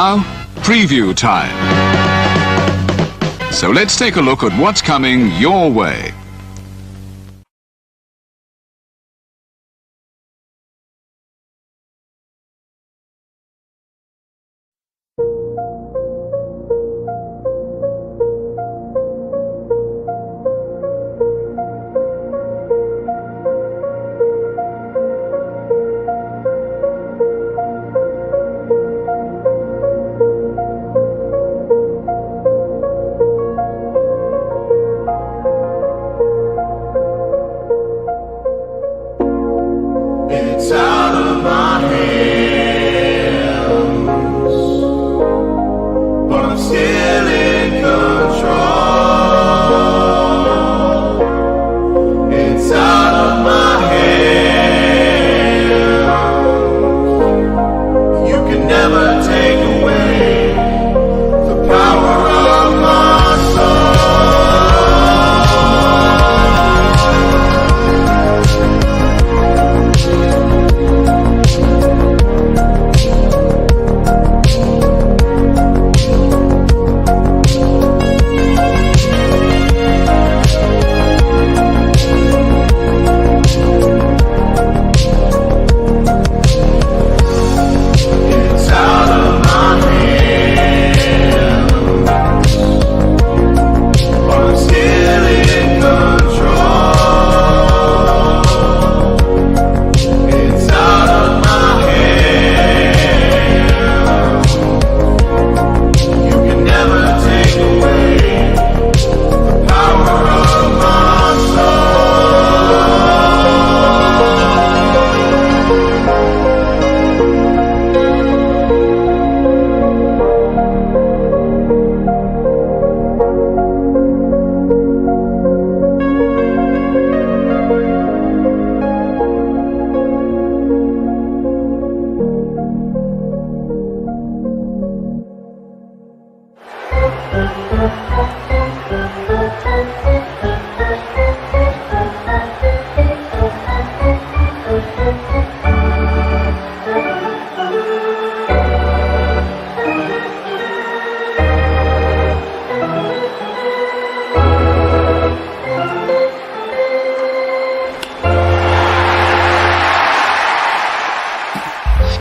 now, preview time. So let's take a look at what's coming your way. It's out of my hands, but I'm still in control. It's out of my hands. You can never take away the power of my soul.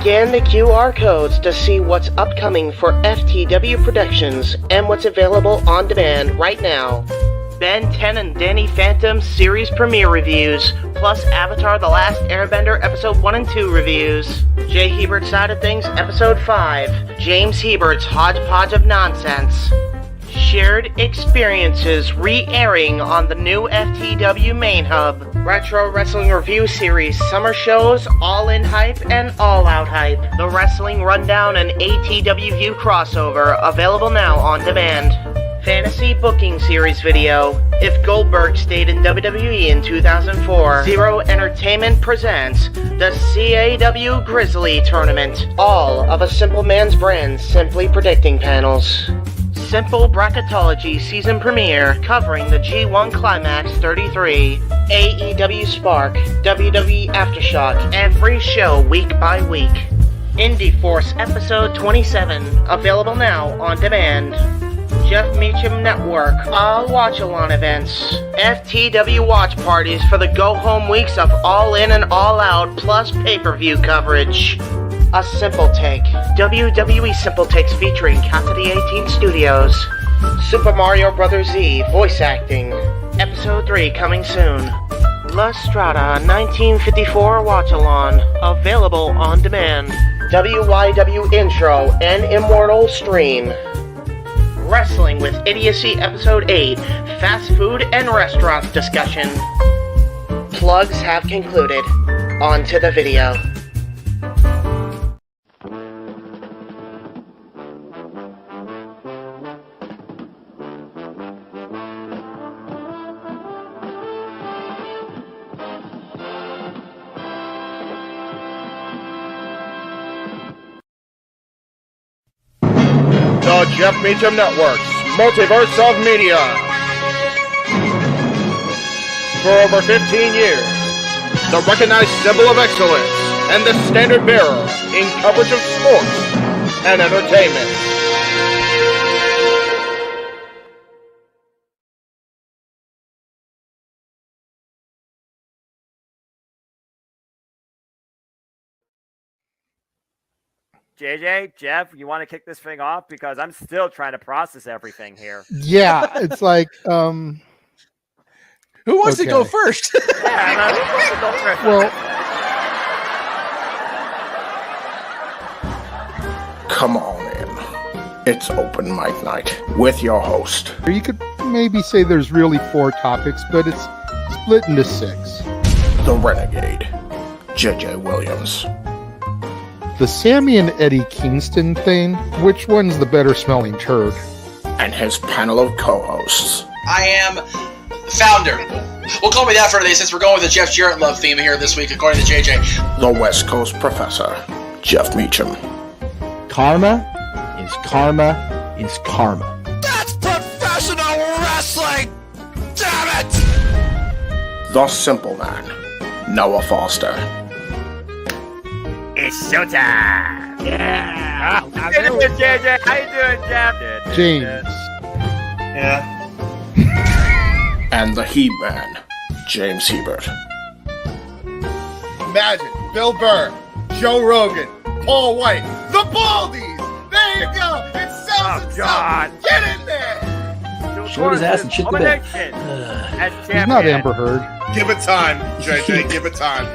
Scan the QR codes to see what's upcoming for FTW Productions and what's available on demand right now. Ben 10 and Danny Phantom series premiere reviews, plus Avatar The Last Airbender Episode 1 and 2 reviews. Jay Hebert's Side of Things Episode 5, James Hebert's Hodgepodge of Nonsense. Shared experiences re-airing on the new FTW main hub. Retro Wrestling Review Series Summer Shows, All In Hype and All Out Hype. The Wrestling Rundown and ATW View crossover, available now on demand. Fantasy Booking Series video. If Goldberg stayed in WWE in 2004. Zero Entertainment presents the CAW Grizzly Tournament. All of a Simple Man's Brand Simply Predicting panels. Simple Bracketology season premiere covering the G1 Climax 33, AEW Spark, WWE Aftershock, and free show week by week. Indie Force episode 27, available now on demand. Jeff Meacham Network, all watch-along events. FTW watch parties for the go-home weeks of All In and All Out, plus pay-per-view coverage. A Simple Take. WWE Simple Takes featuring Cassidy 18 Studios. Super Mario Bros. Z voice acting. Episode 3 coming soon. La Strada 1954 watch-along, available on demand. WYW Intro and Immortal stream. Wrestling with Idiocy Episode 8, Fast Food and Restaurants discussion. Plugs have concluded. On to the video. The Jeff Meacham Network's Multiverse of Media. For over 15 years, the recognized symbol of excellence and the standard bearer in coverage of sports, and entertainment. JJ, Jeff, you want to kick this thing off? Because I'm still trying to process everything here. Yeah, it's like, who wants to go first? Yeah, who wants to go first? well, Come on in. It's open mic night with your host. you could maybe say there's really 4 topics, but it's split into 6. The Renegade, JJ Williams. The Sammy and Eddie Kingston thing, which one's the better smelling turd? And his panel of co-hosts. I am founder. Well, call me that for today since we're going with the Jeff Jarrett love theme here this week, according to JJ. The West Coast Professor, Jeff Meacham. Karma is karma is karma. That's professional wrestling! Damn it! The Simple Man, Noah Foster. It's showtime! Yeah! How you doing, JJ? How you doing, Jeff? James. Yeah. And the He-Man, James Hebert. Imagine Bill Burr, Joe Rogan, Paul White, the Baldies. There you go. It sells itself. God. Get in there. Short his ass and shit the bed. He's not Amber Heard. Give it time, JJ. Give it time.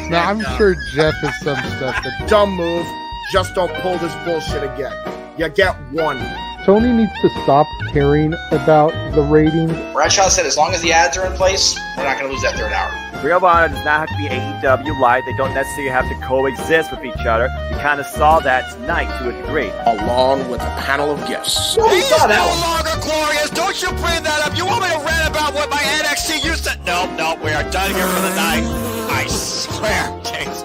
No, I'm sure Jeff has some stuff that Dumb move. Just don't pull this bullshit again. You get one. Tony needs to stop caring about the ratings. Bradshaw said as long as the ads are in place, we're not going to lose that third hour. Ring of Honor does not have to be AEW light. They don't necessarily have to coexist with each other. We kind of saw that tonight to a degree. Along with a panel of guests. He's no longer glorious. Don't you bring that up. You want me to rant about what my NXT used to... No, we are done here for the night. I swear, James.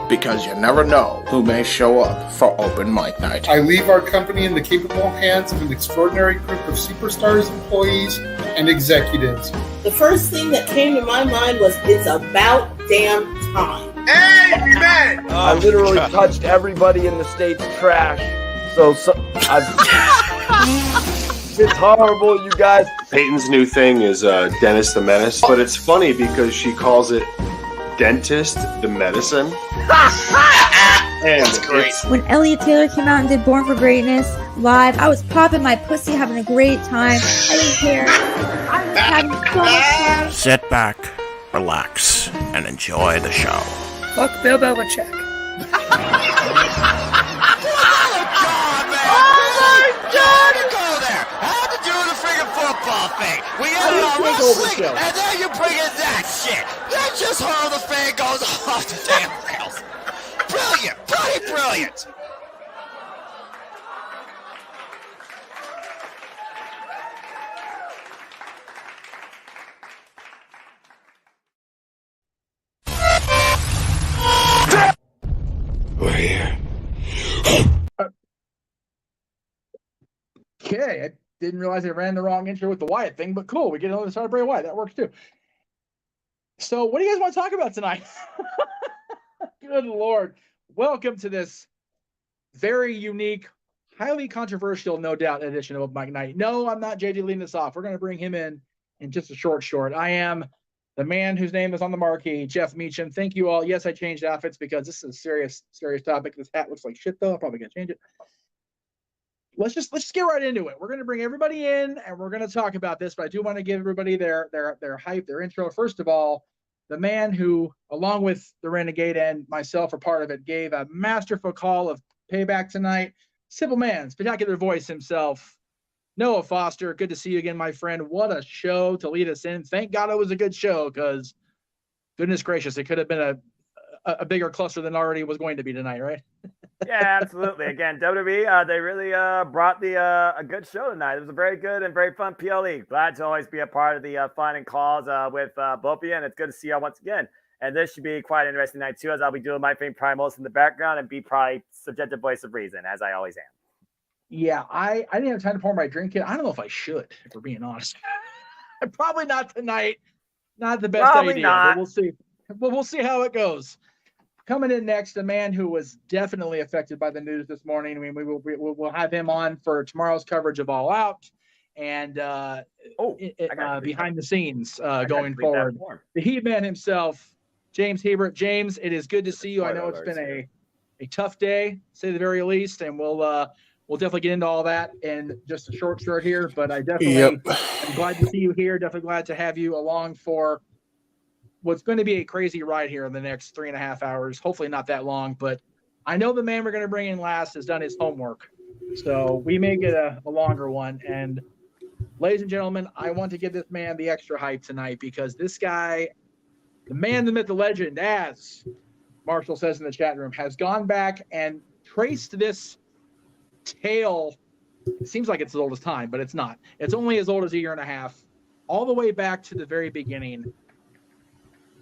Because you never know who may show up for open mic night. I leave our company in the capable hands of an extraordinary group of superstars, employees, and executives. The first thing that came to my mind was, it's about damn time. Amen. I literally touched everybody in the state's trash. So it's horrible, you guys. Peyton's new thing is Dennis the Menace, but it's funny because she calls it Dentist the Medicine. That's great. When Elliot Taylor came out and did Born for Greatness live, I was popping my pussy, having a great time. I didn't care. I was having so much fun. Sit back, relax, and enjoy the show. Fuck Bill Belichick. Football thing. We had wrestling, and then you bring in that shit. That's just how the fan goes off the damn rails. Brilliant, bloody brilliant. We're here. Okay, I didn't realize I ran the wrong intro with the Wyatt thing, but cool. We get another start Bray Wyatt. That works too. So, what do you guys want to talk about tonight? Good Lord. Welcome to this very unique, highly controversial, no doubt, edition of Mike Knight. No, I'm not JJ leading this off. We're going to bring him in just a short. I am the man whose name is on the marquee, Jeff Meacham. Thank you all. Yes, I changed outfits because this is a serious topic. This hat looks like shit, though. I'm probably going to change it. Let's just get right into it. We're going to bring everybody in and we're going to talk about this, but I do want to give everybody their hype, their intro. First of all, the man who, along with the Renegade and myself are part of it, gave a masterful call of Payback tonight. Simple man, spectacular voice himself, Noah Foster. Good to see you again, my friend. What a show to lead us in. Thank God it was a good show, because goodness gracious, it could have been a bigger cluster than already was going to be tonight, right? Yeah, absolutely. Again, WWE, they really brought a good show tonight. It was a very good and very fun PLE. Glad to always be a part of the fun and calls with both of you, and it's good to see y'all once again. And this should be quite an interesting night, too, as I'll be doing my thing primals in the background and be probably subjective voice of reason, as I always am. Yeah, I didn't have time to pour my drink yet. I don't know if I should, if we're being honest. Probably not tonight. Not the best Probably idea, not. but we'll see. But we'll see how it goes. Coming in next, a man who was definitely affected by the news this morning. I mean, we'll have him on for tomorrow's coverage of All Out and behind the scenes going forward. The He-Man himself, James Hebert. James, it is good to see you. I know it's been a tough day, to say the very least, and we'll definitely get into all that in just a short here. But I definitely am glad to see you here. Definitely glad to have you along for what's going to be a crazy ride here in the next 3.5 hours. Hopefully not that long, but I know the man we're going to bring in last has done his homework. So we may get a longer one. And ladies and gentlemen, I want to give this man the extra hype tonight because this guy, the man, the myth, the legend, as Marshall says in the chat room, has gone back and traced this tale. It seems like it's as old as time, but it's not. It's only as old as a year and a half, all the way back to the very beginning.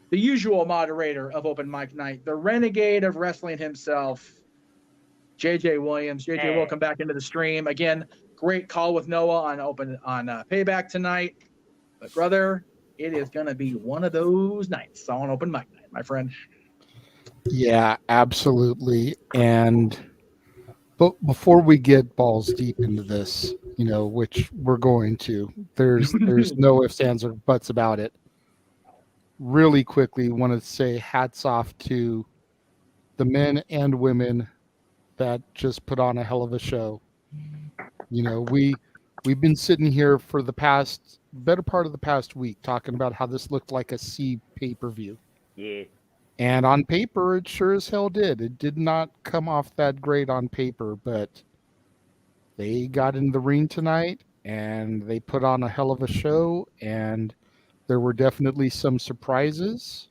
The usual moderator of Open Mic Night, the renegade of wrestling himself, JJ Williams. JJ, welcome back into the stream. Again, great call with Noah on Payback tonight. But brother, it is going to be one of those nights on Open Mic Night, my friend. Yeah, absolutely. But before we get balls deep into this, which we're going to, there's no ifs, ands, or buts about it. Really quickly, want to say hats off to the men and women that just put on a hell of a show. We've been sitting here for the better part of the past week talking about how this looked like a C pay-per-view. Yeah. And on paper, it sure as hell did. It did not come off that great on paper, but they got in the ring tonight and they put on a hell of a show, and there were definitely some surprises,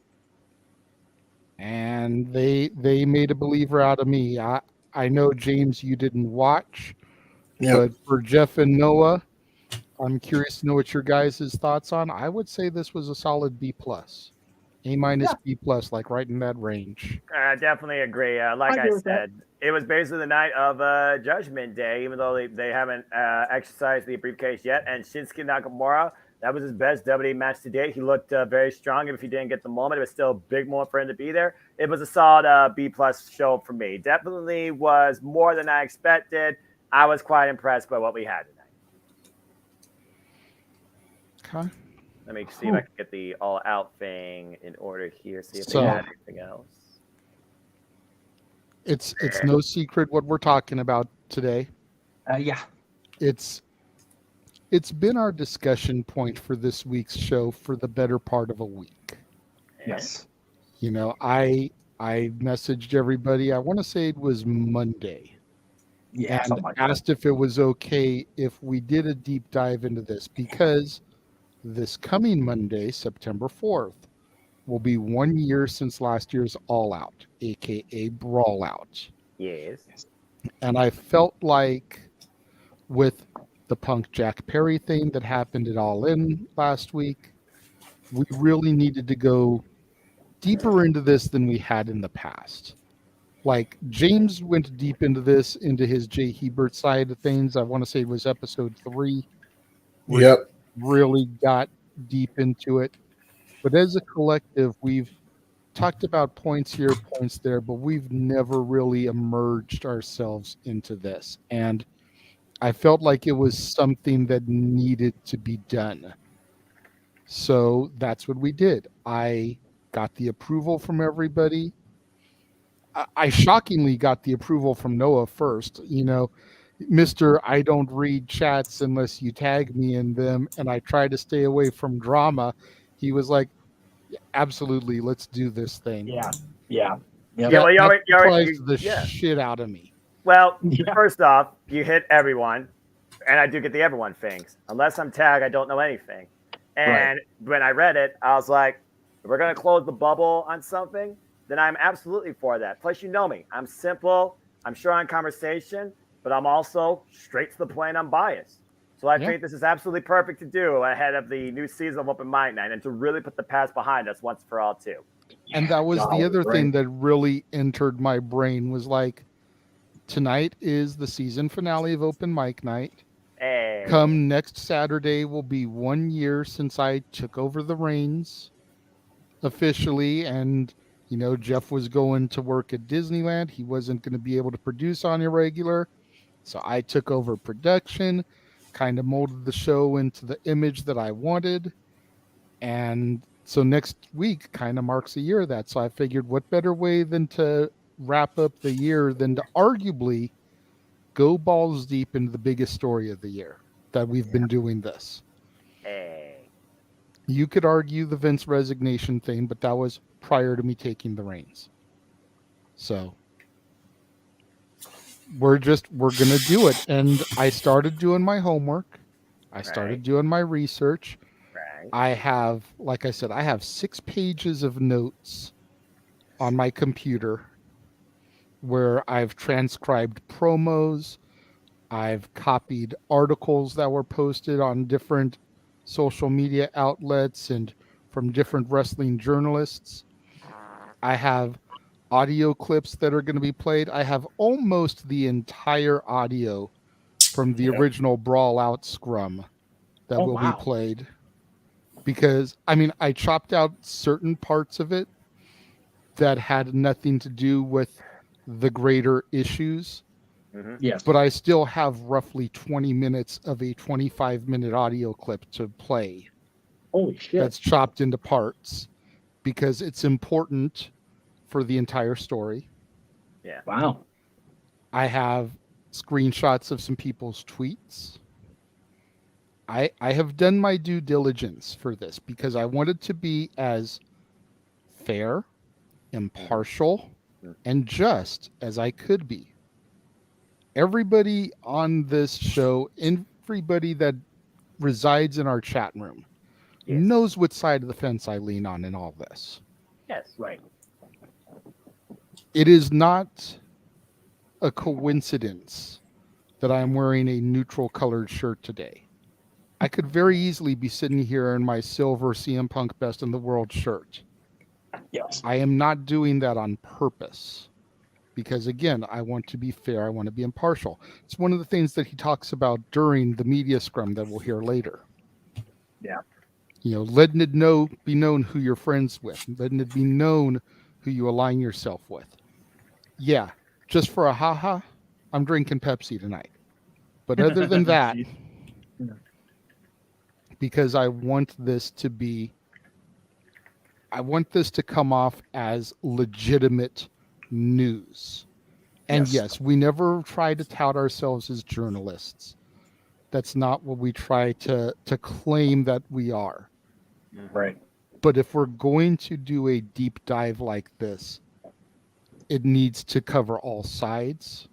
and they made a believer out of me. I know, James, you didn't watch, but for Jeff and Noah, I'm curious to know what your guys' thoughts on. I would say this was a solid B+. A- B+, like right in that range. I definitely agree. Like I said, it was basically the night of Judgment Day, even though they haven't exercised the briefcase yet. And Shinsuke Nakamura, that was his best WWE match to date. He looked very strong. If he didn't get the moment, it was still a big moment for him to be there. It was a solid B+ show for me. Definitely was more than I expected. I was quite impressed by what we had tonight. Okay. Let me see if I can get the All Out thing in order here. See if they had anything else. It's no secret what we're talking about today. Yeah. It's been our discussion point for this week's show for the better part of a week. Yes. I messaged everybody. I want to say it was Monday. Yeah. And asked if it was okay if we did a deep dive into this, because this coming Monday, September 4th, will be 1 year since last year's All Out, aka Brawl Out. Yes. And I felt like with the Punk Jack Perry thing that happened at All In last week, we really needed to go deeper into this than we had in the past. Like, James went deep into this, into his Jay Hebert side of things. I want to say it was episode 3. Yep. Really got deep into it. But as a collective, we've talked about points here, points there, but we've never really immersed ourselves into this. And I felt like it was something that needed to be done. So that's what we did. I got the approval from everybody. I shockingly got the approval from Noah first. Mr. I don't read chats unless you tag me in them, and I try to stay away from drama. He was like, absolutely, let's do this thing. Yeah. Well, you already surprised the shit out of me. Well, first off, you hit everyone, and I do get the everyone things. Unless I'm tagged, I don't know anything. And when I read it, I was like, if we're going to close the bubble on something, then I'm absolutely for that. Plus, you know me. I'm simple. I'm sure on conversation, but I'm also straight to the point. I'm biased. So I think this is absolutely perfect to do ahead of the new season of Open Mic Night and to really put the past behind us once for all, too. And that was the other thing that really entered my brain was like, tonight is the season finale of Open Mic Night. Hey. Come next Saturday will be 1 year since I took over the reins officially, and Jeff was going to work at Disneyland. He wasn't going to be able to produce on irregular. So I took over production, kind of molded the show into the image that I wanted. And so next week kind of marks a year of that. So I figured what better way than to wrap up the year than to arguably go balls deep into the biggest story of the year that we've been doing this. Hey. You could argue the Vince resignation thing, but that was prior to me taking the reins. So we're going to do it. And I started doing my homework. I started doing my research. Right. I have, like I said, I have 6 pages of notes on my computer where I've transcribed promos. I've copied articles that were posted on different social media outlets and from different wrestling journalists. I have audio clips that are going to be played. I have almost the entire audio from the original Brawl Out scrum that will be played. Because, I chopped out certain parts of it that had nothing to do with the greater issues. Mm-hmm. Yes. But I still have roughly 20 minutes of a 25-minute audio clip to play. Holy shit. That's chopped into parts because it's important for the entire story. Yeah. Wow. I have screenshots of some people's tweets. I have done my due diligence for this because I wanted to be as fair, impartial, and just as I could be. Everybody on this show, everybody that resides in our chat room, knows what side of the fence I lean on in all this. Yes. Right. It is not a coincidence that I'm wearing a neutral colored shirt today. I could very easily be sitting here in my silver CM Punk Best in the World shirt. Yes. I am not doing that on purpose. Because again, I want to be fair. I want to be impartial. It's one of the things that he talks about during the media scrum that we'll hear later. Yeah. Letting it be known who you're friends with. Letting it be known who you align yourself with. Yeah, just for a haha, I'm drinking Pepsi tonight. But other than that, because I want this to come off as legitimate news. And yes, we never try to tout ourselves as journalists. That's not what we try to claim that we are. Right. But if we're going to do a deep dive like this, it needs to cover all sides.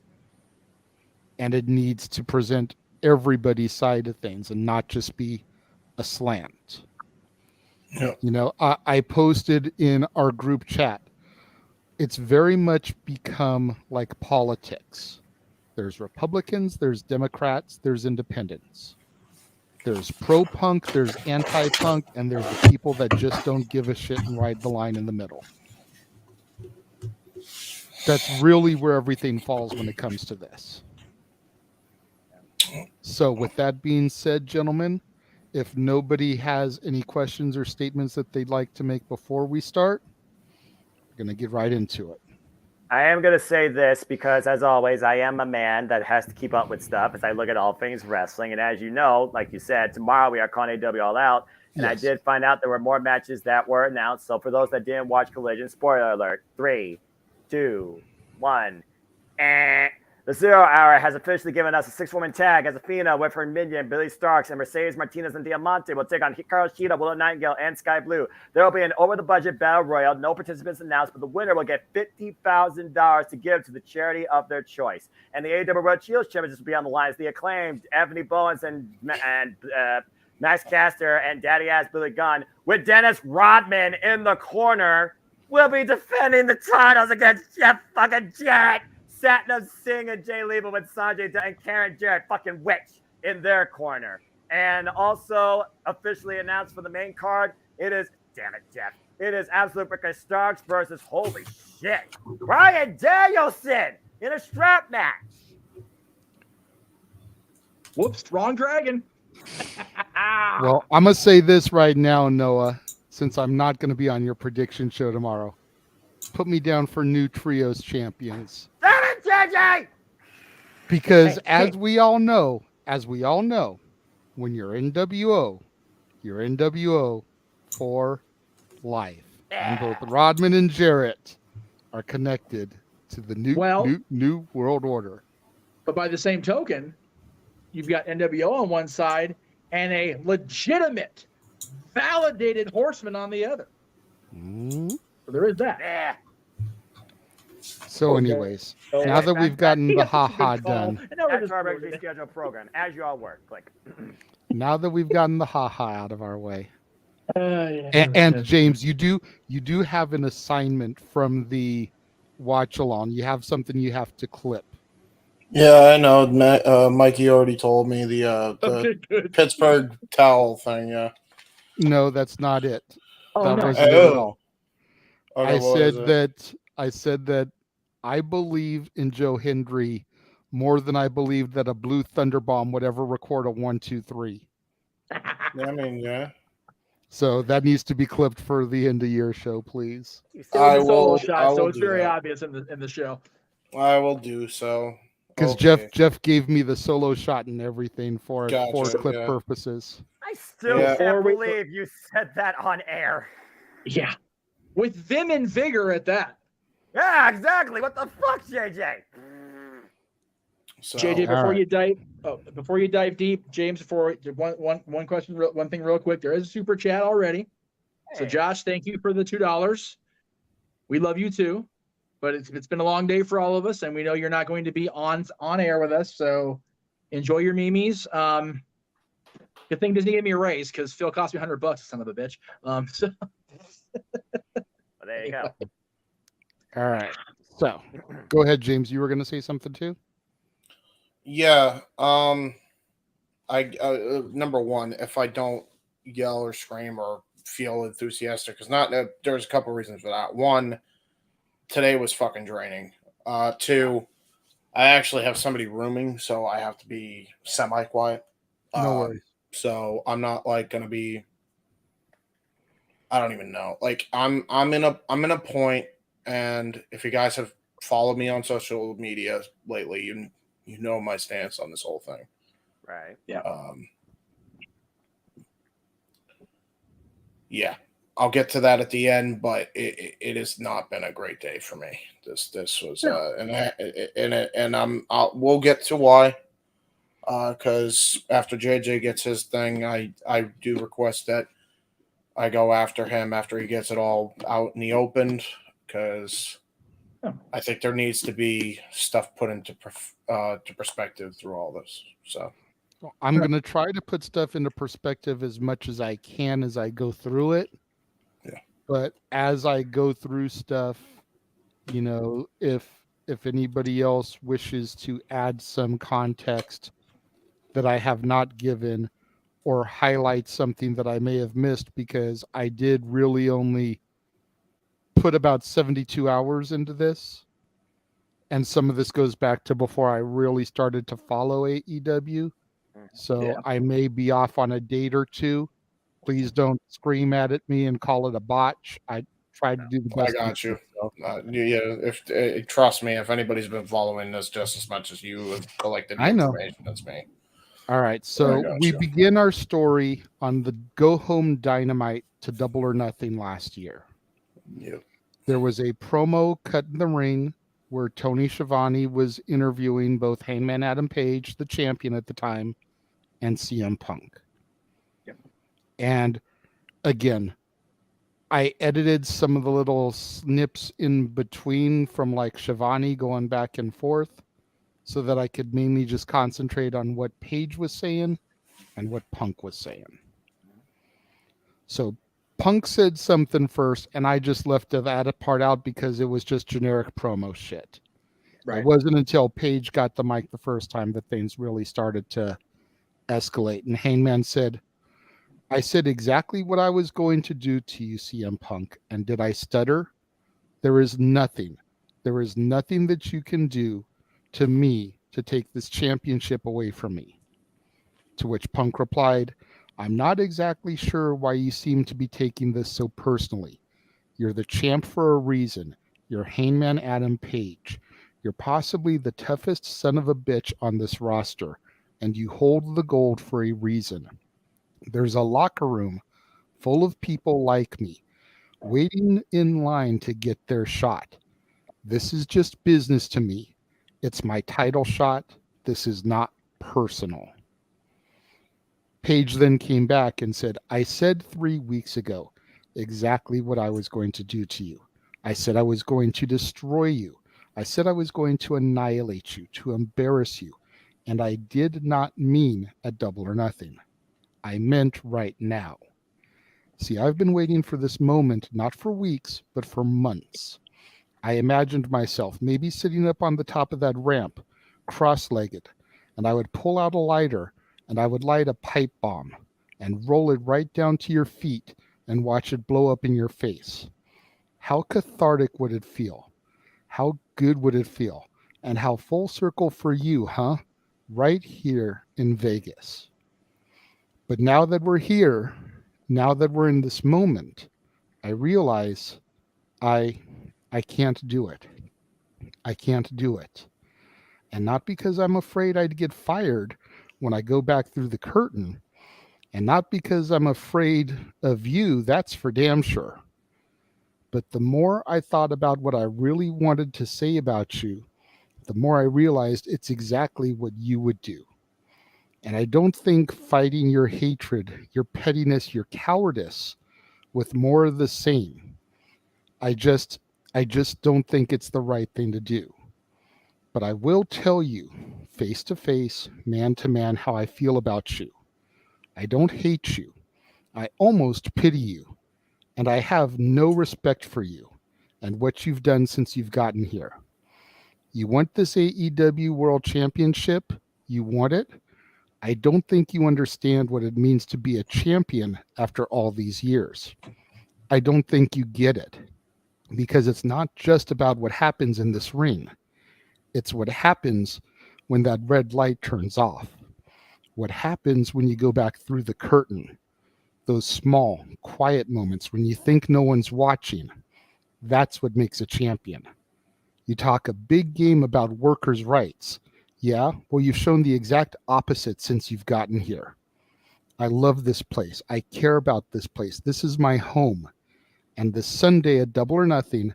And it needs to present everybody's side of things and not just be a slant. Yeah. I posted in our group chat, it's very much become like politics. There's Republicans, there's Democrats, there's independents. There's pro-punk, there's anti-punk, and there's the people that just don't give a shit and ride the line in the middle. That's really where everything falls when it comes to this. So with that being said, gentlemen, if nobody has any questions or statements that they'd like to make before we start, we're going to get right into it. I am going to say this because, as always, I am a man that has to keep up with stuff as I look at all things wrestling. And as you know, like you said, tomorrow we are calling AW All Out. And I did find out there were more matches that were announced. So for those that didn't watch Collision, spoiler alert, 3, 2, 1. The 0 Hour has officially given us a 6-woman tag as Athena with her minion, Billy Starks, and Mercedes Martinez and Diamante will take on Hikaru Shida, Willow Nightingale, and Sky Blue. There will be an over-the-budget battle royal. No participants announced, but the winner will get $50,000 to give to the charity of their choice. And the AEW World Shields Championships will be on the line as the Acclaimed, Ebony Bowens, and Max Caster and Daddy-Ass Billy Gunn, with Dennis Rodman in the corner, will be defending the titles against Jeff fucking Jarrett, Satnam Singh, and Jay Leva, with Sanjay Dutt and Karen Jarrett, fucking witch, in their corner. And also officially announced for the main card, it is, damn it, Jeff, it is Absolute Ricky Starks versus, holy shit, Bryan Danielson in a strap match. Whoops, wrong dragon. Well, I'm going to say this right now, Noah, since I'm not going to be on your prediction show tomorrow. put me down for new trios champions. Damn it, JJ! Because as we all know, when you're NWO, you're NWO for life. And both Rodman and Jarrett are connected to the new world order. But by the same token, you've got NWO on one side and a legitimate, validated horseman on the other. Mm-hmm. So there is that. Yeah. So, anyways, now that we've gotten the ha-ha done. That's our regularly scheduled program, as you all work. Click. Now that we've gotten the ha-ha out of our way. And James, you do have an assignment from the watch along. You have something you have to clip. Yeah, I know. Mikey already told me the Pittsburgh towel thing. Yeah. No, that's not it. Oh, that no. wasn't it at all. Okay, I said that I believe in Joe Hendry more than I believe that a Blue Thunder Bomb would ever record a 1, 2, 3. I mean, yeah. So that needs to be clipped for the end of year show, please. I will. So it's very obvious in the show. I will do so. Because Jeff gave me the solo shot and everything for clip purposes. I still can't believe you said that on air. Yeah. With vim and vigor at that. Yeah, exactly. What the fuck, JJ? So, JJ, before you dive deep, James, one question, one thing real quick. There is a super chat already. So Josh, thank you for the $2. We love you too, but it's been a long day for all of us, and we know you're not going to be on air with us. So enjoy your memes. Good thing Disney gave me a raise because Phil cost me $100, son of a bitch. So well, there you go. All right. So go ahead, James. You were going to say something too? Yeah. I number one, if I don't yell or scream or feel enthusiastic, because there's a couple reasons for that. One, today was fucking draining. Two, I actually have somebody rooming, so I have to be semi-quiet. No worries. So I'm not like gonna be. I don't even know. Like I'm in a point, and if you guys have followed me on social media lately, you know my stance on this whole thing. Right. Yeah. Yeah. I'll get to that at the end, but it has not been a great day for me. This was we'll get to why. Because after JJ gets his thing, I do request that I go after him after he gets it all out in the open, because I think there needs to be stuff put into to perspective through all this. So I'm going to try to put stuff into perspective as much as I can as I go through it. Yeah. But as I go through stuff, if anybody else wishes to add some context that I have not given, or highlight something that I may have missed, because I did really only put about 72 hours into this. And some of this goes back to before I really started to follow AEW. So I may be off on a date or two. Please don't scream at me and call it a botch. I try to do the best. I got you. Trust me, if anybody's been following this just as much as you have collected information, that's me. All right, so we begin our story on the Go Home Dynamite to Double or Nothing last year. Yep. There was a promo cut in the ring where Tony Schiavone was interviewing both Hangman Adam Page, the champion at the time, and CM Punk. Yep. And again, I edited some of the little snips in between from like Schiavone going back and forth, so that I could mainly just concentrate on what Page was saying and what Punk was saying. So Punk said something first, and I just left that part out because it was just generic promo shit. Right. It wasn't until Page got the mic the first time that things really started to escalate. And Hangman said, I said exactly what I was going to do to you, CM Punk. And did I stutter? There is nothing. There is nothing that you can do to me to take this championship away from me. To which Punk replied, I'm not exactly sure why you seem to be taking this so personally. You're the champ for a reason. You're Hangman Adam Page. You're possibly the toughest son of a bitch on this roster, and you hold the gold for a reason. There's a locker room full of people like me, waiting in line to get their shot. This is just business to me. It's my title shot. This is not personal. Page then came back and said, I said 3 weeks ago exactly what I was going to do to you. I said I was going to destroy you. I said I was going to annihilate you, to embarrass you. And I did not mean at Double or Nothing. I meant right now. See, I've been waiting for this moment, not for weeks, but for months. I imagined myself maybe sitting up on the top of that ramp, cross-legged, and I would pull out a lighter and I would light a pipe bomb and roll it right down to your feet and watch it blow up in your face. How cathartic would it feel? How good would it feel? And how full circle for you, huh? Right here in Vegas. But now that we're here, now that we're in this moment, I realize I can't do it. I can't do it. And not because I'm afraid I'd get fired when I go back through the curtain, and not because I'm afraid of you, that's for damn sure. But the more I thought about what I really wanted to say about you, the more I realized it's exactly what you would do. And I don't think fighting your hatred, your pettiness, your cowardice with more of the same, I just don't think it's the right thing to do. But I will tell you, face to face, man to man, how I feel about you. I don't hate you. I almost pity you. And I have no respect for you and what you've done since you've gotten here. You want this AEW World Championship? You want it? I don't think you understand what it means to be a champion after all these years. I don't think you get it. Because it's not just about what happens in this ring. It's what happens when that red light turns off. What happens when you go back through the curtain. Those small, quiet moments when you think no one's watching. That's what makes a champion. You talk a big game about workers' rights. Yeah, well, you've shown the exact opposite since you've gotten here. I love this place. I care about this place. This is my home. And this Sunday at Double or Nothing,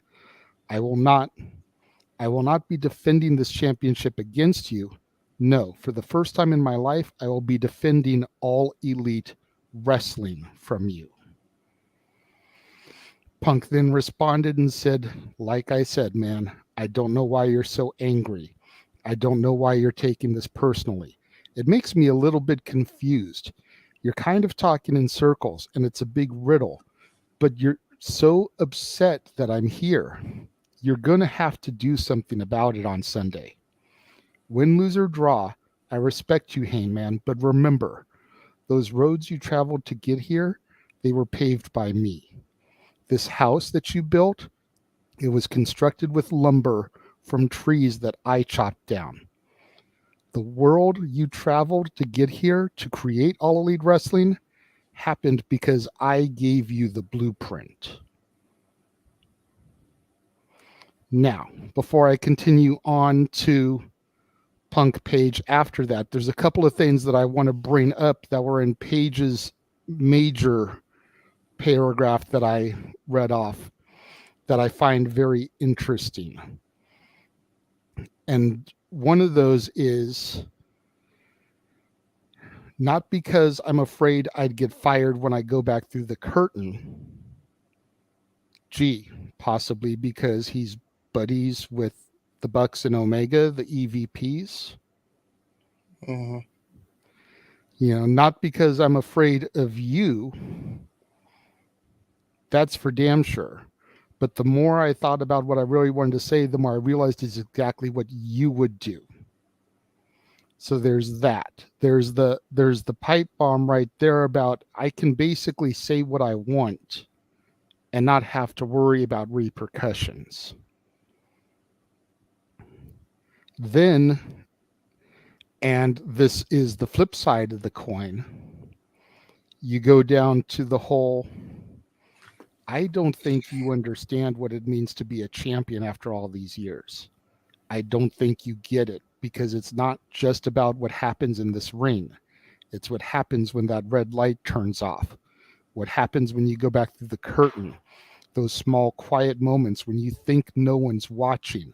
I will not be defending this championship against you. No, for the first time in my life, I will be defending All Elite Wrestling from you. Punk then responded and said, like I said, man, I don't know why you're so angry. I don't know why you're taking this personally. It makes me a little bit confused. You're kind of talking in circles, and it's a big riddle, but you're so upset that I'm here. You're going to have to do something about it on Sunday. Win, lose, or draw, I respect you, Hangman, but remember, those roads you traveled to get here, they were paved by me. This house that you built, it was constructed with lumber from trees that I chopped down. The world you traveled to get here to create All Elite Wrestling happened because I gave you the blueprint. Now, before I continue on to Punk Page after that, there's a couple of things that I want to bring up that were in Page's major paragraph that I read off that I find very interesting. And one of those is not because I'm afraid I'd get fired when I go back through the curtain. Gee, possibly because he's buddies with the Bucks and Omega, the EVPs. Mm-hmm. You know, not because I'm afraid of you. That's for damn sure. But the more I thought about what I really wanted to say, the more I realized is exactly what you would do. So there's that. There's the pipe bomb right there about I can basically say what I want and not have to worry about repercussions. Then, and this is the flip side of the coin, you go down to the whole I don't think you understand what it means to be a champion after all these years. I don't think you get it, because it's not just about what happens in this ring. It's what happens when that red light turns off. What happens when you go back through the curtain. Those small, quiet moments when you think no one's watching.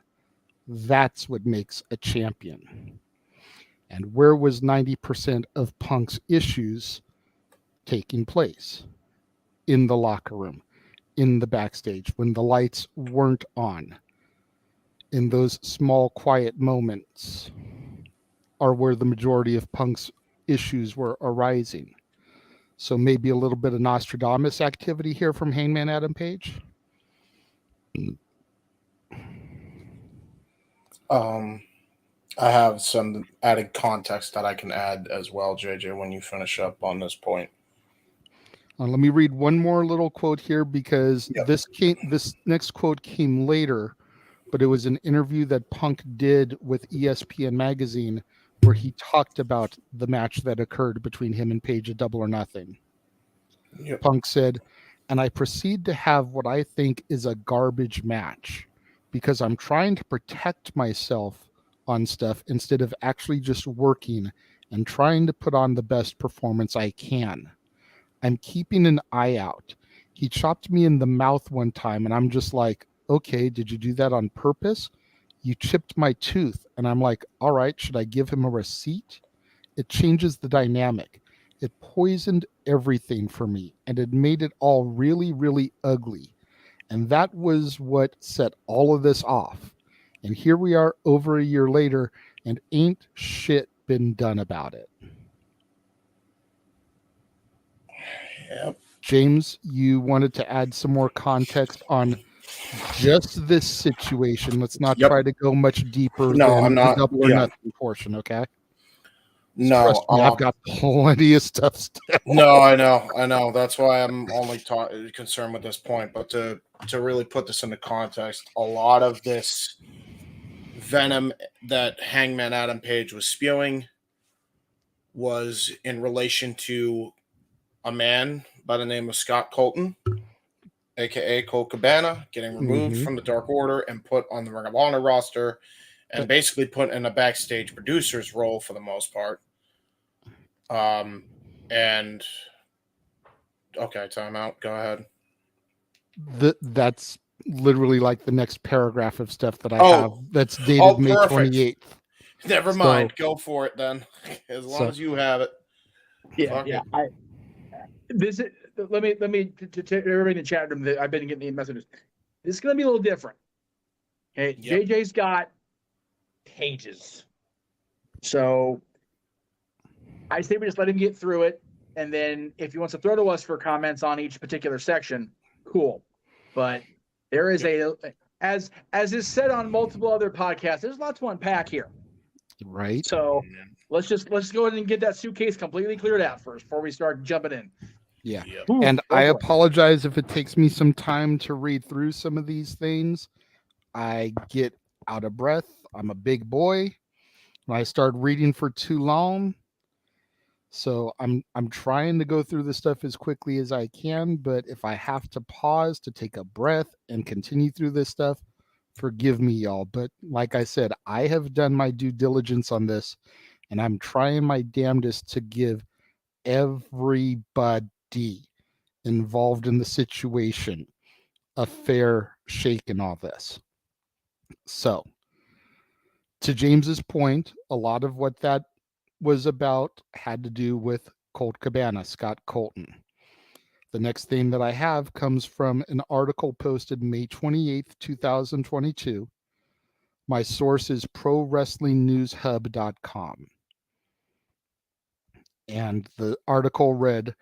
That's what makes a champion. And where was 90% of Punk's issues taking place? In the locker room, in the backstage, when the lights weren't on. In those small, quiet moments are where the majority of Punk's issues were arising. So maybe a little bit of Nostradamus activity here from Hangman Adam Page. I have some added context that I can add as well, JJ, when you finish up on this point. Let me read one more little quote here, because this next quote came later, but it was an interview that Punk did with ESPN magazine where he talked about the match that occurred between him and Page at Double or Nothing. Yep. Punk said, "And I proceed to have what I think is a garbage match because I'm trying to protect myself on stuff instead of actually just working and trying to put on the best performance I can. I'm keeping an eye out. He chopped me in the mouth one time and I'm just like, okay, did you do that on purpose? You chipped my tooth." And I'm like, all right, should I give him a receipt? It changes the dynamic. It poisoned everything for me, and it made it all really, really ugly. And that was what set all of this off. And here we are over a year later, and ain't shit been done about it. Yep. James, you wanted to add some more context on just this situation. Let's not try to go much deeper than I'm not, the Double or Nothing portion, okay? No, trust me, I've got plenty of stuff still. No, I know. That's why I'm only concerned with this point. But to really put this into context, a lot of this venom that Hangman Adam Page was spewing was in relation to a man by the name of Scott Colton, aka Colt Cabana, getting removed from the Dark Order and put on the Ring of Honor roster, and basically put in a backstage producer's role for the most part. And okay, time out. Go ahead. That's literally like the next paragraph of stuff that I have that's dated May 28th. Never mind. Go for it then. As long as you have it. Yeah. Let me to everybody in the chat room that I've been getting the messages. This is gonna be a little different. Okay, JJ's got pages. So I say we just let him get through it, and then if he wants to throw to us for comments on each particular section, cool. But there is as is said on multiple other podcasts, there's lots to unpack here. Right. So let's go ahead and get that suitcase completely cleared out first before we start jumping in. Yeah. And I apologize if it takes me some time to read through some of these things. I get out of breath. I'm a big boy. When I start reading for too long. So I'm trying to go through this stuff as quickly as I can, but if I have to pause to take a breath and continue through this stuff, forgive me, y'all. But like I said, I have done my due diligence on this, and I'm trying my damnedest to give everybody involved in the situation a fair shake in all this. So, to James's point, a lot of what that was about had to do with Colt Cabana, Scott Colton. The next thing that I have comes from an article posted May 28th, 2022. My source is ProWrestlingNewsHub.com. And the article read,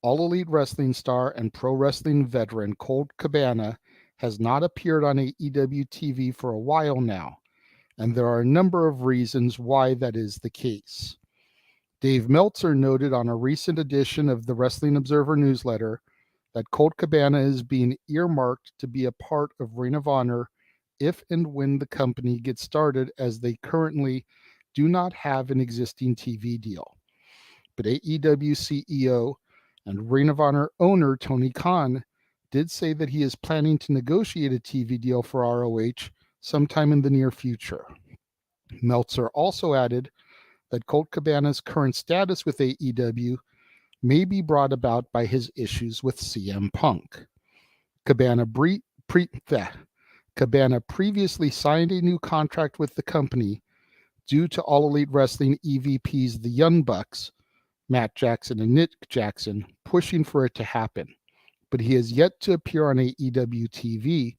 All Elite Wrestling star and pro wrestling veteran Colt Cabana has not appeared on AEW TV for a while now, and there are a number of reasons why that is the case. Dave Meltzer noted on a recent edition of the Wrestling Observer newsletter that Colt Cabana is being earmarked to be a part of Ring of Honor if and when the company gets started, as they currently do not have an existing TV deal. But AEW CEO and Ring of Honor owner Tony Khan did say that he is planning to negotiate a TV deal for ROH sometime in the near future. Meltzer also added that Colt Cabana's current status with AEW may be brought about by his issues with CM Punk. Cabana previously signed a new contract with the company due to All Elite Wrestling EVPs, the Young Bucks, Matt Jackson and Nick Jackson, pushing for it to happen. But he has yet to appear on AEW TV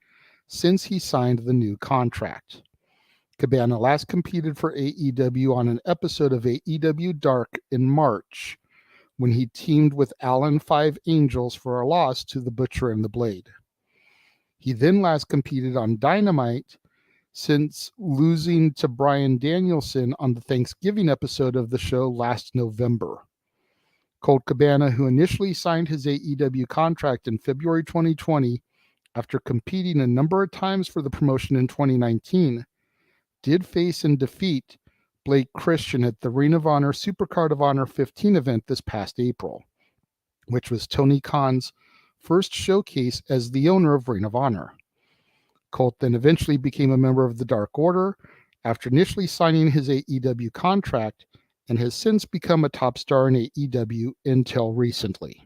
since he signed the new contract. Cabana last competed for AEW on an episode of AEW Dark in March, when he teamed with Alan Five Angels for a loss to the Butcher and the Blade. He then last competed on Dynamite since losing to Bryan Danielson on the Thanksgiving episode of the show last November. Colt Cabana, who initially signed his AEW contract in February 2020 after competing a number of times for the promotion in 2019, did face and defeat Blake Christian at the Ring of Honor Supercard of Honor 15 event this past April, which was Tony Khan's first showcase as the owner of Ring of Honor. Colt then eventually became a member of the Dark Order after initially signing his AEW contract, and has since become a top star in AEW until recently.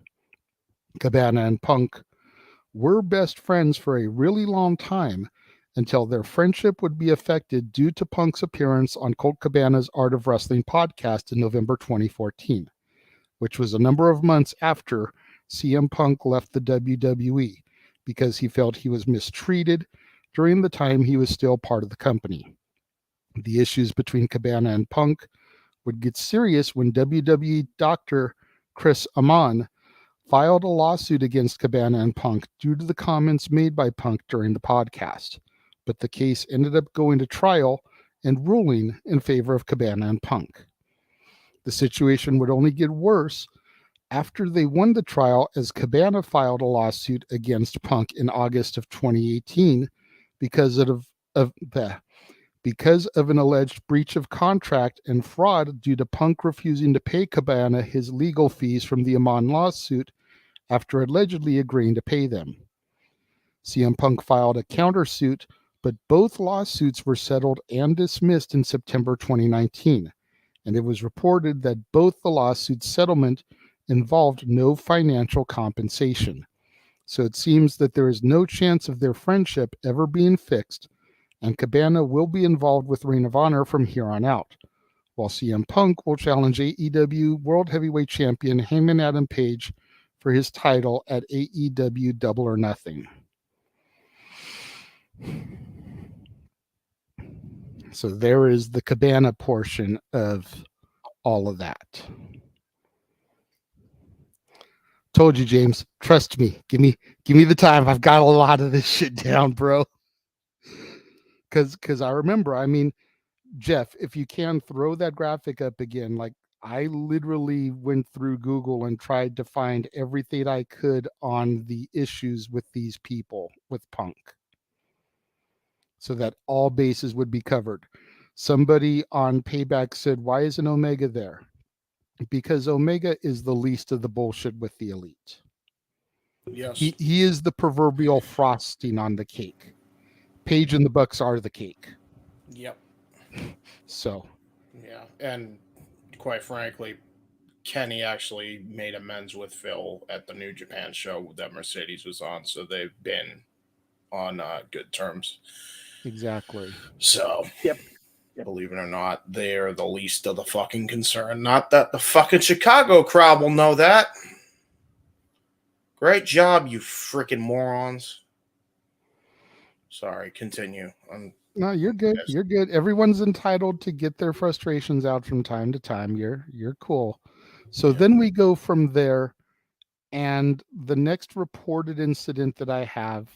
Cabana and Punk were best friends for a really long time, until their friendship would be affected due to Punk's appearance on Colt Cabana's Art of Wrestling podcast in November 2014, which was a number of months after CM Punk left the WWE because he felt he was mistreated during the time he was still part of the company. The issues between Cabana and Punk would get serious when WWE doctor Chris Amon filed a lawsuit against Cabana and Punk due to the comments made by Punk during the podcast. But the case ended up going to trial and ruling in favor of Cabana and Punk. The situation would only get worse after they won the trial, as Cabana filed a lawsuit against Punk in August of 2018 because of an alleged breach of contract and fraud due to Punk refusing to pay Cabana his legal fees from the Amon lawsuit after allegedly agreeing to pay them. CM Punk filed a countersuit, but both lawsuits were settled and dismissed in September 2019, and it was reported that both the lawsuit settlement involved no financial compensation. So it seems that there is no chance of their friendship ever being fixed, and Cabana will be involved with Ring of Honor from here on out, while CM Punk will challenge AEW World Heavyweight Champion Hangman Adam Page for his title at AEW Double or Nothing. So there is the Cabana portion of all of that. Told you, James. Trust me. Give me the time. I've got a lot of this shit down, bro. Because I remember, I mean, Jeff, if you can throw that graphic up again, like I literally went through Google and tried to find everything I could on the issues with these people with Punk, so that all bases would be covered. Somebody on Payback said, why isn't Omega there? Because Omega is the least of the bullshit with the Elite. Yes. He is the proverbial frosting on the cake. Page and the Bucks are the cake. Yep. So. Yeah, and quite frankly, Kenny actually made amends with Phil at the New Japan show that Mercedes was on, so they've been on good terms. Exactly. So, yep. Believe it or not, they're the least of the fucking concern. Not that the fucking Chicago crowd will know that. Great job, you freaking morons. Sorry, continue. No, you're good. You're good. Everyone's entitled to get their frustrations out from time to time. You're cool. So then we go from there, and the next reported incident that I have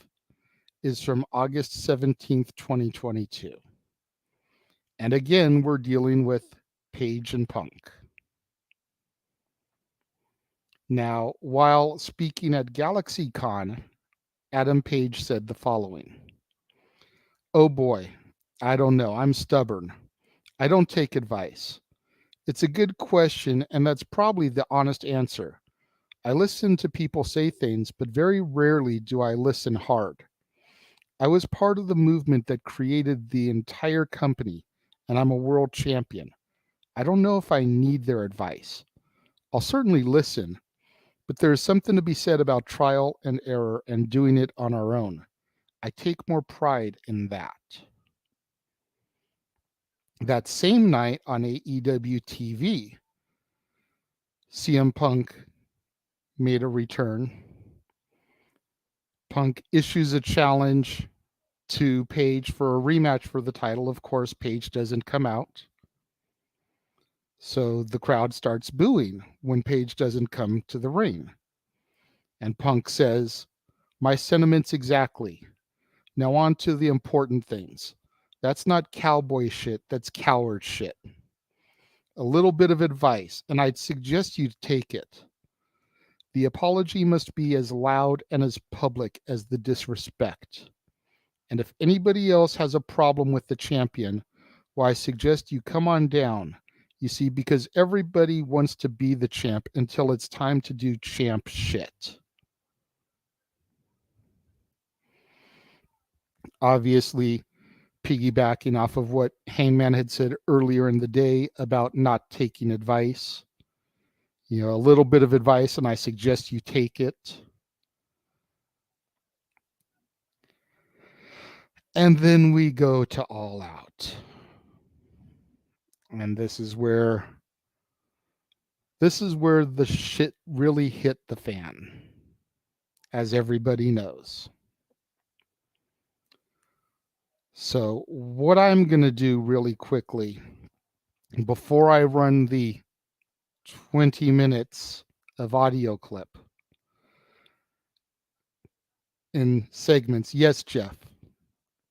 is from August 17th, 2022. And again, we're dealing with Page and Punk. Now, while speaking at GalaxyCon, Adam Page said the following. Oh boy, I don't know. I'm stubborn. I don't take advice. It's a good question, and that's probably the honest answer. I listen to people say things, but very rarely do I listen hard. I was part of the movement that created the entire company, and I'm a world champion. I don't know if I need their advice. I'll certainly listen, but there's something to be said about trial and error and doing it on our own. I take more pride in that. That same night on AEW TV, CM Punk made a return. Punk issues a challenge to Page for a rematch for the title. Of course, Page doesn't come out. So the crowd starts booing when Page doesn't come to the ring. And Punk says, "My sentiments exactly. Now on to the important things. That's not cowboy shit, that's coward shit. A little bit of advice, and I'd suggest you take it. The apology must be as loud and as public as the disrespect. And if anybody else has a problem with the champion, well, I suggest you come on down. You see, because everybody wants to be the champ until it's time to do champ shit." Obviously, piggybacking off of what Hangman had said earlier in the day about not taking advice. A little bit of advice, and I suggest you take it. And then we go to All Out. And this is where the shit really hit the fan, as everybody knows. So what I'm going to do really quickly, before I run the 20 minutes of audio clip in segments, yes, Jeff,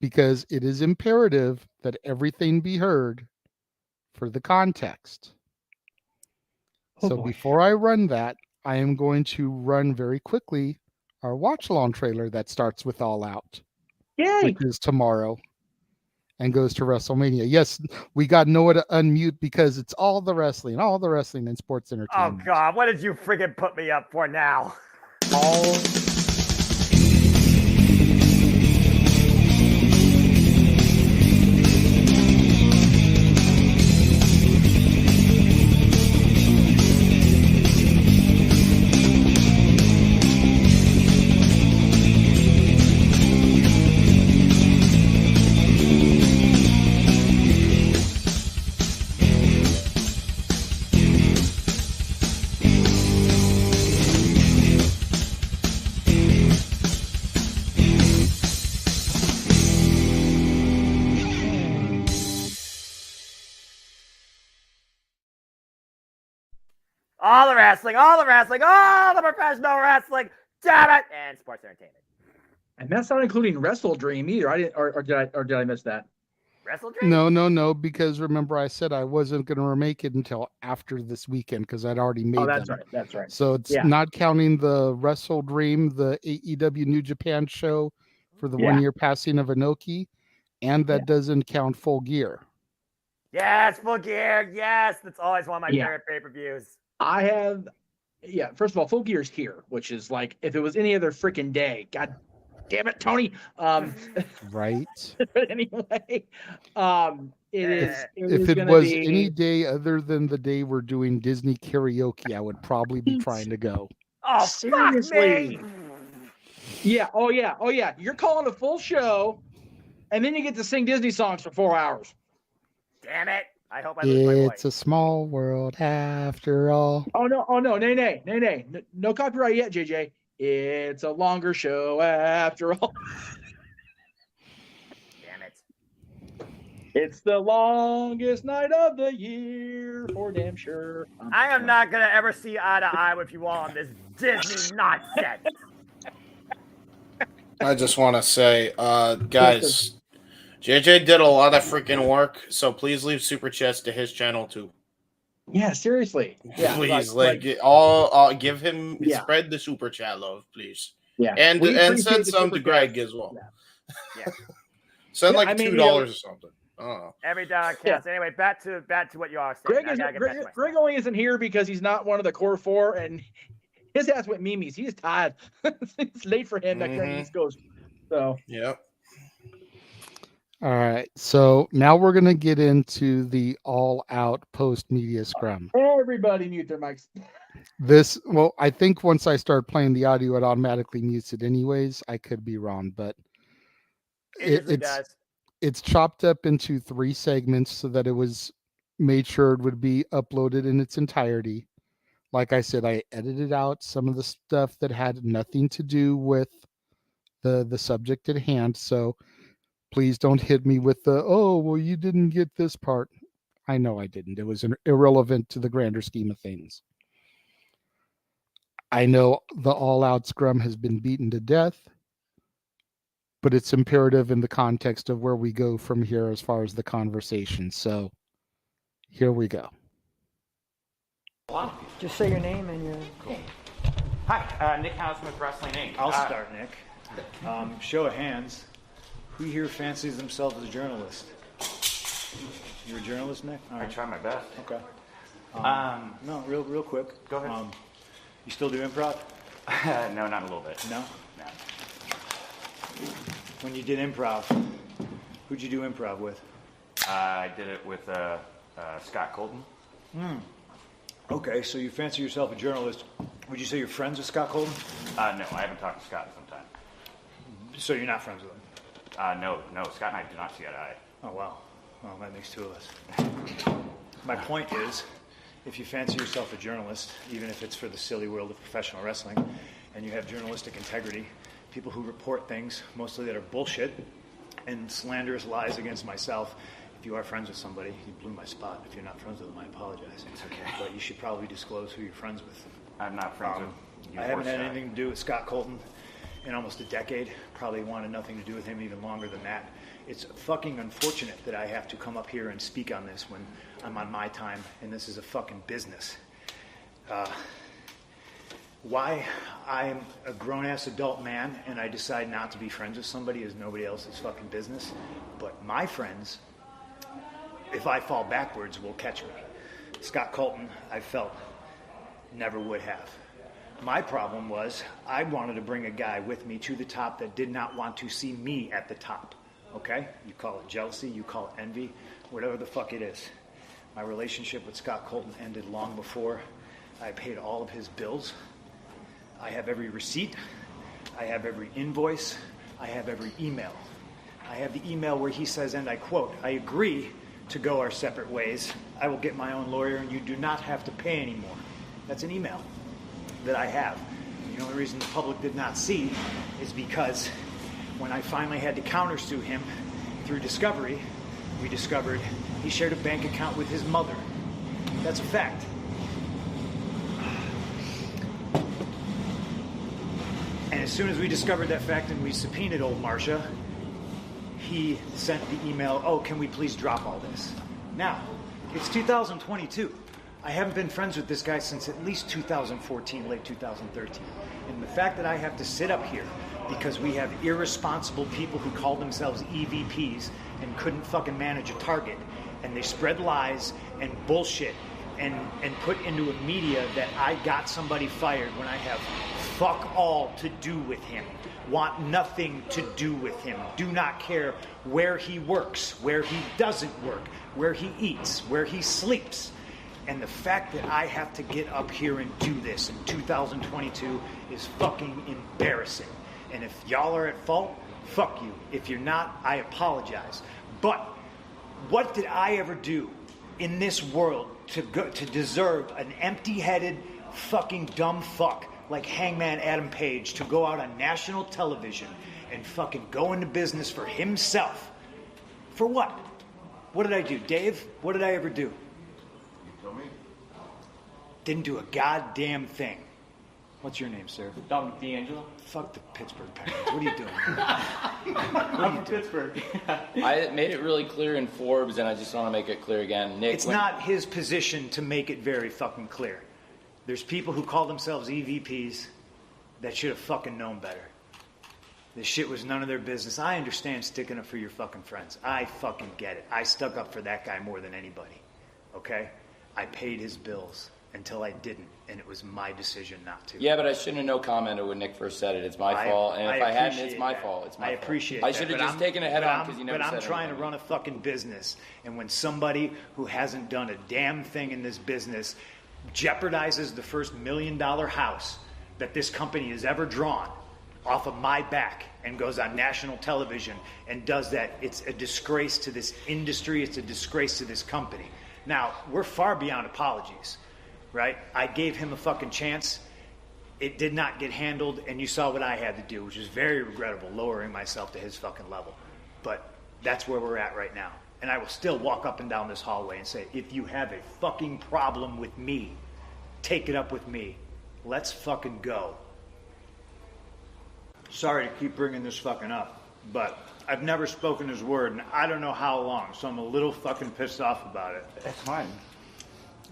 because it is imperative that everything be heard for the context. Before I run that, I am going to run very quickly our watch-along trailer that starts with All Out. Yay! Which is tomorrow and goes to WrestleMania. Yes, we got Noah to unmute because it's all the wrestling and sports entertainment. Oh, God, what did you friggin' put me up for now? All the wrestling, all the professional wrestling, damn it, and sports entertainment. And that's not including Wrestle Dream either. I didn't, or did I miss that? Wrestle Dream? No, because remember I said I wasn't going to make it until after this weekend because I'd already made them. That's right. So it's not counting the Wrestle Dream, the AEW New Japan show for the 1 year passing of Inoki, and that doesn't count Full Gear. Yes, Full Gear. Yes, that's always one of my favorite pay-per-views. I have, first of all, Full Gear's here, which is like, if it was any other freaking day, God damn it, Tony. Right. But anyway, if it was any day other than the day we're doing Disney karaoke, I would probably be trying to go. Oh, seriously? Fuck me. Yeah. Oh yeah. You're calling a full show, and then you get to sing Disney songs for 4 hours. Damn it. I hope I lose my voice. It's a small world after all. Oh no, nay. No copyright yet, JJ. It's a longer show after all. Damn it. It's the longest night of the year, for damn sure. I am not going to ever see eye to eye with you all on this Disney nonsense. I just want to say, guys, JJ did a lot of freaking work, so please leave super chats to his channel too. Yeah, seriously. Yeah, please, give him spread the super chat love, please. Yeah, and send some to Greg as well. Yeah. Send like $2 or something. Oh. Every dollar counts. Yeah. Anyway, back to what you are saying. Greg only isn't here because he's not one of the core four, and his ass went Mimi's. He's tired. It's late for him back there in the East Coast. So Yep. All right. So now we're going to get into the all-out post-media scrum. Everybody mute their mics. Well, I think once I start playing the audio, it automatically mutes it anyways. I could be wrong, but it's chopped up into 3 segments so that it was made sure it would be uploaded in its entirety. Like I said, I edited out some of the stuff that had nothing to do with the subject at hand. So please don't hit me with well, you didn't get this part. I know I didn't. It was irrelevant to the grander scheme of things. I know the all-out scrum has been beaten to death, but it's imperative in the context of where we go from here as far as the conversation. So here we go. Just say your name and your... Cool. Hi, Nick Hausman with Wrestling Inc. I'll start, Nick. Show of hands. Who here fancies themselves as a journalist? You're a journalist, Nick? All right. I try my best. Okay. No, real quick. Go ahead. You still do improv? No, not a little bit. No? No. When you did improv, who'd you do improv with? I did it with Scott Colton. Okay, so you fancy yourself a journalist. Would you say you're friends with Scott Colton? No, I haven't talked to Scott in some time. So you're not friends with him? No, Scott and I do not see eye to eye. Oh, wow. Well, that makes 2 of us. My point is, if you fancy yourself a journalist, even if it's for the silly world of professional wrestling, and you have journalistic integrity, people who report things, mostly that are bullshit, and slanderous lies against myself, if you are friends with somebody, you blew my spot. If you're not friends with them, I apologize. It's okay. But you should probably disclose who you're friends with. I'm not friends with you. I haven't had anything to do with Scott Colton in almost a decade. Probably wanted nothing to do with him even longer than that. It's fucking unfortunate that I have to come up here and speak on this when I'm on my time and this is a fucking business. Why I'm a grown-ass adult man and I decide not to be friends with somebody is nobody else's fucking business. But my friends, if I fall backwards, will catch me. Scott Colton, I felt, never would have. My problem was I wanted to bring a guy with me to the top that did not want to see me at the top. Okay? You call it jealousy, you call it envy, whatever the fuck it is. My relationship with Scott Colton ended long before I paid all of his bills. I have every receipt. I have every invoice. I have every email. I have the email where he says, and I quote, "I agree to go our separate ways. I will get my own lawyer and you do not have to pay anymore." That's an email that I have. The only reason the public did not see is because when I finally had to countersue him through discovery, we discovered he shared a bank account with his mother. That's a fact. And as soon as we discovered that fact and we subpoenaed old Marcia, he sent the email, "Oh, can we please drop all this?" Now, it's 2022. I haven't been friends with this guy since at least 2014, late 2013. And the fact that I have to sit up here because we have irresponsible people who call themselves EVPs and couldn't fucking manage a target, and they spread lies and bullshit and put into a media that I got somebody fired when I have fuck all to do with him, want nothing to do with him, do not care where he works, where he doesn't work, where he eats, where he sleeps. And the fact that I have to get up here and do this in 2022 is fucking embarrassing. And if y'all are at fault, fuck you. If you're not, I apologize. But what did I ever do in this world to deserve an empty-headed fucking dumb fuck like Hangman Adam Page to go out on national television and fucking go into business for himself? For what? What did I do, Dave? What did I ever do? Didn't do a goddamn thing. What's your name, sir? Dominic D'Angelo. Fuck the Pittsburgh Penguins. What are you doing? I'm from Pittsburgh. I made it really clear in Forbes, and I just want to make it clear again. Nick, it's not his position to make it very fucking clear. There's people who call themselves EVPs that should have fucking known better. This shit was none of their business. I understand sticking up for your fucking friends. I fucking get it. I stuck up for that guy more than anybody. Okay? I paid his bills. until I didn't, and it was my decision not to. Yeah, but I shouldn't have no commented when Nick first said it. It's my fault, and if I hadn't, it's my fault. It's my fault. I appreciate I that. should have but just taken it head on because you never said But I'm trying to anything. run a fucking business, and when somebody who hasn't done a damn thing in this business jeopardizes the first $1 million house that this company has ever drawn off of my back and goes on national television and does that, it's a disgrace to this industry, it's a disgrace to this company. Now, we're far beyond apologies, right? I gave him a fucking chance. It did not get handled, and you saw what I had to do, which is very regrettable, lowering myself to his fucking level. But that's where we're at right now. And I will still walk up and down this hallway and say, if you have a fucking problem with me, take it up with me. Let's fucking go. Sorry to keep bringing this fucking up, but I've never spoken his word, and I don't know how long, so I'm a little fucking pissed off about it. That's fine.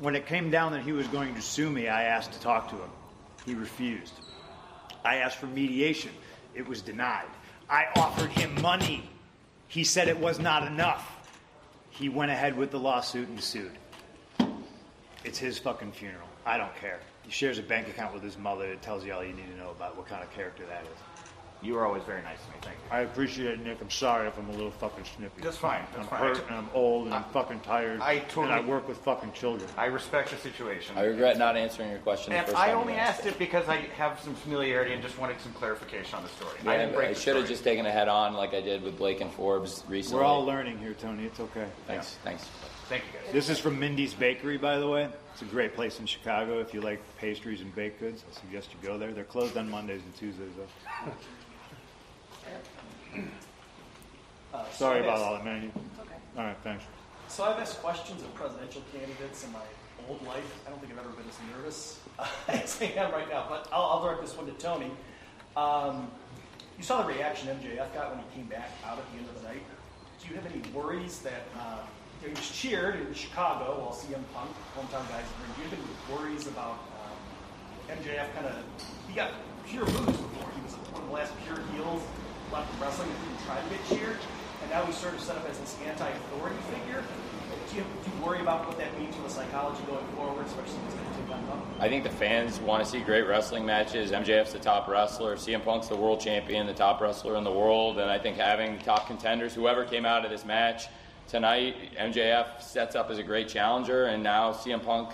When it came down that he was going to sue me, I asked to talk to him. He refused. I asked for mediation. It was denied. I offered him money. He said it was not enough. He went ahead with the lawsuit and sued. It's his fucking funeral. I don't care. He shares a bank account with his mother. It tells you all you need to know about what kind of character that is. You were always very nice to me. Thank you. I appreciate it, Nick. I'm sorry if I'm a little fucking snippy. That's fine. That's I'm fine. hurt and I'm old and I'm fucking tired. And I work with fucking children. I respect the situation. I regret not answering your question. And I only asked it because I have some familiarity and just wanted some clarification on the story. Yeah, I didn't break I the should have story. just taken it head on like I did with Blake and Forbes recently. We're all learning here, Tony. It's okay. Thanks. Thanks. Thank you, guys. This is from Mindy's Bakery, by the way. It's a great place in Chicago. If you like pastries and baked goods, I suggest you go there. They're closed on Mondays and Tuesdays, though. Sorry about all that, man. Okay. All right, thanks. So I've asked questions of presidential candidates in my old life. I don't think I've ever been as nervous as I am right now, but I'll direct this one to Tony. You saw the reaction MJF got when he came back out at the end of the night. Do you have any worries that he was cheered in Chicago while CM Punk, hometown guys, do you have any worries about MJF he got pure moves before. He was one of the last pure heels left in wrestling that didn't try to get cheered, and now he's sort of set up as this anti-authority figure. Do you worry about what that means from a psychology going forward, especially if he's going to take on Punk? I think the fans want to see great wrestling matches. MJF's the top wrestler. CM Punk's the world champion, the top wrestler in the world. And I think having top contenders, whoever came out of this match tonight, MJF sets up as a great challenger. And now CM Punk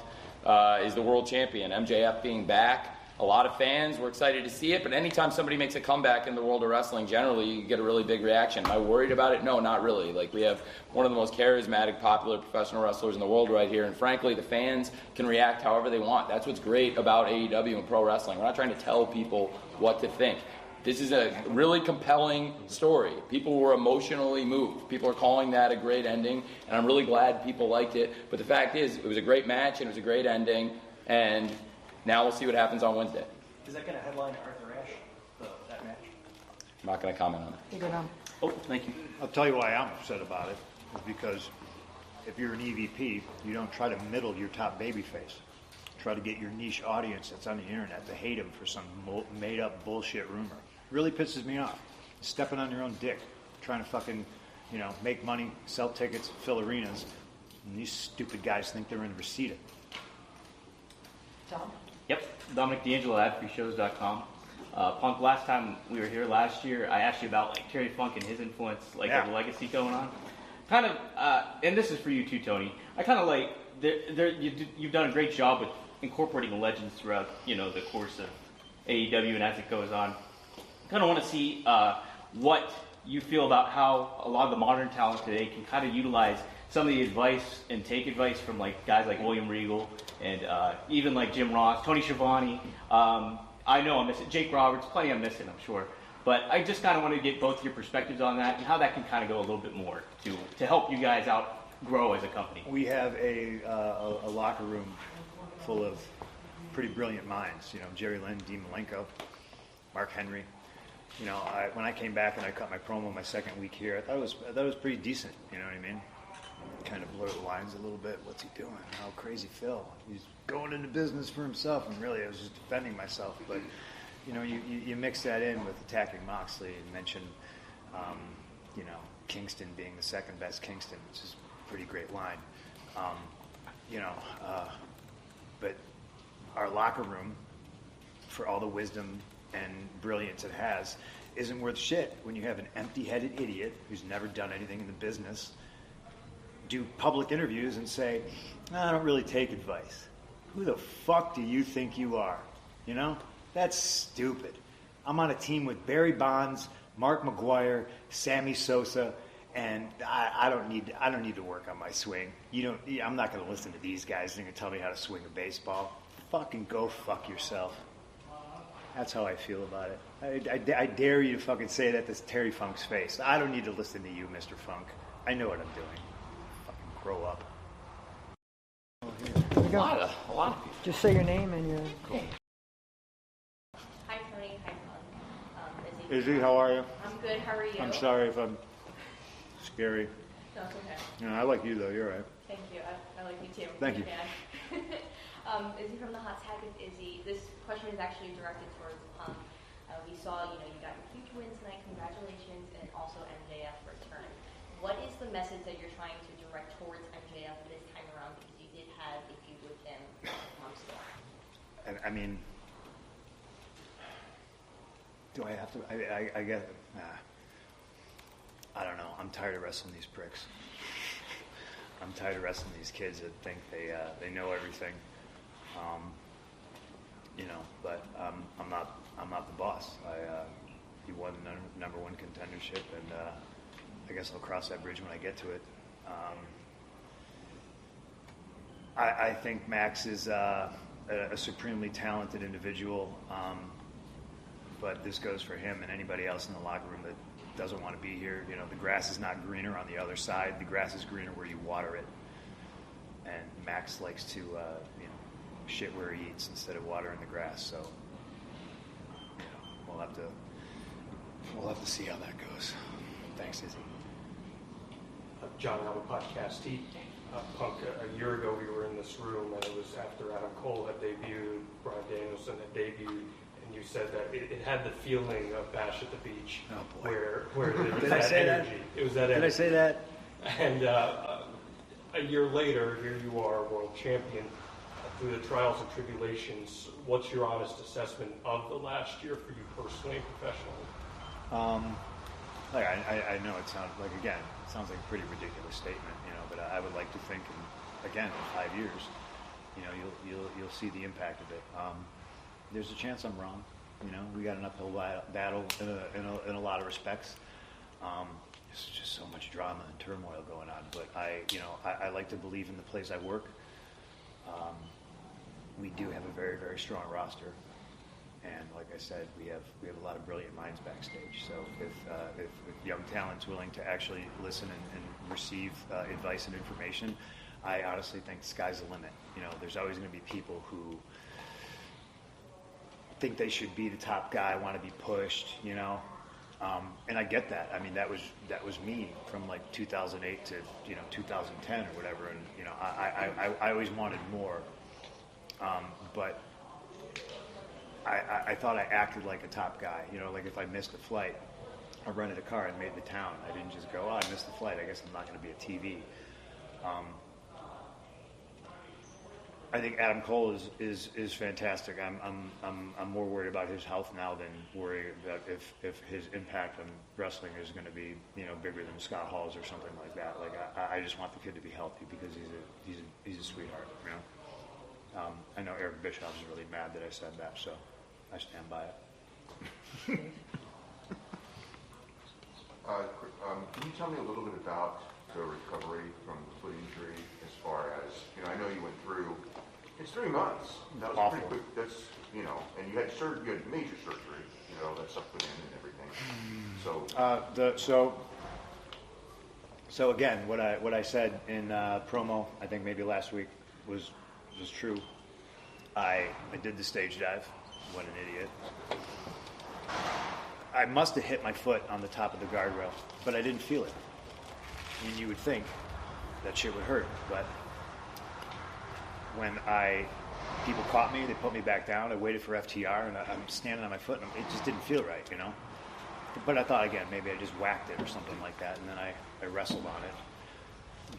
is the world champion. MJF being back, a lot of fans were excited to see it. But anytime somebody makes a comeback in the world of wrestling, generally you get a really big reaction. Am I worried about it? No, not really. Like, we have one of the most charismatic, popular professional wrestlers in the world right here. And frankly, the fans can react however they want. That's what's great about AEW and pro wrestling. We're not trying to tell people what to think. This is a really compelling story. People were emotionally moved. People are calling that a great ending, and I'm really glad people liked it. But the fact is, it was a great match, and it was a great ending, and now we'll see what happens on Wednesday. Is that going to headline Arthur Ashe, that match? I'm not going to comment on it. Oh, thank you. I'll tell you why I'm upset about it. Is because if you're an EVP, you don't try to middle your top babyface. Try to get your niche audience that's on the internet to hate him for some made-up bullshit rumor. Really pisses me off. Stepping on your own dick, trying to fucking, make money, sell tickets, fill arenas, and these stupid guys think they're in Reseda. Tom? Yep, Dominic D'Angelo at freeshows.com. Punk, last time we were here last year, I asked you about Terry Funk and his influence, the legacy going on. Kind of, and this is for you too, Tony. I kind of you've done a great job with incorporating legends throughout, the course of AEW and as it goes on. Kind of want to see what you feel about how a lot of the modern talent today can kind of utilize some of the advice and take advice from guys like William Regal and even like Jim Ross, Tony Schiavone. I know I'm missing Jake Roberts, plenty I'm missing, I'm sure. But I just kind of want to get both your perspectives on that and how that can kind of go a little bit more to help you guys out grow as a company. We have a locker room full of pretty brilliant minds. Jerry Lynn, Dean Malenko, Mark Henry. When I came back and I cut my promo my second week here, I thought it was pretty decent. You know what I mean? Kind of blur the lines a little bit. What's he doing? How crazy Phil? He's going into business for himself, and really I was just defending myself. But you mix that in with attacking Moxley and mention, Kingston being the second best Kingston, which is a pretty great line. But our locker room, for all the wisdom and brilliance it has, isn't worth shit when you have an empty-headed idiot who's never done anything in the business do public interviews and say, I don't really take advice. Who the fuck do you think you are? You know? That's stupid. I'm on a team with Barry Bonds, Mark McGuire, Sammy Sosa, and I don't need to work on my swing. I'm not going to listen to these guys. They're going to tell me how to swing a baseball. Fucking go fuck yourself. That's how I feel about it. I dare you to fucking say that to Terry Funk's face. I don't need to listen to you, Mr. Funk. I know what I'm doing. Fucking grow up. A lot of people. Just say your name and your. Cool. Hi, Tony. Hi, Tom. Izzy, how are you? I'm good. How are you? I'm sorry if I'm scary. No, it's okay. No, I like you, though. You're right. Thank you. I like you, too. Thank you. Izzy from the Hot Tag with Izzy. This question is actually directed towards Punk. We saw, you got your huge win tonight. Congratulations. And also MJF return. What is the message that you're trying to direct towards MJF this time around? Because you did have a feud with him months ago. I mean, do I have to? I guess. I don't know. I'm tired of wrestling these pricks. I'm tired of wrestling these kids that think they know everything. But I'm not the boss. He won the number one contendership, and I guess I'll cross that bridge when I get to it. I think Max is a supremely talented individual, but this goes for him and anybody else in the locker room that doesn't want to be here. The grass is not greener on the other side. The grass is greener where you water it. And Max likes to, shit where he eats instead of watering the grass. So, we'll have to see how that goes. Thanks, Izzy. John Allen Podcast. Punk, a year ago we were in this room, and it was after Adam Cole had debuted, Bryan Danielson had debuted, and you said that it had the feeling of Bash at the Beach, where it was that energy. It was that energy. Did I say that? And a year later, here you are, world champion. Through the trials and tribulations, what's your honest assessment of the last year for you personally and professionally? I know it sounds like a pretty ridiculous statement, but I would like to think, in 5 years, you'll see the impact of it. There's a chance I'm wrong. We got an uphill battle in a lot of respects. There's just so much drama and turmoil going on. But I like to believe in the place I work. We do have a very, very strong roster, and like I said, we have a lot of brilliant minds backstage. So if young talent's willing to actually listen and receive advice and information, I honestly think the sky's the limit. There's always going to be people who think they should be the top guy, want to be pushed, and I get that. I mean, that was me from like 2008 to 2010 or whatever, and I always wanted more. But I thought I acted like a top guy. Like if I missed a flight, I rented a car and made the town. I didn't just go, I missed the flight, I guess I'm not going to be a TV. I think Adam Cole is fantastic. I'm more worried about his health now than worried about if his impact on wrestling is going to be bigger than Scott Hall's or something like that. Like I just want the kid to be healthy because he's a sweetheart. I know Eric Bischoff is really mad that I said that, so I stand by it. Can you tell me a little bit about the recovery from the foot injury as far as, I know you went through, it's 3 months. That was awful. Pretty quick. That's, and you had major surgery, that stuff put in and everything. So again, what I said in promo, I think maybe last week was true. I did the stage dive. What an idiot. I must have hit my foot on the top of the guardrail, but I didn't feel it. And you would think that shit would hurt, but when people caught me, they put me back down, I waited for FTR, and I'm standing on my foot, and it just didn't feel right, But I thought, again, maybe I just whacked it or something like that, and then I wrestled on it.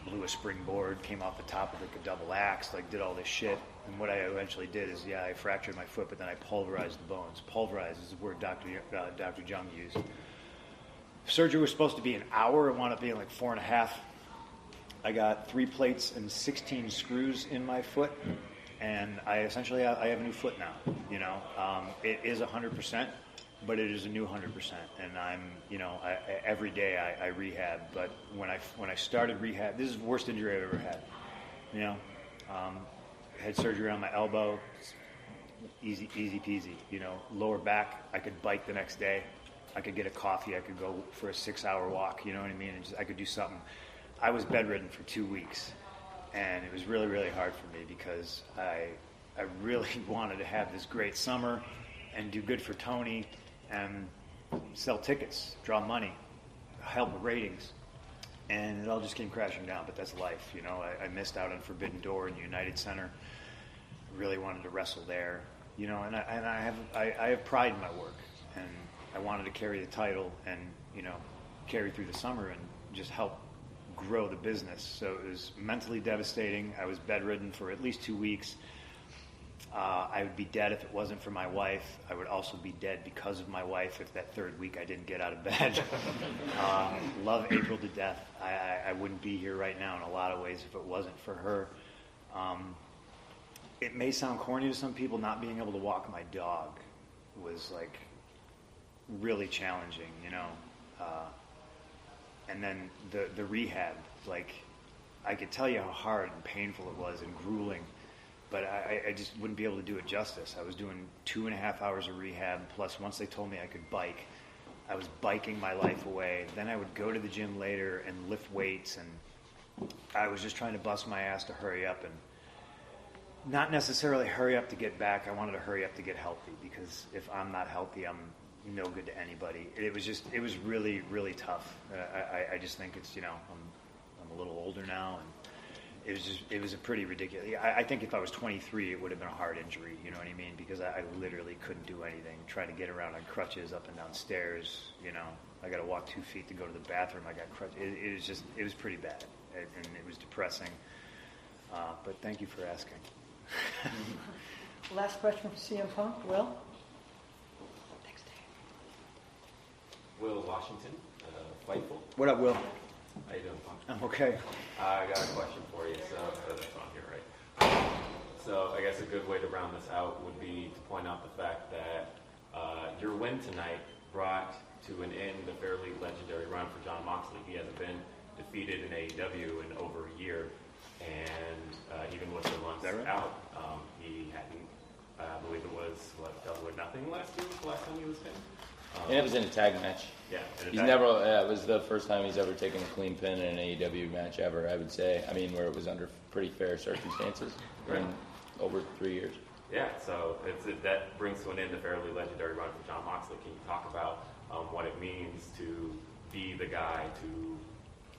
blew a springboard, came off the top of like a double axe, like did all this shit. And what I eventually did is, I fractured my foot, but then I pulverized the bones. Pulverized is the word Dr. Jung used. Surgery was supposed to be an hour. It wound up being like 4.5. I got 3 plates and 16 screws in my foot, and I have a new foot now. It is 100%, but it is a new 100%. And I'm, every day I rehab. But when I started rehab, this is the worst injury I've ever had. Had surgery on my elbow, easy peasy. Lower back, I could bike the next day. I could get a coffee. I could go for a 6-hour walk. You know what I mean? And I could do something. I was bedridden for 2 weeks, and it was really, really hard for me because I really wanted to have this great summer and do good for Tony and sell tickets, draw money, help with ratings. And it all just came crashing down, but that's life. I missed out on Forbidden Door in the United Center. Really wanted to wrestle there, and I have pride in my work, and I wanted to carry the title and carry through the summer and just help grow the business. So it was mentally devastating. I was bedridden for at least 2 weeks. I would be dead if it wasn't for my wife. I would also be dead because of my wife if that 3rd week I didn't get out of bed. Love April to death. I wouldn't be here right now in a lot of ways if it wasn't for her. It may sound corny to some people, not being able to walk my dog was like really challenging, and then the rehab, like I could tell you how hard and painful it was and grueling, but I just wouldn't be able to do it justice. I was doing 2.5 hours of rehab, plus once they told me I could bike, I was biking my life away. Then I would go to the gym later and lift weights, and I was just trying to bust my ass to hurry up, and not necessarily hurry up to get back. I wanted to hurry up to get healthy, because if I'm not healthy, I'm no good to anybody. It was really, really tough. I just think it's, I'm a little older now, and it was a pretty ridiculous. I think if I was 23, it would have been a hard injury, you know what I mean? Because I literally couldn't do anything. Trying to get around on crutches up and down stairs, I got to walk 2 feet to go to the bathroom. I got crutches. It was pretty bad, and it was depressing. But thank you for asking. Last question for CM Punk, Will. Thanks, Dave. Will Washington, Fightful. What up, Will? How you doing, Punk? I'm okay. I got a question for you. So that's on here, right? So I guess a good way to round this out would be to point out the fact that your win tonight brought to an end the fairly legendary run for Jon Moxley. He hasn't been defeated in AEW in over a year. And even with the months out, he hadn't, I believe it was, Double or Nothing last year was the last time he was in? And it was in a tag match. Yeah. He's never, it was the first time he's ever taken a clean pin in an AEW match ever, I would say. I mean, where it was under pretty fair circumstances in over 3 years. Yeah, so that brings to an end the fairly legendary run for Jon Moxley. Can you talk about what it means to be the guy to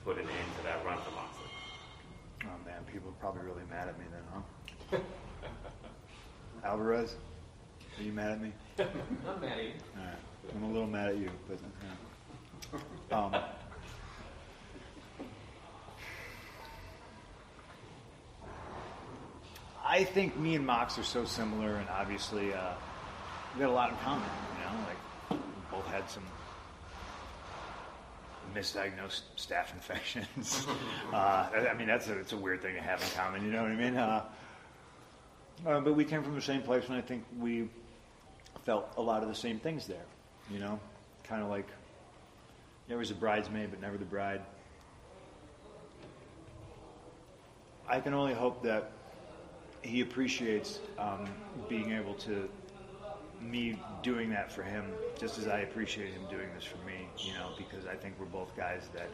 put an end to that run for Moxley? Oh man, people are probably really mad at me then, huh? Alvarez, are you mad at me? Not mad at you. All right. I'm a little mad at you, but I think me and Mox are so similar, and obviously we got a lot in common. Like we both had some misdiagnosed staph infections. I mean, it's a weird thing to have in common, you know what I mean? But we came from the same place, and I think we felt a lot of the same things there, kind of like there was a bridesmaid, but never the bride. I can only hope that he appreciates being able to me doing that for him, just as I appreciate him doing this for me, because I think we're both guys that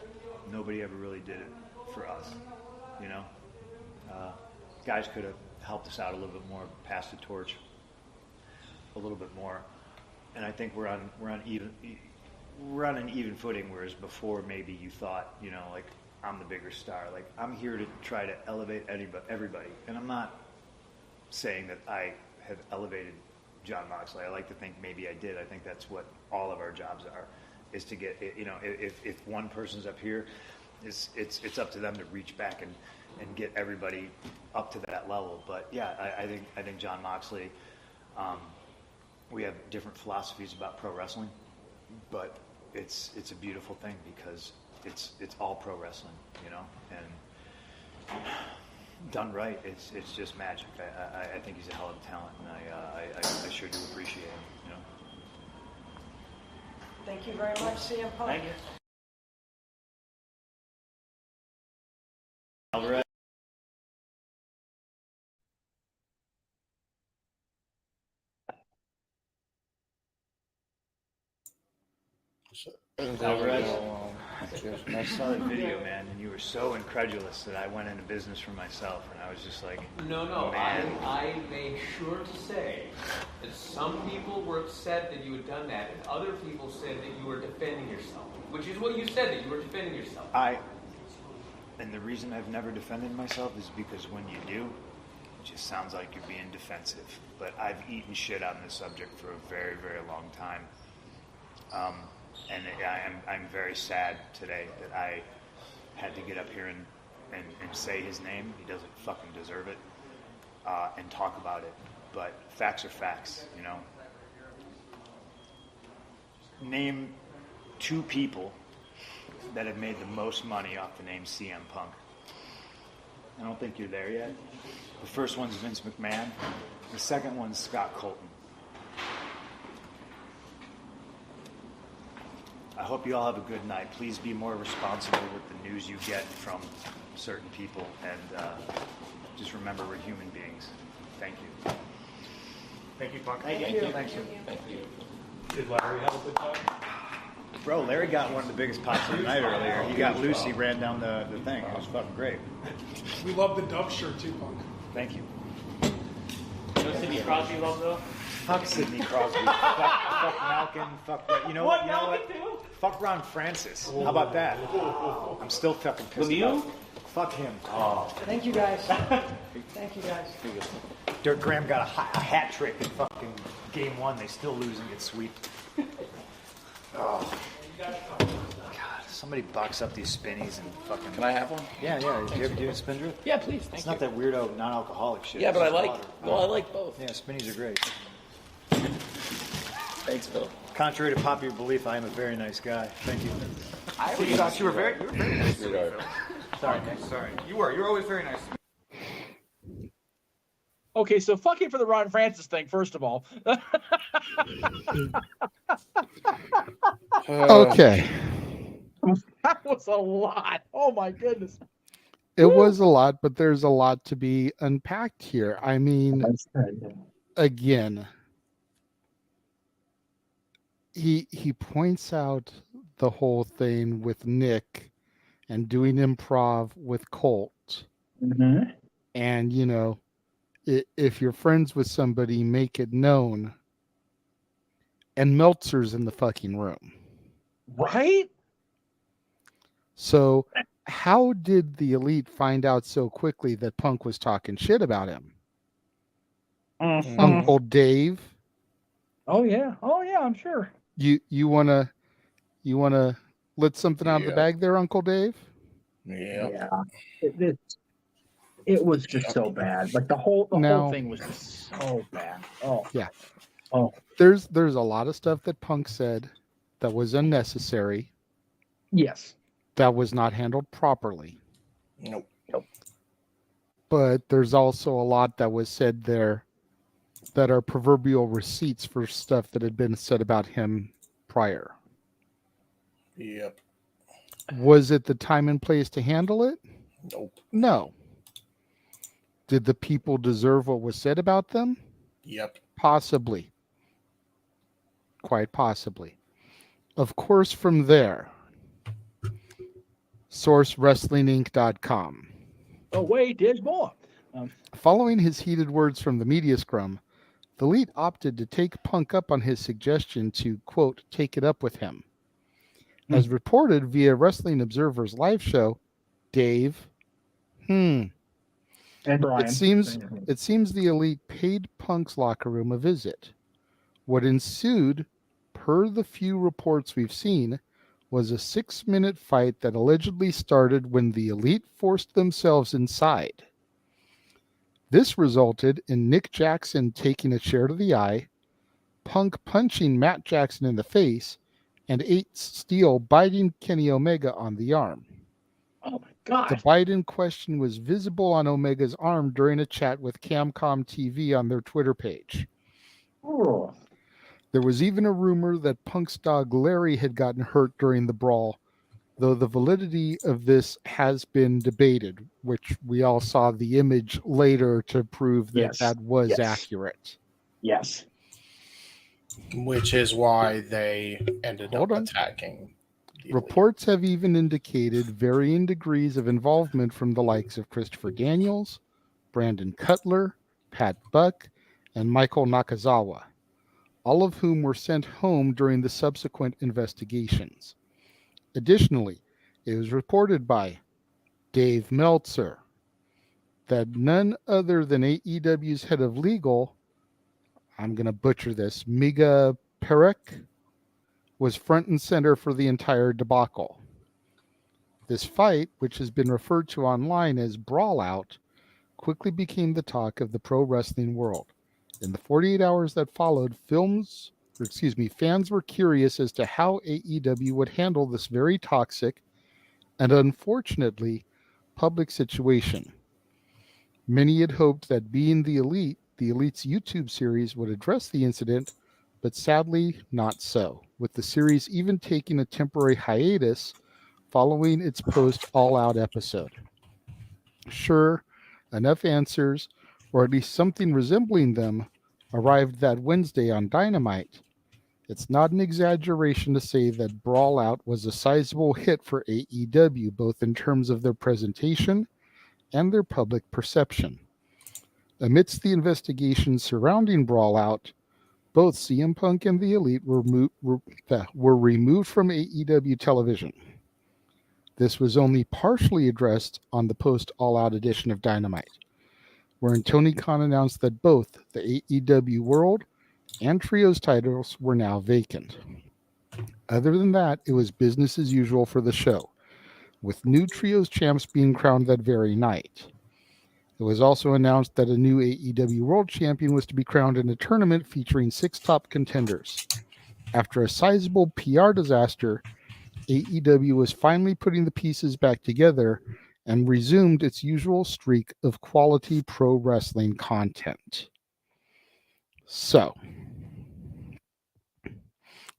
nobody ever really did it for us, Guys could have helped us out a little bit more, passed the torch a little bit more, and I think we're on an even footing, whereas before maybe you thought, like I'm the bigger star. Like I'm here to try to elevate everybody, and I'm not saying that I have elevated Jon Moxley. I like to think maybe I did. I think that's what all of our jobs are, is to get, if one person's up here, it's up to them to reach back and get everybody up to that level. But yeah, I think John Moxley, we have different philosophies about pro wrestling, but it's a beautiful thing because it's all pro wrestling, you know, and done right, it's just magic. I think he's a hell of a talent, and I sure do appreciate him, you know. Thank you very much, CM Punk. Thank you. Alvarez. Alvarez. I saw the video, man, and you were so incredulous that I went into business for myself, and I was just like, No, man. I made sure to say that some people were upset that you had done that, and other people said that you were defending yourself, which is what you said, that you were defending yourself. And the reason I've never defended myself is because when you do, it just sounds like you're being defensive. But I've eaten shit on this subject for a very, very long time. And I'm very sad today that I had to get up here and say his name. He doesn't fucking deserve it, and talk about it. But facts are facts, you know. Name 2 people that have made the most money off the name CM Punk. I don't think you're there yet. The first one's Vince McMahon. The second one's Scott Colton. I hope you all have a good night. Please be more responsible with the news you get from certain people, and just remember we're human beings. Thank you. Thank you, Punk. Thank you. Thank you. Did Larry have a good time? Bro, Larry got one of the biggest pops of the night earlier. He got loose, he ran down the thing. It was fucking great. We love the Dove shirt too, Punk. Thank you. You know Sidney Crosby love though? Fuck Sidney Crosby. fuck Malkin. Fuck you know what? You know what? Fuck Ron Francis. How about that? I'm still fucking pissed about it. Fuck him. Oh. Thank you guys. Thank you guys. Dirk Graham got a hat trick in fucking game 1. They still lose and get swept. Oh. God, somebody box up these spinnies and fucking. Can I have one? Yeah. Do you ever do a spin drift? Yeah, please. It's not that weirdo non-alcoholic shit. Yeah, but I It's like. water. Well, I like both. Yeah, spinnies are great. Thanks, Phil. Contrary to popular belief, I am a very nice guy. Thank you. I always thought you were very nice to me, Phil. Sorry, Nick. Sorry. You're always very nice to me. Okay, so fuck it for the Ron Francis thing, first of all. Okay. That was a lot. Oh my goodness. It was a lot, but there's a lot to be unpacked here. I mean, again, he points out the whole thing with Nick and doing improv with Colt. Mm-hmm. And, you know, if you're friends with somebody, make it known. And Meltzer's in the fucking room. Right? So how did the Elite find out so quickly that Punk was talking shit about him? Mm-hmm. Uncle Dave? Oh yeah, I'm sure. You wanna let something out of the bag there, Uncle Dave? Yeah. It was just so bad. Like the whole thing was just so bad. Oh yeah. Oh. There's a lot of stuff that Punk said that was unnecessary. Yes. That was not handled properly. Nope. But there's also a lot that was said there that are proverbial receipts for stuff that had been said about him prior. Yep. Was it the time and place to handle it? Nope. No. Did the people deserve what was said about them? Yep. Possibly. Quite possibly. Of course, from there, SourceWrestlingInc.com. Oh, wait, there's more. Following his heated words from the media scrum, the Elite opted to take Punk up on his suggestion to, quote, take it up with him. As reported via Wrestling Observer's live show, Dave, And Brian. It seems the Elite paid Punk's locker room a visit. What ensued, per the few reports we've seen, was a 6-minute fight that allegedly started when the Elite forced themselves inside. This resulted in Nick Jackson taking a chair to the eye, Punk punching Matt Jackson in the face, and Ace Steel biting Kenny Omega on the arm. Oh my God. The bite in question was visible on Omega's arm during a chat with Camcom TV on their Twitter page. Oh. There was even a rumor that Punk's dog Larry had gotten hurt during the brawl, though the validity of this has been debated, which we all saw the image later to prove that Yes. that was Yes. accurate. Yes. Which is why they ended up attacking. Reports have even indicated varying degrees of involvement from the likes of Christopher Daniels, Brandon Cutler, Pat Buck, and Michael Nakazawa, all of whom were sent home during the subsequent investigations. Additionally, it was reported by Dave Meltzer that none other than AEW's head of legal, I'm going to butcher this, Miga Perek, was front and center for the entire debacle. This fight, which has been referred to online as Brawl Out, quickly became the talk of the pro wrestling world. In the 48 hours that followed, fans were curious as to how AEW would handle this very toxic and unfortunately public situation. Many had hoped that being the Elite's YouTube series would address the incident, but sadly not so, with the series even taking a temporary hiatus following its post All Out episode. Sure, enough answers, or at least something resembling them, arrived that Wednesday on Dynamite. It's not an exaggeration to say that Brawl Out was a sizable hit for AEW, both in terms of their presentation and their public perception. Amidst the investigations surrounding Brawl Out, both CM Punk and the Elite were removed from AEW television. This was only partially addressed on the post-All Out edition of Dynamite, wherein Tony Khan announced that both the AEW World and Trios titles were now vacant. Other than that, it was business as usual for the show, with new Trios champs being crowned that very night. It was also announced that a new AEW World Champion was to be crowned in a tournament featuring 6 top contenders. After a sizable PR disaster, AEW was finally putting the pieces back together and resumed its usual streak of quality pro wrestling content. So,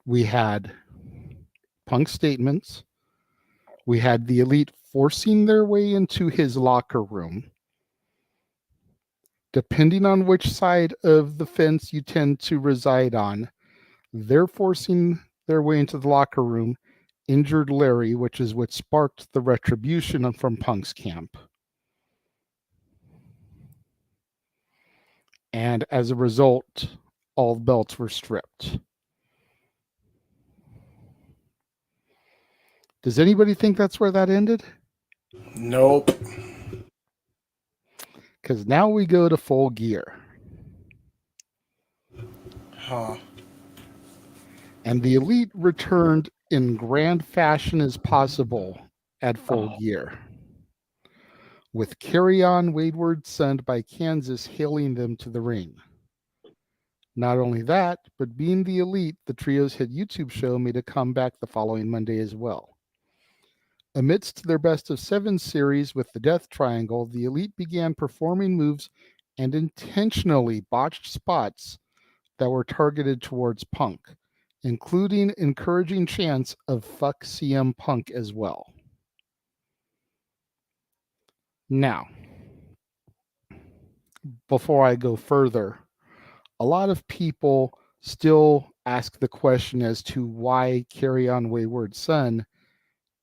we had Punk statements. We had the Elite forcing their way into his locker room. Depending on which side of the fence you tend to reside on, they're forcing their way into the locker room, injured Larry, which is what sparked the retribution from Punk's camp. And as a result, all belts were stripped. Does anybody think that's where that ended? Nope. Because now we go to Full Gear. Huh. And the Elite returned in grand fashion as possible at Full Gear, with Carry On Wayward Son by Kansas hailing them to the ring. Not only that, but being the Elite, the Trio's hit YouTube show made a comeback the following Monday as well. Amidst their Best of 7 series with the Death Triangle, the Elite began performing moves and intentionally botched spots that were targeted towards Punk, including encouraging chants of "fuck CM Punk" as well. Now, before I go further, a lot of people still ask the question as to why Carry On Wayward Son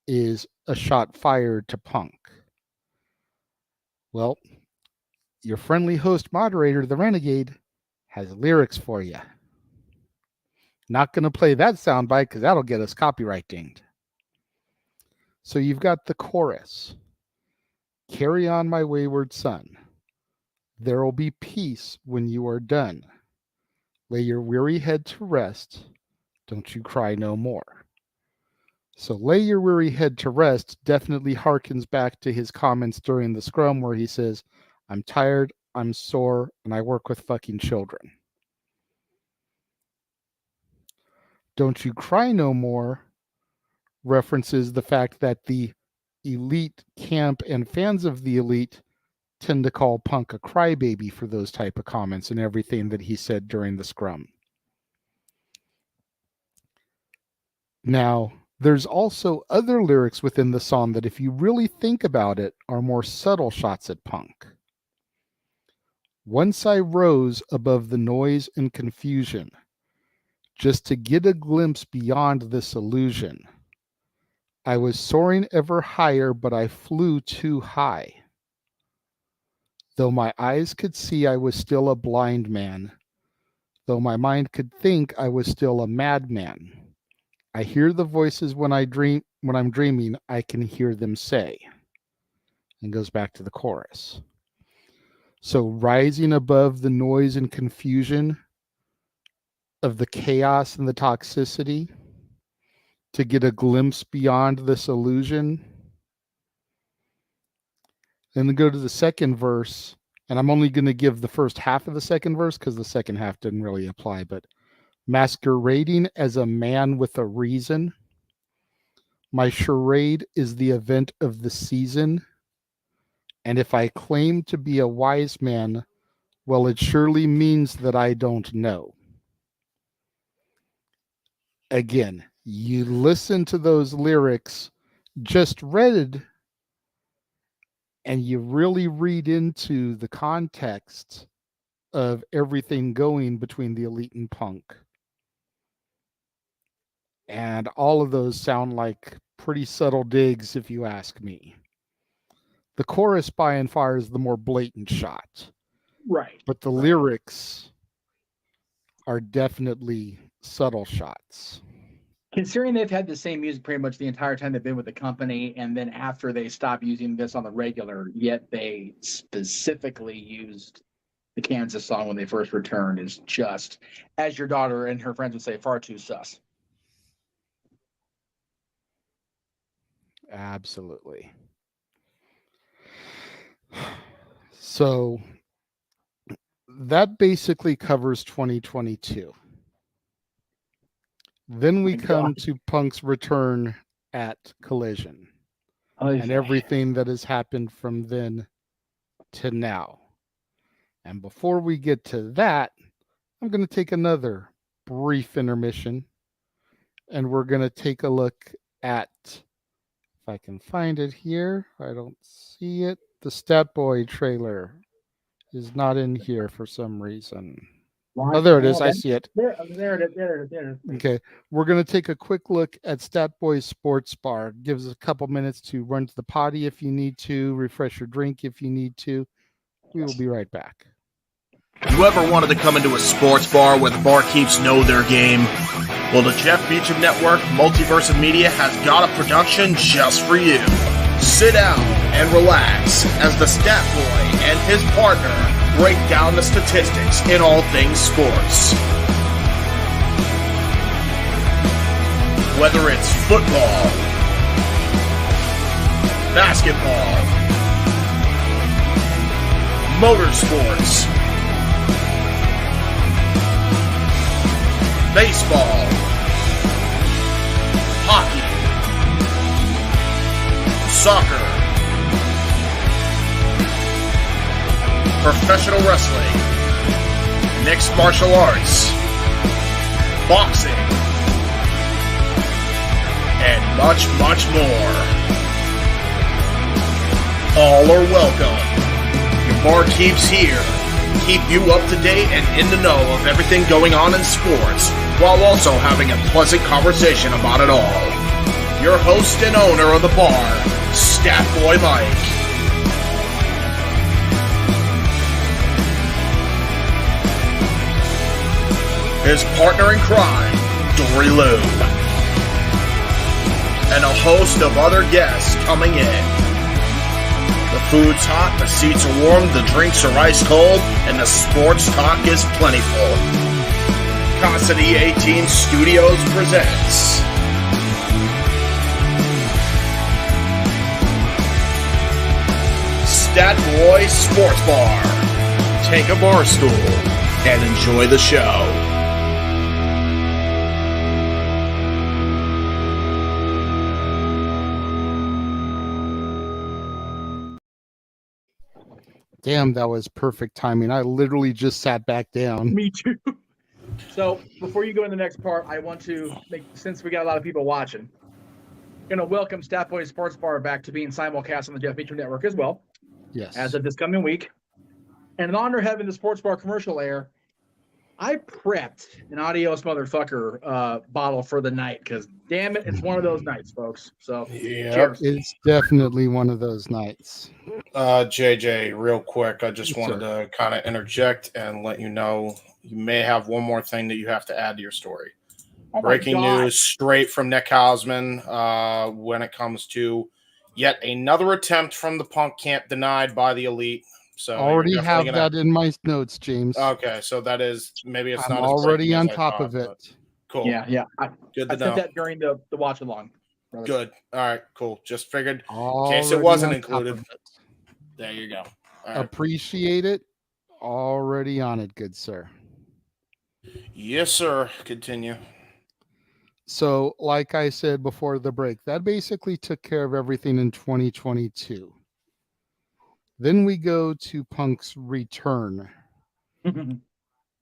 is a shot fired to Punk. Well, your friendly host moderator, the Renegade, has lyrics for you. Not going to play that soundbite because that'll get us copyright dinged. So you've got the chorus. Carry on, my wayward son. There will be peace when you are done. Lay your weary head to rest. Don't you cry no more. So lay your weary head to rest definitely harkens back to his comments during the scrum where he says, I'm tired, I'm sore, and I work with fucking children. Don't You Cry No More references the fact that the Elite camp and fans of the Elite tend to call Punk a crybaby for those type of comments and everything that he said during the scrum. Now, there's also other lyrics within the song that, if you really think about it, are more subtle shots at Punk. Once I rose above the noise and confusion, just to get a glimpse beyond this illusion. I was soaring ever higher, but I flew too high. Though my eyes could see, I was still a blind man. Though my mind could think, I was still a madman. I hear the voices when I'm dreaming, I can hear them say. And goes back to the chorus. So rising above the noise and confusion of the chaos and the toxicity to get a glimpse beyond this illusion. Then go to the second verse, and I'm only going to give the first half of the second verse because the second half didn't really apply, but masquerading as a man with a reason. My charade is the event of the season. And if I claim to be a wise man, well, it surely means that I don't know. Again, you listen to those lyrics just read, and you really read into the context of everything going between the Elite and Punk. And all of those sound like pretty subtle digs, if you ask me. The chorus, by and far, is the more blatant shot. Right. But the lyrics are definitely subtle shots. Considering they've had the same music pretty much the entire time they've been with the company, and then after they stopped using this on the regular, yet they specifically used the Kansas song when they first returned, is just, as your daughter and her friends would say, far too sus. Absolutely. So that basically covers 2022. Then we come to Punk's return at Collision and everything that has happened from then to now. And before we get to that, I'm going to take another brief intermission, and we're going to take a look at, if I can find it here, I don't see it, the Stat Boy trailer is not in here for some reason. Oh, there it is. I see it. There it is. Okay. We're going to take a quick look at Stat Boy Sports Bar. Gives us a couple minutes to run to the potty if you need to, refresh your drink if you need to. We will be right back. You ever wanted to come into a sports bar where the barkeeps know their game? Well, the Jeff Beecham Network Multiverse of Media has got a production just for you. Sit down and relax as the Stat Boy and his partner break down the statistics in all things sports. Whether it's football, basketball, motorsports, baseball, hockey, soccer, professional wrestling, mixed martial arts, boxing, and much, much more. All are welcome. Your barkeeps here keep you up to date and in the know of everything going on in sports, while also having a pleasant conversation about it all. Your host and owner of the bar, Stat Boy Mike. His partner in crime, Dory Lou. And a host of other guests coming in. The food's hot, the seats are warm, the drinks are ice cold, and the sports talk is plentiful. Casa 18 Studios presents Dat Boy Sports Bar. Take a bar stool and enjoy the show. Damn, that was perfect timing. I literally just sat back down. Me too. So before you go in the next part, I want to make, since we got a lot of people watching, going to welcome Stat Boy Sports Bar back to being simulcast on the Jeff Beacham Network as well. Yes. As of this coming week. And in honor of having the Sports Bar commercial air, I prepped an adios motherfucker bottle for the night because damn it, it's one of those nights, folks. So cheers. It's definitely one of those nights. JJ, real quick, I just Yes, wanted to kind of interject and let you know you may have one more thing that you have to add to your story. Oh my Breaking God. news straight from Nick Hausman when it comes to yet another attempt from the Punk camp denied by the Elite. So Already you're have definitely that in my notes, James. Okay, so that is maybe it's I'm not as already breaking on as I top thought, of it. but Cool. Yeah. Good I to said know. that during the watch along. brother. Good. All right, cool. Just figured in case it Already wasn't on top included. of it. There you go. All right. Appreciate it. Already on it, good sir. Yes, sir. Continue. So, like I said before the break, that basically took care of everything in 2022. Then we go to Punk's return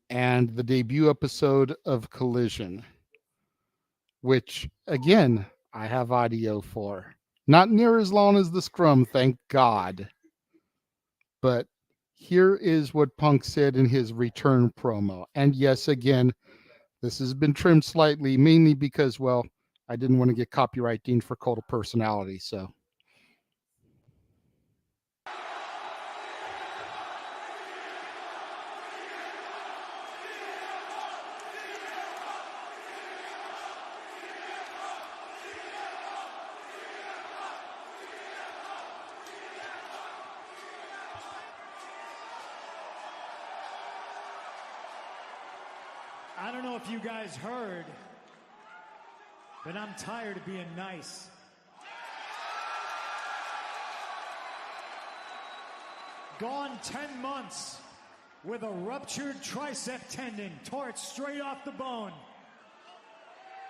and the debut episode of Collision, which, again, I have audio for. Not near as long as the scrum, thank God. But here is what Punk said in his return promo. And yes, again, this has been trimmed slightly, mainly because, well, I didn't want to get copyright dinged for cult of personality, so. I don't know if you guys heard, but I'm tired of being nice. Gone 10 months with a ruptured tricep tendon, tore it straight off the bone.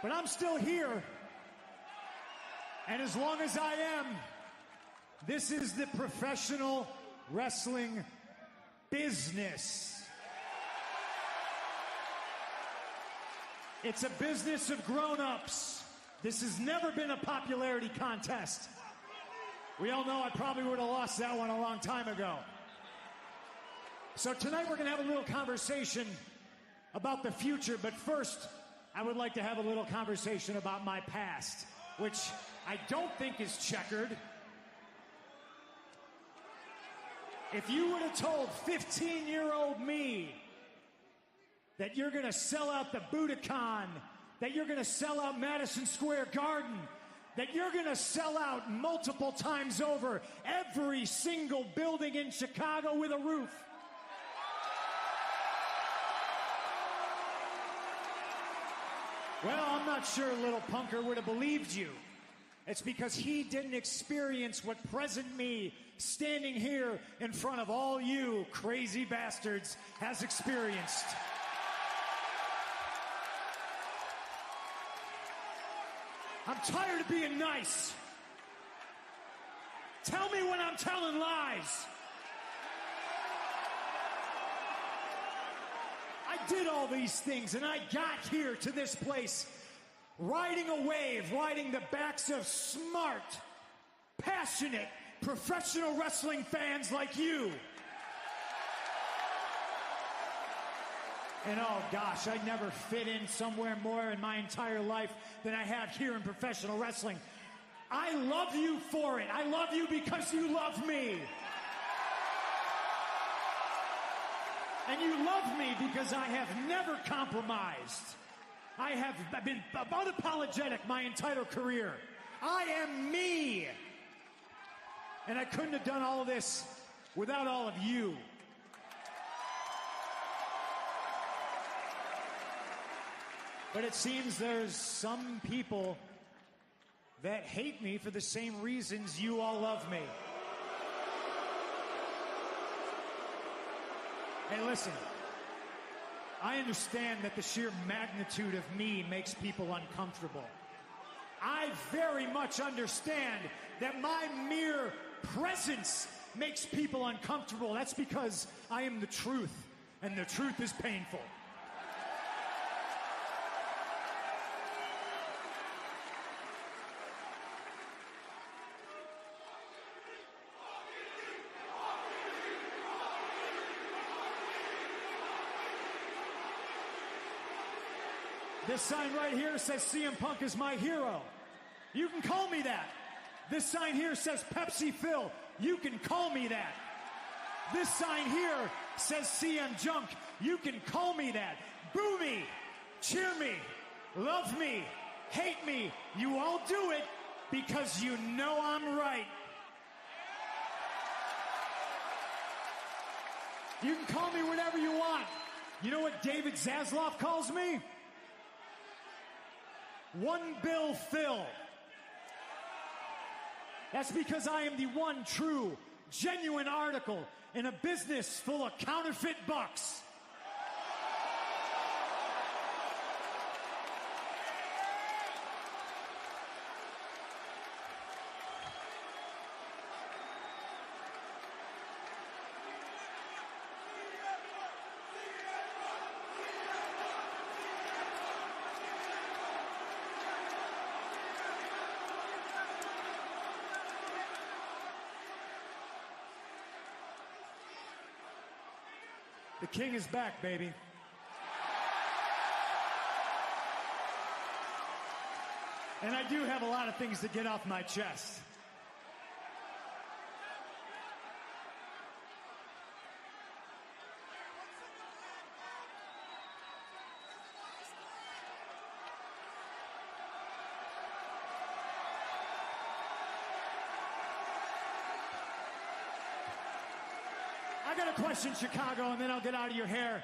But I'm still here. And as long as I am, this is the professional wrestling business. It's a business of grown-ups. This has never been a popularity contest. We all know I probably would have lost that one a long time ago. So tonight we're going to have a little conversation about the future, but first I would like to have a little conversation about my past, which I don't think is checkered. If you would have told 15-year-old me that you're going to sell out the Budokan, that you're going to sell out Madison Square Garden, that you're going to sell out multiple times over every single building in Chicago with a roof. Well, I'm not sure little punker would have believed you. It's because he didn't experience what present me, standing here in front of all you crazy bastards, has experienced. I'm tired of being nice. Tell me when I'm telling lies. I did all these things and I got here to this place riding a wave, riding the backs of smart, passionate, professional wrestling fans like you. And oh gosh, I never fit in somewhere more in my entire life than I have here in professional wrestling. I love you for it. I love you because you love me. And you love me because I have never compromised. I have been unapologetic my entire career. I am me. And I couldn't have done all of this without all of you. But it seems there's some people that hate me for the same reasons you all love me. Hey, listen. I understand that the sheer magnitude of me makes people uncomfortable. I very much understand that my mere presence makes people uncomfortable. That's because I am the truth, and the truth is painful. This sign right here says CM Punk is my hero. You can call me that. This sign here says Pepsi Phil. You can call me that. This sign here says CM Junk. You can call me that. Boo me, cheer me, love me, hate me. You all do it because you know I'm right. You can call me whatever you want. You know what David Zaslav calls me? One Bill Phil. That's because I am the one true, genuine article in a business full of counterfeit bucks. The king is back, baby. And I do have a lot of things to get off my chest. I got a question, Chicago, and then I'll get out of your hair.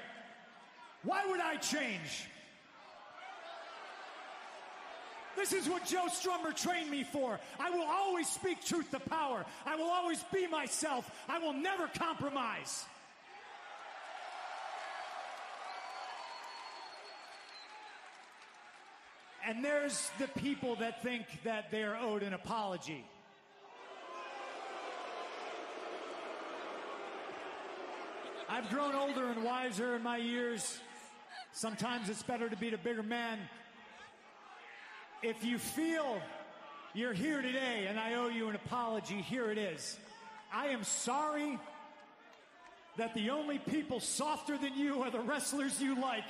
Why would I change? This is what Joe Strummer trained me for. I will always speak truth to power. I will always be myself. I will never compromise. And there's the people that think that they are owed an apology. I've grown older and wiser in my years. Sometimes it's better to be the bigger man. If you feel you're here today and I owe you an apology, here it is. I am sorry that the only people softer than you are the wrestlers you like.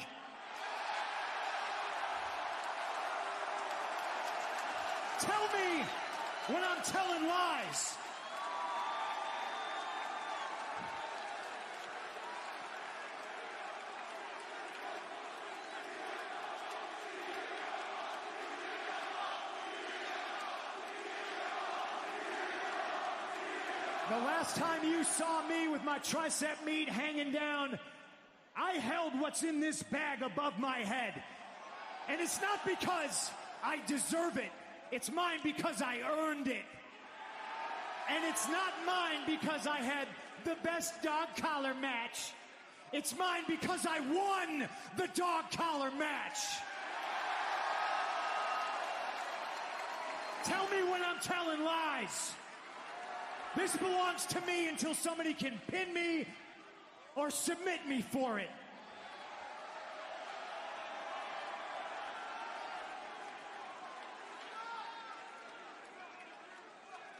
Tell me when I'm telling lies. The last time you saw me with my tricep meat hanging down, I held what's in this bag above my head. And it's not because I deserve it. It's mine because I earned it. And it's not mine because I had the best dog collar match. It's mine because I won the dog collar match. Tell me when I'm telling lies. This belongs to me until somebody can pin me or submit me for it.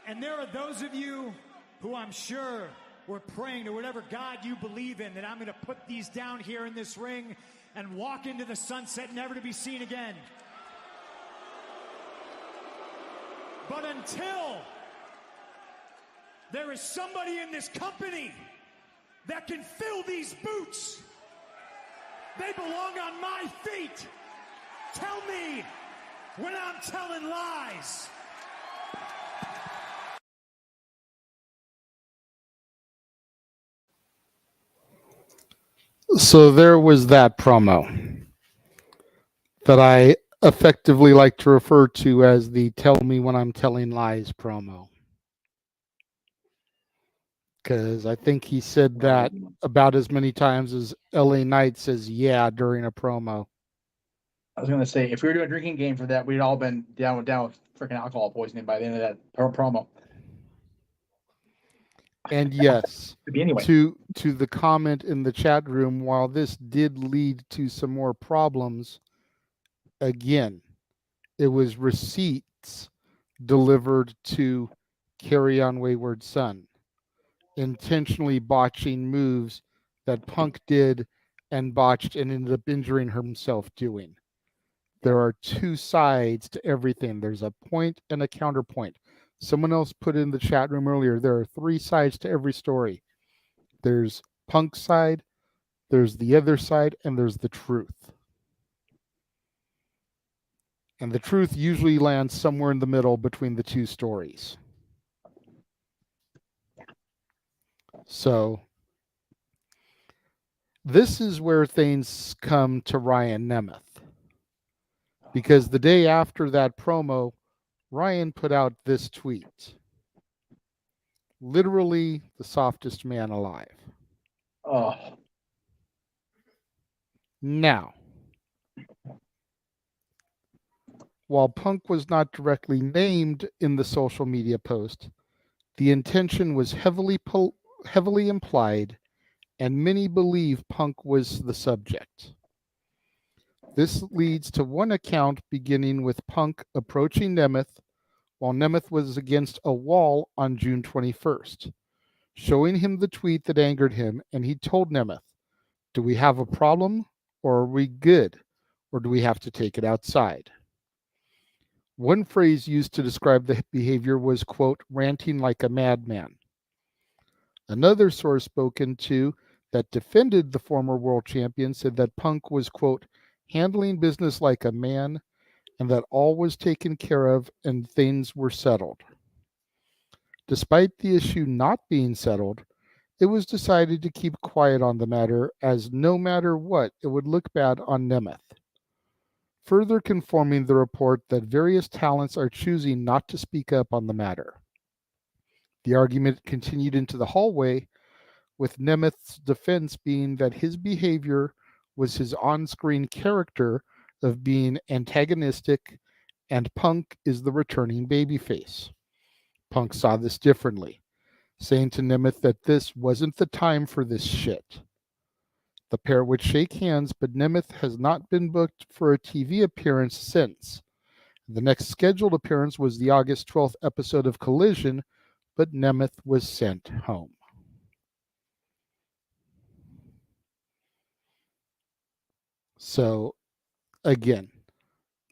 And there are those of you who I'm sure were praying to whatever God you believe in that I'm going to put these down here in this ring and walk into the sunset never to be seen again. But until there is somebody in this company that can fill these boots, they belong on my feet. Tell me when I'm telling lies. So there was that promo that I effectively like to refer to as the tell me when I'm telling lies promo. Because I think he said that about as many times as LA Knight says yeah during a promo. I was gonna say if we were doing a drinking game for that, we'd all been down with freaking alcohol poisoning by the end of that promo. And yes, Anyway. to the comment in the chat room, while this did lead to some more problems, again, it was receipts delivered to Carry On Wayward Son, intentionally botching moves that Punk did and botched and ended up injuring himself doing. There are two sides to everything. There's a point and a counterpoint. Someone else put in the chat room earlier, there are three sides to every story. There's Punk's side, there's the other side, and there's the truth. And the truth usually lands somewhere in the middle between the two stories. So this is where things come to Ryan Nemeth. Because the day after that promo, Ryan put out this tweet. Literally the softest man alive. Oh. Now, while Punk was not directly named in the social media post, the intention was heavily implied, and many believe Punk was the subject. This leads to one account beginning with Punk approaching Nemeth while Nemeth was against a wall on June 21st, showing him the tweet that angered him, and he told Nemeth, "Do we have a problem, or are we good, or do we have to take it outside?" One phrase used to describe the behavior was, quote, ranting like a madman. Another source spoken to that defended the former world champion said that Punk was, quote, handling business like a man and that all was taken care of and things were settled. Despite the issue not being settled, it was decided to keep quiet on the matter, as no matter what, it would look bad on Nemeth, further confirming the report that various talents are choosing not to speak up on the matter. The argument continued into the hallway, with Nemeth's defense being that his behavior was his on-screen character of being antagonistic, and Punk is the returning babyface. Punk saw this differently, saying to Nemeth that this wasn't the time for this shit. The pair would shake hands, but Nemeth has not been booked for a TV appearance since. The next scheduled appearance was the August 12th episode of Collision, but Nemeth was sent home. So, again,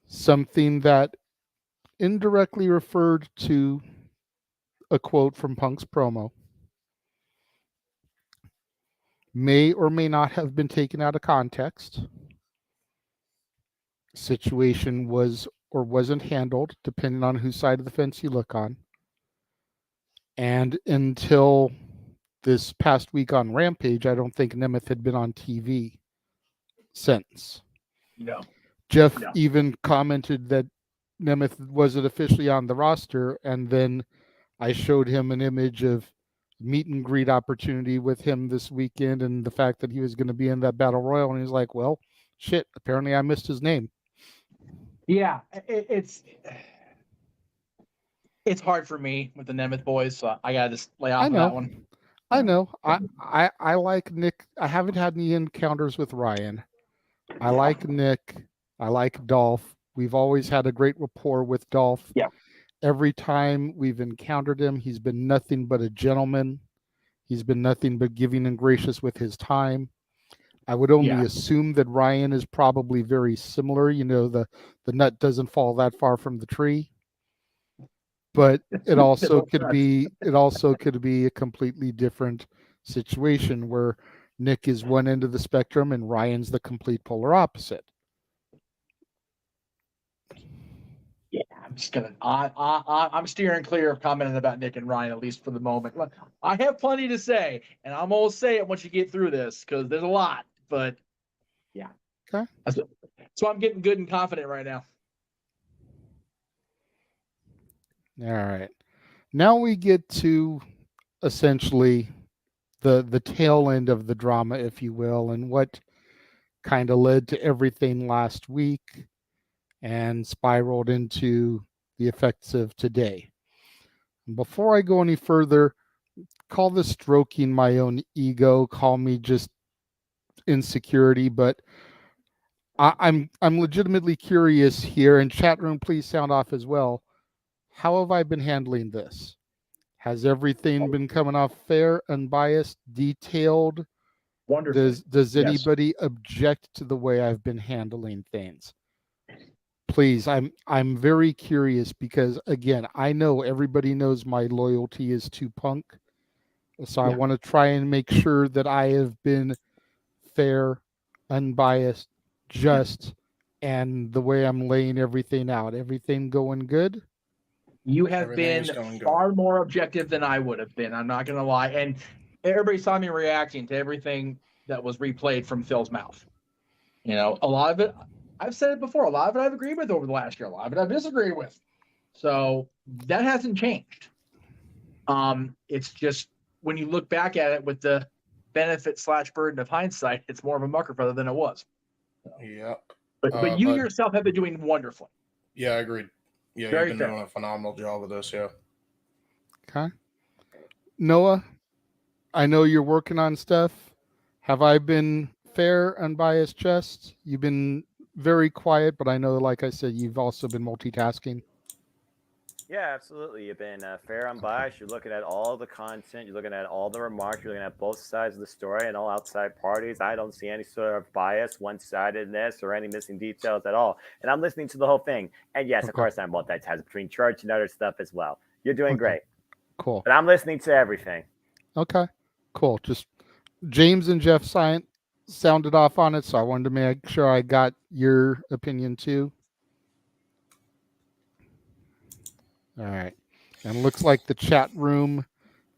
something that indirectly referred to a quote from Punk's promo may or may not have been taken out of context. Situation was or wasn't handled, depending on whose side of the fence you look on. And until this past week on Rampage, I don't think Nemeth had been on TV since. No. Jeff even commented that Nemeth wasn't officially on the roster, and then I showed him an image of meet and greet opportunity with him this weekend and the fact that he was going to be in that battle royal, and he's like, well, shit, apparently I missed his name. Yeah, it's hard for me with the Nemeth boys, so I gotta just lay off of that one. I know. I like Nick. I haven't had any encounters with Ryan. I like Nick. I like Dolph. We've always had a great rapport with Dolph. Yeah. Every time we've encountered him, he's been nothing but a gentleman. He's been nothing but giving and gracious with his time. I would only assume that Ryan is probably very similar. You know, the nut doesn't fall that far from the tree. But it also could be a completely different situation where Nick is one end of the spectrum and Ryan's the complete polar opposite. Yeah, I'm just gonna. I'm steering clear of commenting about Nick and Ryan, at least for the moment. Look, I have plenty to say, and I'm gonna say it once you get through this because there's a lot. But yeah, okay. So I'm getting good and confident right now. All right. Now we get to essentially the tail end of the drama, if you will, and what kind of led to everything last week and spiraled into the effects of today. Before I go any further, call this stroking my own ego, call me just insecurity, but I'm legitimately curious here, and chat room, please sound off as well. How have I been handling this? Has everything been coming off fair, unbiased, detailed? Wonderful. Does Yes. anybody object to the way I've been handling things? Please, I'm very curious because again, I know everybody knows my loyalty is to Punk. So I Yeah. want to try and make sure that I have been fair, unbiased, just, and the way I'm laying everything out. Everything going good? You have Everything been is going good. far more objective than I would have been. I'm not going to lie. And everybody saw me reacting to everything that was replayed from Phil's mouth. You know, a lot of it, I've said it before, a lot of it I've agreed with over the last year. A lot of it I've disagreed with. So that hasn't changed. It's just when you look back at it with the benefit/burden of hindsight, it's more of a mucker feather than it was. Yep. But you yourself have been doing wonderfully. Yeah, I agreed. Yeah, Very you've been fair. doing a phenomenal job with this. Yeah. Okay. Noah, I know you're working on stuff. Have I been fair, unbiased, just? You've been very quiet, but I know, like I said, you've also been multitasking. Yeah, absolutely. You've been fair, unbiased. You're looking at all the content. You're looking at all the remarks. You're looking at both sides of the story and all outside parties. I don't see any sort of bias, one-sidedness, or any missing details at all. And I'm listening to the whole thing. And yes, of course, I'm multitasking between church and other stuff as well. You're doing great. Cool. But I'm listening to everything. Okay. Cool. Just James and Jeff sounded off on it, so I wanted to make sure I got your opinion too. All right. And it looks like the chat room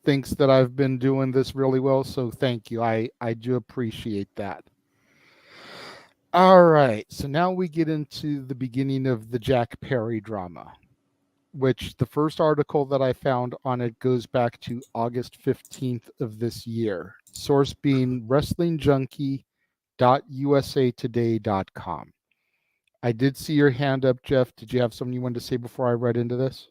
thinks that I've been doing this really well, so thank you. I do appreciate that. All right. So now we get into the beginning of the Jack Perry drama, which the first article that I found on it goes back to August 15th of this year. Source being wrestlingjunkie.usatoday.com. I did see your hand up, Jeff. Did you have something you wanted to say before I read into this?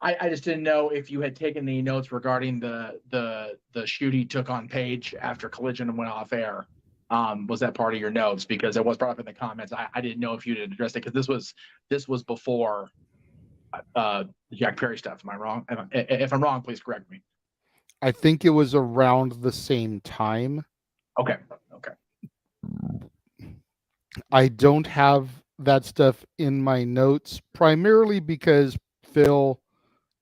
I just didn't know if you had taken the notes regarding the shoot he took on Paige after Collision and went off air. Was that part of your notes? Because it was brought up in the comments. I didn't know if you had addressed it because this was before Jack Perry stuff. Am I wrong? If I'm wrong, please correct me. I think it was around the same time. Okay. I don't have that stuff in my notes, primarily because Phil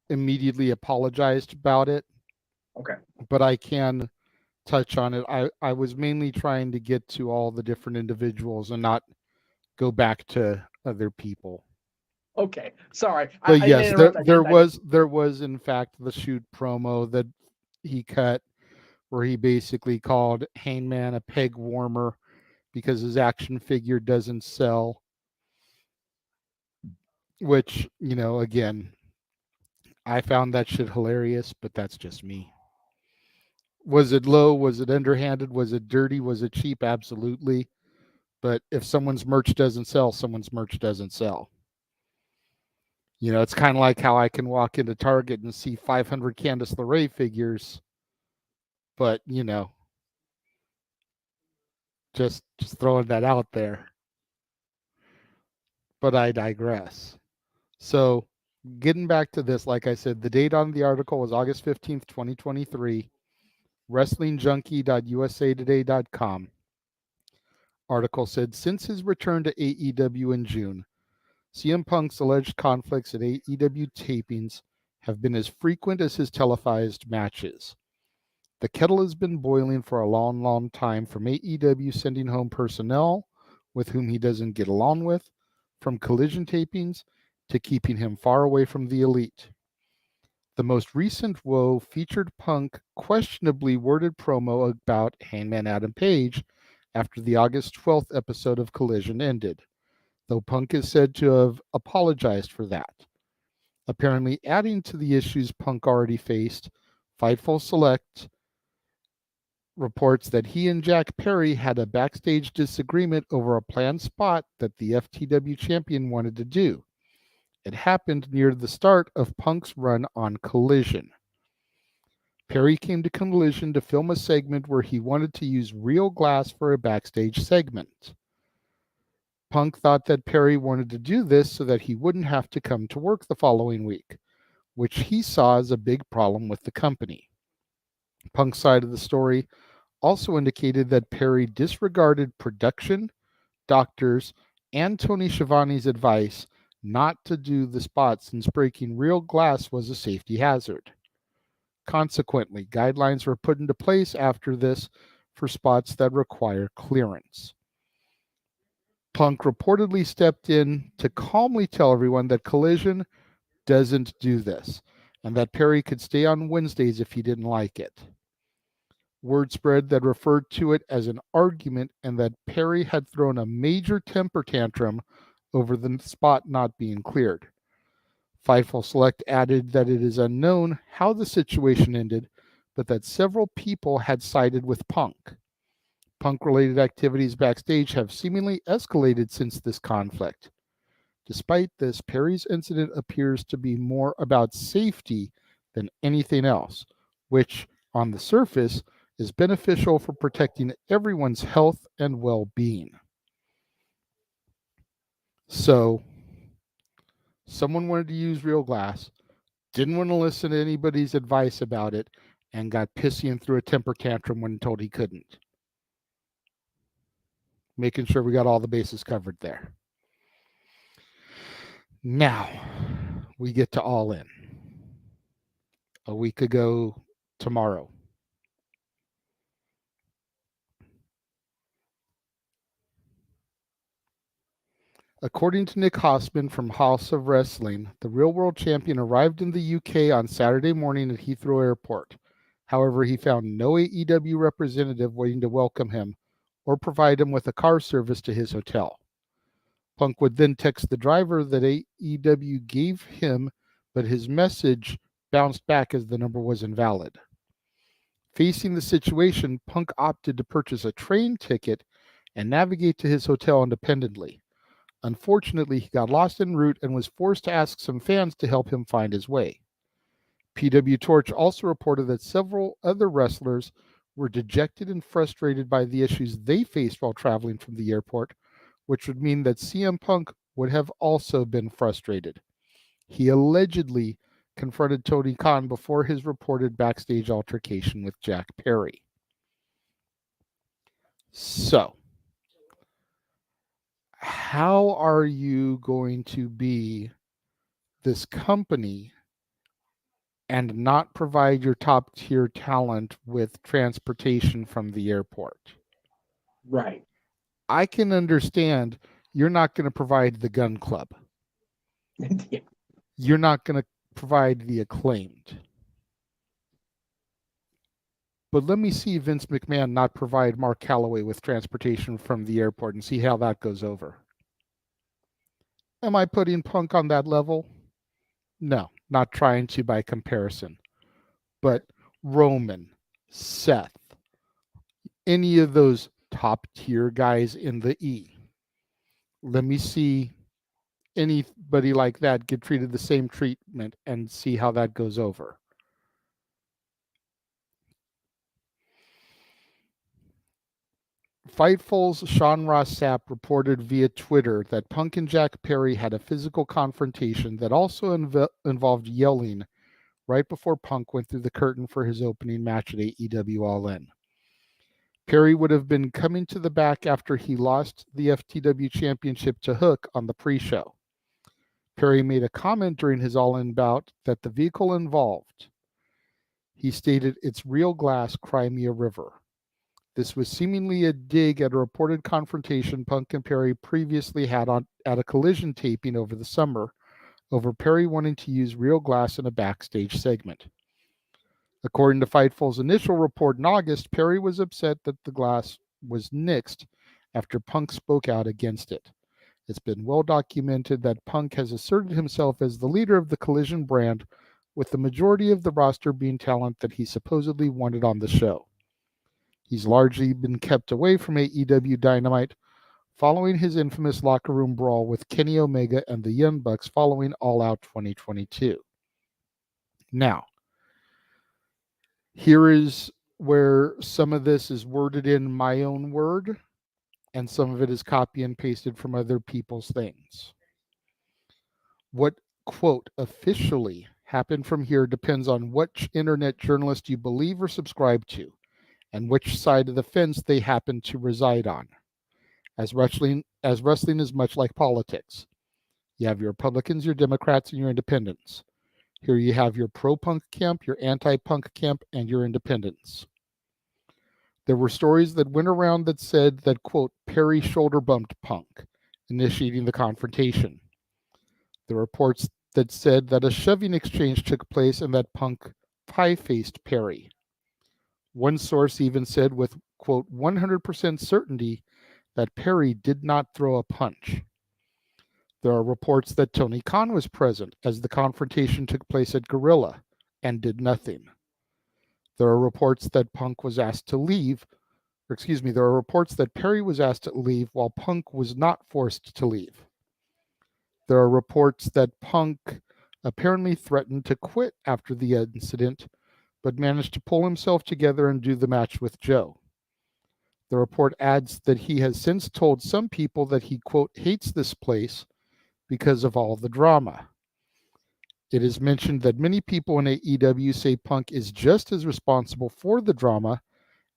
immediately apologized about it. Okay. But I can touch on it. I was mainly trying to get to all the different individuals and not go back to other people. Okay. Sorry. But yes, there was was in fact the shoot promo that he cut where he basically called Hangman a peg warmer because his action figure doesn't sell. Which, you know, again, I found that shit hilarious, but that's just me. Was it low? Was it underhanded? Was it dirty? Was it cheap? Absolutely. But if someone's merch doesn't sell, someone's merch doesn't sell. You know, it's kind of like how I can walk into Target and see 500 Candice LeRae figures, but, you know, just throwing that out there. But I digress. So, getting back to this, like I said, the date on the article was August 15th, 2023. WrestlingJunkie.usatoday.com. Article said, since his return to AEW in June, CM Punk's alleged conflicts at AEW tapings have been as frequent as his televised matches. The kettle has been boiling for a long, long time, from AEW sending home personnel with whom he doesn't get along with, from Collision tapings to keeping him far away from the elite. The most recent woe featured Punk questionably worded promo about Hangman Adam Page after the August 12th episode of Collision ended, though Punk is said to have apologized for that. Apparently adding to the issues Punk already faced, Fightful Select reports that he and Jack Perry had a backstage disagreement over a planned spot that the FTW champion wanted to do. It happened near the start of Punk's run on Collision. Perry came to Collision to film a segment where he wanted to use real glass for a backstage segment. Punk thought that Perry wanted to do this so that he wouldn't have to come to work the following week, which he saw as a big problem with the company. Punk's side of the story also indicated that Perry disregarded production, doctors, and Tony Schiavone's advice not to do the spot since breaking real glass was a safety hazard. Consequently, guidelines were put into place after this for spots that require clearance. Punk reportedly stepped in to calmly tell everyone that Collision doesn't do this, and that Perry could stay on Wednesdays if he didn't like it. Word spread that referred to it as an argument and that Perry had thrown a major temper tantrum over the spot not being cleared. Fightful Select added that it is unknown how the situation ended, but that several people had sided with Punk. Punk-related activities backstage have seemingly escalated since this conflict. Despite this, Perry's incident appears to be more about safety than anything else, which, on the surface, is beneficial for protecting everyone's health and well-being. So, someone wanted to use real glass, didn't want to listen to anybody's advice about it, and got pissy and threw a temper tantrum when told he couldn't. Making sure we got all the bases covered there. Now, we get to All In. A week ago tomorrow. According to Nick Hossman from House of Wrestling, the Real World Champion arrived in the UK on Saturday morning at Heathrow Airport. However, he found no AEW representative waiting to welcome him or provide him with a car service to his hotel. Punk would then text the driver that AEW gave him, but his message bounced back as the number was invalid. Facing the situation, Punk opted to purchase a train ticket and navigate to his hotel independently. Unfortunately, he got lost en route and was forced to ask some fans to help him find his way. PW Torch also reported that several other wrestlers were dejected and frustrated by the issues they faced while traveling from the airport, which would mean that CM Punk would have also been frustrated. He allegedly confronted Tony Khan before his reported backstage altercation with Jack Perry. So, how are you going to be this company and not provide your top tier talent with transportation from the airport? Right. I can understand you're not going to provide the Gun Club. Yeah. You're not going to provide the Acclaimed. But let me see Vince McMahon not provide Mark Calloway with transportation from the airport and see how that goes over. Am I putting Punk on that level? No, not trying to by comparison. But Roman, Seth, any of those top tier guys in the E. Let me see anybody like that get treated the same treatment and see how that goes over. Fightful's Sean Ross Sapp reported via Twitter that Punk and Jack Perry had a physical confrontation that also involved yelling right before Punk went through the curtain for his opening match at AEW All In. Perry would have been coming to the back after he lost the FTW Championship to Hook on the pre-show. Perry made a comment during his All In bout that the vehicle involved, he stated, "It's real glass, cry me a river." This was seemingly a dig at a reported confrontation Punk and Perry previously had at a Collision taping over the summer, over Perry wanting to use real glass in a backstage segment. According to Fightful's initial report in August, Perry was upset that the glass was nixed after Punk spoke out against it. It's been well documented that Punk has asserted himself as the leader of the Collision brand with the majority of the roster being talent that he supposedly wanted on the show. He's largely been kept away from AEW Dynamite following his infamous locker room brawl with Kenny Omega and the Young Bucks following All Out 2022. Now, here is where some of this is worded in my own word, and some of it is copy and pasted from other people's things. What, quote, officially happened from here depends on which internet journalist you believe or subscribe to, and which side of the fence they happen to reside on. As wrestling is much like politics. You have your Republicans, your Democrats, and your independents. Here you have your pro-punk camp, your anti-punk camp, and your independents. There were stories that went around that said that, quote, Perry shoulder bumped Punk, initiating the confrontation. There were reports that said that a shoving exchange took place and that Punk pie-faced Perry. One source even said with, quote, 100% certainty that Perry did not throw a punch. There are reports that Tony Khan was present as the confrontation took place at Gorilla and did nothing. There are reports that Punk was asked to leave, there are reports that Perry was asked to leave while Punk was not forced to leave. There are reports that Punk apparently threatened to quit after the incident, but managed to pull himself together and do the match with Joe. The report adds that he has since told some people that he, quote, hates this place because of all the drama. It is mentioned that many people in AEW say Punk is just as responsible for the drama,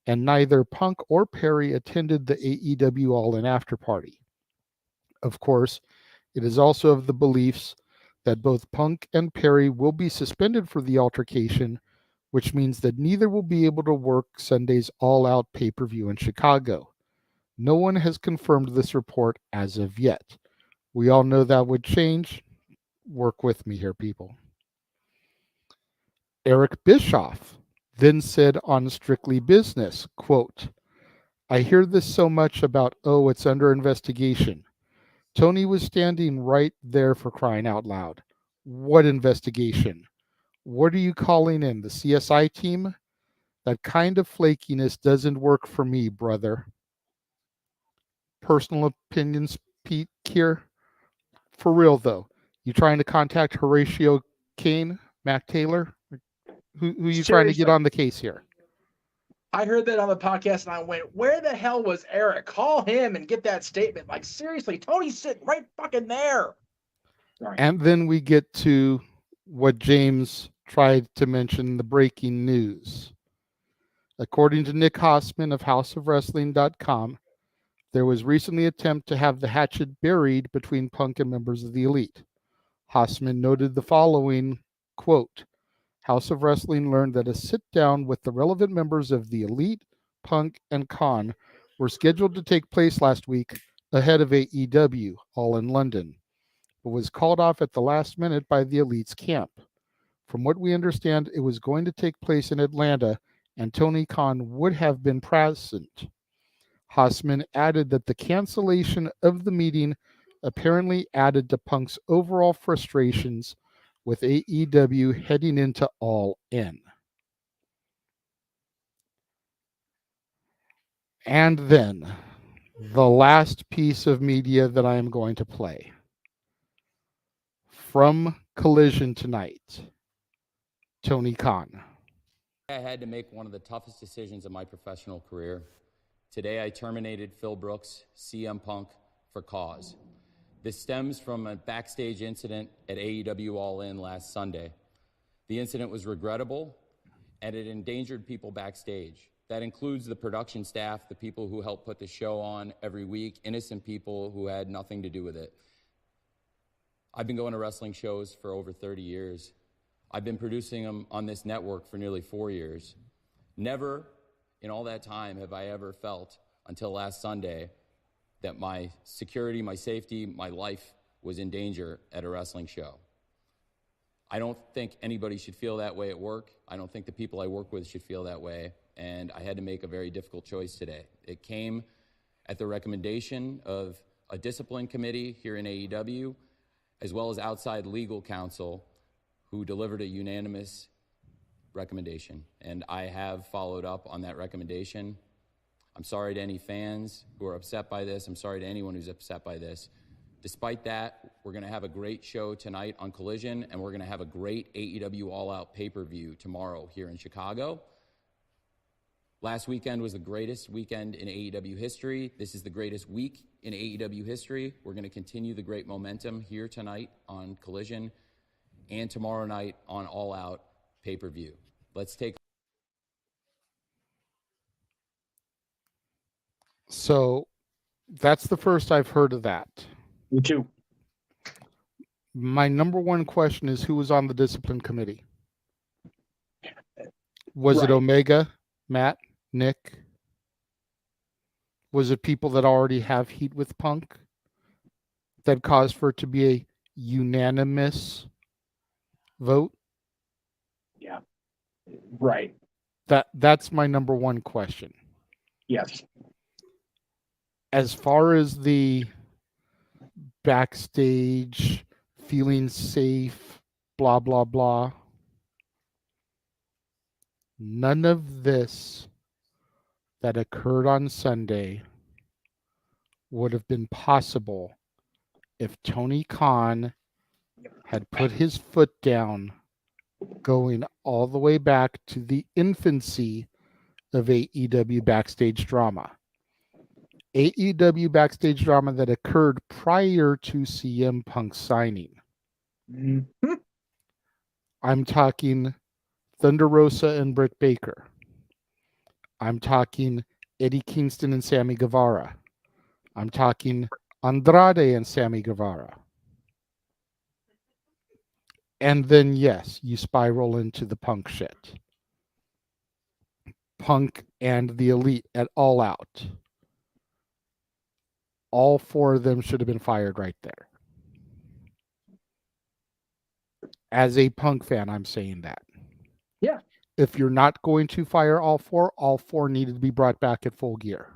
and neither Punk or Perry attended the AEW All-In After Party. Of course, it is also of the beliefs that both Punk and Perry will be suspended for the altercation, which means that neither will be able to work Sunday's All-Out pay-per-view in Chicago. No one has confirmed this report as of yet. We all know that would change. Work with me here, people. Eric Bischoff then said on Strictly Business, quote, I hear this so much about, oh, it's under investigation. Tony was standing right there for crying out loud. What investigation? What are you calling in? The CSI team? That kind of flakiness doesn't work for me, brother. Personal opinions, Pete, here. For real, though. You trying to contact Horatio Kane, Mac Taylor? Who you trying to get on the case here? I heard that on the podcast and I went, where the hell was Eric? Call him and get that statement. Like, seriously, Tony's sitting right fucking there. Sorry. And then we get to what James tried to mention, the breaking news. According to Nick Hossman of houseofwrestling.com, there was recently an attempt to have the hatchet buried between Punk and members of the Elite. Hossman noted the following, quote, House of Wrestling learned that a sit-down with the relevant members of the Elite, Punk, and Khan were scheduled to take place last week ahead of AEW, all in London, but was called off at the last minute by the Elite's camp. From what we understand, it was going to take place in Atlanta, and Tony Khan would have been present. Hossman added that the cancellation of the meeting apparently added to Punk's overall frustrations with AEW heading into All In. And then, the last piece of media that I am going to play. From Collision tonight, Tony Khan. I had to make one of the toughest decisions of my professional career. Today, I terminated Phil Brooks, CM Punk, for cause. This stems from a backstage incident at AEW All In last Sunday. The incident was regrettable, and it endangered people backstage. That includes the production staff, the people who help put the show on every week, innocent people who had nothing to do with it. I've been going to wrestling shows for over 30 years. I've been producing them on this network for nearly 4 years. Never in all that time have I ever felt, until last Sunday, that my security, my safety, my life was in danger at a wrestling show. I don't think anybody should feel that way at work. I don't think the people I work with should feel that way. And I had to make a very difficult choice today. It came at the recommendation of a discipline committee here in AEW, as well as outside legal counsel, who delivered a unanimous recommendation, and I have followed up on that recommendation. I'm sorry to any fans who are upset by this. I'm sorry to anyone who's upset by this. Despite that, we're going to have a great show tonight on Collision, and we're going to have a great AEW All Out pay-per-view tomorrow here in Chicago. Last weekend was the greatest weekend in AEW history. This is the greatest week in AEW history. We're going to continue the great momentum here tonight on Collision and tomorrow night on All Out pay-per-view. Let's take. So that's the first I've heard of that. Me too. My number one question is, who was on the discipline committee? Was it Omega, Matt, Nick? Was it people that already have heat with Punk that caused for it to be a unanimous vote? Yeah. Right. That's my number one question. Yes. As far as the backstage, feeling safe, blah, blah, blah, none of this that occurred on Sunday would have been possible if Tony Khan had put his foot down going all the way back to the infancy of AEW backstage drama. AEW backstage drama that occurred prior to CM Punk's signing. Mm-hmm. I'm talking Thunder Rosa and Britt Baker. I'm talking Eddie Kingston and Sammy Guevara. I'm talking Andrade and Sammy Guevara. And then, yes, you spiral into the Punk shit. Punk and the Elite at All Out. All four of them should have been fired right there. As a Punk fan, I'm saying that. Yeah. If you're not going to fire all four needed to be brought back at Full Gear.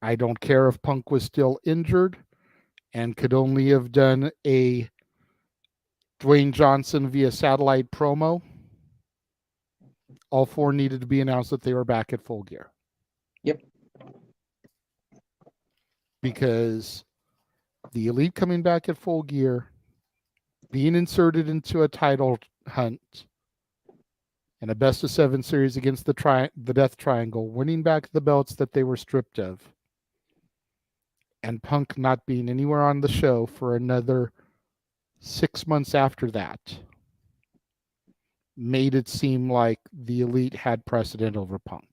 I don't care if Punk was still injured and could only have done a Dwayne Johnson via satellite promo. All four needed to be announced that they were back at Full Gear. Yep. Because the Elite coming back at Full Gear, being inserted into a title hunt, and a best of 7 series against the Death Triangle, winning back the belts that they were stripped of, and Punk not being anywhere on the show for another 6 months after that, made it seem like the Elite had precedent over Punk.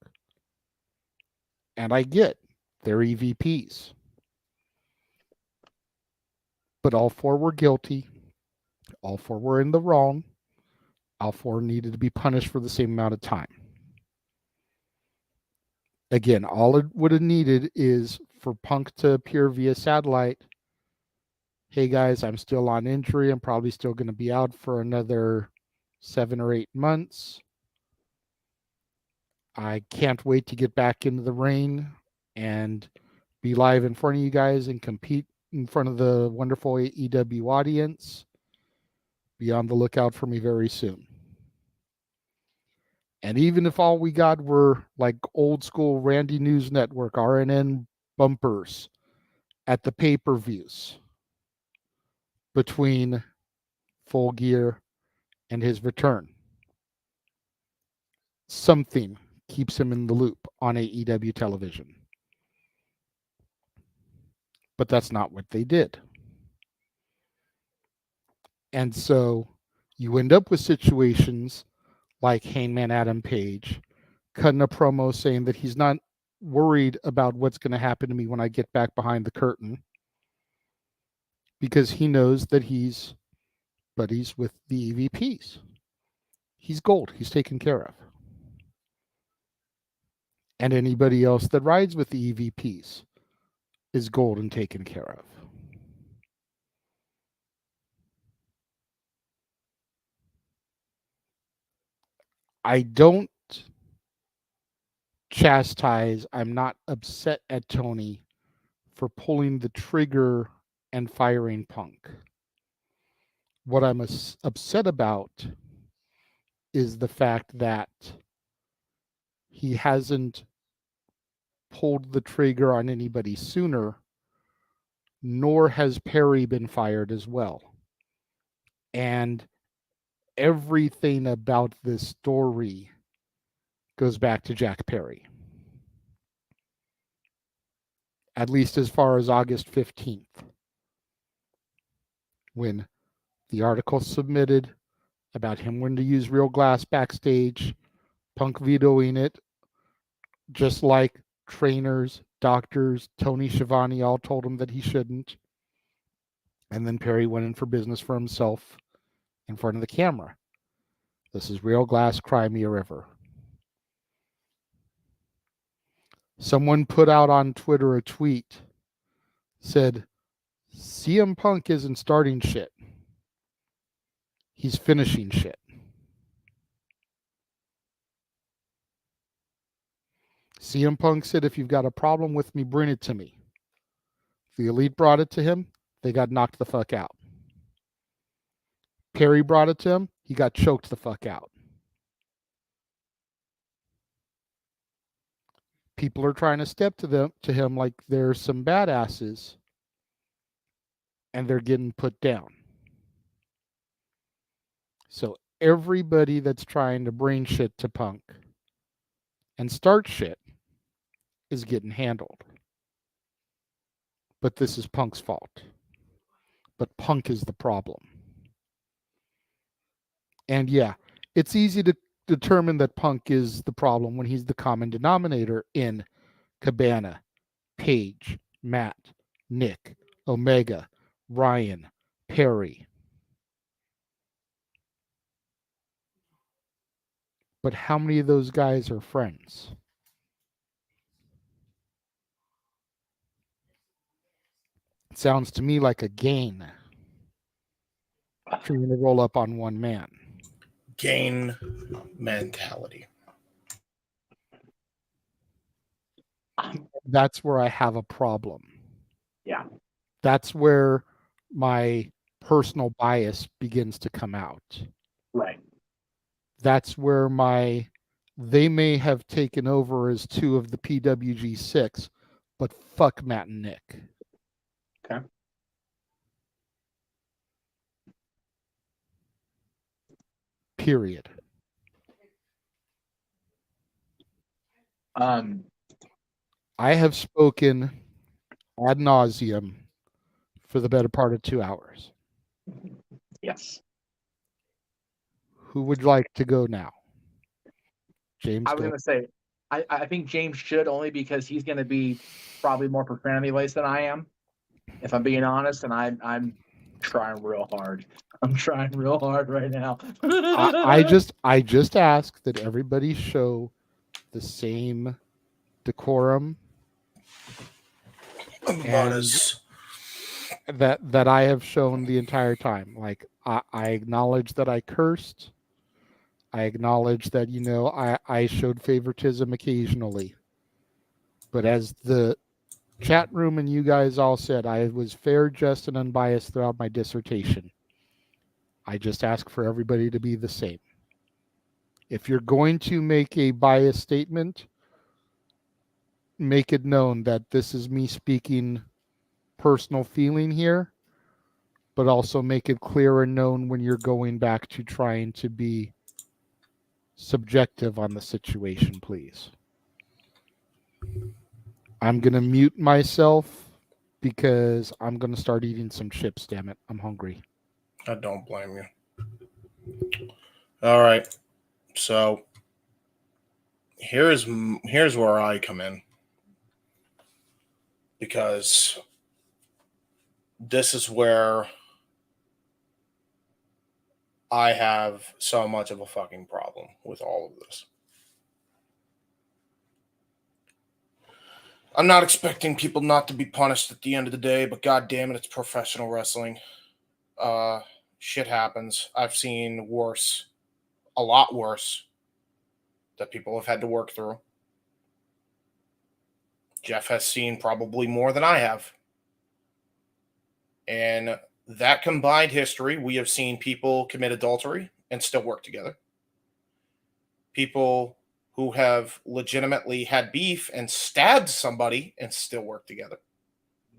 And I get they're EVPs. But all four were guilty. All four were in the wrong. All four needed to be punished for the same amount of time. Again, all it would have needed is for Punk to appear via satellite. Hey guys, I'm still on injury. I'm probably still going to be out for another 7 or 8 months. I can't wait to get back into the ring and be live in front of you guys and compete in front of the wonderful AEW audience. Be on the lookout for me very soon. And even if all we got were like old school Randy News Network, RNN bumpers at the pay-per-views between Full Gear and his return, something keeps him in the loop on AEW television. But that's not what they did. And so you end up with situations like Hangman Adam Page cutting a promo saying that he's not worried about what's going to happen to me when I get back behind the curtain, because he knows that he's buddies with the EVPs. He's gold. He's taken care of. And anybody else that rides with the EVPs is gold and taken care of. I don't chastise, I'm not upset at Tony for pulling the trigger and firing Punk. What I'm upset about is the fact that he hasn't pulled the trigger on anybody sooner, nor has Perry been fired as well. And everything about this story goes back to Jack Perry. At least as far as August 15th, when the article submitted about him wanting to use real glass backstage, Punk vetoing it, just like trainers, doctors, Tony Schiavone all told him that he shouldn't. And then Perry went in for business for himself in front of the camera. This is real glass, cry me a river. Someone put out on Twitter a tweet, said, CM Punk isn't starting shit. He's finishing shit. CM Punk said, if you've got a problem with me, bring it to me. The Elite brought it to him. They got knocked the fuck out. Perry brought it to him. He got choked the fuck out. People are trying to step to him like they're some badasses, and they're getting put down. So everybody that's trying to bring shit to Punk and start shit is getting handled. But this is Punk's fault. But Punk is the problem. And yeah, it's easy to determine that Punk is the problem when he's the common denominator in Cabana, Page, Matt, Nick, Omega, Ryan, Perry. But how many of those guys are friends? It sounds to me like a gain trying to roll up on one man. Gain mentality. That's where I have a problem. Yeah. That's where my personal bias begins to come out. Right. That's where they may have taken over as two of the PWG6, but fuck Matt and Nick. Okay. Period. I have spoken ad nauseum for the better part of 2 hours. Yes. Who would like to go now? James. I was going to say, I think James should, only because he's going to be probably more profanity laced than I am, if I'm being honest, and I'm trying real hard. I'm trying real hard right now. I just ask that everybody show the same decorum and that I have shown the entire time. Like I acknowledge that I cursed. I acknowledge that, I showed favoritism occasionally. But as the chat room and you guys all said, I was fair, just, and unbiased throughout my dissertation. I just ask for everybody to be the same. If you're going to make a biased statement, make it known that this is me speaking personal feeling here, but also make it clear and known when you're going back to trying to be subjective on the situation, please. I'm going to mute myself because I'm going to start eating some chips, damn it. I'm hungry. I don't blame you. All right. So here's where I come in. Because this is where I have so much of a fucking problem with all of this. I'm not expecting people not to be punished at the end of the day, but god damn it, it's professional wrestling. Shit happens. I've seen worse, a lot worse, that people have had to work through. Jeff has seen probably more than I have. And that combined history, we have seen people commit adultery and still work together. People who have legitimately had beef and stabbed somebody and still work together.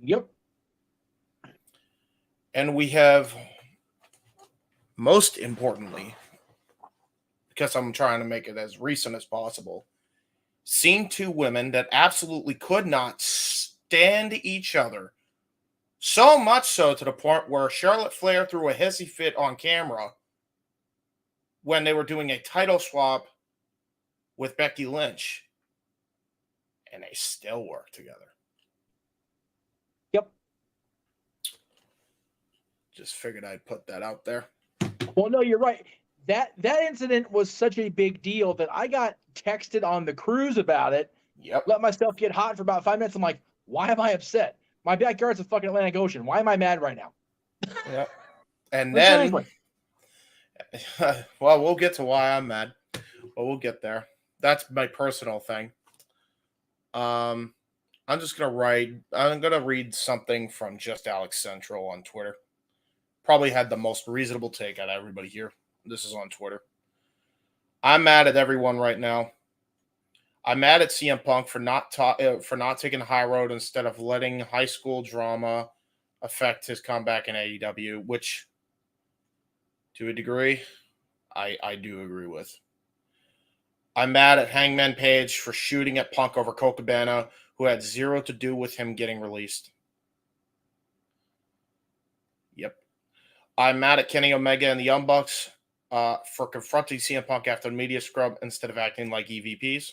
Yep. And we have, most importantly, because I'm trying to make it as recent as possible, seen two women that absolutely could not stand each other. So much so to the point where Charlotte Flair threw a hissy fit on camera when they were doing a title swap with Becky Lynch. And they still work together. Yep. Just figured I'd put that out there. Well, no, you're right. That incident was such a big deal that I got texted on the cruise about it. Yep. Let myself get hot for about 5 minutes. I'm like, why am I upset? My backyard's a fucking Atlantic Ocean. Why am I mad right now? Yep. And But then, seriously. well, we'll get to why I'm mad, but we'll get there. That's my personal thing. I'm gonna read something from Just Alex Central on Twitter. Probably had the most reasonable take out of everybody here. This is on Twitter. I'm mad at everyone right now. I'm mad at CM Punk for not taking the high road instead of letting high school drama affect his comeback in AEW, which, to a degree, I do agree with. I'm mad at Hangman Page for shooting at Punk over Colt Cabana, who had zero to do with him getting released. Yep. I'm mad at Kenny Omega and the Young Bucks for confronting CM Punk after the media scrub instead of acting like EVPs.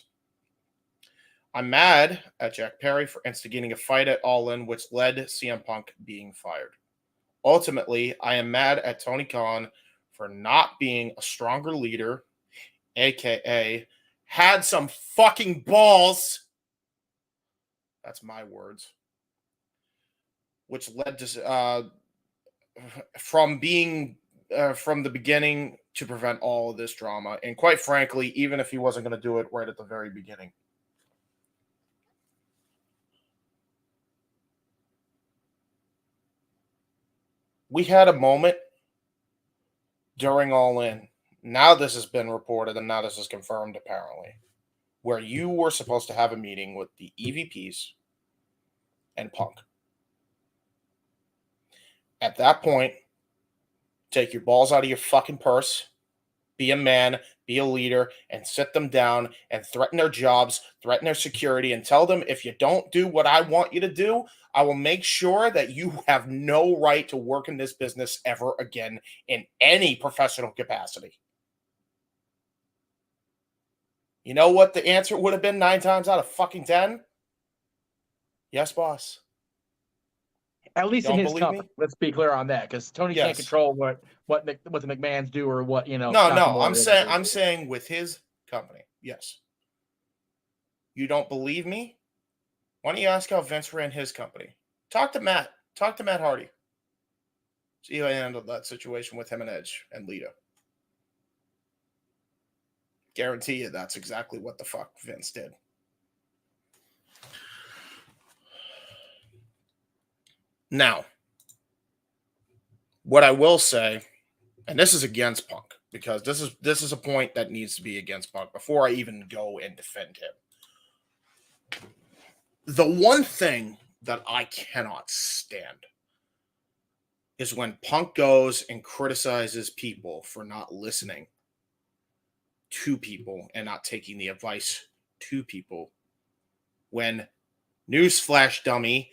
I'm mad at Jack Perry for instigating a fight at All In, which led CM Punk being fired. Ultimately, I am mad at Tony Khan for not being a stronger leader, a.k.a. had some fucking balls. That's my words. Which led to from the beginning to prevent all of this drama. And quite frankly, even if he wasn't going to do it right at the very beginning. We had a moment during All In. Now this has been reported and now this is confirmed apparently, where you were supposed to have a meeting with the EVPs and Punk. At that point, take your balls out of your fucking purse, be a man, be a leader, and sit them down and threaten their jobs, threaten their security, and tell them if you don't do what I want you to do, I will make sure that you have no right to work in this business ever again in any professional capacity. You know what the answer would have been 9 times out of fucking 10? Yes, boss. At least in Don't his believe company. me? Let's be clear on that, because Tony can't Yes. control what the McMahons do or what No, Nakamura I'm saying with his company. Yes. You don't believe me? Why don't you ask how Vince ran his company? Talk to Matt. Talk to Matt Hardy. See how he handled that situation with him and Edge and Lita. Guarantee you that's exactly what the fuck Vince did. Now, what I will say, and this is against Punk, because this is a point that needs to be against Punk before I even go and defend him. The one thing that I cannot stand is when Punk goes and criticizes people for not listening to people and not taking the advice to people. When, newsflash dummy,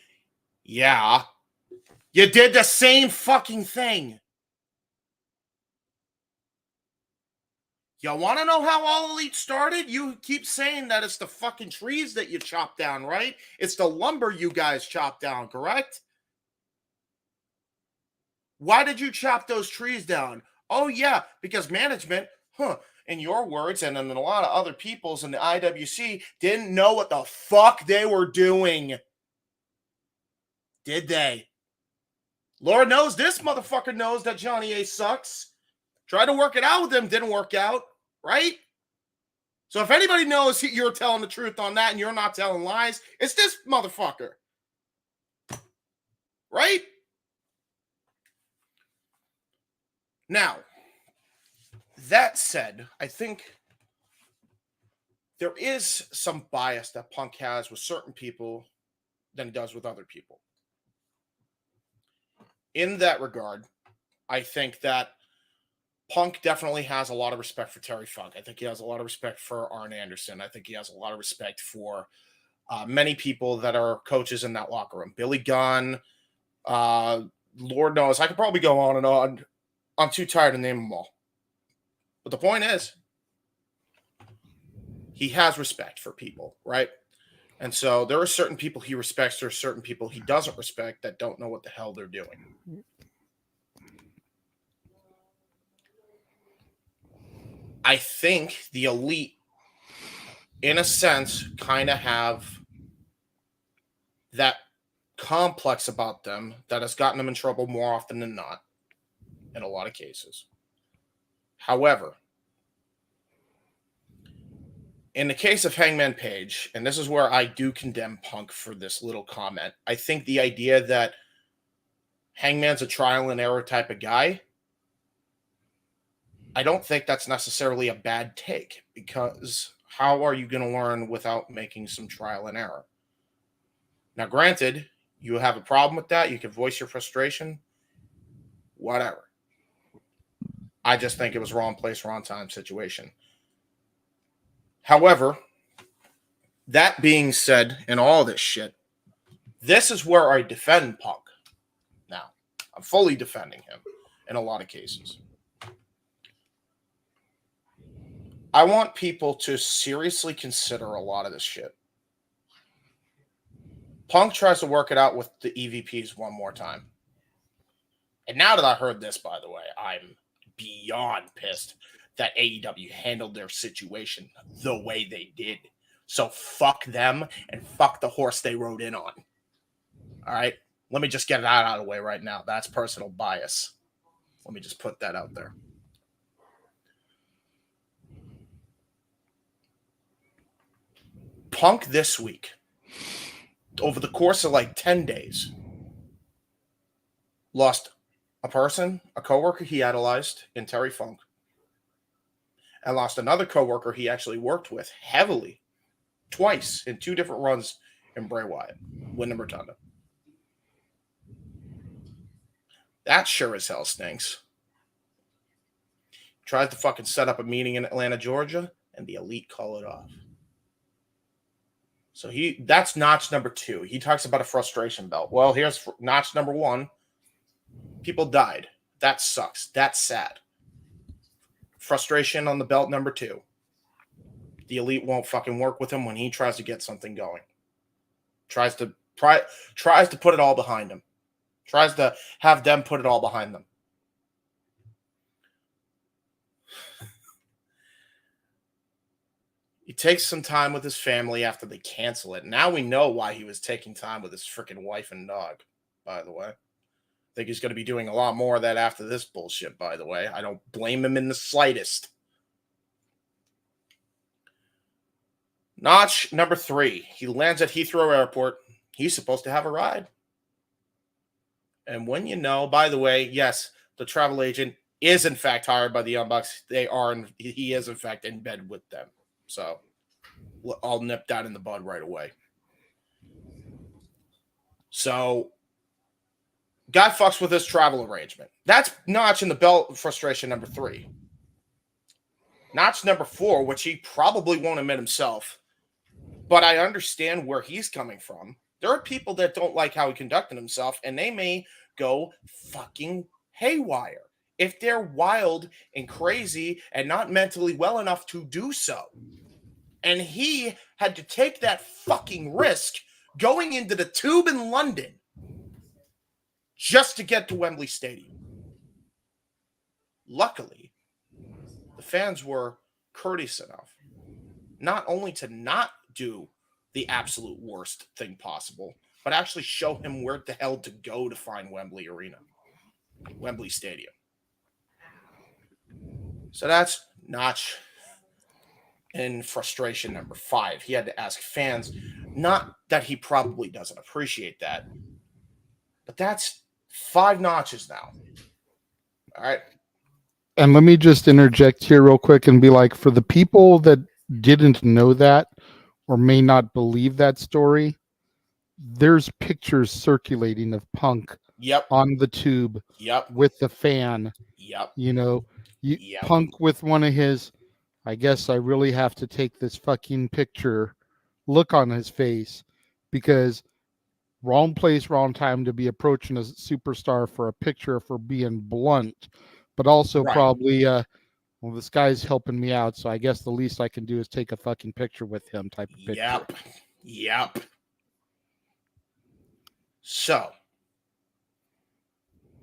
yeah, you did the same fucking thing. You want to know how All Elite started? You keep saying that it's the fucking trees that you chop down, right? It's the lumber you guys chop down, correct? Why did you chop those trees down? Oh, yeah, because management, in your words and in a lot of other people's in the IWC, didn't know what the fuck they were doing. Did they? Lord knows this motherfucker knows that Johnny A sucks. Tried to work it out with him, didn't work out, right? So if anybody knows you're telling the truth on that and you're not telling lies, it's this motherfucker. Right? Now, that said, I think there is some bias that Punk has with certain people than he does with other people. In that regard, I think that Punk definitely has a lot of respect for Terry Funk. I think he has a lot of respect for Arn Anderson. I think he has a lot of respect for many people that are coaches in that locker room. Billy Gunn, Lord knows, I could probably go on and on. I'm too tired to name them all. But the point is, he has respect for people, right? And so there are certain people he respects, there are certain people he doesn't respect that don't know what the hell they're doing. I think the elite, in a sense, kind of have that complex about them that has gotten them in trouble more often than not in a lot of cases. However, in the case of Hangman Page, and this is where I do condemn Punk for this little comment, I think the idea that Hangman's a trial and error type of guy, I don't think that's necessarily a bad take, because how are you going to learn without making some trial and error? Now, granted, you have a problem with that. You can voice your frustration, whatever. I just think it was wrong place, wrong time situation. However, that being said, in all this shit, this is where I defend Punk. Now, I'm fully defending him in a lot of cases. I want people to seriously consider a lot of this shit. Punk tries to work it out with the EVPs one more time. And now that I heard this, by the way, I'm beyond pissed that AEW handled their situation the way they did. So fuck them and fuck the horse they rode in on. All right? Let me just get that out of the way right now. That's personal bias. Let me just put that out there. Punk this week, over the course of like 10 days, lost a person, a coworker he idolized in Terry Funk, and lost another coworker he actually worked with heavily twice in 2 different runs in Bray Wyatt, Wyndham Rotunda. That sure as hell stinks. Tries to fucking set up a meeting in Atlanta, Georgia, and the elite call it off. So that's notch number 2. He talks about a frustration belt. Well, here's notch number 1. People died. That sucks. That's sad. Frustration on the belt number 2. The elite won't fucking work with him when he tries to get something going. Tries to put it all behind him. Tries to have them put it all behind them. He takes some time with his family after they cancel it. Now we know why he was taking time with his freaking wife and dog, by the way. I think he's going to be doing a lot more of that after this bullshit, by the way. I don't blame him in the slightest. Notch number 3. He lands at Heathrow Airport. He's supposed to have a ride. And when you know, by the way, yes, the travel agent is in fact hired by the Young Bucks. He is in fact in bed with them. So I'll nip that in the bud right away. So guy fucks with his travel arrangement. That's notch in the belt frustration number 3. Notch number 4, which he probably won't admit himself, but I understand where he's coming from. There are people that don't like how he conducted himself, and they may go fucking haywire if they're wild and crazy and not mentally well enough to do so. And he had to take that fucking risk going into the Tube in London just to get to Wembley Stadium. Luckily, the fans were courteous enough not only to not do the absolute worst thing possible, but actually show him where the hell to go to find Wembley Stadium. So that's notch in frustration number 5. He had to ask fans, not that he probably doesn't appreciate that, but that's 5 notches now. All right. And let me just interject here real quick and be like, for the people that didn't know that or may not believe that story, there's pictures circulating of Punk Yep. on the tube Yep. with the fan. Yep. You know, Yep. Punk with one of his, I guess I really have to take this fucking picture look on his face, because wrong place, wrong time to be approaching a superstar for a picture, for being blunt, but also Right. probably, well, this guy's helping me out, so I guess the least I can do is take a fucking picture with him type of picture. Yep. Yep. So,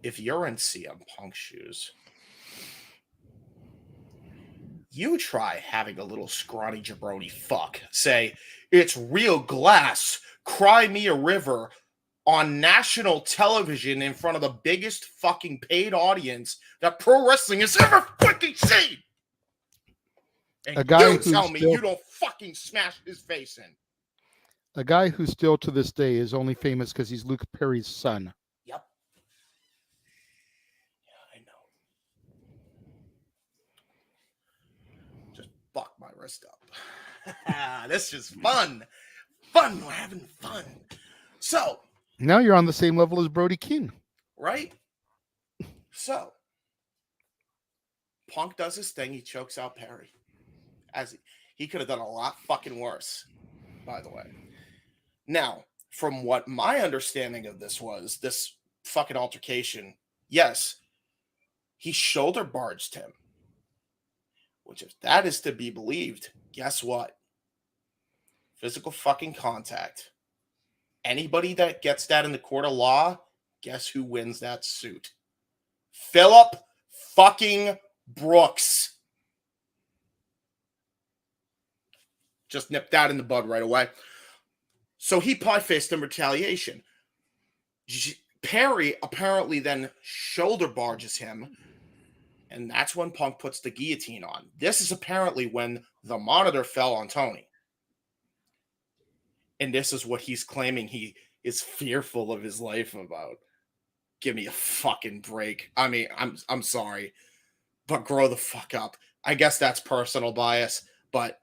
if you're in CM Punk shoes, you try having a little scrawny jabroni fuck say, "It's real glass, cry me a river," on national television in front of the biggest fucking paid audience that pro wrestling has ever fucking seen. And A guy you who's tell me still- you don't fucking smash his face in. A guy who still to this day is only famous because he's Luke Perry's son. Yep. Yeah, I know. Just fuck my wrist up. This is fun. Fun. We're having fun. So, Now you're on the same level as Brody King. right? So, Punk does his thing. He chokes out Perry. As he could have done a lot fucking worse, by the way. Now, from what my understanding of this was, this fucking altercation, yes, he shoulder barged him. Which, if that is to be believed, guess what? Physical fucking contact. Anybody that gets that in the court of law, guess who wins that suit? Phillip fucking Brooks. Just nipped that in the bud right away. So he pie faced in retaliation. Perry apparently then shoulder barges him, and that's when Punk puts the guillotine on. This is apparently when the monitor fell on Tony. And this is what he's claiming he is fearful of his life about. Give me a fucking break. I mean, I'm sorry, but grow the fuck up. I guess that's personal bias, but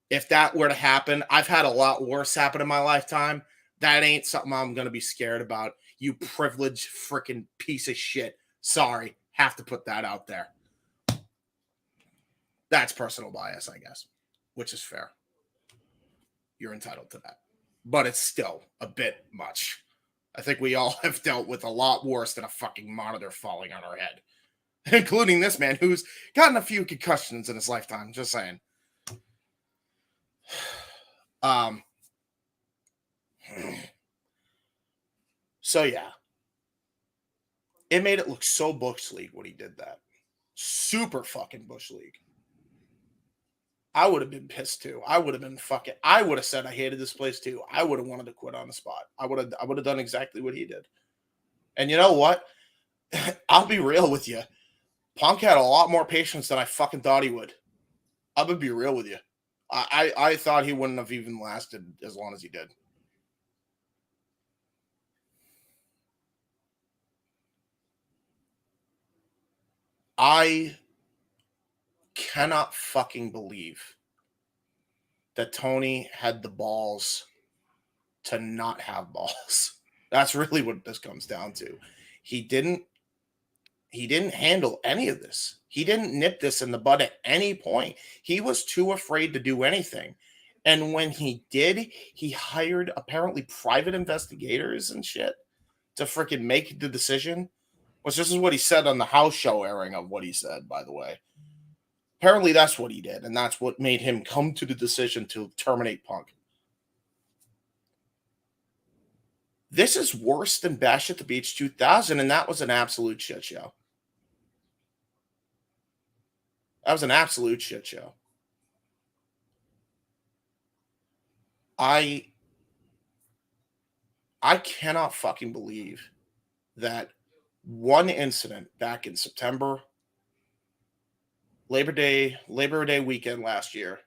if that were to happen, I've had a lot worse happen in my lifetime. That ain't something I'm going to be scared about. You privileged freaking piece of shit. Sorry, have to put that out there. That's personal bias, I guess, which is fair. You're entitled to that. But it's still a bit much. I think we all have dealt with a lot worse than a fucking monitor falling on our head. Including this man who's gotten a few concussions in his lifetime. Just saying. So yeah. It made it look so Bush League when he did that. Super fucking Bush League. I would have been pissed too. I would have said I hated this place too. I would have wanted to quit on the spot. I would have done exactly what he did. And you know what? I'll be real with you. Punk had a lot more patience than I fucking thought he would. I'm gonna be real with you. I thought he wouldn't have even lasted as long as he did. I cannot fucking believe that Tony had the balls to not have balls. That's really what this comes down to. He didn't handle any of this. He didn't nip this in the bud at any point. He was too afraid to do anything. And when he did, he hired apparently private investigators and shit to freaking make the decision. Which this is what he said on the house show airing of what he said, by the way. Apparently that's what he did, and that's what made him come to the decision to terminate Punk. This is worse than Bash at the Beach 2000, and that was an absolute shit show. That was an absolute shit show. I cannot fucking believe that one incident back in September, Labor Day weekend last year,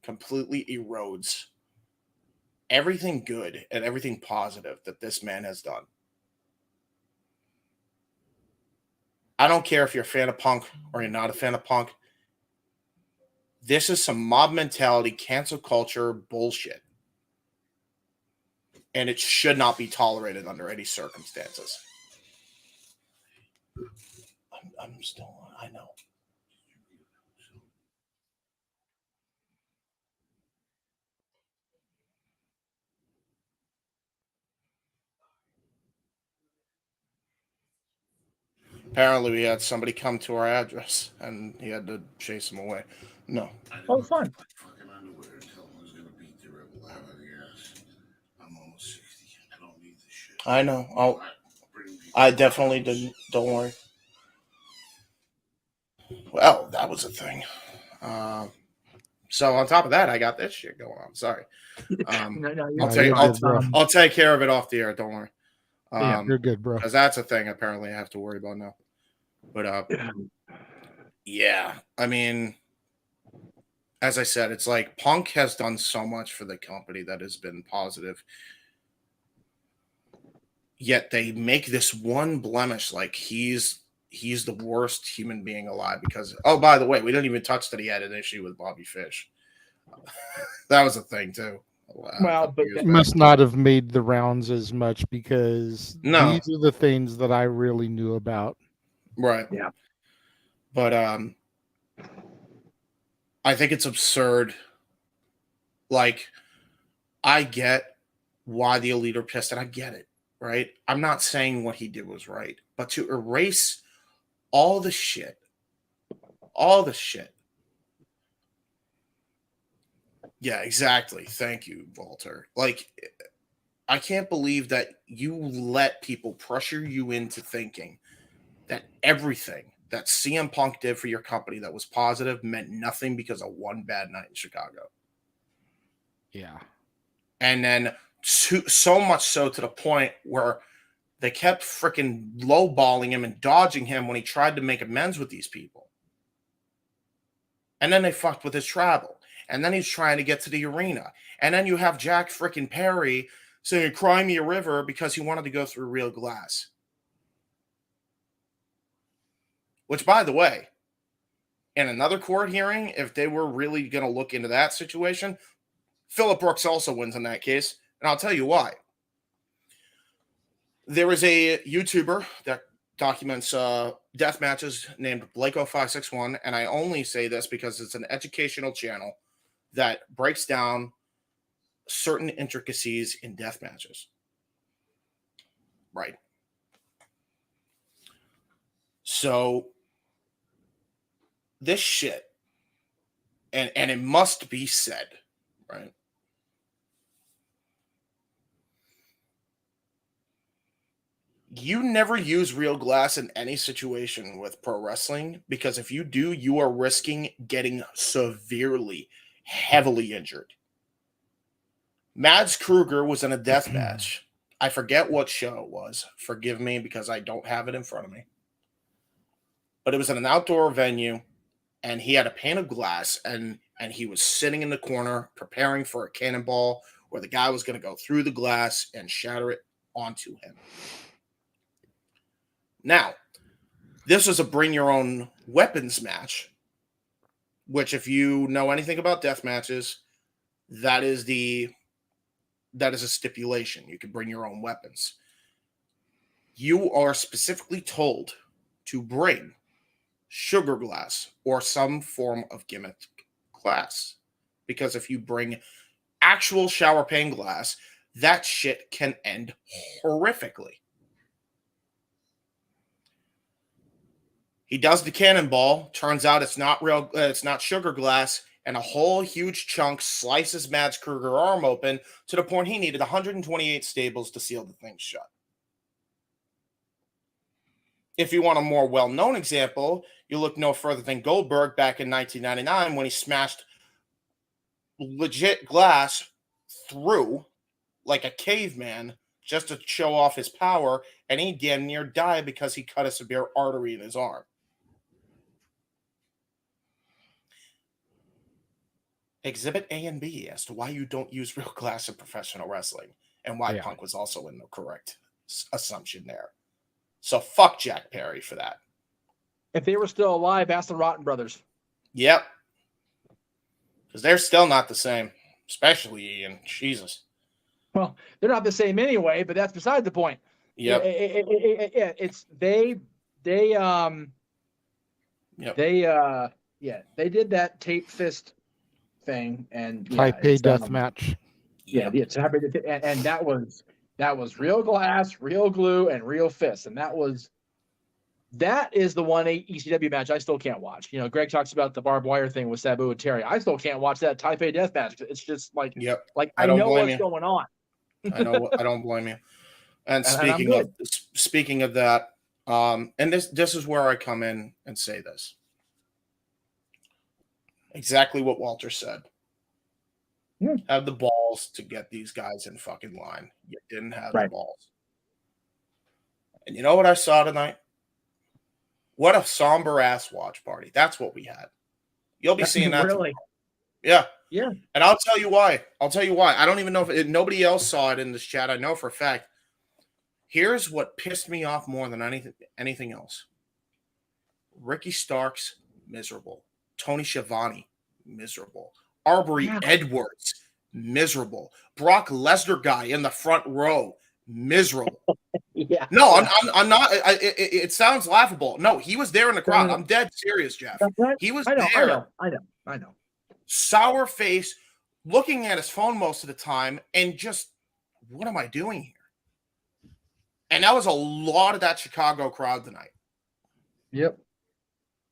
completely erodes everything good and everything positive that this man has done. I don't care if you're a fan of Punk or you're not a fan of Punk. This is some mob mentality, cancel culture bullshit. And it should not be tolerated under any circumstances. I'm still on. I know. Apparently, we had somebody come to our address, and he had to chase him away. No. Oh, fun. I know. I definitely didn't. Don't worry. Well, that was a thing. So on top of that, I got this shit going on. Sorry. I'll take care of it off the air. Don't worry. You're good, bro. Because that's a thing apparently I have to worry about now. But yeah, I mean, as I said, it's like Punk has done so much for the company that has been positive. Yet they make this one blemish like he's the worst human being alive because, oh, by the way, we didn't even touch that he had an issue with Bobby Fish. That was a thing too. Well, but it must not have made the rounds as much because these are the things that I really knew about. Right. Yeah. But I think it's absurd. Like, I get why the Elite are pissed, and I get it, right? I'm not saying what he did was right, but to erase all the shit. Yeah, exactly. Thank you, Walter. Like, I can't believe that you let people pressure you into thinking that everything that CM Punk did for your company that was positive meant nothing because of one bad night in Chicago. Yeah. And then so much so to the point where they kept freaking lowballing him and dodging him when he tried to make amends with these people. And then they fucked with his travel. And then he's trying to get to the arena. And then you have Jack freaking Perry saying, "Cry me a river," because he wanted to go through real glass. Which, by the way, in another court hearing, if they were really going to look into that situation, Phillip Brooks also wins in that case. And I'll tell you why. There is a YouTuber that documents death matches named Blako561, and I only say this because it's an educational channel that breaks down certain intricacies in death matches. Right. So this shit, and it must be said, right? You never use real glass in any situation with pro wrestling because if you do, you are risking getting severely, heavily injured. Mads Kruger was in a death match. I forget what show it was. Forgive me because I don't have it in front of me. But it was in an outdoor venue, and he had a pane of glass, and he was sitting in the corner preparing for a cannonball where the guy was going to go through the glass and shatter it onto him. Now, this was a bring your own weapons match, which if you know anything about death matches, that is a stipulation. You can bring your own weapons. You are specifically told to bring sugar glass or some form of gimmick glass. Because if you bring actual shower pane glass, that shit can end horrifically. He does the cannonball. Turns out it's not real. It's not sugar glass, and a whole huge chunk slices Mads Kruger's arm open to the point he needed 128 staples to seal the thing shut. If you want a more well-known example, you look no further than Goldberg back in 1999 when he smashed legit glass through like a caveman just to show off his power, and he damn near died because he cut a severe artery in his arm. Exhibit A and B as to why you don't use real glass in professional wrestling and why Punk was also in the correct assumption there. So fuck Jack Perry for that. If they were still alive, ask the Rotten brothers. Yep. Because they're still not the same, especially Ian. Jesus. Well, they're not the same anyway, but that's beside the point. Yep. It's they did that tape fist thing and Taipei death match. Yeah, and that was real glass, real glue, and real fists, and that is the one ECW match I still can't watch. You know, Greg talks about the barbed wire thing with Sabu and Terry. I still can't watch that Taipei death match. It's just like, I know what's going on. I know. I don't blame you. And speaking of that, and this is where I come in and say this. Exactly what Walter said. Have the balls to get these guys in fucking line. You didn't have the balls. And you know what I saw tonight? What a somber ass watch party. That's what we had. You'll be seeing that tomorrow. Yeah. Yeah. And I'll tell you why. I don't even know if nobody else saw it in this chat. I know for a fact. Here's what pissed me off more than anything else. Ricky Starks, miserable. Tony Schiavone, miserable. Arbery Edwards, miserable. Brock Lesnar guy in the front row, miserable. No, I'm not. It sounds laughable. No, he was there in the crowd. I'm dead serious, Jeff. He was there. I know. Sour face, looking at his phone most of the time, and just, what am I doing here? And that was a lot of that Chicago crowd tonight. Yep.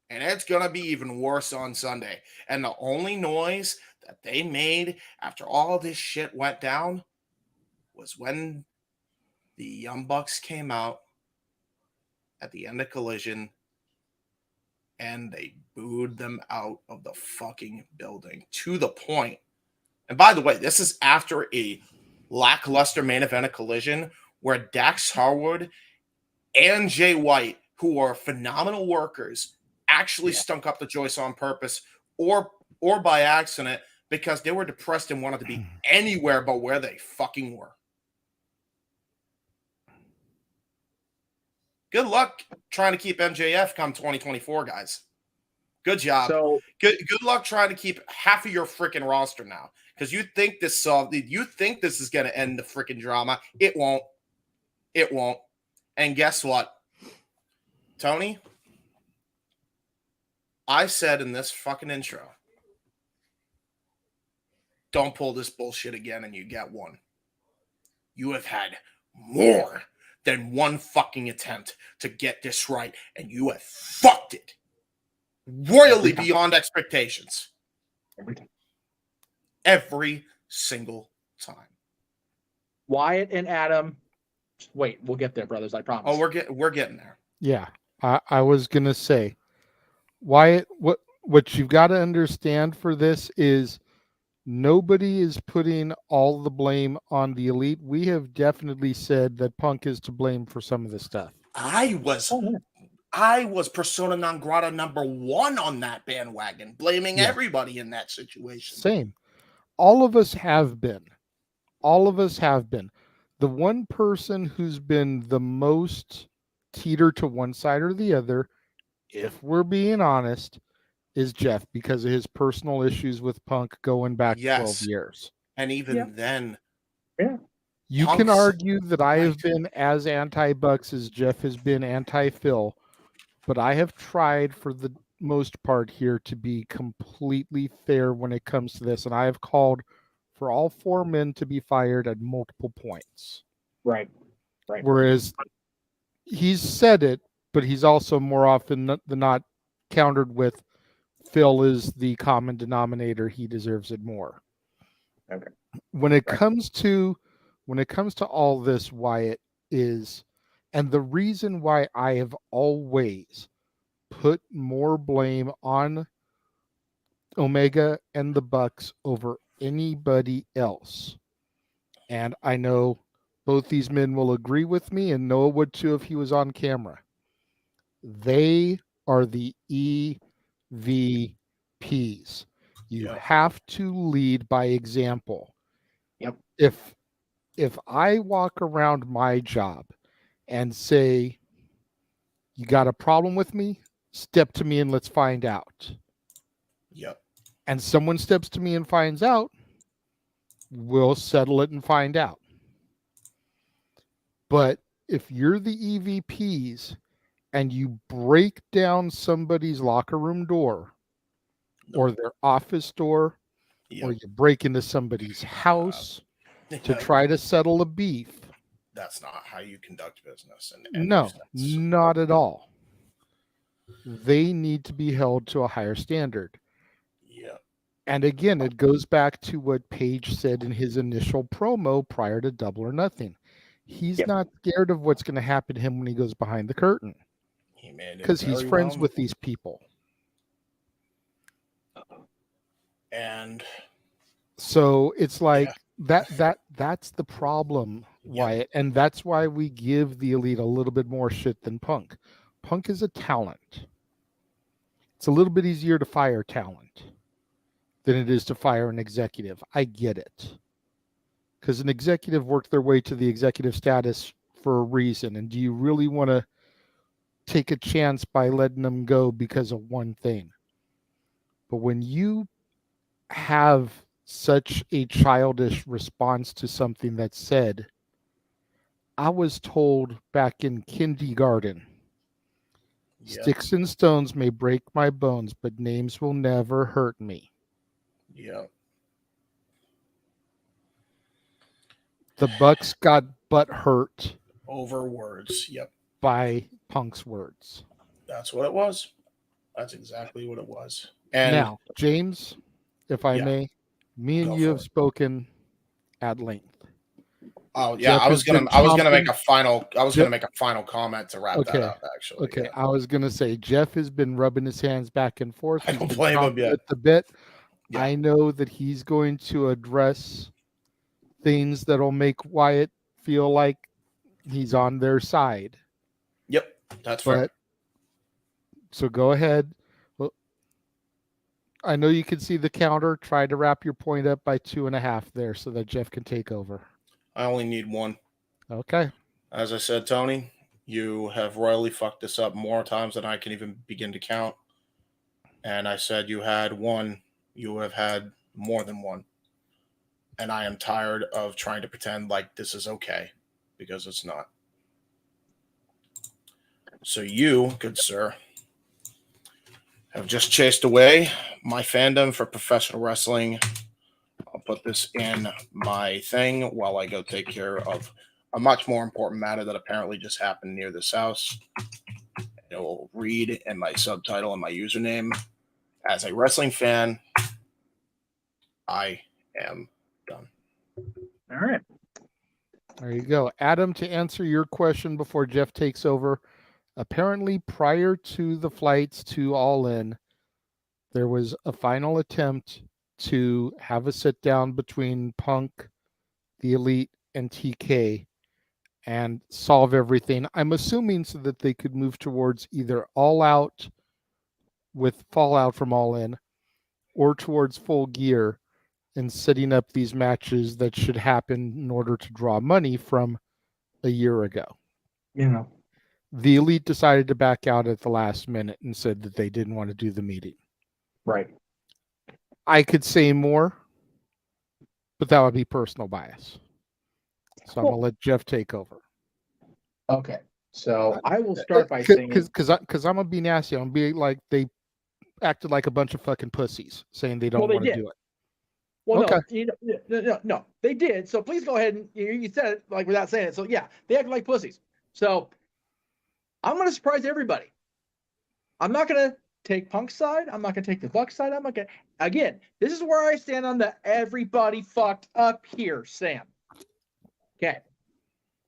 And it's going to be even worse on Sunday. And the only noise that they made after all this shit went down was when the Young Bucks came out at the end of Collision and they booed them out of the fucking building to the point. And by the way, this is after a lackluster main event of Collision where Dax Harwood and Jay White, who are phenomenal workers, actually stunk up the joints on purpose or by accident because they were depressed and wanted to be anywhere but where they fucking were. Good luck trying to keep MJF come 2024, guys. Good job. So good luck trying to keep half of your freaking roster now because you think this is going to end the freaking drama. It won't. It won't. And guess what, Tony? I said in this fucking intro, don't pull this bullshit again and you get one. You have had more than one fucking attempt to get this right, and you have fucked it royally beyond expectations. Every single time. Wyatt and Adam. Wait, we'll get there, brothers. I promise. Oh, we're getting there. Yeah, I was gonna say, Wyatt. What you've got to understand for this is nobody is putting all the blame on the Elite. We have definitely said that Punk is to blame for some of this stuff. I was persona non grata number one on that bandwagon, blaming everybody in that situation. Same. All of us have been. The one person who's been the most teeter to one side or the other, if we're being honest, is Jeff because of his personal issues with Punk going back 12 years. And even then, you can argue that I have been as anti-Bucks as Jeff has been anti-Phil, but I have tried for the most part here to be completely fair when it comes to this, and I have called for all four men to be fired at multiple points. Right. Whereas he's said it, but he's also more often than not countered with Phil is the common denominator. He deserves it more. Okay. When it comes to all this, Wyatt is, and the reason why I have always put more blame on Omega and the Bucks over anybody else. And I know both these men will agree with me, and Noah would too if he was on camera. They are the EVPs. You have to lead by example. Yep. If I walk around my job and say, you got a problem with me? step to me and let's find out. Yep. And someone steps to me and finds out, we'll settle it and find out. But if you're the EVPs and you break down somebody's locker room door or their office door, or you break into somebody's house to try to settle a beef, that's not how you conduct business. And no, not at all. They need to be held to a higher standard. Yeah. And again, it goes back to what Page said in his initial promo prior to Double or Nothing. He's not scared of what's going to happen to him when he goes behind the curtain. Because he's friends with these people. And so it's like that's the problem, Wyatt. And that's why we give the Elite a little bit more shit than Punk. Punk is a talent. It's a little bit easier to fire talent than it is to fire an executive. I get it. Because an executive worked their way to the executive status for a reason. And do you really want to take a chance by letting them go because of one thing? But when you have such a childish response to something that's said, I was told back in kindergarten, sticks and stones may break my bones, but names will never hurt me. Yeah. The Bucks got butt hurt over words. Yep. By Punk's words. That's what it was. That's exactly what it was. And now, James, if I may, me and you have spoken at length. Oh yeah, I was gonna make a final comment to wrap that up. Actually, okay. I was gonna say Jeff has been rubbing his hands back and forth. I don't blame him yet. The bit. Yeah. I know that he's going to address things that'll make Wyatt feel like he's on their side. Yep, that's fair. So go ahead. Well, I know you can see the counter. Try to wrap your point up by 2.5 there so that Jeff can take over. I only need one. Okay. As I said, Tony, you have royally fucked this up more times than I can even begin to count. And I said you had one. You have had more than one. And I am tired of trying to pretend like this is okay, because it's not. So you, good sir, have just chased away my fandom for professional wrestling. I'll put this in my thing while I go take care of a much more important matter that apparently just happened near this house. It will read in my subtitle and my username. As a wrestling fan, I am done. All right. There you go. Adam, to answer your question before Jeff takes over, apparently prior to the flights to All In, there was a final attempt to have a sit down between Punk, the Elite, and TK and solve everything. I'm assuming so that they could move towards either All Out with Fallout from All In or towards Full Gear and setting up these matches that should happen in order to draw money from a year ago. You know, the Elite decided to back out at the last minute and said that they didn't want to do the meeting. Right. I could say more, but that would be personal bias. So I'm going to let Jeff take over. Okay. So I will start by saying... Because I'm going to be nasty. I'm going to be like, they acted like a bunch of fucking pussies saying they don't want to do it. Well, okay. No, they did. So please go ahead and you said it like without saying it. So yeah, they acted like pussies. So I'm going to surprise everybody. I'm not going to take Punk's side. I'm not going to take the Bucks side. I'm not going to... Again, this is where I stand on the everybody fucked up here, Sam. Okay.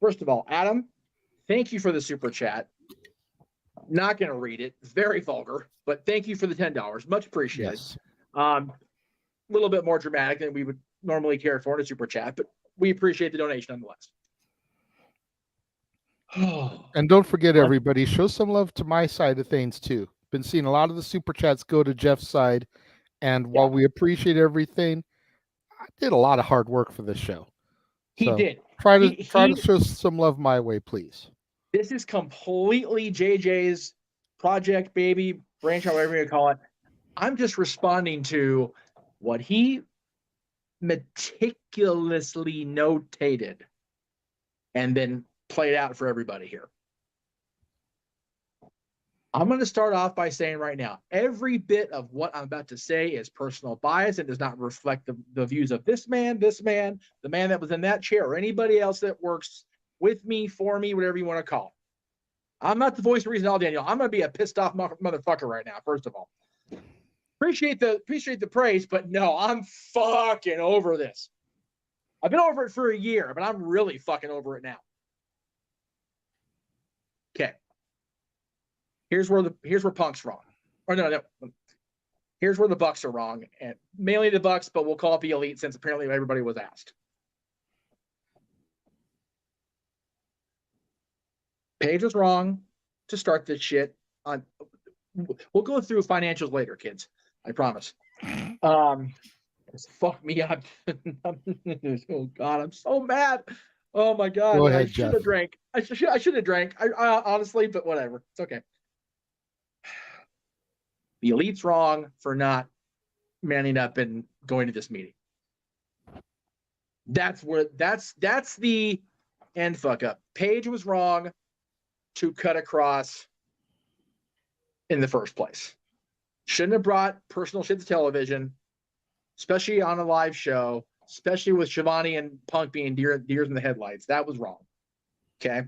First of all, Adam, thank you for the super chat. Not going to read it. Very vulgar, but thank you for the $10. Much appreciated. Yes. A little bit more dramatic than we would normally care for in a super chat, but we appreciate the donation nonetheless. And don't forget, everybody, show some love to my side of things too. Been seeing a lot of the super chats go to Jeff's side, and while we appreciate everything, I did a lot of hard work for this show. He did. Try to show some love my way, please. This is completely JJ's project, baby, branch, however you call it. I'm just responding to what he meticulously notated and then played out for everybody here. I'm going to start off by saying right now, every bit of what I'm about to say is personal bias and does not reflect the views of this man, the man that was in that chair, or anybody else that works with me, for me, whatever you want to call it. I'm not the voice of reason at all, Daniel. I'm going to be a pissed off motherfucker right now, first of all. Appreciate the praise, but no, I'm fucking over this. I've been over it for a year, but I'm really fucking over it now. Okay. Here's where Punk's wrong. Or no. Here's where the Bucks are wrong, and mainly the Bucks, but we'll call it the Elite since apparently everybody was asked. Paige was wrong to start this shit. We'll go through financials later, kids. I promise. Fuck me up. Oh God, I'm so mad. Oh my God. Go ahead, I should have Jeff. drank. I should have drank. I honestly, but whatever. It's okay. The Elite's wrong for not manning up and going to this meeting. That's the end fuck up. Paige was wrong to cut across in the first place. Shouldn't have brought personal shit to television, especially on a live show, especially with Shivani and Punk being deers in the headlights. That was wrong. Okay.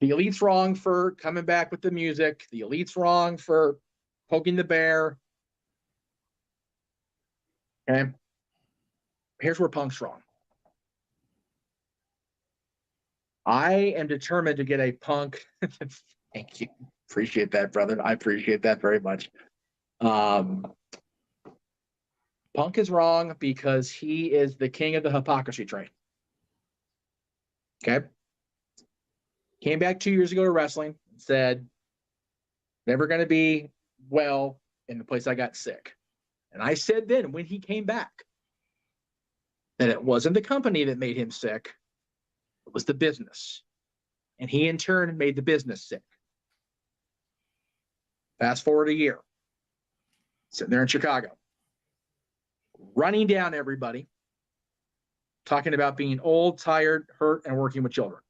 The Elite's wrong for coming back with the music. The Elite's wrong for poking the bear. Okay. Here's where Punk's wrong. I am determined to get a Punk. Thank you. Appreciate that, brother. I appreciate that very much. Punk is wrong because he is the king of the hypocrisy train. Okay. Came back 2 years ago to wrestling, said, never going to be well in the place I got sick. And I said then, when he came back, that it wasn't the company that made him sick, it was the business. And he in turn made the business sick. Fast forward a year, sitting there in Chicago, running down everybody, talking about being old, tired, hurt, and working with children.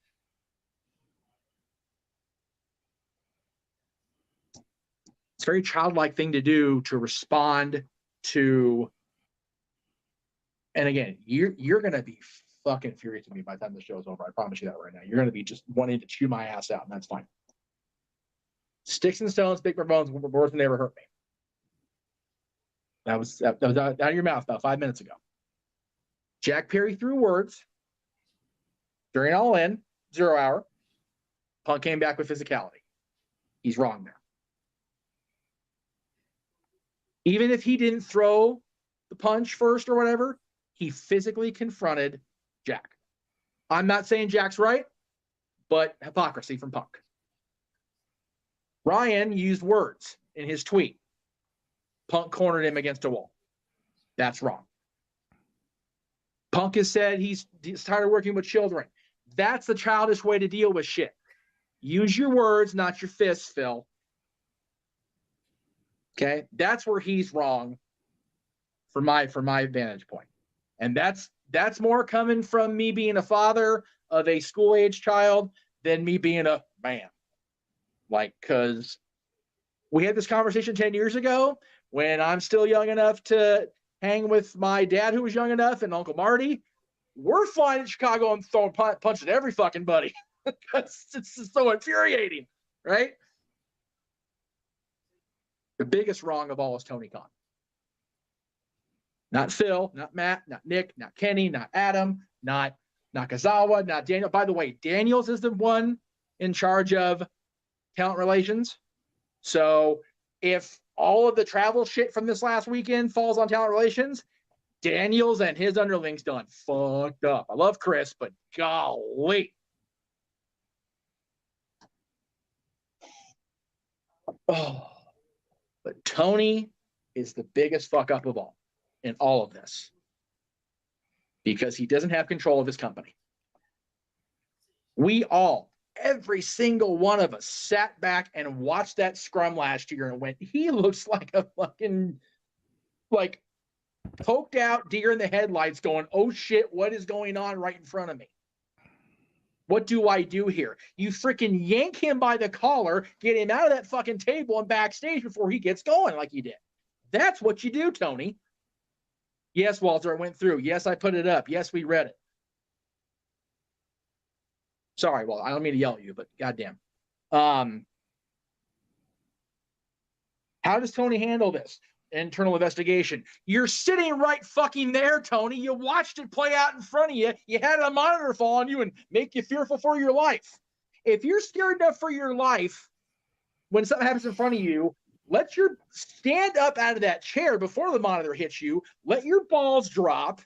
It's a very childlike thing to do to respond to. And again, you're going to be fucking furious with me by the time the show's over. I promise you that right now. You're going to be just wanting to chew my ass out, and that's fine. Sticks and stones, big bones, words will never hurt me. That was out of your mouth about 5 minutes ago. Jack Perry threw words during All In, 0 hour. Punk came back with physicality. He's wrong there. Even if he didn't throw the punch first or whatever, he physically confronted Jack. I'm not saying Jack's right, but hypocrisy from Punk. Ryan used words in his tweet. Punk cornered him against a wall. That's wrong. Punk has said he's tired of working with children. That's the childish way to deal with shit. Use your words, not your fists, Phil. Okay? That's where he's wrong from my vantage point. And that's more coming from me being a father of a school-age child than me being a man. Like, because we had this conversation 10 years ago when I'm still young enough to hang with my dad who was young enough and Uncle Marty. We're flying in Chicago and throwing punches at every fucking buddy. Because it's so infuriating, right? The biggest wrong of all is Tony Khan. Not Phil, not Matt, not Nick, not Kenny, not Adam, not Nakazawa, not Daniel. By the way, Daniels is the one in charge of talent relations. So if all of the travel shit from this last weekend falls on talent relations, Daniels and his underlings done fucked up. I love Chris, but golly. Oh, but Tony is the biggest fuck up of all in all of this because he doesn't have control of his company. We all every single one of us sat back and watched that scrum last year and went, he looks like a fucking, like, poked out deer in the headlights going, oh shit, what is going on right in front of me? What do I do here? You freaking yank him by the collar, get him out of that fucking table and backstage before he gets going like you did. That's what you do, Tony. Yes, Walter, I went through. Yes, I put it up. Yes, we read it. Sorry, well, I don't mean to yell at you, but goddamn. How does Tony handle this? Internal investigation. You're sitting right fucking there, Tony. You watched it play out in front of you. You had a monitor fall on you and make you fearful for your life. If you're scared enough for your life when something happens in front of you, let your stand up out of that chair before the monitor hits you. Let your balls drop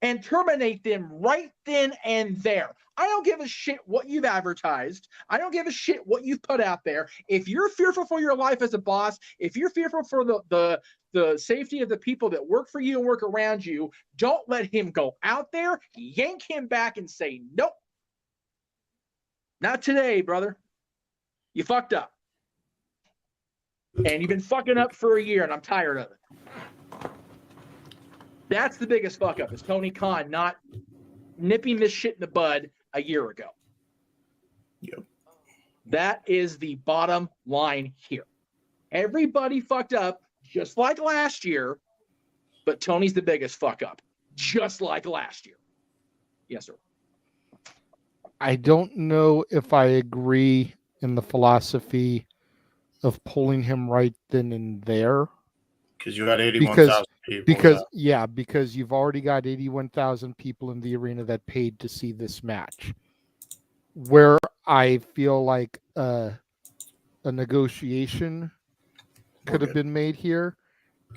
and terminate them right then and there. I don't give a shit what you've advertised. I don't give a shit what you've put out there. If you're fearful for your life as a boss, if you're fearful for the safety of the people that work for you and work around you, don't let him go out there, yank him back and say, nope. Not today, brother. You fucked up. And you've been fucking up for a year, and I'm tired of it. That's the biggest fuck up, is Tony Khan not nipping this shit in the bud a year ago. Yep. That is the bottom line here. Everybody fucked up just like last year, but Tony's the biggest fuck up, just like last year. Yes, sir. I don't know if I agree in the philosophy of pulling him right then and there. Because you had 81,000 people. Because you've already got 81,000 people in the arena that paid to see this match. Where I feel like a negotiation could have been made here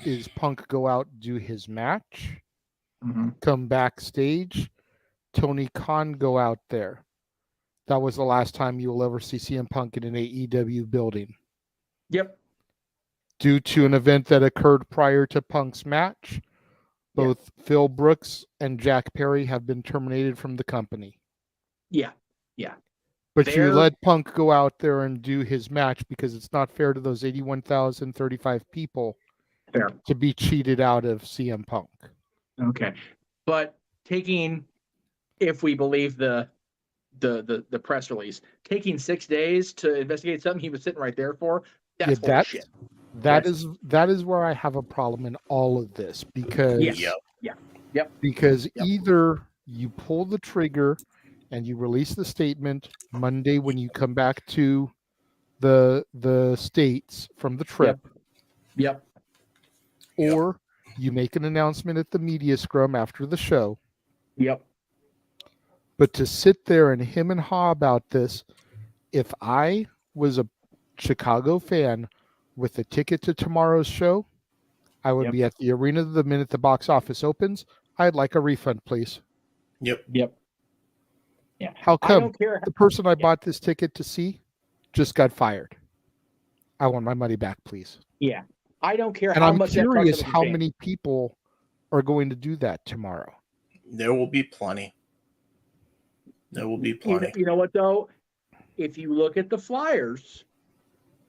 is Punk go out, do his match, come backstage, Tony Khan go out there. That was the last time you will ever see CM Punk in an AEW building. Yep. Due to an event that occurred prior to Punk's match, both Phil Brooks and Jack Perry have been terminated from the company. Yeah. But you let Punk go out there and do his match because it's not fair to those 81,035 people to be cheated out of CM Punk. Okay. But if we believe the press release, taking 6 days to investigate something he was sitting right there for, that's bullshit. That is where I have a problem in all of this because because either you pull the trigger and you release the statement Monday when you come back to the States from the trip. Or you make an announcement at the media scrum after the show. But to sit there and him and haw about this, if I was a Chicago fan with a ticket to tomorrow's show, I would be at the arena the minute the box office opens. I'd like a refund, please. Yeah. How come the person I bought this ticket to see just got fired? I want my money back, please. Yeah. I don't care and how I'm much curious that how many people are going to do that tomorrow. There will be plenty. There will be plenty. You know what, though? If you look at the flyers,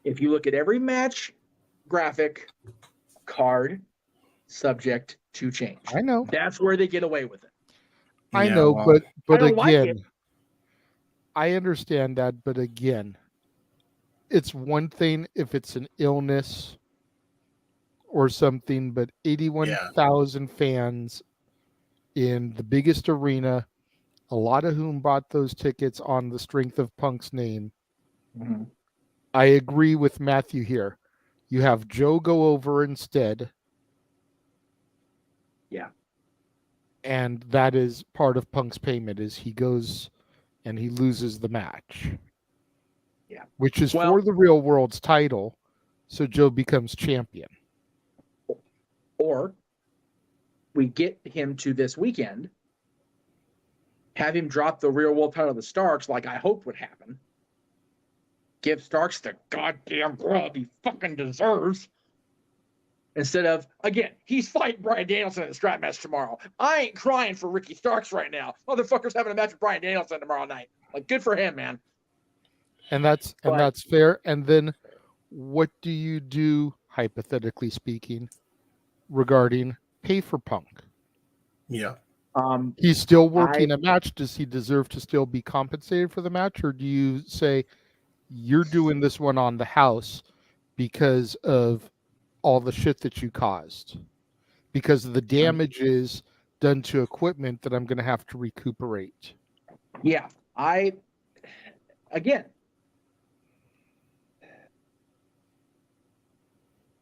if you look at every match graphic, card, subject to change. I know. That's where they get away with it. I know, but again, I understand that, but again, it's one thing if it's an illness or something, but 81,000 fans in the biggest arena, a lot of whom bought those tickets on the strength of Punk's name. I agree with Matthew here. You have Joe go over instead. Yeah. And that is part of Punk's payment is he goes and he loses the match. Yeah. Which is for the real world's title. So Joe becomes champion. Or we get him to this weekend, have him drop the real world title to Starks like I hoped would happen. Give Starks the goddamn grub he fucking deserves. Instead of, again, he's fighting Bryan Danielson in the strap match tomorrow. I ain't crying for Ricky Starks right now. Motherfucker's having a match with Bryan Danielson tomorrow night. Like, good for him, man. And that's fair. And then what do you do, hypothetically speaking, regarding pay for Punk? Yeah. He's still working a match. Does he deserve to still be compensated for the match? Or do you say you're doing this one on the house because of all the shit that you caused? Because of the damages done to equipment that I'm going to have to recuperate. Yeah. Again,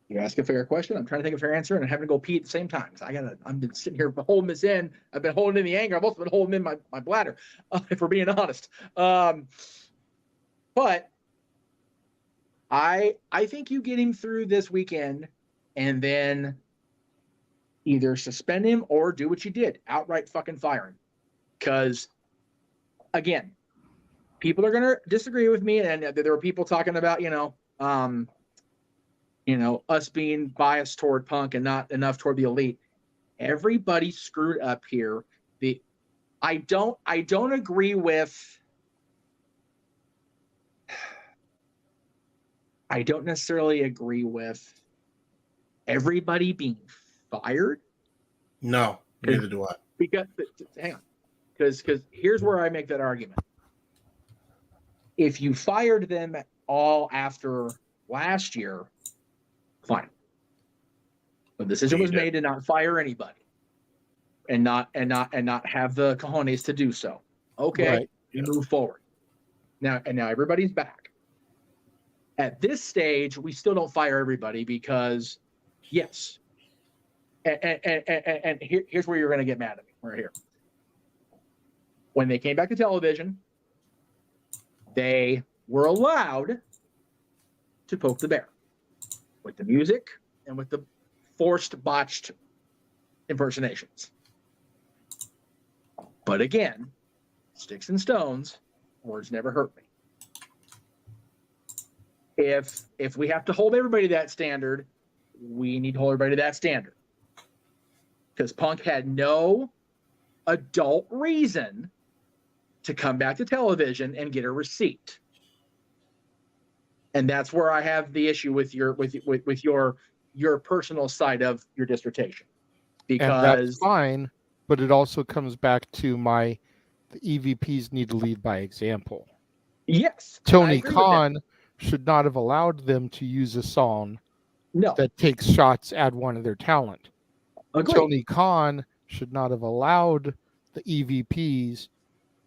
you ask a fair question. I'm trying to think of a fair answer, and I'm having to go pee at the same time. So I've been sitting here holding this in. I've been holding in the anger. I've also been holding in my bladder, if we're being honest. But I think you get him through this weekend, and then either suspend him or do what you did, outright fucking fire him. Because again, people are gonna disagree with me, and there were people talking about us being biased toward Punk and not enough toward the Elite. Everybody screwed up here. I don't agree with. I don't necessarily agree with everybody being fired. No, neither do I. Because hang on, because here's where I make that argument. If you fired them all after last year, fine. The decision was made to not fire anybody, and not have the cojones to do so. Okay, Right. You move forward. Now everybody's back. At this stage, we still don't fire everybody because, yes. And here's where you're going to get mad at me. We're here. When they came back to television, they were allowed to poke the bear with the music and with the forced, botched impersonations. But again, sticks and stones, words never hurt me. If we have to hold everybody to that standard, we need to hold everybody to that standard. Because Punk had no adult reason to come back to television and get a receipt. And that's where I have the issue with your personal side of your dissertation. Because and that's fine, but it also comes back to the EVPs need to lead by example. Yes. Tony Khan should not have allowed them to use a song that takes shots at one of their talent. Agreed. Tony Khan should not have allowed the EVPs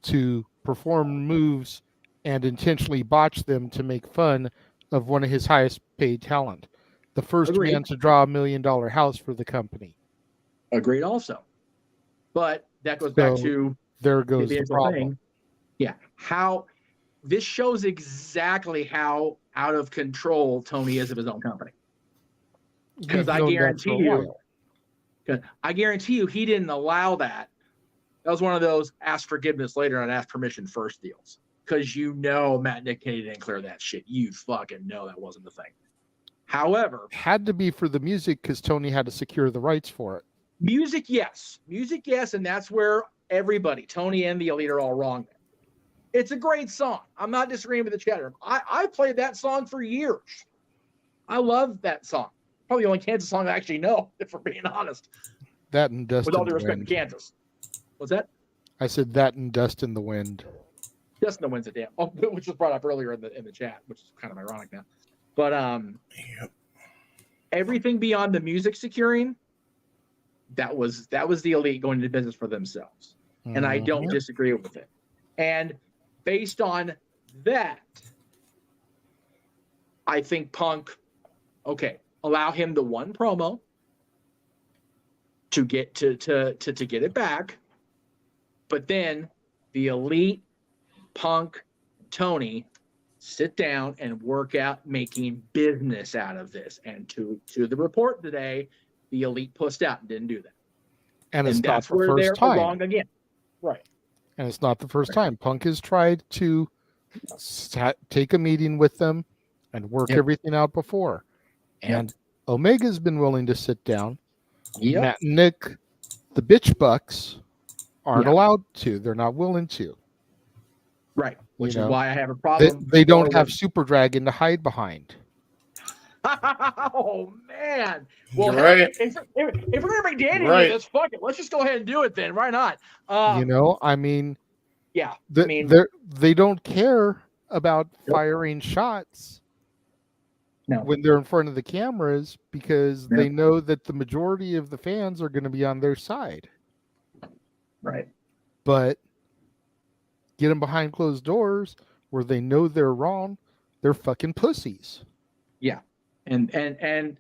to perform moves and intentionally botch them to make fun of one of his highest paid talent. The first man to draw $1 million house for the company. Agreed also. But that goes back to there goes the problem. Thing. Yeah. How this shows exactly how out of control Tony is of his own company. Because I guarantee you he didn't allow that. That was one of those ask forgiveness later and ask permission first deals. Because Matt Nick Kennedy didn't clear that shit. You fucking know that wasn't the thing. However, had to be for the music because Tony had to secure the rights for it. Music, yes, and that's where everybody, Tony and the Elite, are all wrong. It's a great song. I'm not disagreeing with the chatter. I played that song for years. I love that song. Probably the only Kansas song I actually know, if we're being honest. That and Dust with all in due the respect Wind. to Kansas. What's that? I said that and Dust in the Wind. Dust in the Wind's a damn. Oh, which was brought up earlier in the chat, which is kind of ironic now. But everything beyond the music securing, that was the Elite going into business for themselves. And I don't disagree with it. And based on that, I think Punk, allow him the one promo to get to get it back. But then the Elite, Punk, Tony sit down and work out making business out of this. And to the report today, the Elite pussed out and didn't do that. And it's not that's the where first they're time. wrong again. Right. And it's not the first time. Punk has tried to take a meeting with them and work everything out before. And Omega's been willing to sit down. Yep. Matt and Nick, the bitch bucks, aren't Yeah. allowed to. They're not willing to. Right. Which You is know, why I have a problem. They don't more have with- Super Dragon to hide behind. Oh man! Well, You're right. if we're gonna bring Danny Right. into this, fuck it. Let's just go ahead and do it then. Why not? You know, I mean, Yeah. they don't care about firing shots when they're in front of the cameras because they know that the majority of the fans are going to be on their side. Right. But get them behind closed doors where they know they're wrong, they're fucking pussies. Yeah. And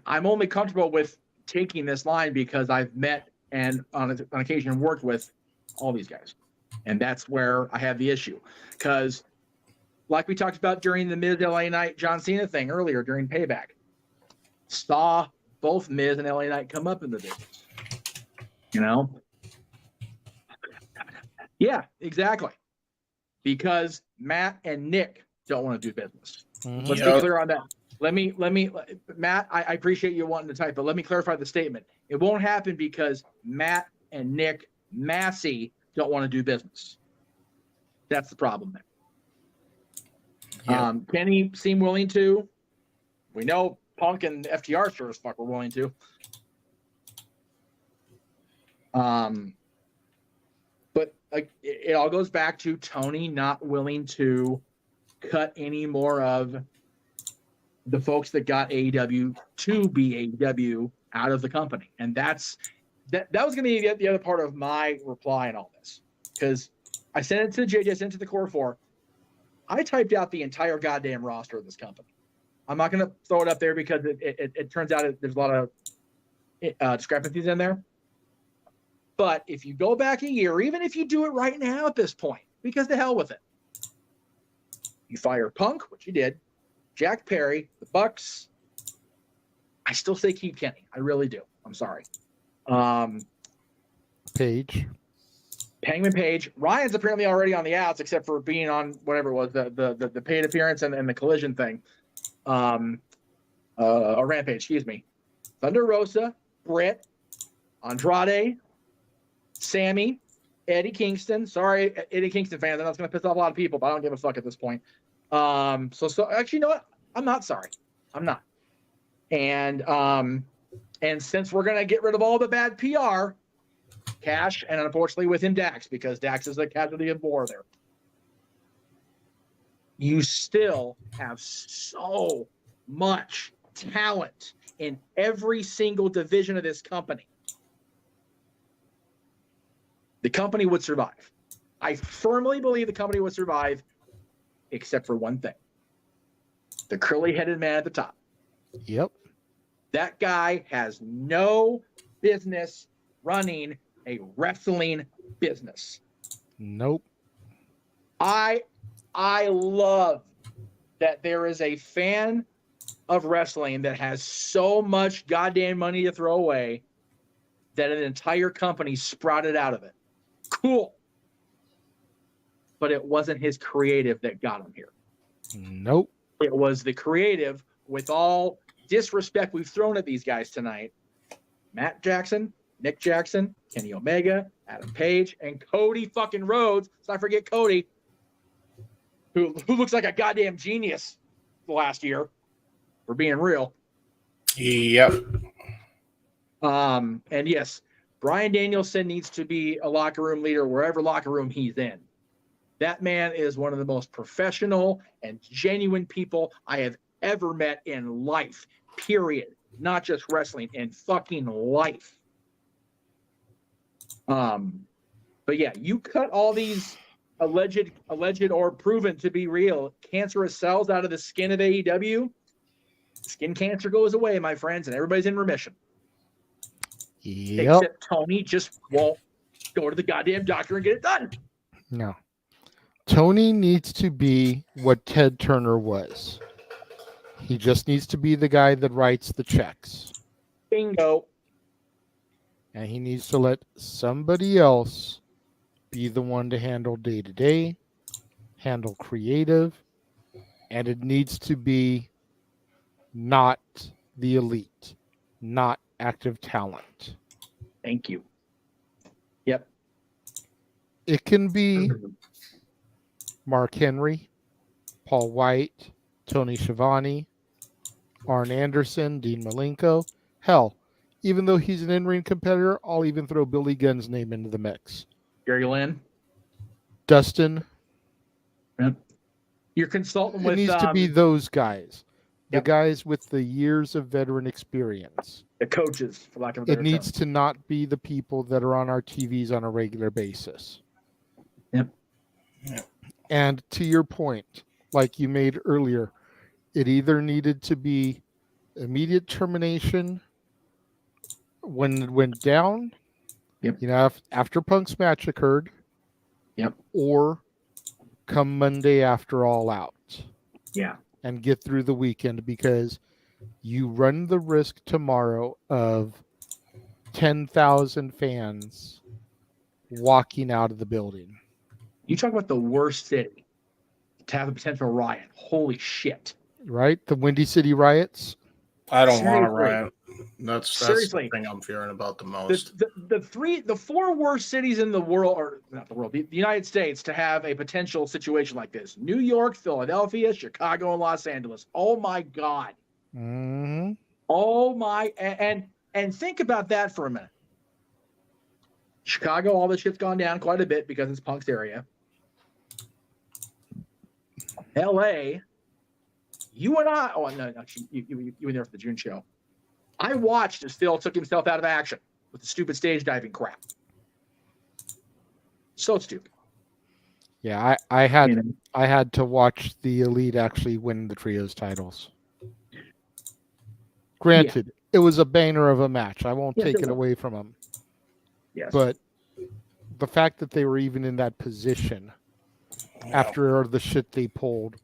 I'm only comfortable with taking this line because I've met and on occasion worked with all these guys. And that's where I have the issue. Because like we talked about during the Miz LA Knight John Cena thing earlier during Payback, saw both Miz and LA Knight come up in the business. You know? Yeah, exactly. Because Matt and Nick don't want to do business. Let's be clear on that. Let me, Matt, I appreciate you wanting to type, but let me clarify the statement. It won't happen because Matt and Nick Massey don't want to do business. That's the problem there. Kenny seemed willing to. We know Punk and FTR sure as fuck were willing to. But it all goes back to Tony not willing to cut any more of the folks that got AEW to be AEW out of the company. And that was going to be the other part of my reply in all this. Because I sent it to JJ, I sent it to the Core 4. I typed out the entire goddamn roster of this company. I'm not going to throw it up there because it turns out there's a lot of discrepancies in there. But if you go back a year, even if you do it right now at this point, because the hell with it. You fire Punk, which you did. Jack Perry, the Bucks. I still say keep Kenny. I really do. I'm sorry. Page. Hangman Page. Ryan's apparently already on the outs, except for being on whatever it was, the paid appearance and the collision thing. Or Rampage, excuse me. Thunder Rosa, Britt, Andrade, Sammy, Eddie Kingston. Sorry, Eddie Kingston fans. I know it's going to piss off a lot of people, but I don't give a fuck at this point. So actually, you know what? I'm not sorry. I'm not. And since we're going to get rid of all the bad PR, Cash, and unfortunately with him Dax, because Dax is a casualty of war there. You still have so much talent in every single division of this company. The company would survive. I firmly believe the company would survive, except for one thing. The curly-headed man at the top. Yep. That guy has no business running a wrestling business. Nope. I love that there is a fan of wrestling that has so much goddamn money to throw away that an entire company sprouted out of it. Cool. But it wasn't his creative that got him here. Nope. It was the creative, with all disrespect we've thrown at these guys tonight. Matt Jackson, Nick Jackson, Kenny Omega, Adam Page, and Cody fucking Rhodes. Let's not forget Cody, who looks like a goddamn genius the last year, for being real. Yep. And yes, Bryan Danielson needs to be a locker room leader wherever locker room he's in. That man is one of the most professional and genuine people I have ever met in life, period. Not just wrestling, in fucking life. But yeah, you cut all these alleged or proven to be real cancerous cells out of the skin of AEW, skin cancer goes away, my friends, and everybody's in remission. Yep. Except Tony just won't go to the goddamn doctor and get it done. No. Tony needs to be what Ted Turner was. He just needs to be the guy that writes the checks. Bingo. And he needs to let somebody else be the one to handle day-to-day, handle creative, and it needs to be not the elite, not active talent. Thank you. Yep. It can be Mark Henry, Paul White, Tony Schiavone, Arn Anderson, Dean Malenko. Hell, even though he's an in-ring competitor, I'll even throw Billy Gunn's name into the mix. Gary Lynn. Dustin. Yep. Your consultant It with needs to be those guys. The Yep. guys with the years of veteran experience. The coaches, for lack of a It better needs term. to not be the people that are on our TVs on a regular basis. Yep. And to your point, like you made earlier, it either needed to be immediate termination when it went down, Yep. you know, after Punk's match occurred, Yep. or come Monday after All Out. Yeah. And get through the weekend, because you run the risk tomorrow of 10,000 fans walking out of the building. You talk about the worst city to have a potential riot. Holy shit. Right? The Windy City riots. I don't want a Seriously. riot. That's Seriously. the thing I'm fearing about the most. The four worst cities in the world, or not the world, the United States, to have a potential situation like this: New York, Philadelphia, Chicago, and Los Angeles. Oh my God. Mm-hmm. Oh my, and think about that for a minute. Chicago, all the shit's gone down quite a bit because it's Punk's area. LA, you and I, oh no, actually, you were there for the June show. I watched as Phil took himself out of action with the stupid stage diving crap. So stupid. Yeah, I had to watch the Elite actually win the trios titles. Granted, it was a banger of a match. I won't take it away from them. Yes. But the fact that they were even in that position after the shit they pulled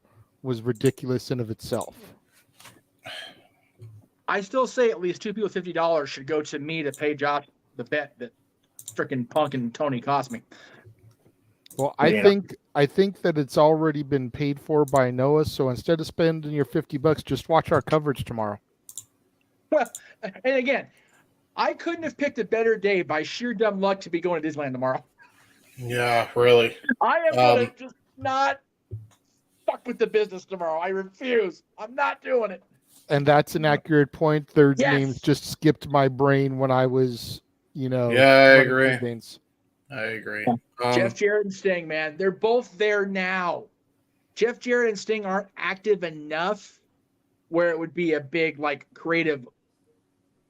was ridiculous in of itself. I still say at least two people $50 should go to me to pay Josh the bet that freaking Punk and Tony cost me. Well, I think that it's already been paid for by Noah. So instead of spending your $50, just watch our coverage tomorrow. Well, and again, I couldn't have picked a better day by sheer dumb luck to be going to Disneyland tomorrow. Yeah, really. I am going to just not fuck with the business tomorrow. I refuse. I'm not doing it. And that's an accurate point. Their names just skipped my brain when I was, Yeah, I agree. campaigns. I agree. Jeff Jarrett and Sting, man, they're both there now. Jeff Jarrett and Sting aren't active enough where it would be a big, like, creative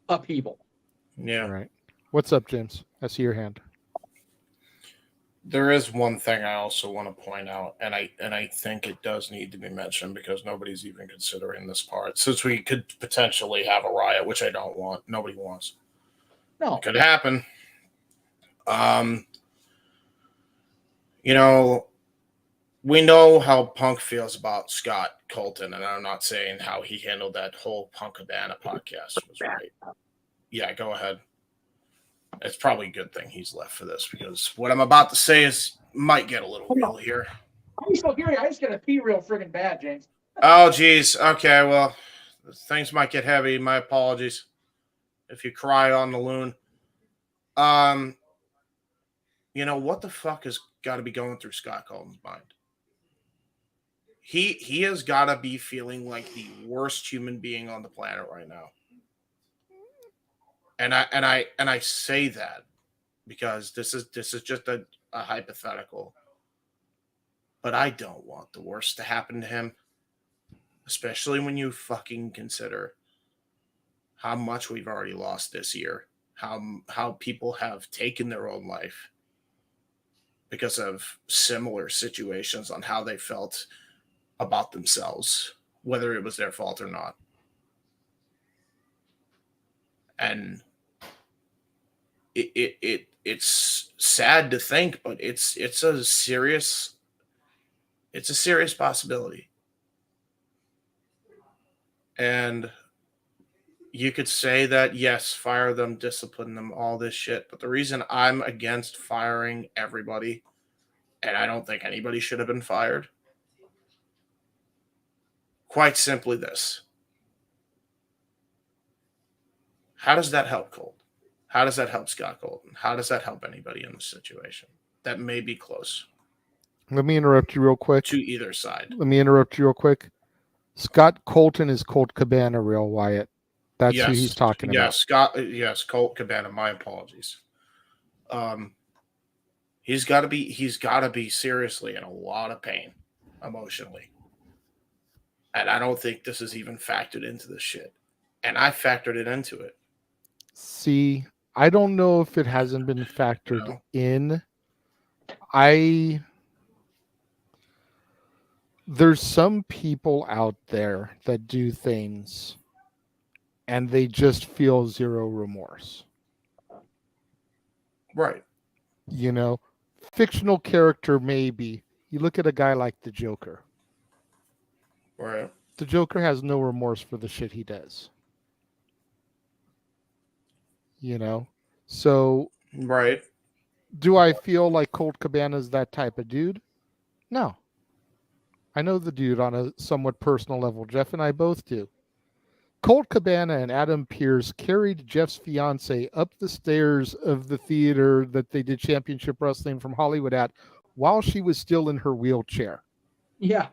upheaval. Yeah. All right. What's up, James? I see your hand. There is one thing I also want to point out, and I think it does need to be mentioned because nobody's even considering this part. Since we could potentially have a riot, which I don't want. Nobody wants. No. Could happen. You know, we know how Punk feels about Scott Colton, and I'm not saying how he handled that whole Punk Cabana podcast was right. Yeah, go ahead. It's probably a good thing he's left for this because what I'm about to say is might get a little real here. I'm still hearing. I just got to pee real friggin' bad, James. Oh, geez. Okay, well, things might get heavy. My apologies if you cry on the loon. You know, what the fuck has got to be going through Scott Colton's mind? He has got to be feeling like the worst human being on the planet right now. And I say that because this is just a hypothetical. But I don't want the worst to happen to him. Especially when you fucking consider how much we've already lost this year. How people have taken their own life because of similar situations on how they felt about themselves, whether it was their fault or not. And it's sad to think, but it's a serious possibility. And you could say that, yes, fire them, discipline them, all this shit. But the reason I'm against firing everybody, and I don't think anybody should have been fired, quite simply this. How does that help Colt? How does that help Scott Colton? How does that help anybody in this situation that may be close Let me interrupt you real quick. to either side? Let me interrupt you real quick. Scott Colton is Colt Cabana, real Wyatt. That's who he's talking about. Yes, Colt Cabana. My apologies. He's got to be seriously in a lot of pain emotionally, and I don't think this is even factored into this shit. And I factored it into it. See, I don't know if it hasn't been factored in. There's some people out there that do things and they just feel zero remorse. Right. You know, fictional character maybe. You look at a guy like the Joker. Right. The Joker has no remorse for the shit he does. You know? So, right. Do I feel like Colt Cabana's that type of dude? No. I know the dude on a somewhat personal level. Jeff and I both do. Colt Cabana and Adam Pearce carried Jeff's fiance up the stairs of the theater that they did Championship Wrestling from Hollywood at while she was still in her wheelchair. Yeah.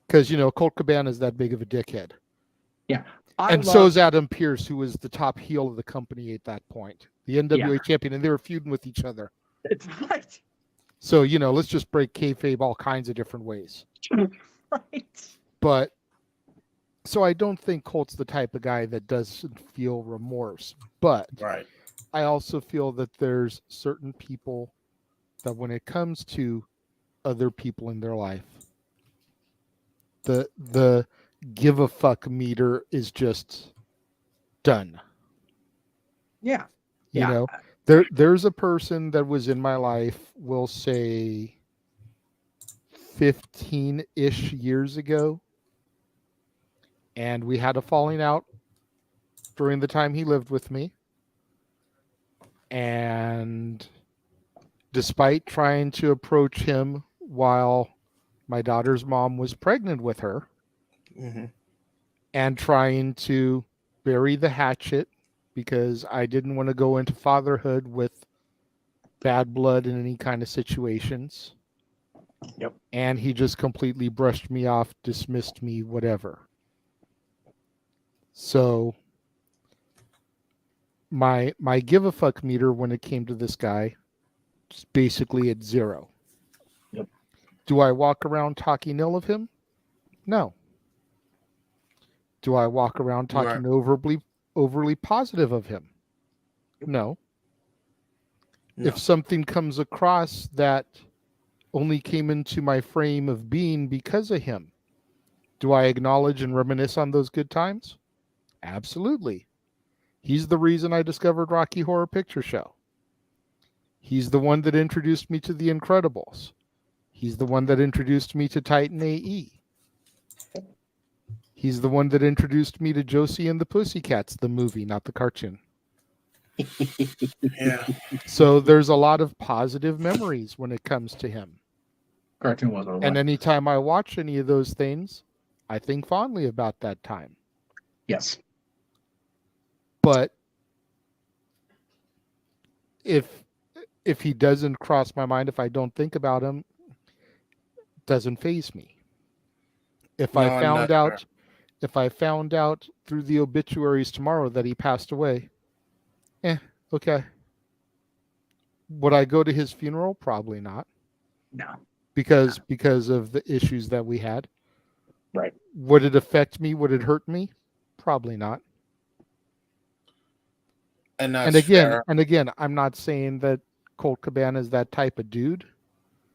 Because, Colt Cabana is that big of a dickhead. Yeah. So is Adam Pearce, who was the top heel of the company at that point. The NWA champion, and they were feuding with each other. It's right. So, let's just break kayfabe all kinds of different ways. Right. But, so I don't think Colt's the type of guy that doesn't feel remorse. But right. I also feel that there's certain people that when it comes to other people in their life, the give a fuck meter is just done. Yeah. You know, there's a person that was in my life, we'll say 15-ish years ago, and we had a falling out during the time he lived with me. And despite trying to approach him while my daughter's mom was pregnant with her, and trying to bury the hatchet because I didn't want to go into fatherhood with bad blood in any kind of situations. Yep. And he just completely brushed me off, dismissed me, whatever. So my give a fuck meter when it came to this guy is basically at 0. Yep. Do I walk around talking ill of him? No. Do I walk around talking overly positive of him? No. If something comes across that only came into my frame of being because of him, do I acknowledge and reminisce on those good times? Absolutely. He's the reason I discovered Rocky Horror Picture Show. He's the one that introduced me to The Incredibles. He's the one that introduced me to Titan AE. He's the one that introduced me to Josie and the Pussycats, the movie, not the cartoon. Yeah. So there's a lot of positive memories when it comes to him. Cartoon was over. And anytime I watch any of those things, I think fondly about that time. Yes. But if he doesn't cross my mind, if I don't think about him, it doesn't faze me. If I found out through the obituaries tomorrow that he passed away, okay. Would I go to his funeral? Probably not. No. Because of the issues that we had. Right. Would it affect me? Would it hurt me? Probably not. And that's again, fair. I'm not saying that Colt Cabana is that type of dude.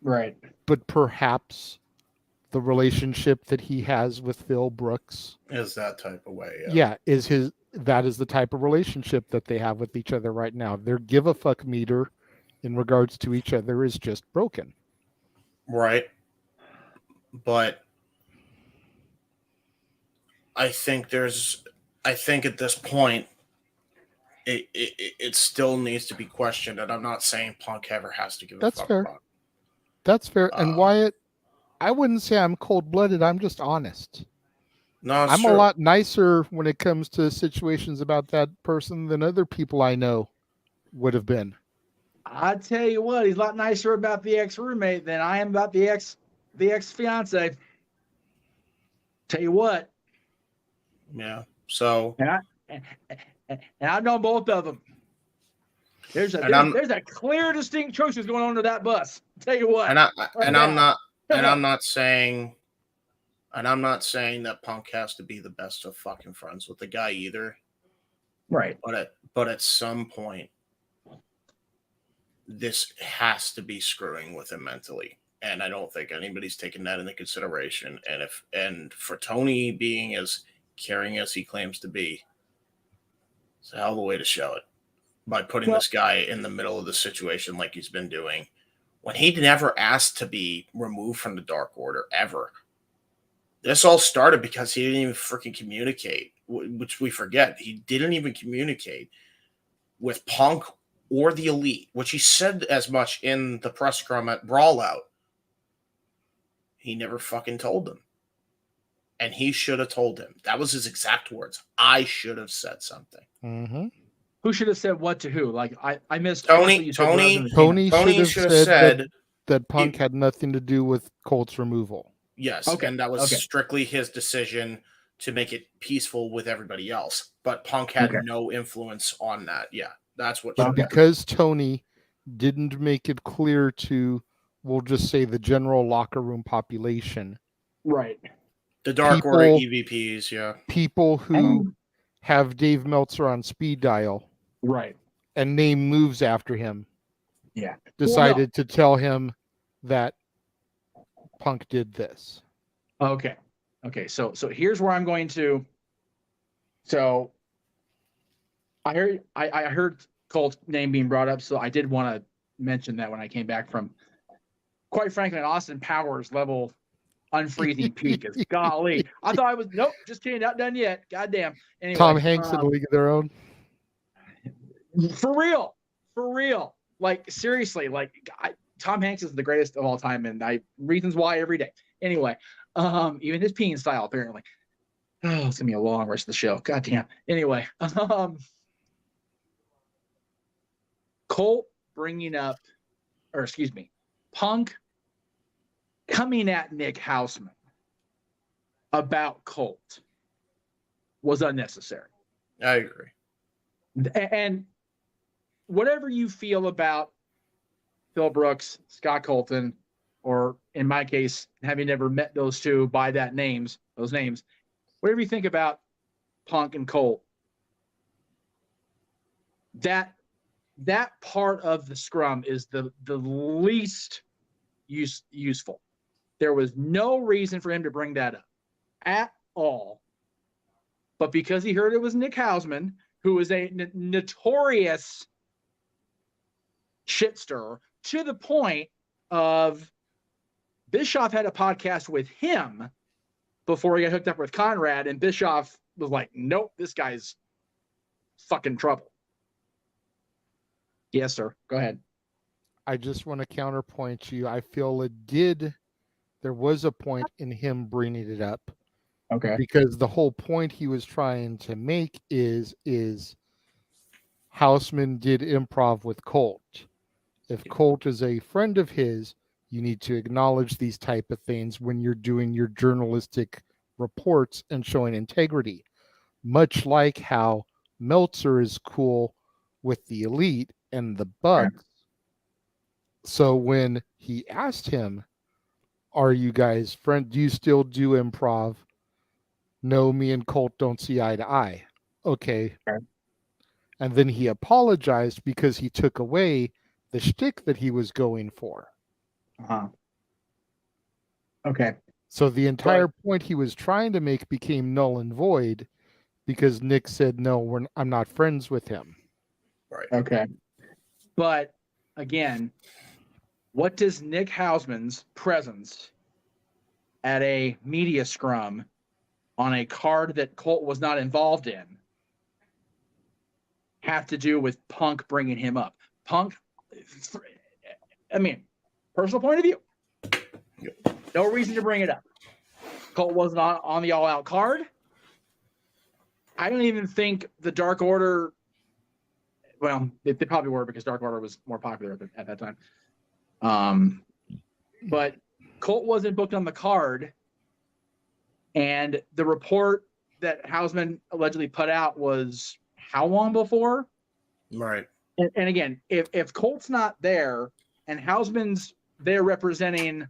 Right. But perhaps the relationship that he has with Phil Brooks is that type of way. that is the type of relationship that they have with each other right now. Their give a fuck meter in regards to each other is just broken. Right. But I think at this point it still needs to be questioned, and I'm not saying Punk ever has to give a fuck about it. That's fair. And Wyatt, I wouldn't say I'm cold-blooded. I'm just honest. No, it's I'm true. a lot nicer when it comes to situations about that person than other people I know would have been. I tell you what, he's a lot nicer about the ex-roommate than I am about the ex-fiance. Tell you what. Yeah. So. And I've known both of them. There's a clear, distinct choices going on to that bus. I'll tell you what. I'm not saying that Punk has to be the best of fucking friends with the guy either. Right. But at some point, this has to be screwing with him mentally. And I don't think anybody's taken that into consideration. And for Tony being as caring as he claims to be, it's a hell of a way to show it. By putting this guy in the middle of the situation like he's been doing, when he never asked to be removed from the Dark Order, ever. This all started because he didn't even freaking communicate, which we forget. He didn't even communicate with Punk or the Elite, which he said as much in the press scrum at Brawl Out. He never fucking told them. And he should have told him. That was his exact words. I should have said something. Mm-hmm. Who should have said what to who? Like I missed Tony should have said that Punk had nothing to do with Colt's removal. Yes, and that was strictly his decision to make it peaceful with everybody else. But Punk had no influence on that. Yeah, that's what. But because Tony didn't make it clear to, we'll just say, the general locker room population. Right. The Dark Order EVPs, yeah. People who have Dave Meltzer on speed dial. Right. And name moves after him. Yeah. Decided to tell him that Punk did this. Okay. So here's where I'm going to. So I heard Colt's name being brought up, so I did want to mention that when I came back from, quite frankly, an Austin Powers level unfreezing peak. Is golly. I thought I was just kidding, not done yet. Goddamn. Anyway, Tom Hanks in a League of Their Own. For real. Like seriously, Tom Hanks is the greatest of all time, and reasons why every day. Anyway, even his peeing style apparently. Oh, it's gonna be a long rest of the show. God damn. Anyway, Colt Punk coming at Nick Houseman about Colt was unnecessary. I agree. And whatever you feel about Phil Brooks, Scott Colton, or in my case, having never met those two by those names, whatever you think about Punk and Colt, that part of the scrum is the least useful. There was no reason for him to bring that up at all. But because he heard it was Nick Houseman, who is a notorious shit stirrer, to the point of Bischoff had a podcast with him before he got hooked up with Conrad, and Bischoff was like, nope, this guy's fucking trouble. Yes, sir. Go ahead. I just want to counterpoint you. I feel there was a point in him bringing it up. Okay. Because the whole point he was trying to make is Houseman did improv with Colt. If Colt is a friend of his, you need to acknowledge these type of things when you're doing your journalistic reports and showing integrity. Much like how Meltzer is cool with the Elite and the Bucks. Right. So when he asked him, are you guys friends? Do you still do improv? No, me and Colt don't see eye to eye. Okay. And then he apologized because he took away the shtick that he was going for. Uh-huh. Okay. So the entire point he was trying to make became null and void because Nick said, no, I'm not friends with him. Right. Okay. But again, what does Nick Houseman's presence at a media scrum on a card that Colt was not involved in have to do with Punk bringing him up? Punk, personal point of view, no reason to bring it up. Colt wasn't on the all-out card. I don't even think the Dark Order. Well, they probably were because Dark Order was more popular at that time. But Colt wasn't booked on the card, and the report that Hausman allegedly put out was how long before? Right. And again, if Colt's not there and Hausman's there representing,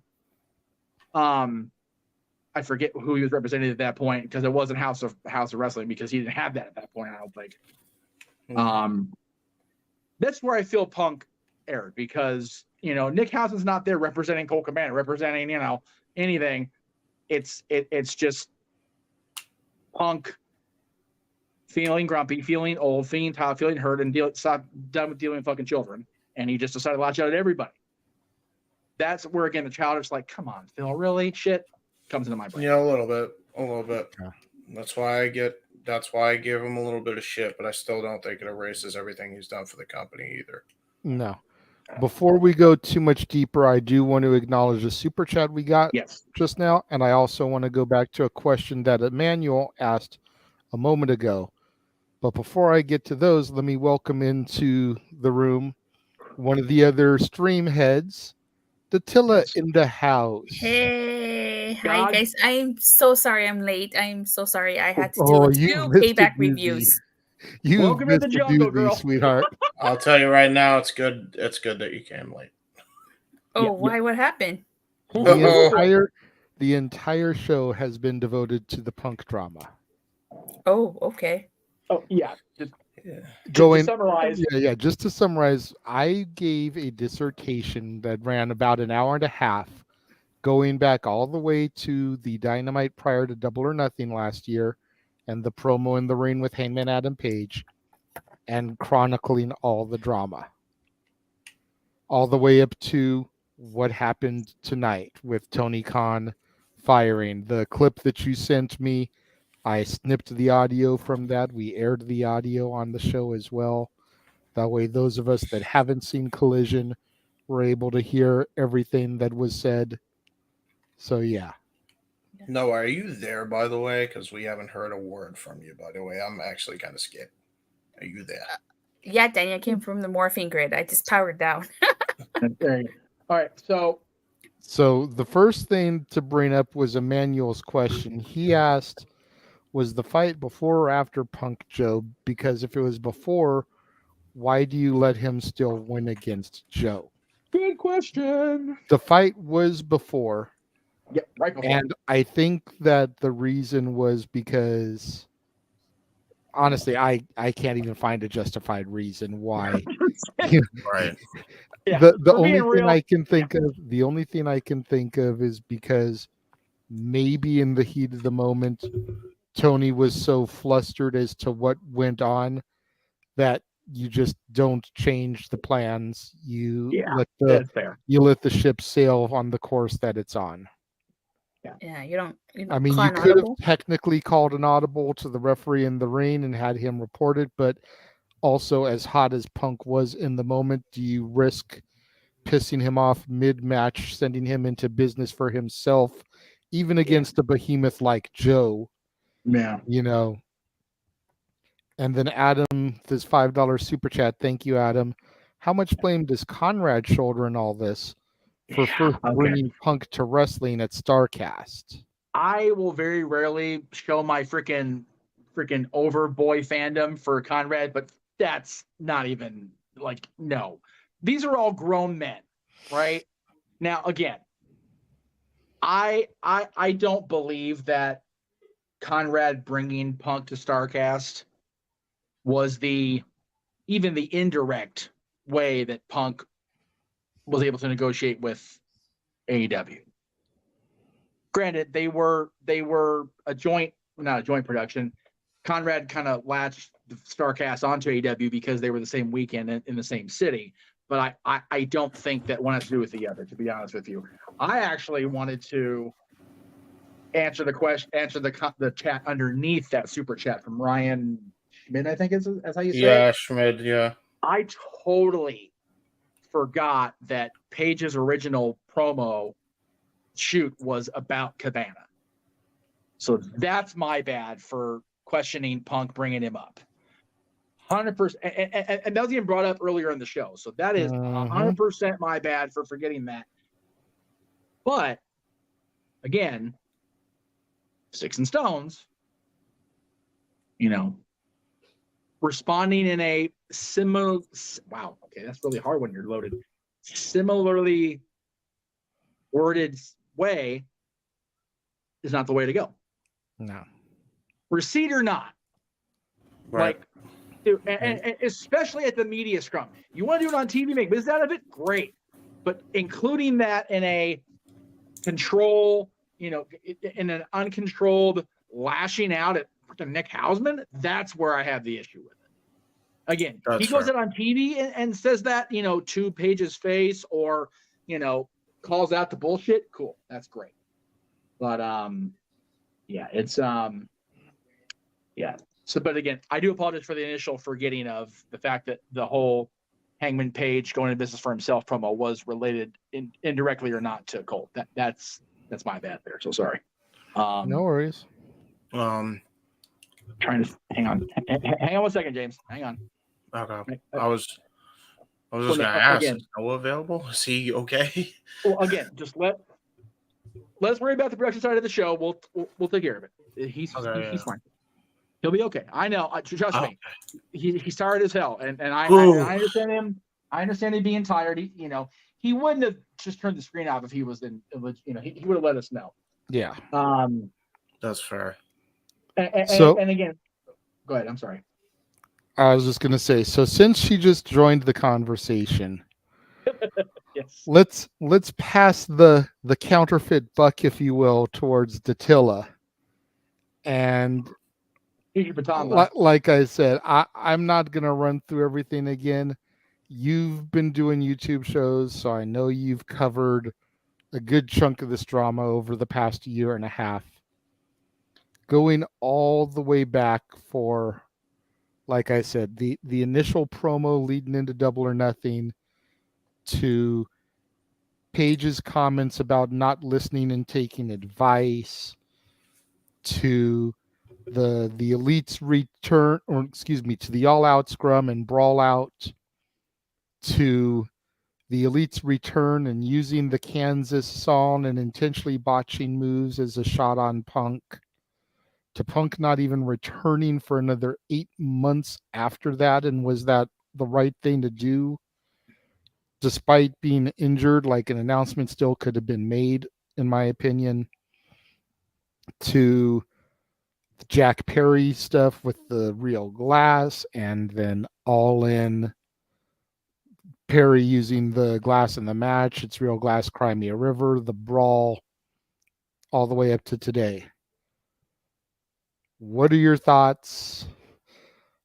I forget who he was representing at that point because it wasn't House of Wrestling because he didn't have that at that point. I don't think. That's where I feel Punk erred because Nick Hausman's not there representing Colt Cabana, representing anything. It's just Punk feeling grumpy, feeling old, feeling tired, feeling hurt, and done with dealing with fucking children. And he just decided to lash out at everybody. That's where, again, the childish, like, come on, Phil, really? Shit comes into my brain. Yeah, a little bit. Yeah. That's why I give him a little bit of shit, but I still don't think it erases everything he's done for the company either. No. Before we go too much deeper, I do want to acknowledge the super chat we got just now, and I also want to go back to a question that Emmanuel asked a moment ago. But before I get to those, let me welcome into the room one of the other stream heads, Datilla in the house. Hey, hi guys. I'm so sorry I'm late. I'm so sorry I had to do you 2 missed a Payback doozy. reviews. You Welcome to the missed a jungle, doozy, girl. sweetheart. I'll tell you right now, it's good. It's good that you came late. Oh, why? What happened? The entire show has been devoted to the Punk drama. Oh, okay. Oh, yeah. Just To summarize. Just to summarize, I gave a dissertation that ran about an hour and a half, going back all the way to the Dynamite prior to Double or Nothing last year, and the promo in the ring with Hangman Adam Page, and chronicling all the drama, all the way up to what happened tonight with Tony Khan firing. The clip that you sent me, I snipped the audio from that. We aired the audio on the show as well. That way, those of us that haven't seen Collision were able to hear everything that was said. So, yeah. No, are you there, by the way? Because we haven't heard a word from you, by the way. I'm actually kind of scared. Are you there? Yeah, Danny, I came from the morphine grid. I just powered down. All right, So the first thing to bring up was Emmanuel's question. He asked, was the fight before or after Punk Joe? Because if it was before, why do you let him still win against Joe? Good question. The fight was before. Yeah, right before. And I think that the reason was because, honestly, I can't even find a justified reason why. Right. Yeah, the for only being thing real. I can think of, is because maybe in the heat of the moment, Tony was so flustered as to what went on that you just don't change the plans. You that's fair. You let the ship sail on the course that it's on. Yeah, you don't I mean, call you an could have audible? technically called an audible to the referee in the ring and had him report it, but also, as hot as Punk was in the moment, do you risk pissing him off mid-match, sending him into business for himself, even against a behemoth like Joe? Yeah. And then Adam, this $5 super chat. Thank you, Adam. How much blame does Conrad shoulder in all this for first bringing Punk to wrestling at StarCast? I will very rarely show my freaking overboy fandom for Conrad, but that's not even no. These are all grown men, right? Now, again, I don't believe that Conrad bringing Punk to StarCast was even the indirect way that Punk was able to negotiate with AEW. Granted, they were not a joint production. Conrad kind of latched the StarCast onto AEW because they were the same weekend in the same city. But I don't think that one has to do with the other, to be honest with you. I actually wanted to answer the chat underneath that super chat from Ryan Schmidt, I think is how you say it. Yeah, Schmidt, yeah. I totally forgot that Page's original promo shoot was about Cabana. So that's my bad for questioning Punk bringing him up. 100%. And that was even brought up earlier in the show. So that is 100% my bad for forgetting that. But again, sticks and stones, responding in a similar, wow, okay, that's really hard when you're loaded. Similarly worded way is not the way to go. No. Receipt or not. Right. And especially at the media scrum. You want to do it on TV, make business out of it? Great. But including that in a control, in an uncontrolled lashing out at Nick Hausman, that's where I have the issue with it. Again, he goes out on TV and says that, to Paige's face or, calls out the bullshit. Cool. That's great. But, yeah, it's, yeah. So, but again, I do apologize for the initial forgetting of the fact that the whole Hangman Page going into business for himself promo was related indirectly or not to Colt. That's my bad there. So sorry. No worries. Trying to hang on 1 second, James. Hang on. Okay. I was just going to ask, is Noah available? Is he okay? Well, again, just let's worry about the production side of the show. We'll take care of it. He's fine. He'll be okay. I know. Trust me. He's tired as hell, and I understand him. I understand him being tired. He wouldn't have just turned the screen off if he was in. He would have let us know. Yeah. That's fair. And again, go ahead. I'm sorry. I was just gonna say. So since she just joined the conversation, yes. Let's pass the counterfeit buck, if you will, towards Dattila. And like I said, I'm not going to run through everything again. You've been doing YouTube shows, so I know you've covered a good chunk of this drama over the past year and a half. Going all the way back for, like I said, the initial promo leading into Double or Nothing to Paige's comments about not listening and taking advice to the Elite's return, or excuse me, to the All Out scrum and Brawl Out, to the Elite's return and using the Kansas song and intentionally botching moves as a shot on Punk, to Punk not even returning for another 8 months after that. And was that the right thing to do? Despite being injured, like an announcement still could have been made, in my opinion, to the Jack Perry stuff with the real glass, and then All In Perry using the glass in the match. It's real glass, Crimea River, the brawl, all the way up to today. What are your thoughts?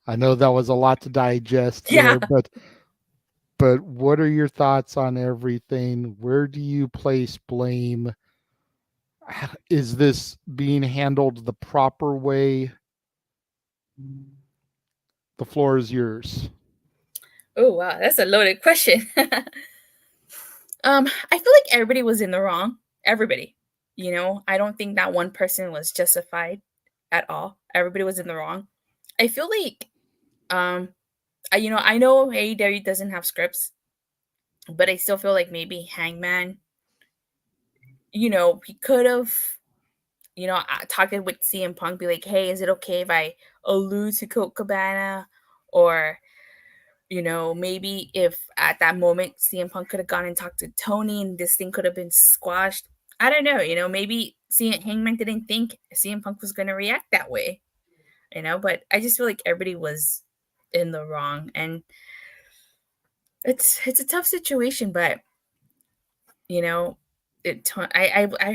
I know that was a lot to digest there, but what are your thoughts on everything? Where do you place blame? Is this being handled the proper way? The floor is yours. Oh, wow. That's a loaded question. I feel like everybody was in the wrong. Everybody. I don't think that one person was justified at all. Everybody was in the wrong. I feel like, I know AEW doesn't have scripts, but I still feel like maybe Hangman, he could have, talked with CM Punk, be like, hey, is it okay if I allude to Colt Cabana? Or, maybe if at that moment CM Punk could have gone and talked to Tony and this thing could have been squashed. I don't know, maybe Hangman didn't think CM Punk was going to react that way, but I just feel like everybody was in the wrong. And it's a tough situation, but, I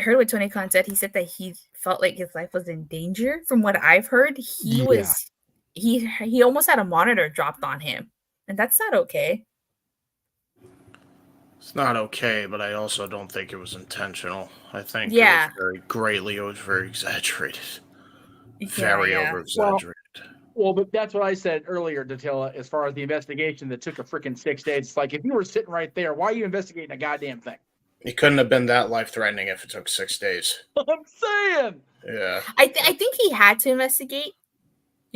heard what Tony Khan said. He said that he felt like his life was in danger. From what I've heard, he almost had a monitor dropped on him, and that's not okay. It's not okay, but I also don't think it was intentional. I think it was very exaggerated. Very over-exaggerated. Well, but that's what I said earlier, Dattila, as far as the investigation that took a freaking 6 days. It's like, if you were sitting right there, why are you investigating a goddamn thing? It couldn't have been that life-threatening if it took 6 days. I'm saying. Yeah. I think he had to investigate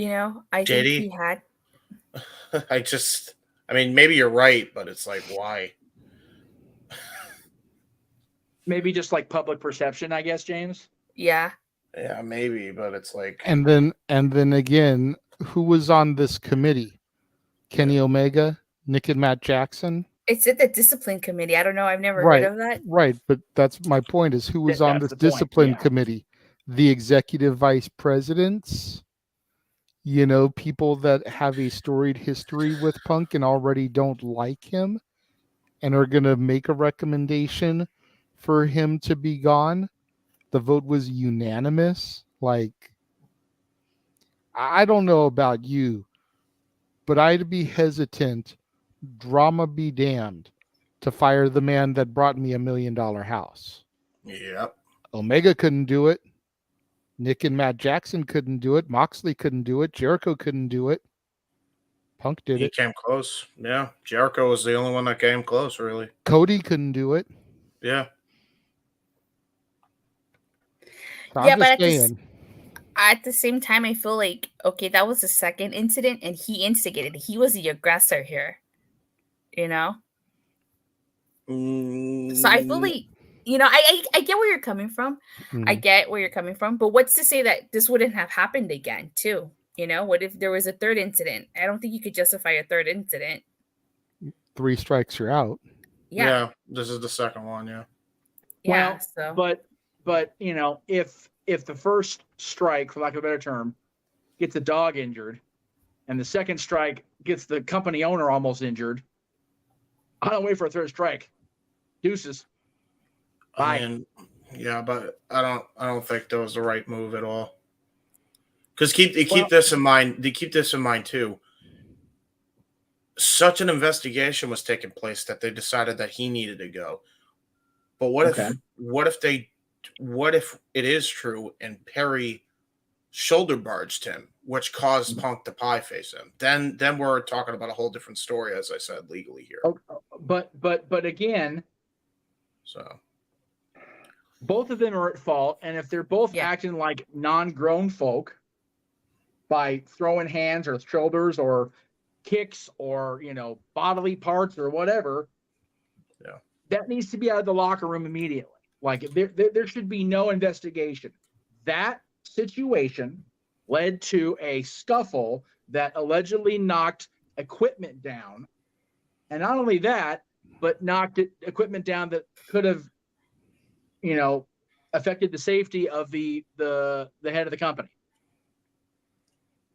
You know, I think JD? he had. I mean, maybe you're right, but it's like, why? Maybe just like public perception, I guess, James. Yeah. Yeah, maybe, but it's like, And then again, who was on this committee? Kenny Omega, Nick and Matt Jackson. It's at the discipline committee. I don't know. I've never Right, heard of that. right. But that's my point: is who was on That's this the point, discipline yeah. committee? The executive vice presidents. You know, people that have a storied history with Punk and already don't like him, and are going to make a recommendation for him to be gone. The vote was unanimous. Like, I don't know about you, but I'd be hesitant, drama be damned, to fire the man that brought me $1 million house. yep. Omega couldn't do it. Nick and Matt Jackson couldn't do it. Moxley couldn't do it. Jericho couldn't do it. Punk did He it. came close. Yeah. Jericho was the only one that came close, really. Cody couldn't do it. Yeah. So Yeah, I'm but just at the, saying. at the same time, I feel like, okay, that was the second incident and he instigated it. He was the aggressor here, you know? So I feel like, you know, I get where you're coming from. I get where you're coming from. But what's to say that this wouldn't have happened again, too? You know, what if there was a third incident? I don't think you could justify a third incident. 3 strikes, you're out. Yeah. This is the second one. Yeah. Yeah. Well, So, but you know, if the first strike, for lack of a better term, gets a dog injured, and the second strike gets the company owner almost injured, I don't wait for a third strike. Deuces. Bye. I mean, yeah, but I don't think that was the right move at all. Because keep this in mind. They keep this in mind too. Such an investigation was taking place that they decided that he needed to go. But what if it is true and Perry shoulder barged him, which caused Punk to pie face him? Then we're talking about a whole different story, as I said, legally here. But again, so both of them are at fault, and if they're both acting like non-grown folk by throwing hands or shoulders or kicks or, you know, bodily parts or whatever, that needs to be out of the locker room immediately. Like there should be no investigation. That situation led to a scuffle that allegedly knocked equipment down, and not only that, but knocked equipment down that could have, you know, affected the safety of the head of the company.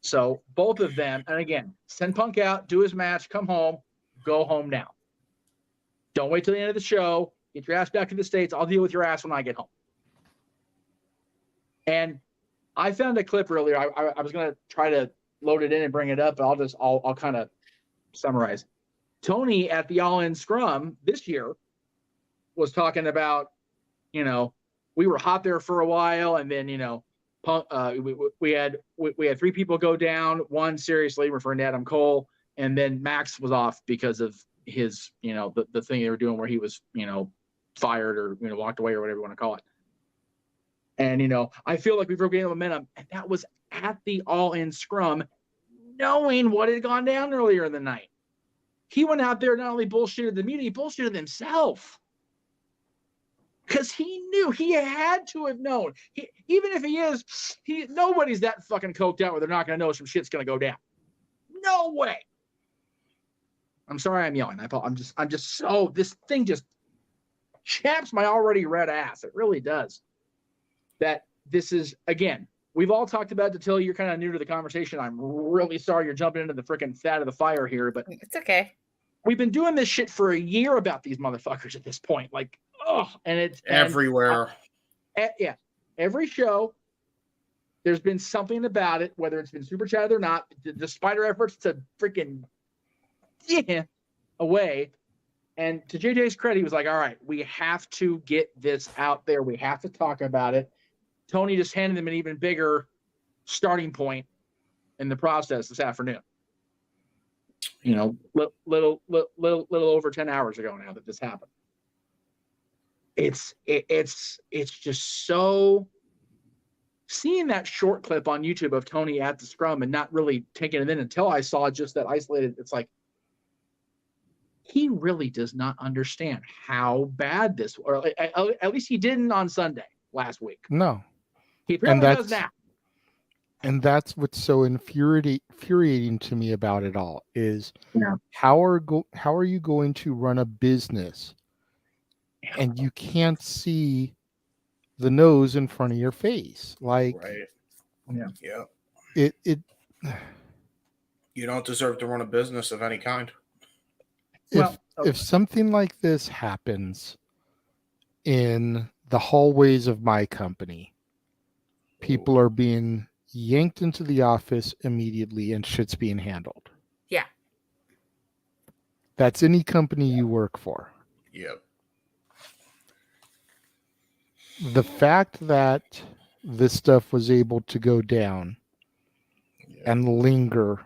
So both of them, and again, send Punk out, do his match, come home, go home now. Don't wait till the end of the show. Get your ass back to the States. I'll deal with your ass when I get home. And I found a clip earlier. I was going to try to load it in and bring it up, but I'll kind of summarize. Tony at the All In Scrum this year was talking about, you know, we were hot there for a while, and then, you know, we had 3 people go down, one seriously, referring to Adam Cole, and then Max was off because of his, you know, the thing they were doing where he was, you know, fired or, you know, walked away or whatever you want to call it. And, you know, I feel like we've regained momentum, and that was at the All In Scrum, knowing what had gone down earlier in the night. He went out there, not only bullshitted the media, he bullshitted himself. Because he knew, he had to have known. Even if he is, nobody's that fucking coked out where they're not going to know some shit's going to go down. No way. I'm sorry I'm yelling. I'm just so, this thing just chaps my already red ass. It really does. That this is, again, we've all talked about it until you're kind of new to the conversation. I'm really sorry you're jumping into the freaking fat of the fire here, but it's okay. We've been doing this shit for a year about these motherfuckers at this point. Like, and it's everywhere. Yeah. Every show, there's been something about it, whether it's been super chatted or not, despite our efforts to freaking away. And to JJ's credit, he was like, all right, we have to get this out there. We have to talk about it. Tony just handed them an even bigger starting point in the process this afternoon. You know, little over 10 hours ago now that this happened. It's just so seeing that short clip on YouTube of Tony at the scrum and not really taking it in until I saw just that isolated, it's like, he really does not understand how bad this, or at least he didn't on Sunday last week. No. He apparently does now. And that's what's so infuriating to me about it all is how are you going to run a business and you can't see the nose in front of your face? Like, it you don't deserve to run a business of any kind. If something like this happens in the hallways of my company, people are being yanked into the office immediately and shit's being handled. Yeah. That's any company you work for. Yep. The fact that this stuff was able to go down and linger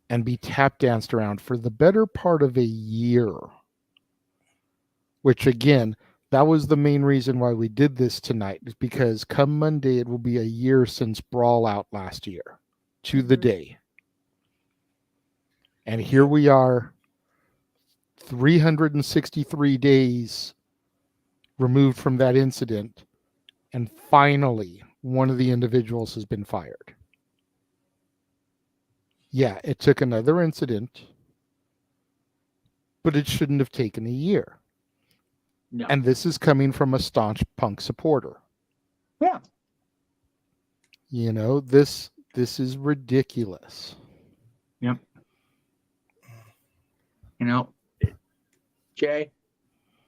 and be tap danced around for the better part of a year, which again, that was the main reason why we did this tonight, is because come Monday, it will be a year since Brawl Out last year to the day. And here we are, 363 days removed from that incident. And finally, one of the individuals has been fired. Yeah, it took another incident, but it shouldn't have taken a year. No. And this is coming from a staunch Punk supporter. Yeah. You know, this is ridiculous. Yep. You know, Jay,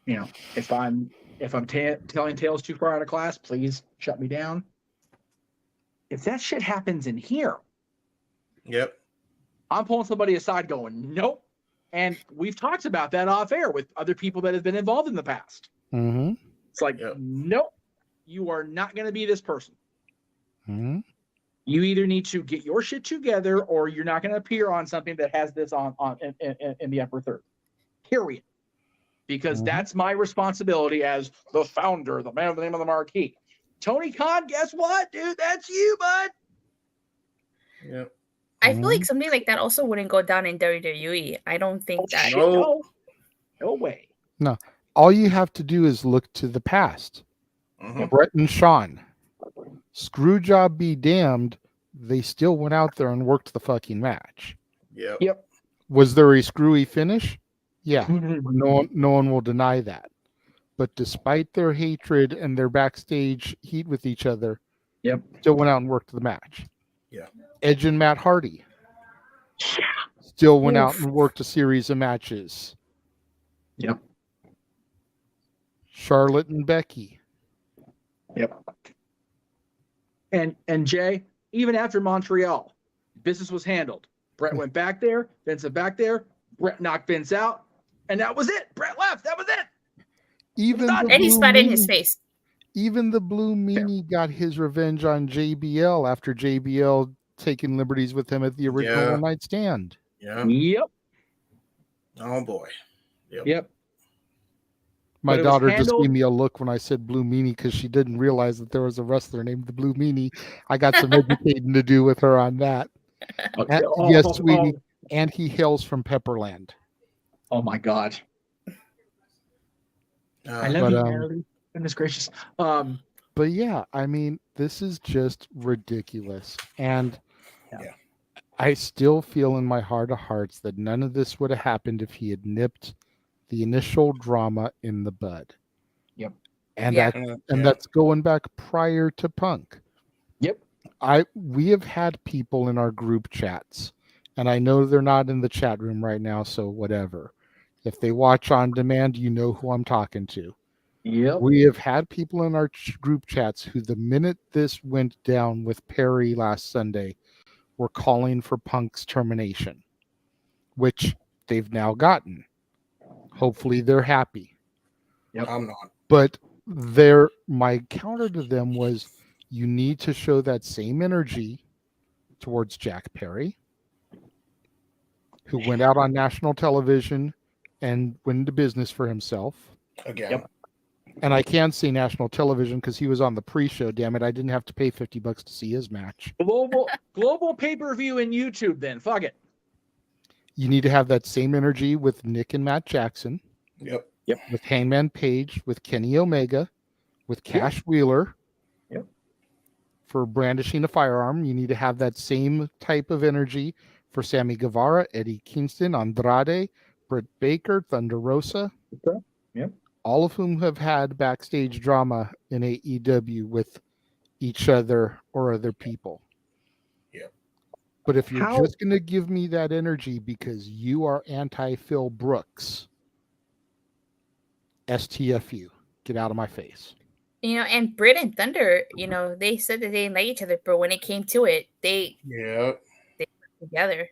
you know, if I'm telling tales too far out of class, please shut me down. If that shit happens in here, I'm pulling somebody aside going, nope. And we've talked about that off air with other people that have been involved in the past. Mm-hmm. It's like, nope, you are not going to be this person. Mm-hmm. You either need to get your shit together or you're not going to appear on something that has this in the upper third. Period. Because that's my responsibility as the founder, the man with the name of the marquee. Tony Khan, guess what, dude? That's you, bud. Yep. I feel like something like that also wouldn't go down in WWE. I don't think that. No way. No. All you have to do is look to the past. Brett and Sean. Screw job be damned. They still went out there and worked the fucking match. Yep. Was there a screwy finish? Yeah. No one will deny that. But despite their hatred and their backstage heat with each other, still went out and worked the match. Yeah. Edge and Matt Hardy still went out and worked a series of matches. Yep. Charlotte and Becky. Yep. And Jay, even after Montreal, business was handled. Brett went back there, Vince went back there, Brett knocked Vince out, and that was it. Brett left. That was it. And he spat in his face. Even the Blue Meanie got his revenge on JBL after JBL taking liberties with him at the original One Night Stand. Yep. Oh boy. Yep. My daughter just gave me a look when I said Blue Meanie because she didn't realize that there was a wrestler named the Blue Meanie. I got some educating to do with her on that. Yes, sweetie. And he hails from Pepperland. Oh my God. I love you, Natalie. Goodness gracious. But yeah, I mean, this is just ridiculous. And I still feel in my heart of hearts that none of this would have happened if he had nipped the initial drama in the bud. Yep. And that's going back prior to Punk. Yep. We have had people in our group chats, and I know they're not in the chat room right now, so whatever. If they watch on demand, you know who I'm talking to. Yep. We have had people in our group chats who, the minute this went down with Perry last Sunday, were calling for Punk's termination, which they've now gotten. Hopefully they're happy. Yep. I'm not. But my counter to them was, you need to show that same energy towards Jack Perry, who went out on national television and went into business for himself. Again. Yep. And I can say national television because he was on the pre-show. Damn it, I didn't have to pay $50 to see his match. Global pay-per-view and YouTube. Then fuck it. You need to have that same energy with Nick and Matt Jackson. Yep. With Hangman Page, with Kenny Omega, with Cash Wheeler. Yep. For brandishing a firearm, you need to have that same type of energy for Sammy Guevara, Eddie Kingston, Andrade, Britt Baker, Thunder Rosa. Okay. Yep. All of whom have had backstage drama in AEW with each other or other people. Yep. But if you're just going to give me that energy because you are anti-Phil Brooks, STFU, get out of my face. And Britt and Thunder, they said that they didn't like each other, but when it came to it, they worked together.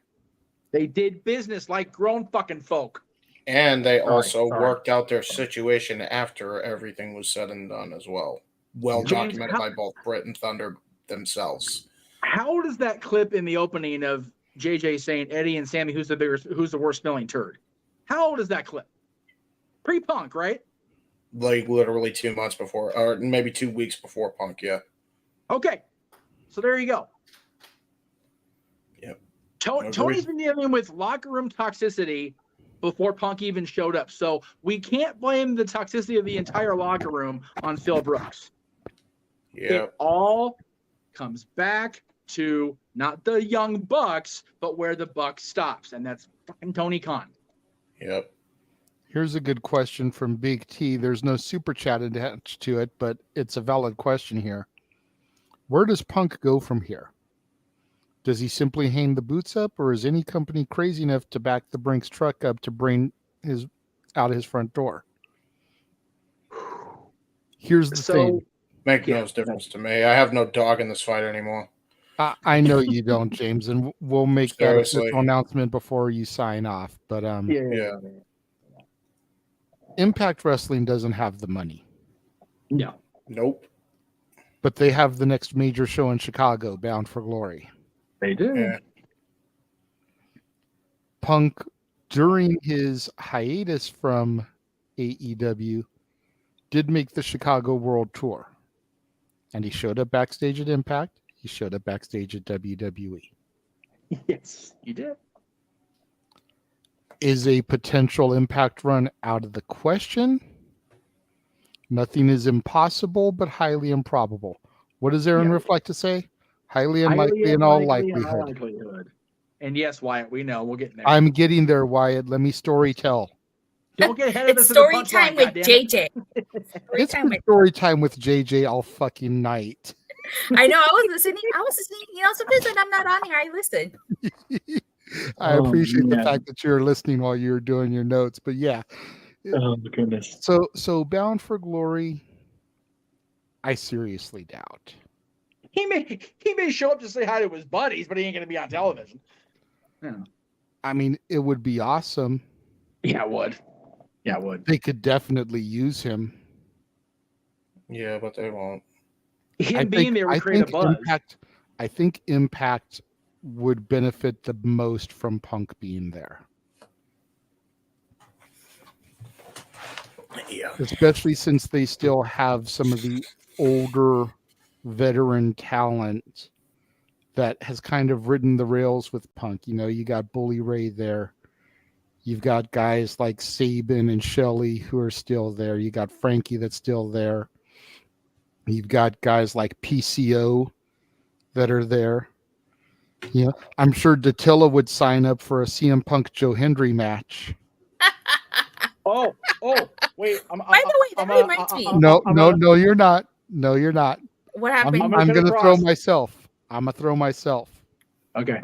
They did business like grown fucking folk. And they also worked out their situation after everything was said and done as well. Well documented by both Britt and Thunder themselves. How does that clip in the opening of JJ saying Eddie and Sammy, who's the worst smelling turd? How old is that clip? Pre-Punk, right? Like literally 2 months before, or maybe 2 weeks before Punk, yeah. Okay. So there you go. Yep. Tony's been dealing with locker room toxicity before Punk even showed up. So we can't blame the toxicity of the entire locker room on Phil Brooks. Yeah. It all comes back to not the Young Bucks, but where the buck stops. And that's fucking Tony Khan. Yep. Here's a good question from Big T. There's no super chat attached to it, but it's a valid question here. Where does Punk go from here? Does he simply hang the boots up, or is any company crazy enough to back the Brinks truck up to bring his out of his front door? Here's the thing. Make no difference to me. I have no dog in this fight anymore. I know you don't, James, and we'll make that Seriously. official announcement before you sign off. But Yeah. Impact Wrestling doesn't have the money. No. Nope. But they have the next major show in Chicago, Bound for Glory. They do. Yeah. Punk, during his hiatus from AEW, did make the Chicago World Tour. And he showed up backstage at Impact. He showed up backstage at WWE. Yes, he did. Is a potential Impact run out of the question? Nothing is impossible, but highly improbable. What does Aaron Reflect to say? Highly unlikely in all likelihood. And yes, Wyatt, we know. We'll get there. I'm getting there, Wyatt. Let me story tell. Don't get ahead of It's us. in the story punchline, time with goddammit. JJ. It's been story time with JJ all fucking night. I know. I was listening. Sometimes when I'm not on here, I listen. I appreciate the fact that you're listening while you're doing your notes. But yeah. Oh, goodness. So Bound for Glory, I seriously doubt. He may show up to say hi to his buddies, but he ain't going to be on television. Yeah. I mean, it would be awesome. Yeah, it would. Yeah, it would. They could definitely use him. Yeah, but they won't. Him being there would create a buzz. I think Impact would benefit the most from Punk being there. Yeah. Especially since they still have some of the older veteran talent that has kind of ridden the rails with Punk. You got Bully Ray there. You've got guys like Sabin and Shelley who are still there. You got Frankie that's still there. You've got guys like PCO that are there. I'm sure Dattila would sign up for a CM Punk Joe Hendry match. Oh, wait. By the way, that reminds me. No, you're not. No, you're not. What happened? I'm going to throw myself. I'm going to throw myself. Okay.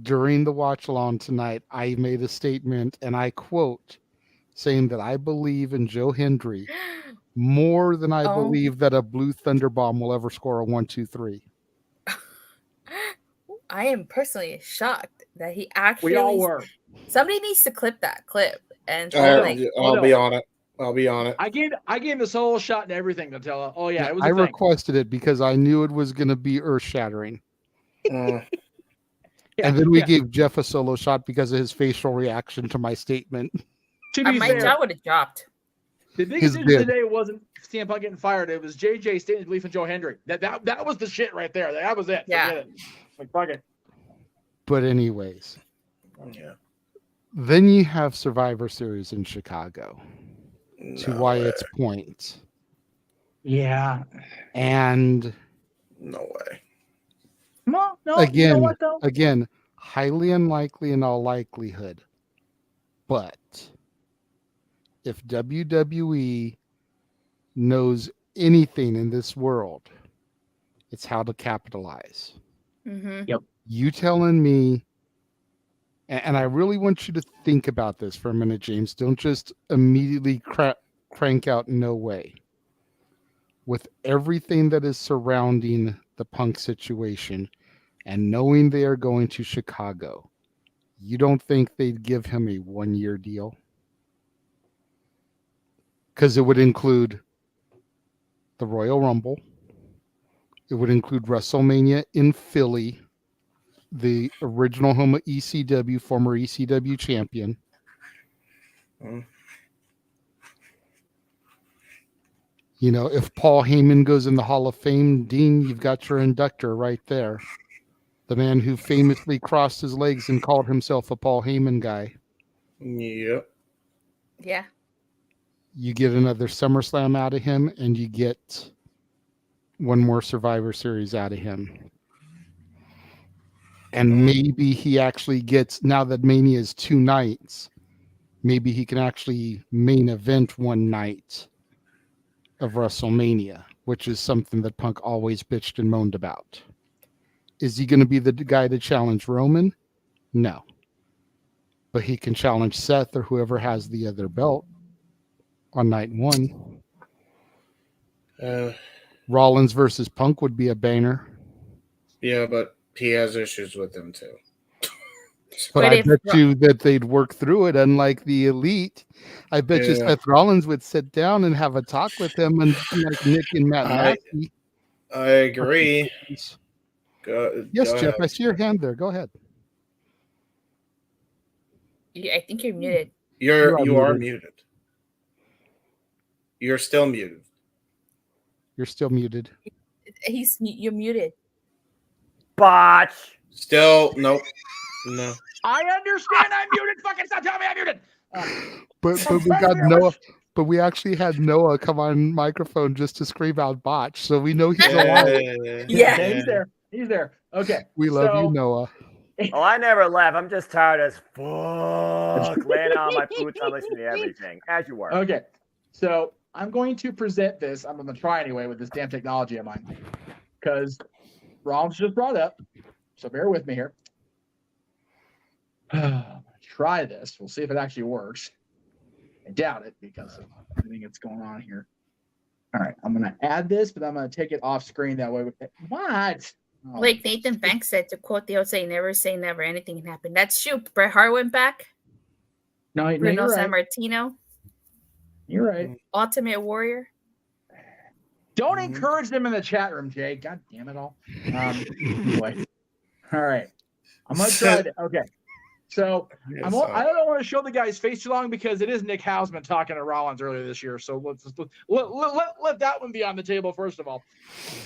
During the watch along tonight, I made a statement, and I quote, saying that I believe in Joe Hendry more than I believe that a Blue Thunder Bomb will ever score a 1-2-3. I am personally shocked that he actually. We all were. Somebody needs to clip that clip, and I'll be on it. I'll be on it. I gave this whole shot and everything to tell her. Oh yeah, it was. I a thing. requested it because I knew it was going to be earth shattering. And then we gave Jeff a solo shot because of his facial reaction to my statement. To be my fair, jaw would have dropped. The biggest His news bid. today wasn't CM Punk getting fired. It was JJ stating his belief in Joe Hendry. That was the shit right there. That was it. Yeah. Forget it. Like, fuck it. But anyways, Yeah. then you have Survivor Series in Chicago. To No Wyatt's point. Yeah. And no way. No, you know Again, what, though? highly unlikely in all likelihood. But if WWE knows anything in this world, it's how to capitalize. Mm-hmm. Yep. You telling me, and I really want you to think about this for a minute, James. Don't just immediately crank out no way. With everything that is surrounding the Punk situation and knowing they are going to Chicago, you don't think they'd give him a 1-year deal? Because it would include the Royal Rumble. It would include WrestleMania in Philly, the original home of ECW, former ECW champion. You know, if Paul Heyman goes in the Hall of Fame, Dean, you've got your inductor right there. The man who famously crossed his legs and called himself a Paul Heyman guy. Yep. Yeah. You get another SummerSlam out of him, and you get one more Survivor Series out of him. And maybe he actually gets, now that Mania is 2 nights, maybe he can actually main event one night of WrestleMania, which is something that Punk always bitched and moaned about. Is he going to be the guy to challenge Roman? No. But he can challenge Seth or whoever has the other belt on night 1. Rollins versus Punk would be a banger. Yeah, but he has issues with them too. But I bet you that they'd work through it, unlike the Elite. I bet you Yeah. Seth Rollins would sit down and have a talk with him, and like Nick and Matt Massey. I agree. Yes, Go Jeff, ahead. I see your hand there. Go ahead. I think you're muted. You are muted. You're still muted. You're still muted. You're muted. Botch. Still, nope. No. I understand I'm muted. Fucking stop telling me I'm muted. But we got Noah. But we actually had Noah come on microphone just to scream out botch, so we know he's alive. Yeah, he's there. He's there. Okay. We love you, Noah. Oh, I never left. I'm just tired as fuck. Laying on my futon, listening to everything, as you were. Okay. So I'm going to present this. I'm going to try anyway with this damn technology of mine. Because Rollins just brought up. So bear with me here. I'm going to try this. We'll see if it actually works. I doubt it because of everything that's going on here. All right. I'm going to add this, but I'm going to take it off screen that way. What? Oh. Like Nathan Banks said, to quote the old saying, never say never, anything can happen. That's true. Bret Hart went back. No, Bruno you're right. Sammartino. You're right. Ultimate Warrior. Don't encourage them in the chat room, Jay. God damn it all. Anyway. All right. I'm going to try it. Okay. So I don't want to show the guy's face too long because it is Nick Hausman talking to Rollins earlier this year. So let that one be on the table first of all.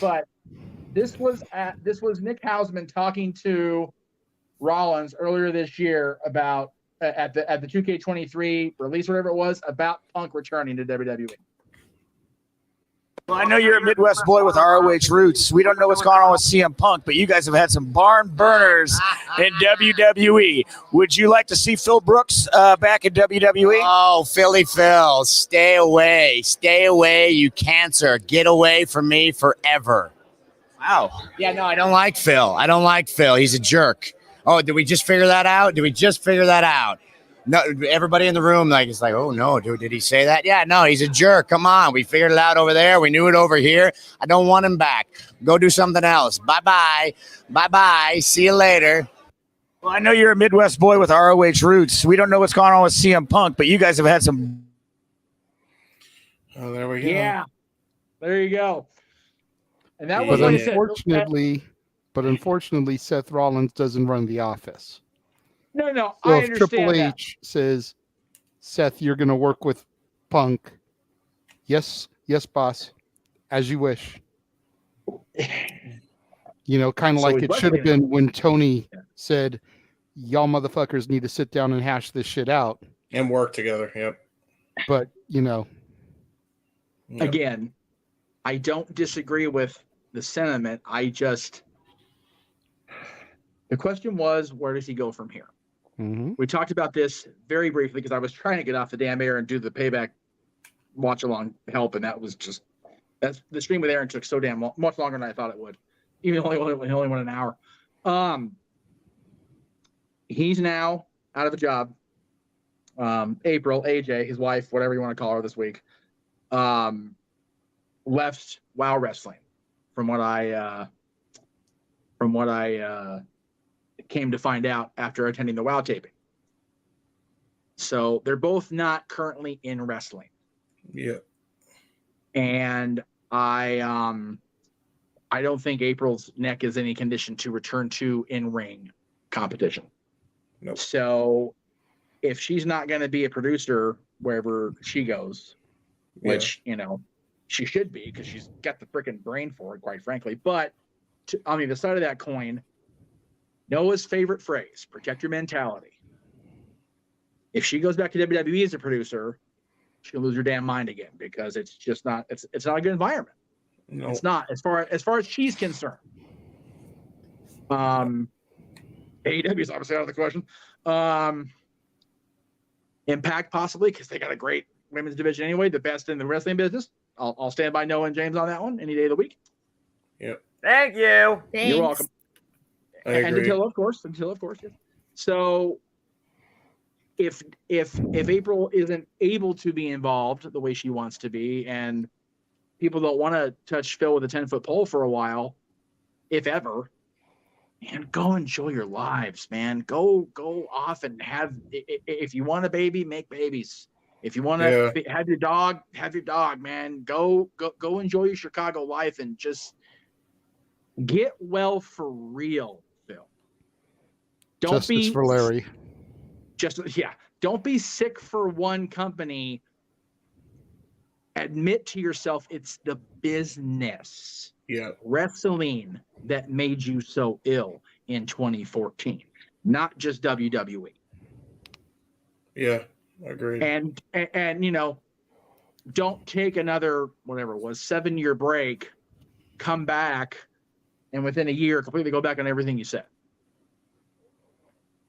But this was Nick Hausman talking to Rollins earlier this year about at the 2K23 release, whatever it was, about Punk returning to WWE. Well, I know you're a Midwest boy with ROH roots. We don't know what's going on with CM Punk, but you guys have had some barn burners in WWE. Would you like to see Phil Brooks back in WWE? Oh, Philly Phil, stay away. Stay away, you cancer. Get away from me forever. Wow. Yeah, no, I don't like Phil. I don't like Phil. He's a jerk. Oh, did we just figure that out? No, everybody in the room is like, oh no, dude, did he say that? Yeah, no, he's a jerk. Come on, we figured it out over there. We knew it over here. I don't want him back. Go do something else. Bye-bye. Bye-bye. See you later. Well, I know you're a Midwest boy with ROH roots. We don't know what's going on with CM Punk, but you guys have had some. Oh, there we go. Yeah, there you go. And that was but unfortunately, Seth Rollins doesn't run the office. No, So I if understand Triple that. H says, Seth, you're going to work with Punk Yes, boss. As you wish. You know, kind of So like he's it should have wrestling. been when Tony said, "Y'all motherfuckers need to sit down and hash this shit out and work together." Yep. But you know, again, I don't disagree with the sentiment. The question was, where does he go from here? Mm-hmm. We talked about this very briefly because I was trying to get off the damn air and do the Payback watch along help, and that's the stream with Aaron took so damn much longer than I thought it would. Even he only went an hour. He's now out of a job. April, AJ, his wife, whatever you want to call her this week, left WoW Wrestling, from what I came to find out after attending the WoW taping. So they're both not currently in wrestling. Yeah. And I don't think April's neck is any condition to return to in-ring competition. Nope. So if she's not going to be a producer wherever she goes, which, you know, she should be because she's got the freaking brain for it, quite frankly. But on the other side of that coin, Noah's favorite phrase, protect your mentality. If she goes back to WWE as a producer, she'll lose her damn mind again because it's just not, it's not a good environment. No. It's not, as far as she's concerned. AEW is obviously out of the question. Impact possibly, because they got a great women's division anyway, the best in the wrestling business. I'll stand by Noah and James on that one any day of the week. Yep. Thank you. You're welcome. And until of course. Yes. So if April isn't able to be involved the way she wants to be, and people don't want to touch Phil with a 10-foot pole for a while, if ever, man, go enjoy your lives, man. Go off and if you want a baby, make babies. If you want to have your dog, man. Go enjoy your Chicago life and just get well for real, Phil. Justice for Larry. Don't be sick for one company. Admit to yourself it's the business. Yeah. Wrestling that made you so ill in 2014, not just WWE. Yeah, I agree. And you know, don't take another, whatever it was, 7-year break, come back, and within a year completely go back on everything you said.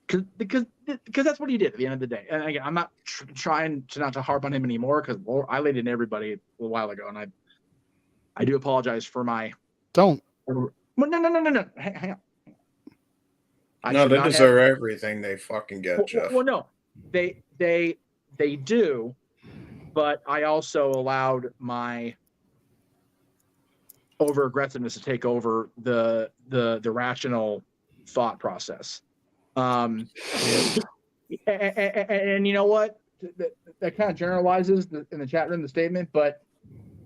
Because that's what he did at the end of the day. And again, I'm not trying not to harp on him anymore because I laid into everybody a little while ago, and I do apologize for my. Don't. No. Hang on. No, they deserve everything they fucking get, Jeff. Well, no, they do, but I also allowed my over aggressiveness to take over the rational thought process. And you know what? That kind of generalizes in the chat room the statement, but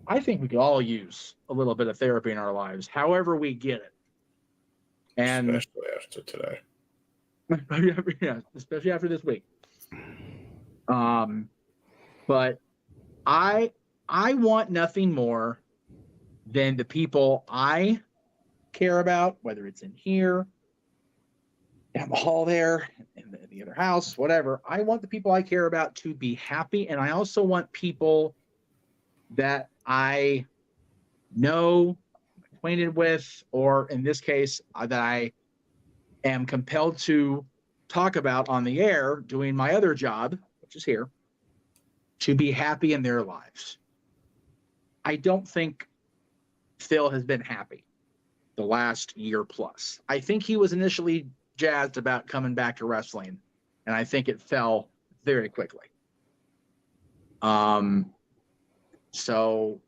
I think we could all use a little bit of therapy in our lives, however we get it. And especially after today. Yeah, especially after this week. But I want nothing more than the people I care about, whether it's in here, down the hall there, in the other house, whatever. I want the people I care about to be happy, and I also want people that I know, acquainted with, or in this case, that I am compelled to talk about on the air doing my other job, which is here, to be happy in their lives. I don't think Phil has been happy the last year plus. I think he was initially jazzed about coming back to wrestling, and I think it fell very quickly. So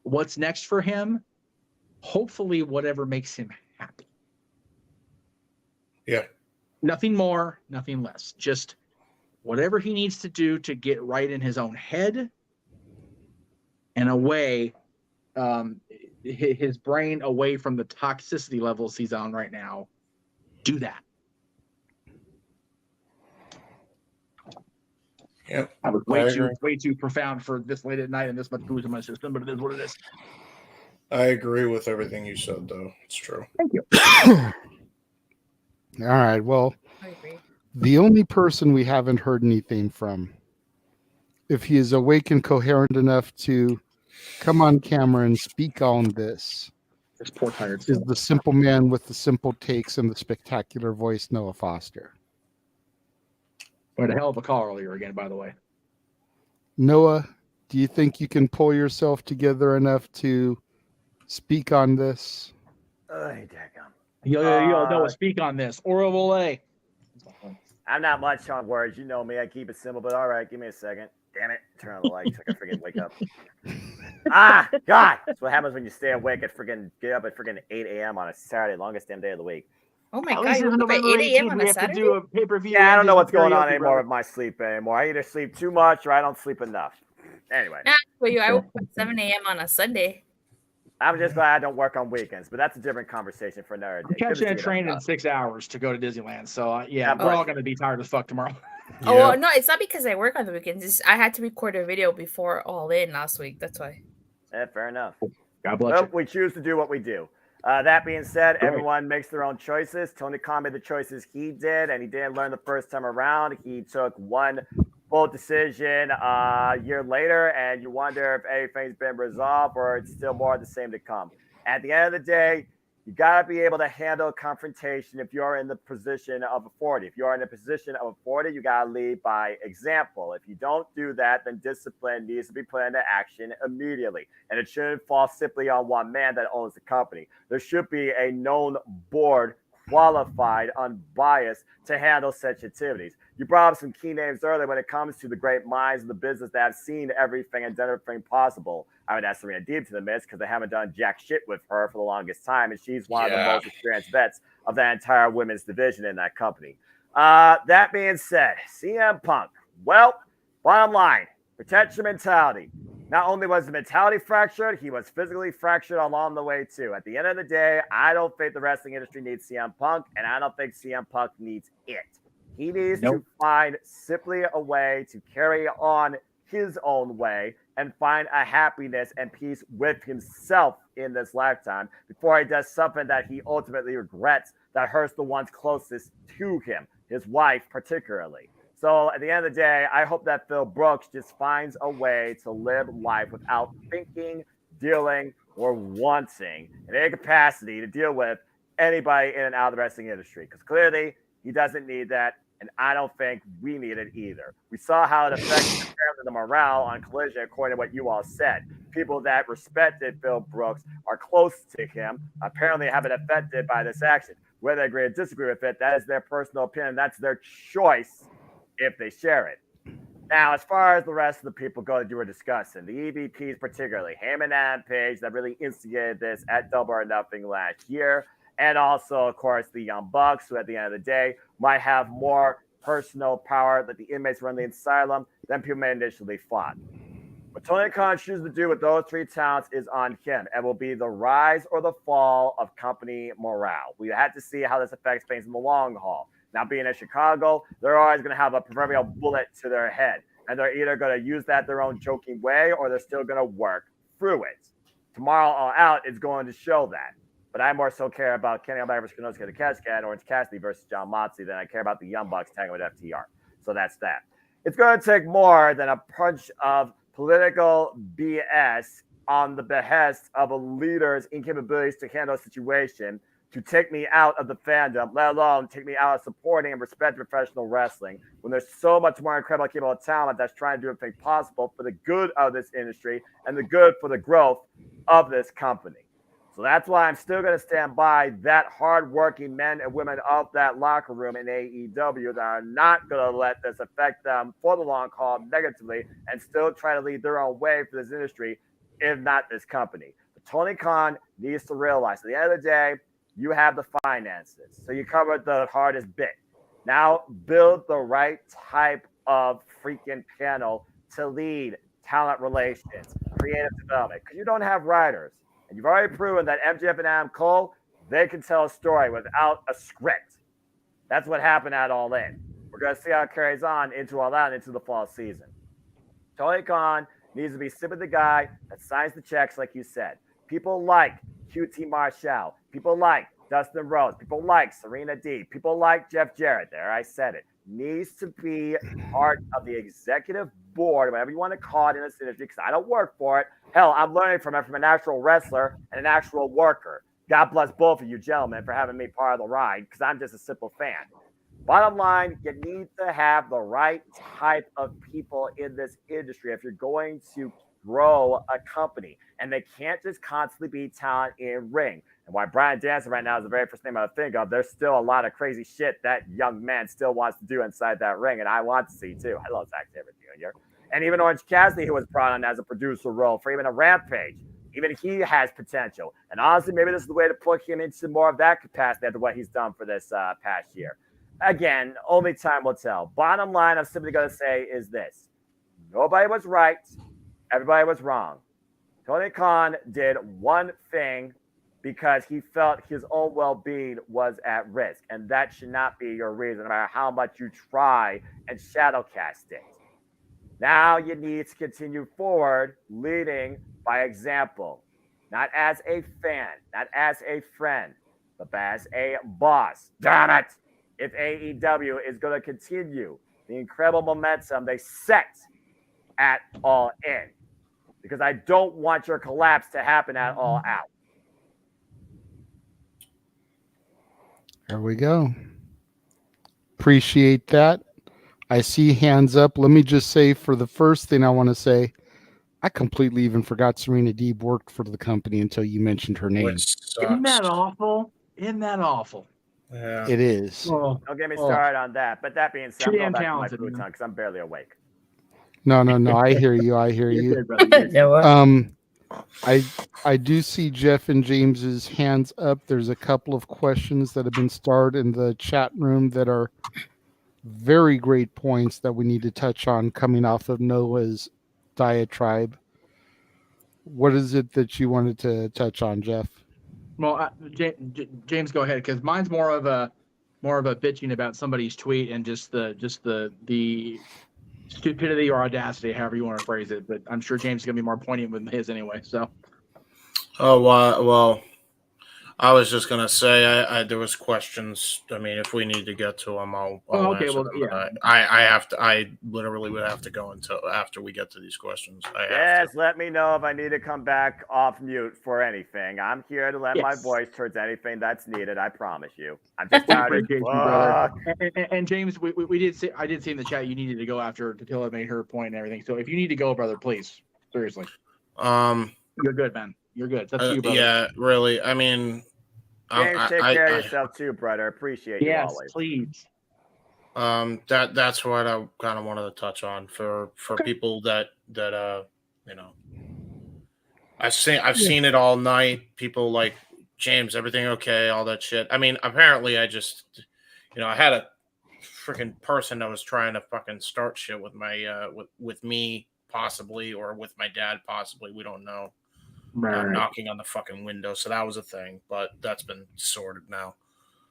what's next for him? Hopefully whatever makes him happy. Yeah. Nothing more, nothing less. Just whatever he needs to do to get right in his own head and away, his brain away from the toxicity levels he's on right now. Do that. Yep. I was I agree. way too profound for this late at night and this much booze in my system, but it is what it is. I agree with everything you said, though. It's true. Thank you. All right. Well, I agree. the only person we haven't heard anything from, if he is awake and coherent enough to come on camera and speak on this, this poor tired is soul. the simple man with the simple takes and the spectacular voice, Noah Foster. We had a hell of a call earlier again, by the way. Noah, do you think you can pull yourself together enough to speak on this? Yo, Noah, speak on this. Au revoir. I'm not much on words. You know me. I keep it simple, but all right, give me a second. Damn it. Turn on the lights. I can freaking wake up. God. That's what happens when you stay awake at freaking get up at freaking 8 a.m. on a Saturday, longest damn day of the week. Oh my At god, least you're it's up at November 8 a.m. 18th. on We a have to Saturday? do a pay-per-view. Yeah, I don't know what's going on karaoke, anymore brother. with my sleep anymore. I either sleep too much or I don't sleep enough. Anyway. Nah, for you, I woke up at 7 a.m. on a Sunday. I'm just glad I don't work on weekends, but that's a different conversation for another day. I'm catching a train in 6 hours to go to Disneyland. So, God we're bless all you. going to be tired as fuck tomorrow. Oh, well, no, it's not because I work on the weekends. It's, I had to record a video before All In last week. That's why. Yeah, fair enough. God bless Well, you. we choose to do what we do. That being said, Great. everyone makes their own choices. Tony Khan made the choices he did, and he didn't learn the first time around. He took one bold decision a year later, and you wonder if anything's been resolved or it's still more of the same to come. At the end of the day, you got to be able to handle confrontation if you're in the position of authority. If you're in a position of authority, you got to lead by example. If you don't do that, then discipline needs to be put into action immediately. And it shouldn't fall simply on one man that owns the company. There should be a known board, qualified, unbiased, to handle such activities. You brought up some key names earlier when it comes to the great minds of the business that have seen everything and done everything possible. I would add Serena Deeb to the mix because they haven't done jack shit with her for the longest time, and she's one of the most experienced vets of that entire women's division in that company. That being said, CM Punk, well, bottom line, protect your mentality. Not only was the mentality fractured, he was physically fractured along the way too. At the end of the day, I don't think the wrestling industry needs CM Punk, and I don't think CM Punk needs it. He needs to find simply a way to carry on his own way and find a happiness and peace with himself in this lifetime before he does something that he ultimately regrets that hurts the ones closest to him, his wife particularly. So at the end of the day, I hope that Phil Brooks just finds a way to live life without thinking, dealing, or wanting in any capacity to deal with anybody in and out of the wrestling industry. Because clearly he doesn't need that, and I don't think we need it either. We saw how it affected the morale on Collision, according to what you all said. People that respected Phil Brooks are close to him, apparently have been affected by this action. Whether they agree or disagree with it, that is their personal opinion. That's their choice if they share it. Now, as far as the rest of the people go that you were discussing, the EVPs particularly, Heyman and Page that really instigated this at Double or Nothing last year, and also, of course, the Young Bucks, who at the end of the day might have more personal power that the inmates run the asylum than people may initially thought. What Tony Khan chooses to do with those three talents is on him and will be the rise or the fall of company morale. We had to see how this affects things in the long haul. Now, being in Chicago, they're always going to have a proverbial bullet to their head, and they're either going to use that their own joking way or they're still going to work through it. Tomorrow All Out is going to show that. But I more so care about Kenny Omega versus Konosuke the Cascade, Orange Cassidy versus John Moxley than I care about the Young Bucks tagging with FTR. So that's that. It's going to take more than a punch of political BS on the behest of a leader's incapabilities to handle a situation to take me out of the fandom, let alone take me out of supporting and respecting professional wrestling, when there's so much more incredible capable talent that's trying to do everything possible for the good of this industry and the good for the growth of this company. So that's why I'm still going to stand by that hardworking men and women of that locker room in AEW that are not going to let this affect them for the long haul negatively and still try to lead their own way for this industry, if not this company. But Tony Khan needs to realize at the end of the day, you have the finances. So you covered the hardest bit. Now build the right type of freaking panel to lead talent relations, creative development, because you don't have writers. And you've already proven that MJF and Adam Cole, they can tell a story without a script. That's what happened at All In. We're going to see how it carries on into all that and into the fall season. Tony Khan needs to be simply the guy that signs the checks, like you said. People like QT Marshall. People like Dustin Rhodes. People like Serena D. People like Jeff Jarrett. There, I said it. Needs to be part of the executive board, whatever you want to call it in this industry, because I don't work for it. Hell, I'm learning from it from an actual wrestler and an actual worker. God bless both of you gentlemen for having me part of the ride, because I'm just a simple fan. Bottom line, you need to have the right type of people in this industry if you're going to grow a company. And they can't just constantly be talent in ring. And why Brian Dancer right now is the very first name I think of, there's still a lot of crazy shit that young man still wants to do inside that ring. And I want to see too. I love Zack Sabre Jr. And even Orange Cassidy, who was brought on as a producer role for even a Rampage. Even he has potential. And honestly, maybe this is the way to put him into more of that capacity after what he's done for this past year. Again, only time will tell. Bottom line, I'm simply going to say is this. Nobody was right. Everybody was wrong. Tony Khan did one thing because he felt his own well-being was at risk. And that should not be your reason, no matter how much you try and shadowcast it. Now you need to continue forward, leading by example. Not as a fan, not as a friend, but as a boss. Damn it! If AEW is going to continue the incredible momentum they set at All In. Because I don't want your collapse to happen at All Out. There we go. Appreciate that. I see hands up. Let me just say, for the first thing I want to say, I completely even forgot Serena Deeb worked for the company until you mentioned her name. Isn't that awful? Isn't that awful? Yeah. It is. Don't get me started on that. But that being said, I'm going back to my futon because I'm barely awake. No. I hear you. I hear you. Good, brother. I do see Jeff and James's hands up. There's a couple of questions that have been starred in the chat room that are very great points that we need to touch on coming off of Noah's diatribe. What is it that you wanted to touch on, Jeff? Well, James, go ahead, because mine's more of a bitching about somebody's tweet and just the stupidity or audacity, however you want to phrase it. But I'm sure James is gonna be more poignant with his anyway. So. Oh well, I was just gonna say there was questions. I mean, if we need to get to them, I'll okay. answer Well, them. yeah. I literally would have to go until after we get to these questions. Yes, let me know if I need to come back off mute for anything. I'm here to lend my voice towards anything that's needed. I promise you. I'm just tired of brother. And James, we did see. I did see in the chat you needed to go after Tatilla made her point and everything. So if you need to go, brother, please, seriously. You're good, man. You're good. It's up to you, brother. Yeah, really. I mean, James, take care of yourself too, brother. Appreciate you always. Yes, please. That's what I kind of wanted to touch on for people that you know. I've seen it all night. People like, James, everything okay? All that shit. I mean, apparently, I just, I had a freaking person that was trying to fucking start shit with my with me possibly, or with my dad possibly. We don't know. Right. Knocking on the fucking window. So that was a thing, but that's been sorted now.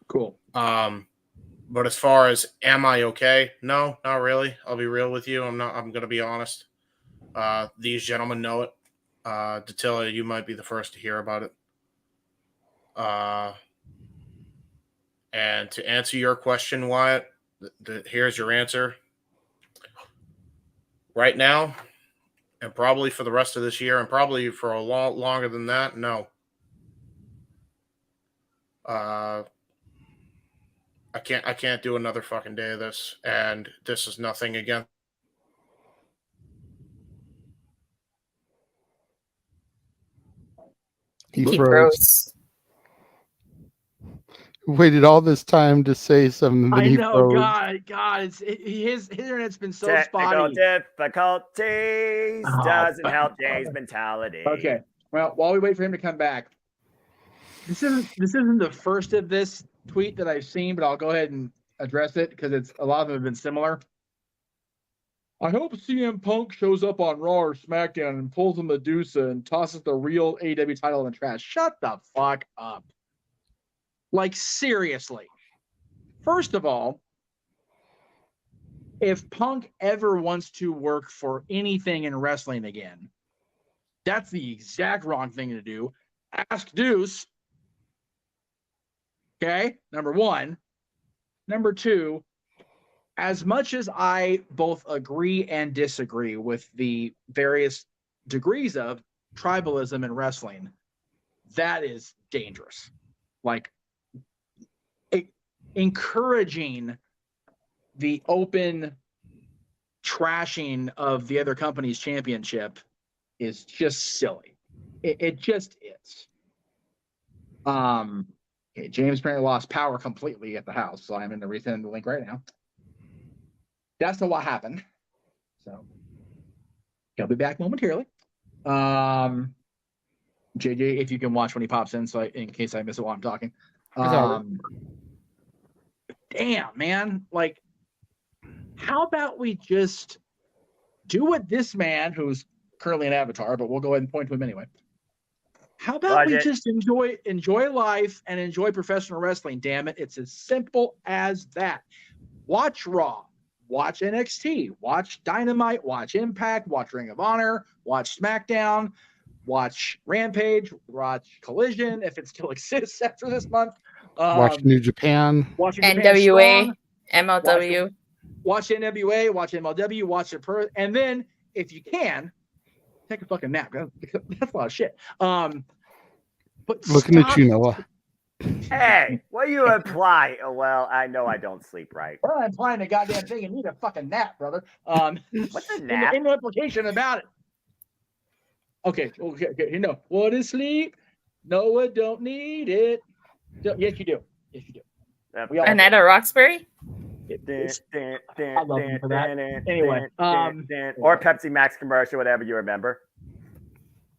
Cool. But as far as am I okay? No, not really. I'll be real with you. I'm not. I'm gonna be honest. These gentlemen know it. Tatilla, you might be the first to hear about it. And to answer your question, Wyatt, here's your answer. Right now, and probably for the rest of this year, and probably for a lot longer than that, no. I can't do another fucking day of this, and this is nothing again. He froze. Waited all this time to say something, but he froze. God, his internet's been so Technical spotty. difficulties doesn't help James' mentality. Okay, well, while we wait for him to come back, this isn't the first of this tweet that I've seen, but I'll go ahead and address it because a lot of them have been similar. I hope CM Punk shows up on Raw or SmackDown and pulls a Medusa and tosses the real AEW title in the trash. Shut the fuck up. Like, seriously. First of all, if Punk ever wants to work for anything in wrestling again, that's the exact wrong thing to do. Ask Deuce. Okay, number one. Number two, as much as I both agree and disagree with the various degrees of tribalism in wrestling, that is dangerous. Like, encouraging the open trashing of the other company's championship is just silly. It just is. Okay, James apparently lost power completely at the house, so I'm going to resend the link right now. That's not what happened. So he'll be back momentarily. JJ, if you can watch when he pops in, so in case I miss it while I'm talking. Damn, man. Like, how about we just do what this man, who's currently an avatar, but we'll go ahead and point to him anyway. How about we just enjoy life and enjoy professional wrestling? Damn it. It's as simple as that. Watch Raw, watch NXT, watch Dynamite, watch Impact, watch Ring of Honor, watch SmackDown, watch Rampage, watch Collision, if it still exists after this month. Watch New Japan. Watch NWA, MLW. Watch NWA, watch MLW, watch the and then if you can, take a fucking nap. That's a lot of shit. But looking at you, Noah. Hey, what do you imply? Oh, well, I know I don't sleep right. Well, I'm implying the goddamn thing and need a fucking nap, brother. What's a nap? No implication about it. Okay. You know, what is sleep? Noah don't need it. Yes, you do. Yes, you do. Annette Roxbury? I love you for that. Anyway, or Pepsi Max commercial, whatever you remember.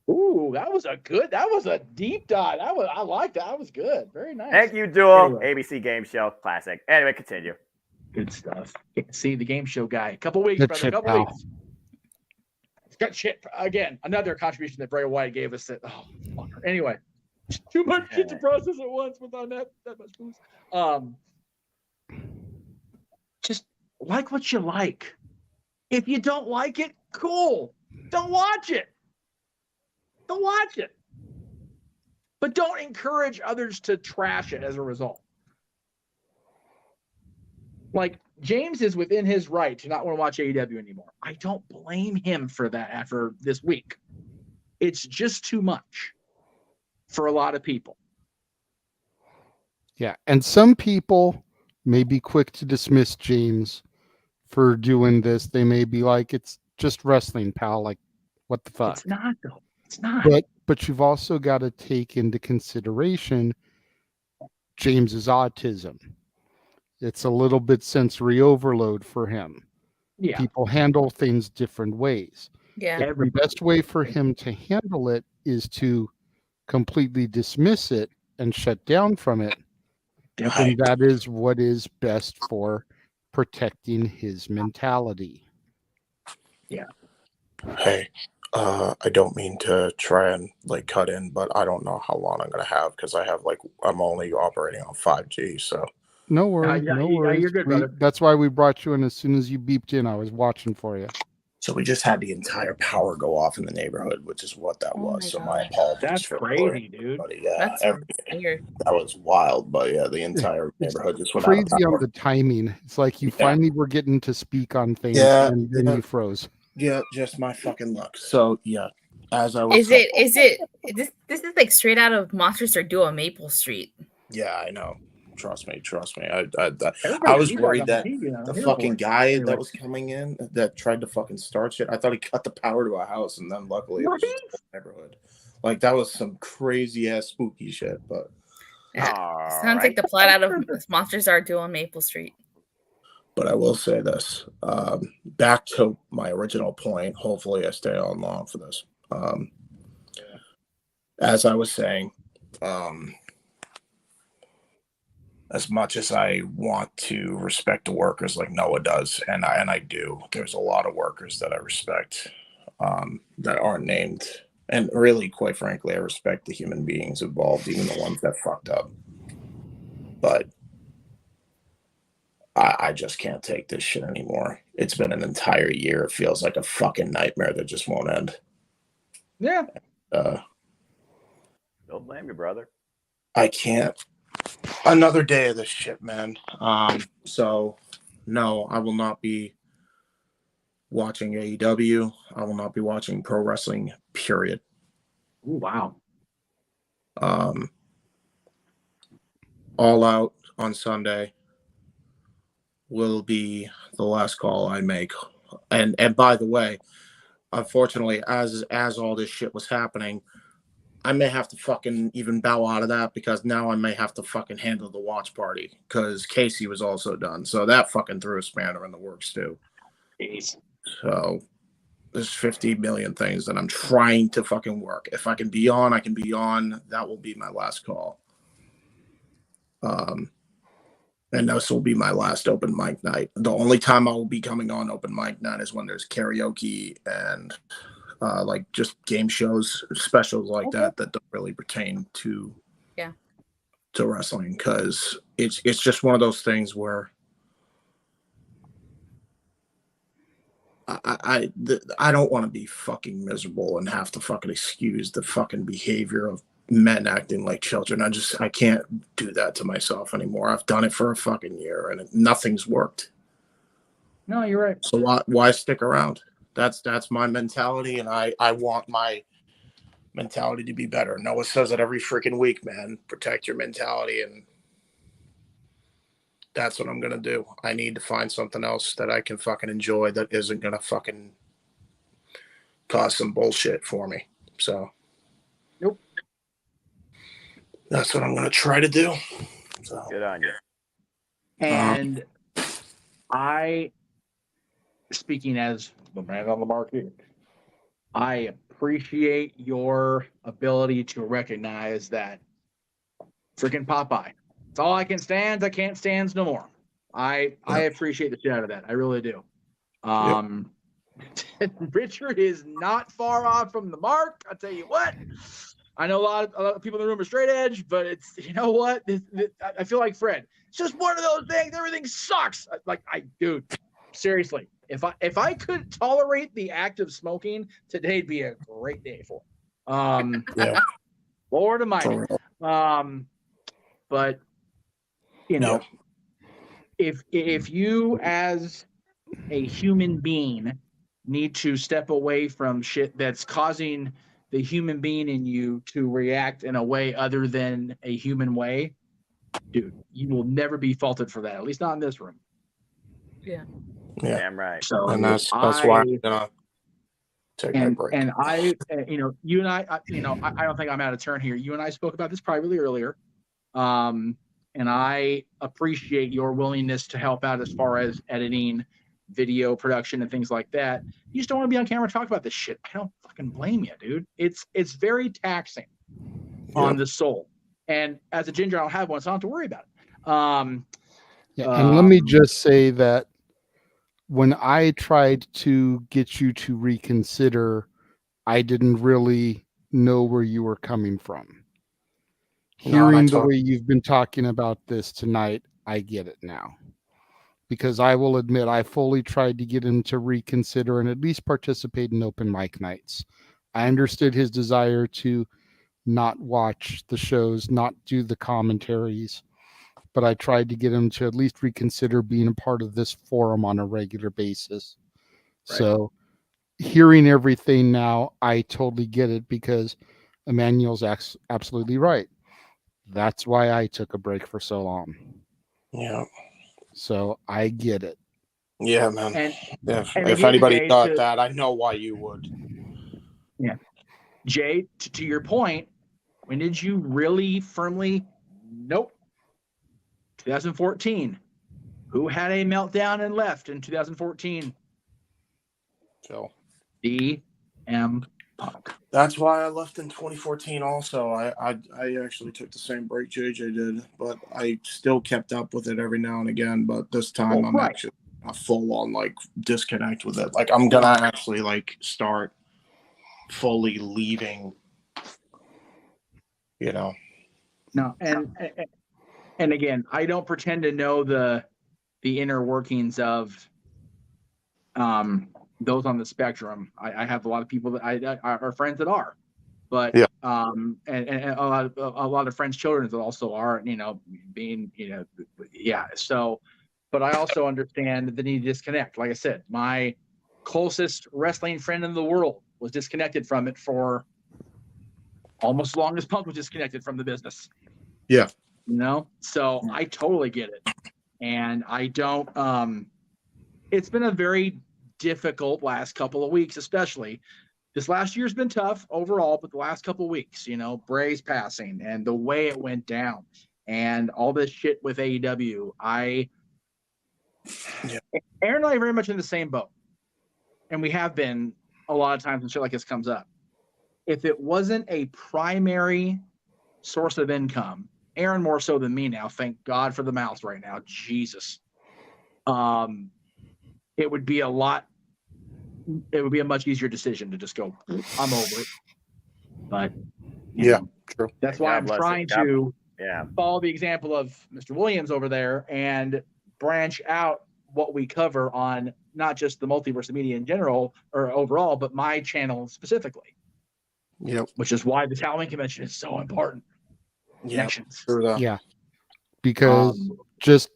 Ooh, that was a deep dive. I like that. That was good. Very nice. Thank you, Duel. Anyway. ABC Game Show classic. Anyway, continue. Good stuff. See the game show guy. Couple weeks, Good brother. shit, Couple pal. weeks. Got shit again. Another contribution that Bray Wyatt gave us. That fucker. Anyway, too much shit to process at once without that much booze. Just like what you like. If you don't like it, cool. Don't watch it. Don't watch it. But don't encourage others to trash it as a result. Like, James is within his right to not want to watch AEW anymore. I don't blame him for that after this week. It's just too much for a lot of people. Yeah, and some people may be quick to dismiss James for doing this. They may be like, it's just wrestling, pal. Like, what the fuck? It's not, though. It's not. But you've also got to take into consideration James's autism. It's a little bit sensory overload for him. Yeah. People handle things different ways. Yeah. The best way for him to handle it is to completely dismiss it and shut down from it. And that is what is best for protecting his mentality. Yeah. Hey, I don't mean to try and like cut in, but I don't know how long I'm gonna have because I'm only operating on 5G. So no worries, no worries. You're good, brother. That's why we brought you in. As soon as you beeped in, I was watching for you. So we just had the entire power go off in the neighborhood, which is what that was. So my apologies. That's for crazy, dude. Yeah, That's weird. that was wild. But yeah, the entire neighborhood just went Crazy out of on power. the timing. It's like you finally were getting to speak on things, Yeah, and then you froze. Yeah, just my fucking luck. So yeah, as I was. Is it this is like straight out of Monsters or Duo Maple Street? Yeah, I know. Trust me. I was worried that the fucking guy that was coming in that tried to fucking start shit. I thought he cut the power to a house, and then luckily it was just the whole neighborhood. Like that was some crazy ass spooky shit. But Sounds like the plot out of Monsters Are Duo on Maple Street. But I will say this. Back to my original point. Hopefully, I stay on long for this. As I was saying, as much as I want to respect the workers like Noah does, and I do, there's a lot of workers that I respect that aren't named. And really, quite frankly, I respect the human beings involved, even the ones that fucked up. But I just can't take this shit anymore. It's been an entire year. It feels like a fucking nightmare that just won't end. Yeah. Don't blame you, brother. I can't. Another day of this shit, man. So no, I will not be watching AEW. I will not be watching pro wrestling, period. Ooh, wow. All Out on Sunday will be the last call I make. And by the way, unfortunately, as all this shit was happening, I may have to fucking even bow out of that because now I may have to fucking handle the watch party because Casey was also done. So that fucking threw a spanner in the works too. Jeez. So there's 50 million things that I'm trying to fucking work. If I can be on, I can be on. That will be my last call. And this will be my last open mic night. The only time I will be coming on open mic night is when there's karaoke and like just game shows, specials like that don't really pertain to wrestling, because it's just one of those things where I don't want to be fucking miserable and have to fucking excuse the fucking behavior of men acting like children. I can't do that to myself anymore. I've done it for a fucking year and nothing's worked. No, you're right. So why stick around? That's my mentality, and I want my mentality to be better. Noah says it every freaking week, man. Protect your mentality, and that's what I'm gonna do. I need to find something else that I can fucking enjoy that isn't gonna fucking cause some bullshit for me. So nope. That's what I'm gonna try to do. So good on you. And speaking as the man on the market, I appreciate your ability to recognize that freaking Popeye. It's all I can stand. I can't stand no more. I appreciate the shit out of that. I really do. Richard is not far off from the mark. I'll tell you what. I know a lot of people in the room are straight edge, but it's, you know what? I feel like Fred. It's just one of those things. Everything sucks. Dude, seriously. If I could tolerate the act of smoking, today'd be a great day for it. Lord Almighty. But you know, if you as a human being need to step away from shit that's causing the human being in you to react in a way other than a human way, dude, you will never be faulted for that. At least not in this room. Yeah. Yeah. Damn right. So and that's why I'm gonna take my break. And I, you and I don't think I'm out of turn here. You and I spoke about this privately earlier. And I appreciate your willingness to help out as far as editing, video production, and things like that. You just don't want to be on camera and talk about this shit. I don't fucking blame you, dude. It's very taxing on the soul. And as a ginger, I don't have one, so I don't have to worry about it. And let me just say that when I tried to get you to reconsider, I didn't really know where you were coming from. Hearing the way you've been talking about this tonight, I get it now. Because I will admit, I fully tried to get him to reconsider and at least participate in open mic nights. I understood his desire to not watch the shows, not do the commentaries, but I tried to get him to at least reconsider being a part of this forum on a regular basis. Right. So hearing everything now, I totally get it, because Emmanuel's absolutely right. That's why I took a break for so long. Yeah. So I get it. Yeah, man. And if again, anybody Jay, thought that, I know why you would. Yeah. Jay, to your point, when did you really firmly? Nope. 2014. Who had a meltdown and left in 2014? Phil. CM Punk. That's why I left in 2014 also. I actually took the same break JJ did, but I still kept up with it every now and again. But this time I'm actually a full on disconnect with it. I'm gonna actually start fully leaving, No, and again, I don't pretend to know the the inner workings of those on the spectrum. I have a lot of people that I are friends that are, but Yeah. and a lot of friends' children that also are, being, yeah. So, but I also understand the need to disconnect. Like I said, my closest wrestling friend in the world was disconnected from it for almost as long as Punk was disconnected from the business. Yeah. So I totally get it. And I don't, it's been a very difficult last couple of weeks, especially. This last year's been tough overall, but the last couple of weeks, Bray's passing and the way it went down and all this shit with AEW, Aaron and I are very much in the same boat. And we have been a lot of times when shit like this comes up. If it wasn't a primary source of income, Aaron more so than me now, thank God for the mouth right now, Jesus. It would be a much easier decision to just go, I'm over it. But true. That's why I'm trying to Yeah. follow the example of Mr. Williams over there and branch out what we cover on not just the Multiverse of Media in general or overall, but my channel specifically. Yep. Which is why the Halloween convention is so important. Connections. Yeah. Because just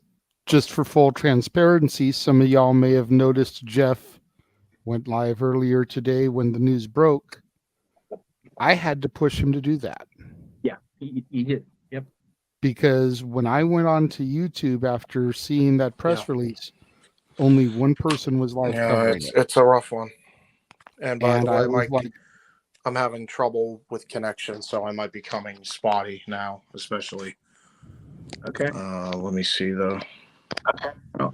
for full transparency, some of y'all may have noticed Jeff went live earlier today when the news broke. I had to push him to do that. Yeah, he did. Yep. Because when I went on to YouTube after seeing that press release, only one person was live covering it. It's a rough one. And by And the I way, was Mike, like, I'm having trouble with connection, so I might be coming spotty now, especially. Okay. Let me see though. Okay. Oh.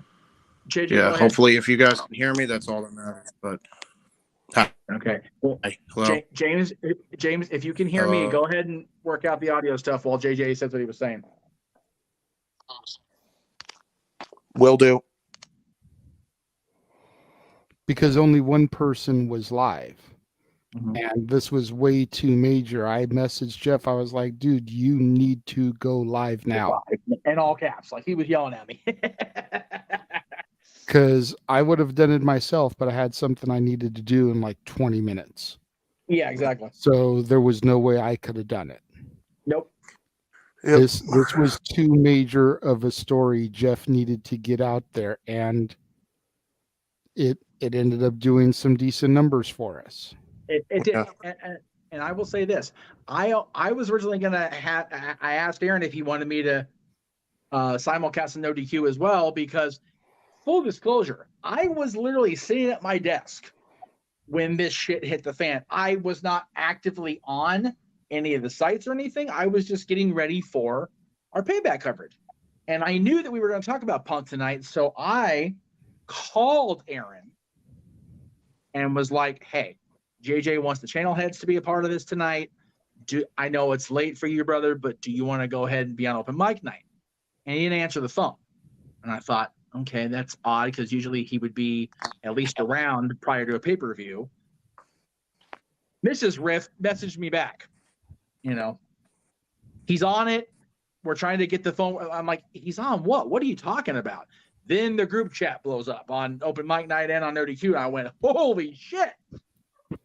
JJ, Yeah, go ahead. hopefully if you guys can hear me, that's all that matters. But okay. Well, hello. James, if you can hear me, go ahead and work out the audio stuff while JJ says what he was saying. Will do. because only one person was live. And this was way too major. I messaged Jeff. I was like, dude, you need to go live now. In all caps, like he was yelling at me. Because I would have done it myself, but I had something I needed to do in like 20 minutes. Yeah, exactly. So there was no way I could have done it. Nope. This was too major of a story Jeff needed to get out there, and it ended up doing some decent numbers for us. It did, and I will say this: I was originally gonna I asked Aaron if he wanted me to simulcast No DQ as well, because full disclosure, I was literally sitting at my desk when this shit hit the fan. I was not actively on any of the sites or anything. I was just getting ready for our Payback coverage, and I knew that we were going to talk about Punk tonight, so I called Aaron and was like, "Hey, JJ wants the channel heads to be a part of this tonight. I know it's late for you, brother, but do you want to go ahead and be on open mic night?" And he didn't answer the phone. And I thought, okay, that's odd, because usually he would be at least around prior to a pay-per-view. Mrs. Riff messaged me back. You know, he's on it. We're trying to get the phone. I'm like, he's on what? What are you talking about? Then the group chat blows up on open mic night and on Nerdy Q. And I went, holy shit. And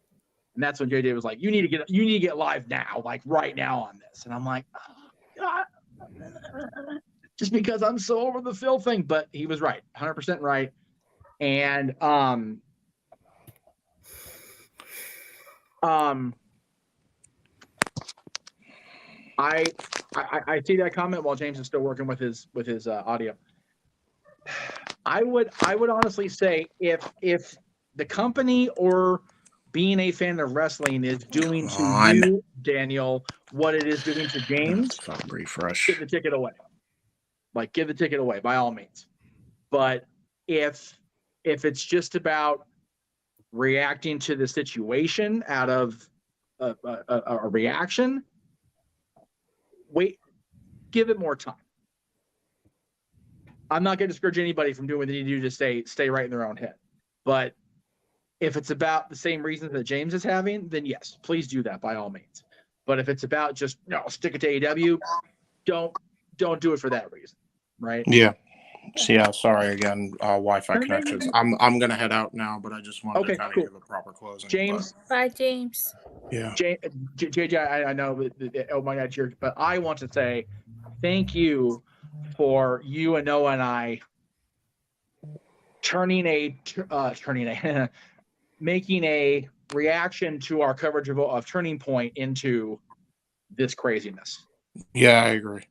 that's when JJ was like, you need to get live now, like right now on this. And I'm like, oh, God. Just because I'm so over the Phil thing. But he was right, 100% right. And I see that comment while James is still working with his audio. I would honestly say if the company or being a fan of wrestling is doing to you, Daniel, what it is doing to James, refresh. Give the ticket away. Like, give the ticket away by all means. But if it's just about reacting to the situation out of a reaction, wait, give it more time. I'm not going to discourage anybody from doing what they need to do to stay right in their own head. But if it's about the same reasons that James is having, then yes, please do that by all means. But if it's about just stick it to AEW, don't do it for that reason, right? Yeah. So yeah, sorry again, Wi-Fi No, no, connections. no. I'm gonna head out now, but I just wanted Okay, to kind of cool. give a proper closing. James. Bye, James. Yeah. JJ, I know that, oh my God, but I want to say thank you for you and Noah and I making a reaction to our coverage of Turning Point into this craziness. Yeah, I agree.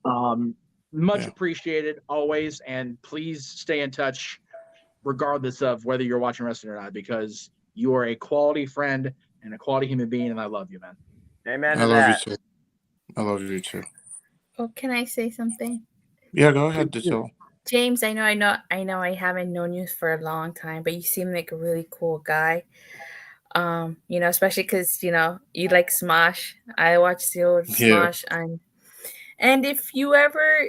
Much appreciated always, and please stay in touch regardless of whether you're watching wrestling or not, because you are a quality friend and a quality human being, and I love you, man. Amen I to love that. you too. I love you too. Oh, can I say something? Yeah, go ahead, Ditil. James, I know I haven't known you for a long time, but you seem like a really cool guy. Especially because you like Smosh. I watched the old Smosh, and if you ever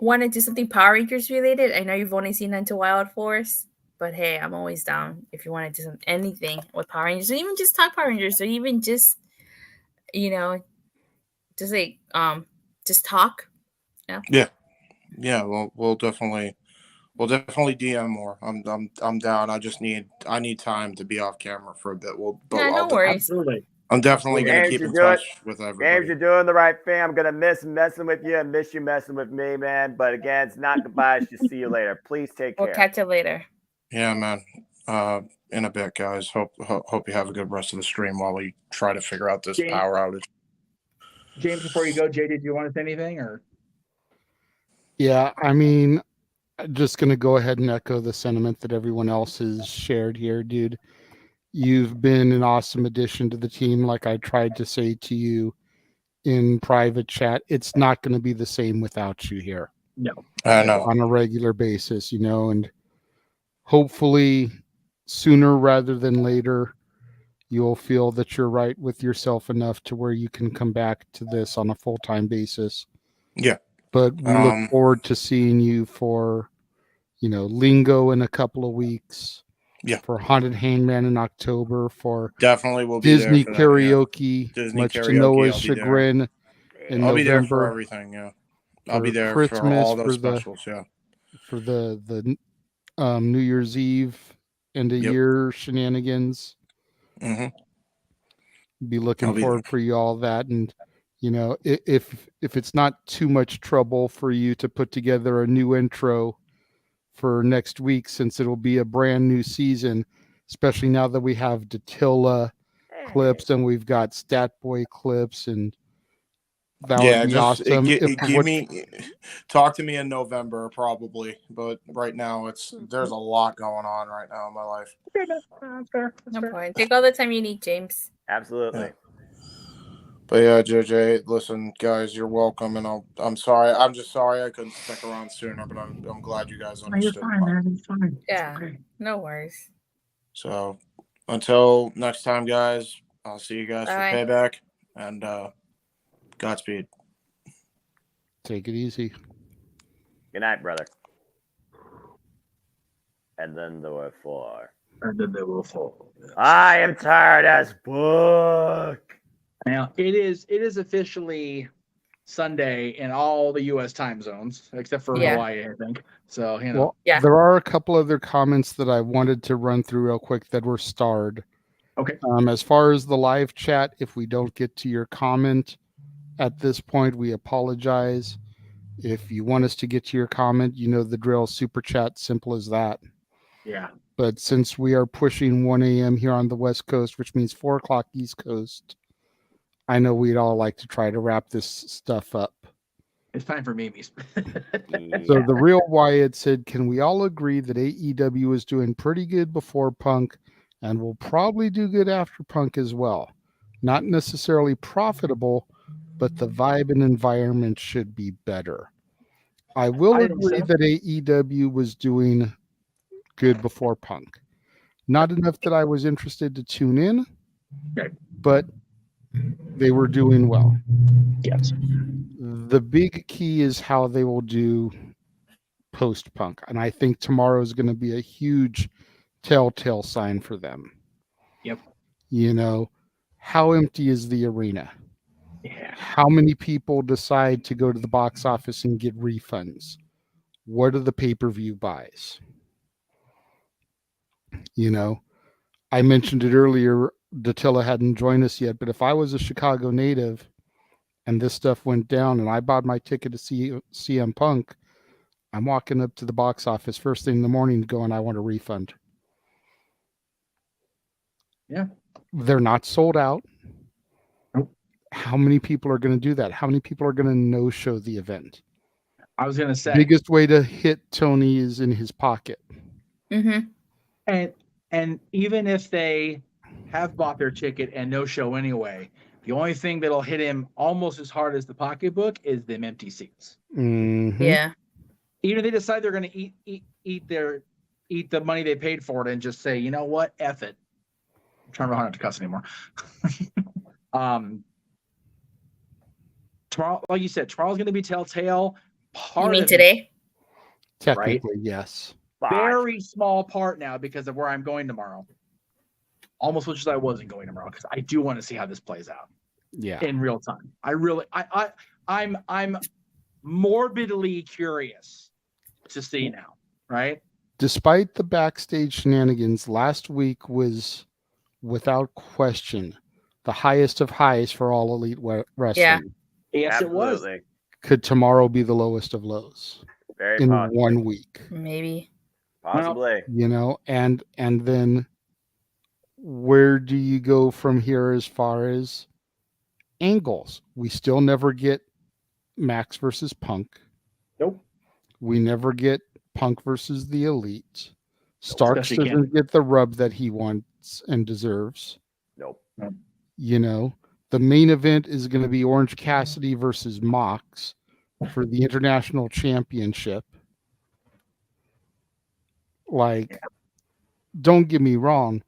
want to do something Power Rangers related, I know you've only seen Into Wild Force, but hey, I'm always down if you want to do anything with Power Rangers, or even just talk Power Rangers, or even just just like just talk. Yeah. Well, we'll definitely DM more. I'm down. I need time to be off camera for a bit. No worries. Absolutely. I'm definitely gonna James, keep you're in doing- touch with James, everybody. you're doing the right thing. I'm gonna miss messing with you and miss you messing with me, man. But again, it's not goodbye. It's just see you later. Please take care. We'll catch you later. Yeah, man. In a bit, guys. Hope you have a good rest of the stream while we try to figure out this power outage. James, before you go, JD, do you want to say anything or? Yeah, I mean, I'm just going to go ahead and echo the sentiment that everyone else has shared here, dude. You've been an awesome addition to the team. Like I tried to say to you in private chat, it's not going to be the same without you here. No. I know. On a regular basis, and hopefully sooner rather than later, you'll feel that you're right with yourself enough to where you can come back to this on a full-time basis. Yeah. But we look forward to seeing you for, Lingo in a couple of weeks. Yeah. For Haunted Hangman in October. For definitely will be Disney there for that, yeah. karaoke. Disney much karaoke, to Noah's I'll be there. chagrin. In I'll be there November. for everything. Yeah. I'll be For there Christmas, for all those for the- specials. Yeah. For the New Year's Eve end of year shenanigans. Mm-hmm. Be looking I'll be forward for you all that, and if it's not too much trouble for you to put together a new intro for next week, since it'll be a brand new season, especially now that we have Datilla clips and we've got Stat Boy clips, and that would be awesome. Talk to me in November probably, but right now there's a lot going on right now in my life. That's fair. No point. Take all the time you need, James. Absolutely. Yeah. But yeah, JJ, listen, guys, you're welcome, and I'm sorry. I'm just sorry I couldn't stick around sooner, but I'm glad you guys No, you're understood. fine, man. It's fine. Yeah. Okay. No worries. So until next time, guys, I'll see you guys Bye. for Payback, and Godspeed. Take it easy. Good night, brother. And then there were four. And then there were four. I am tired as fuck. Now it is officially Sunday in all the U.S. time zones except for Hawaii, I think. So Well, there are a couple other comments that I wanted to run through real quick that were starred. Okay. As far as the live chat, if we don't get to your comment at this point, we apologize. If you want us to get to your comment, you know the drill. Super chat, simple as that. Yeah. But since we are pushing 1 a.m. here on the West Coast, which means 4 o'clock East Coast, I know we'd all like to try to wrap this stuff up. It's time for memes. So the real Wyatt said, can we all agree that AEW was doing pretty good before Punk and will probably do good after Punk as well? Not necessarily profitable, but the vibe and environment should be better. I will agree that AEW was doing good before Punk. Not enough that I was interested to tune in, but they were doing well. Yes. The big key is how they will do post-Punk, and I think tomorrow is going to be a huge telltale sign for them. Yep. How empty is the arena? Yeah. How many people decide to go to the box office and get refunds? What are the pay-per-view buys? You know, I mentioned it earlier. Dattila hadn't joined us yet, but if I was a Chicago native and this stuff went down and I bought my ticket to see CM Punk, I'm walking up to the box office first thing in the morning going, I want a refund. Yeah. They're not sold out. How many people are going to do that? How many people are going to no-show the event? I was going to say. Biggest way to hit Tony is in his pocket. Mm-hmm. And even if they have bought their ticket and no show anyway, the only thing that'll hit him almost as hard as the pocketbook is them empty seats. Mm-hmm. Yeah. Even if they decide they're going to eat the money they paid for it and just say, you know what, F it. I'm trying to remember how not to cuss anymore. Tomorrow, like you said, tomorrow's going to be Telltale. You mean today? Technically, yes. Very small part now because of where I'm going tomorrow. Almost wish I wasn't going tomorrow because I do want to see how this plays out. Yeah. In real time. I'm morbidly curious to see now, right? Despite the backstage shenanigans, last week was without question the highest of highs for all elite wrestling. Yeah. Yes, Absolutely. it was. Could tomorrow be the lowest of lows? Very in possibly. 1 week? Maybe. Possibly. You know, and then where do you go from here as far as angles? We still never get Max versus Punk. Nope. We never get Punk versus the Elite. Starks especially doesn't get the rub that he wants and deserves. Nope. You know, the main event is going to be Orange Cassidy versus Mox for the International Championship. Like, don't get me wrong.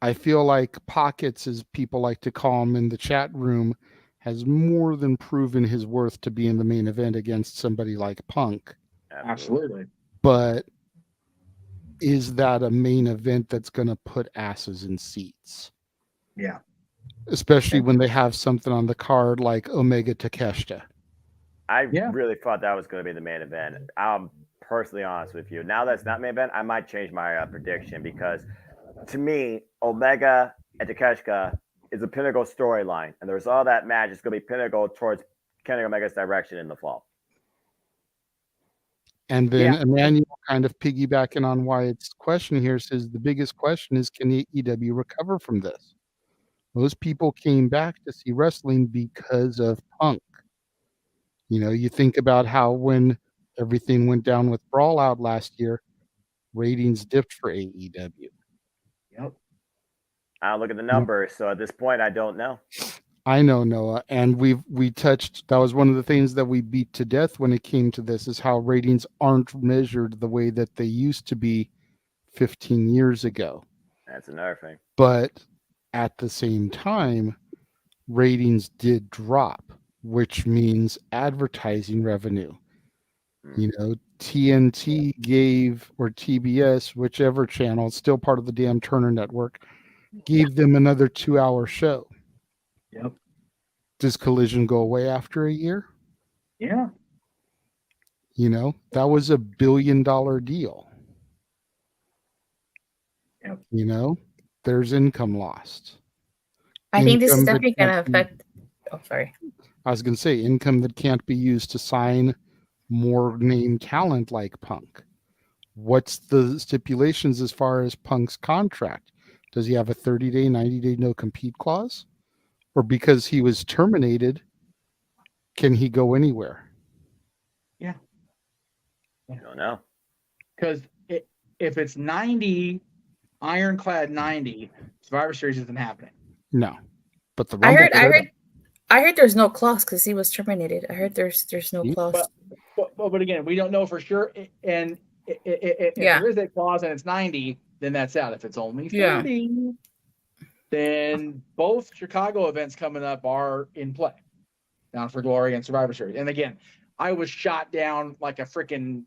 I feel like Pockets, as people like to call him in the chat room, has more than proven his worth to be in the main event against somebody like Punk. Absolutely. But is that a main event that's going to put asses in seats? Yeah. Especially when they have something on the card like Omega Takeshita. I really thought that was going to be the main event. I'm personally honest with you. Now that's not main event, I might change my prediction because to me, Omega and Takeshita is a pinnacle storyline, and there's all that match. It's going to be pinnacle towards Kenny Omega's direction in the fall. And then Emmanuel, kind of piggybacking on Wyatt's question here, says the biggest question is, can AEW recover from this? Most people came back to see wrestling because of Punk. You know, you think about how when everything went down with Brawl Out last year, ratings dipped for AEW. Yep. I look at the numbers, so at this point, I don't know. I know, Noah, and we touched, that was one of the things that we beat to death when it came to this, is how ratings aren't measured the way that they used to be 15 years ago. That's another thing. But at the same time, ratings did drop, which means advertising revenue. You know, TNT gave, or TBS, whichever channel, still part of the damn Turner Network, gave them another 2-hour show. Yep. Does Collision go away after a year? Yeah. You know, that was $1 billion deal. Yep. You know, there's income lost. I think this is Income that definitely going to can't be- affect. Oh, sorry. I was going to say income that can't be used to sign more name talent like Punk. What's the stipulations as far as Punk's contract? Does he have a 30-day, 90-day no-compete clause? Or because he was terminated, can he go anywhere? Yeah. I don't know. Because if it's 90, ironclad 90, Survivor Series isn't happening. No. But the I Rumble heard there's no clause because he was terminated. I heard there's no clause. But again, we don't know for sure. And if there is a clause and it's 90, then that's out. If it's only 30, then both Chicago events coming up are in play. Bound for Glory and Survivor Series. And again, I was shot down like a freaking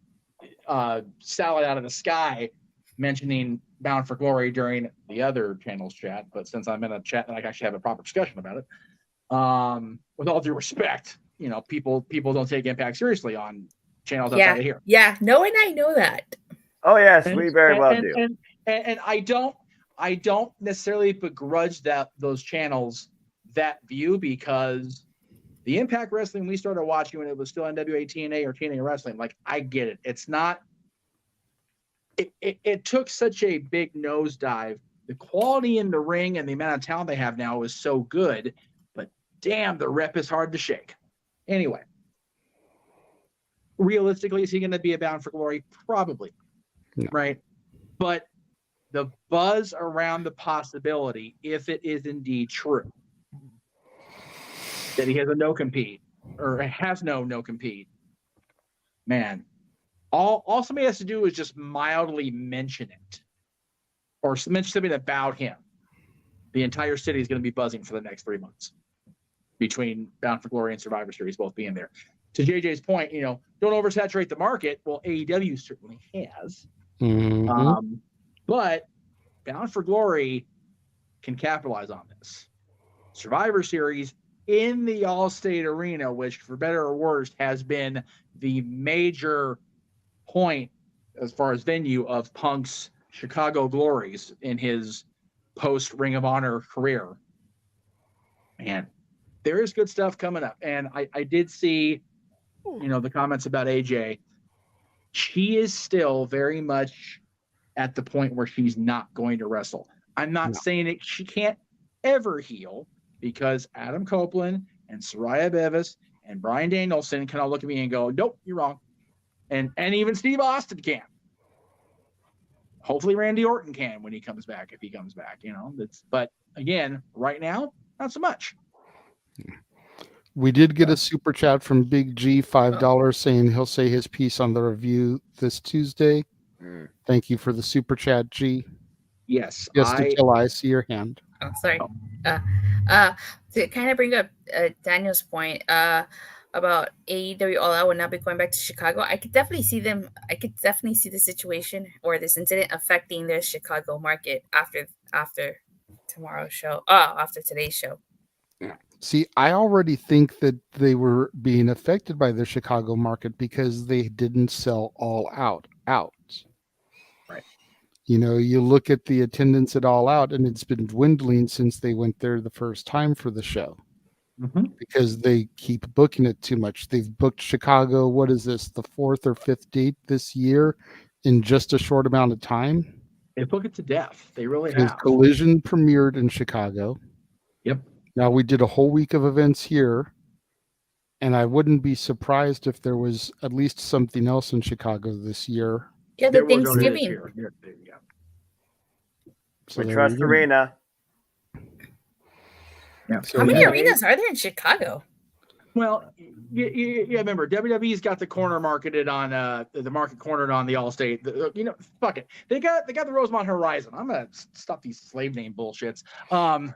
salad out of the sky mentioning Bound for Glory during the other channel's chat. But since I'm in a chat and I can actually have a proper discussion about it, with all due respect, you know, people don't take Impact seriously on channels outside of here. Yeah, no, and I know that. Oh yes, And- we very well and- do. And I don't necessarily begrudge those channels that view, because the Impact Wrestling we started watching when it was still NWA TNA or TNA Wrestling, like, I get it. It's not. It took such a big nosedive. The quality in the ring and the amount of talent they have now is so good, but damn, the rep is hard to shake. Anyway, realistically, is he going to be a Bound for Glory? Probably, right? But the buzz around the possibility, if it is indeed true, that he has a no compete or has no compete, man, all somebody has to do is just mildly mention it or mention something about him. The entire city is going to be buzzing for the next 3 months between Bound for Glory and Survivor Series both being there. To JJ's point, don't oversaturate the market. Well, AEW certainly has. But Bound for Glory can capitalize on this. Survivor Series in the Allstate Arena, which for better or worse has been the major point as far as venue of Punk's Chicago glories in his post Ring of Honor career. Man, there is good stuff coming up. And I did see, the comments about AJ. She is still very much at the point where she's not going to wrestle. I'm not saying she can't ever heal, because Adam Copeland and Soraya Bevis and Bryan Danielson can all look at me and go, nope, you're wrong. And even Steve Austin can. Hopefully Randy Orton can when he comes back, if he comes back, but again, right now, not so much. We did get a super chat from Big G, $5, saying he'll say his piece on the review this Tuesday. Thank you for the super chat, G. Yes. Until I see your hand. Oh, sorry. To kind of bring up Daniel's point about AEW All Out will not be going back to Chicago, I could definitely see the situation or this incident affecting their Chicago market after tomorrow's show. After today's show. See, I already think that they were being affected by the Chicago market because they didn't sell All Out. Right. You look at the attendance at All Out, and it's been dwindling since they went there the first time for the show. Because they keep booking it too much. They've booked Chicago, what is this, the 4th or 5th date this year in just a short amount of time? They book it to death. They really Because have. Collision premiered in Chicago. Yep. Now, we did a whole week of events here, and I wouldn't be surprised if there was at least something else in Chicago this year. Yeah, the Thanksgiving. So We there trust you go. Arena. Yeah. So How many yeah. arenas are there in Chicago? Well, yeah, remember, WWE's got the corner marketed on the market cornered on the Allstate. Fuck it. They got the Rosemont Horizon. I'm gonna stop these slave name bullshits.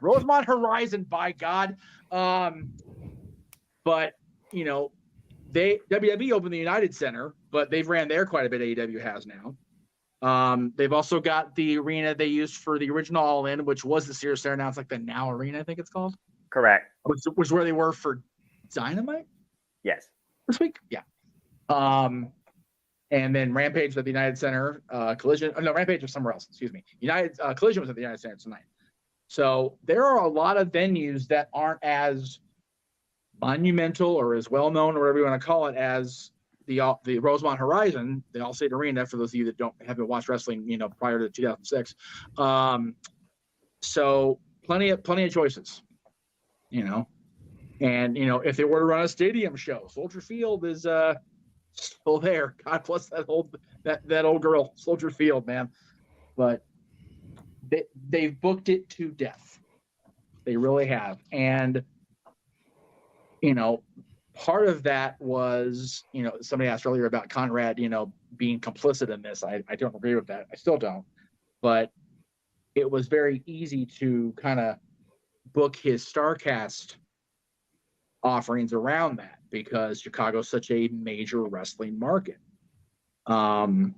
Rosemont Horizon, by God. But WWE opened the United Center, but they've ran there quite a bit. AEW has now. They've also got the arena they used for the original All In, which was the Sears Center. Now it's like the Now Arena, I think it's called. Correct. Which was where they were for Dynamite Yes. this week. Yeah. And then Rampage at the United Center. Collision. Oh, no, Rampage was somewhere else. Excuse me. Collision was at the United Center tonight. So there are a lot of venues that aren't as monumental or as well known or whatever you want to call it as the Rosemont Horizon, the Allstate Arena. For those of you that haven't watched wrestling, prior to 2006. So plenty of choices. And if they were to run a stadium show, Soldier Field is still there. God bless that old girl, Soldier Field, man. But they've booked it to death. They really have. And part of that was, somebody asked earlier about Conrad, being complicit in this. I don't agree with that. I still don't. But it was very easy to kind of book his StarCast offerings around that because Chicago's such a major wrestling market. I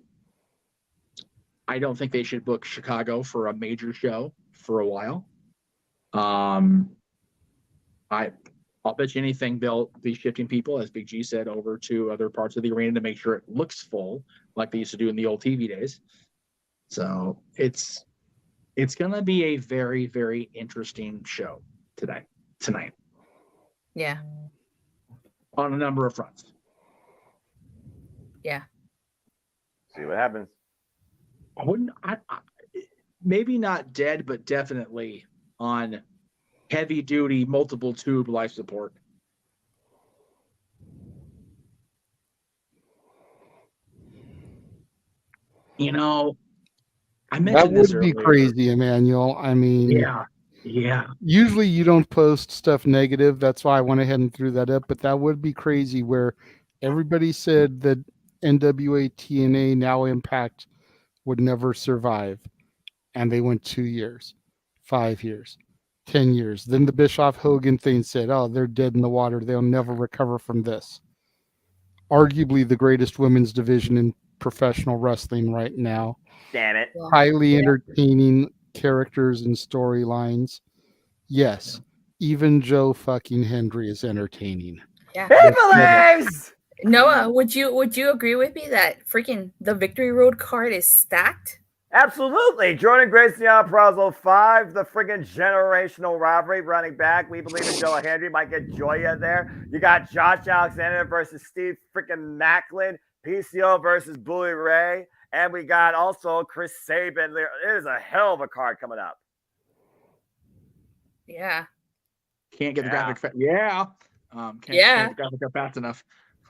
don't think they should book Chicago for a major show for a while. I'll bet you anything they'll be shifting people, as Big G said, over to other parts of the arena to make sure it looks full, like they used to do in the old TV days. So it's going to be a very, very interesting show tonight, Yeah. on a number of fronts. Yeah. See what happens. Maybe not dead, but definitely on heavy duty, multiple tube life support. You know, I That mentioned this would be earlier. crazy, Emmanuel. I mean, Yeah. Usually you don't post stuff negative. That's why I went ahead and threw that up. But that would be crazy where everybody said that NWA TNA, now Impact, would never survive. And they went 2 years, 5 years, 10 years. Then the Bischoff Hogan thing said, oh, they're dead in the water. They'll never recover from this. Arguably the greatest women's division in professional wrestling right now. Damn it. Highly entertaining characters and storylines. Yes, even Joe fucking Hendry is entertaining. Yeah. Believes! Noah, would you agree with me that freaking the Victory Road card is stacked? Absolutely. Jordan Gracie Prazo 5, the friggin' generational rivalry running back. We believe in Joe Hendry. Might get Joya there. You got Josh Alexander versus Steve freaking Macklin. PCO versus Bully Ray. And we got also Chris Sabin. It is a hell of a card coming up. Yeah. Can't get the graphic. Can't get the graphic up fast enough.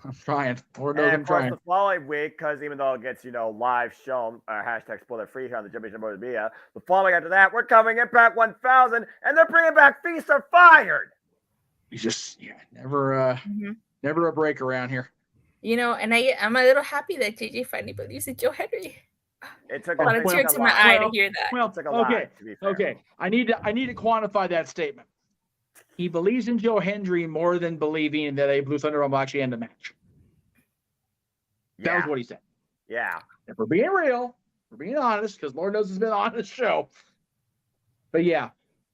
I'm trying. Lord knows And I'm of course, trying. the following week, because even though it gets, live shown, hashtag spoiler free here on the JMN Multiverse of Media, the following after that, we're covering Impact 1000, and they're bringing back Feast or Fired. You just, never a break around here. And I'm a little happy that JJ finally believes in Joe Hendry. It took a tear to my eye to hear that. Well, Okay. I need to quantify that statement. He believes in Joe Hendry more than believing that a Blue Thunder will actually end the match. That was what he said. Yeah. If we're being real, we're being honest, because Lord knows it's been on this show. But yeah,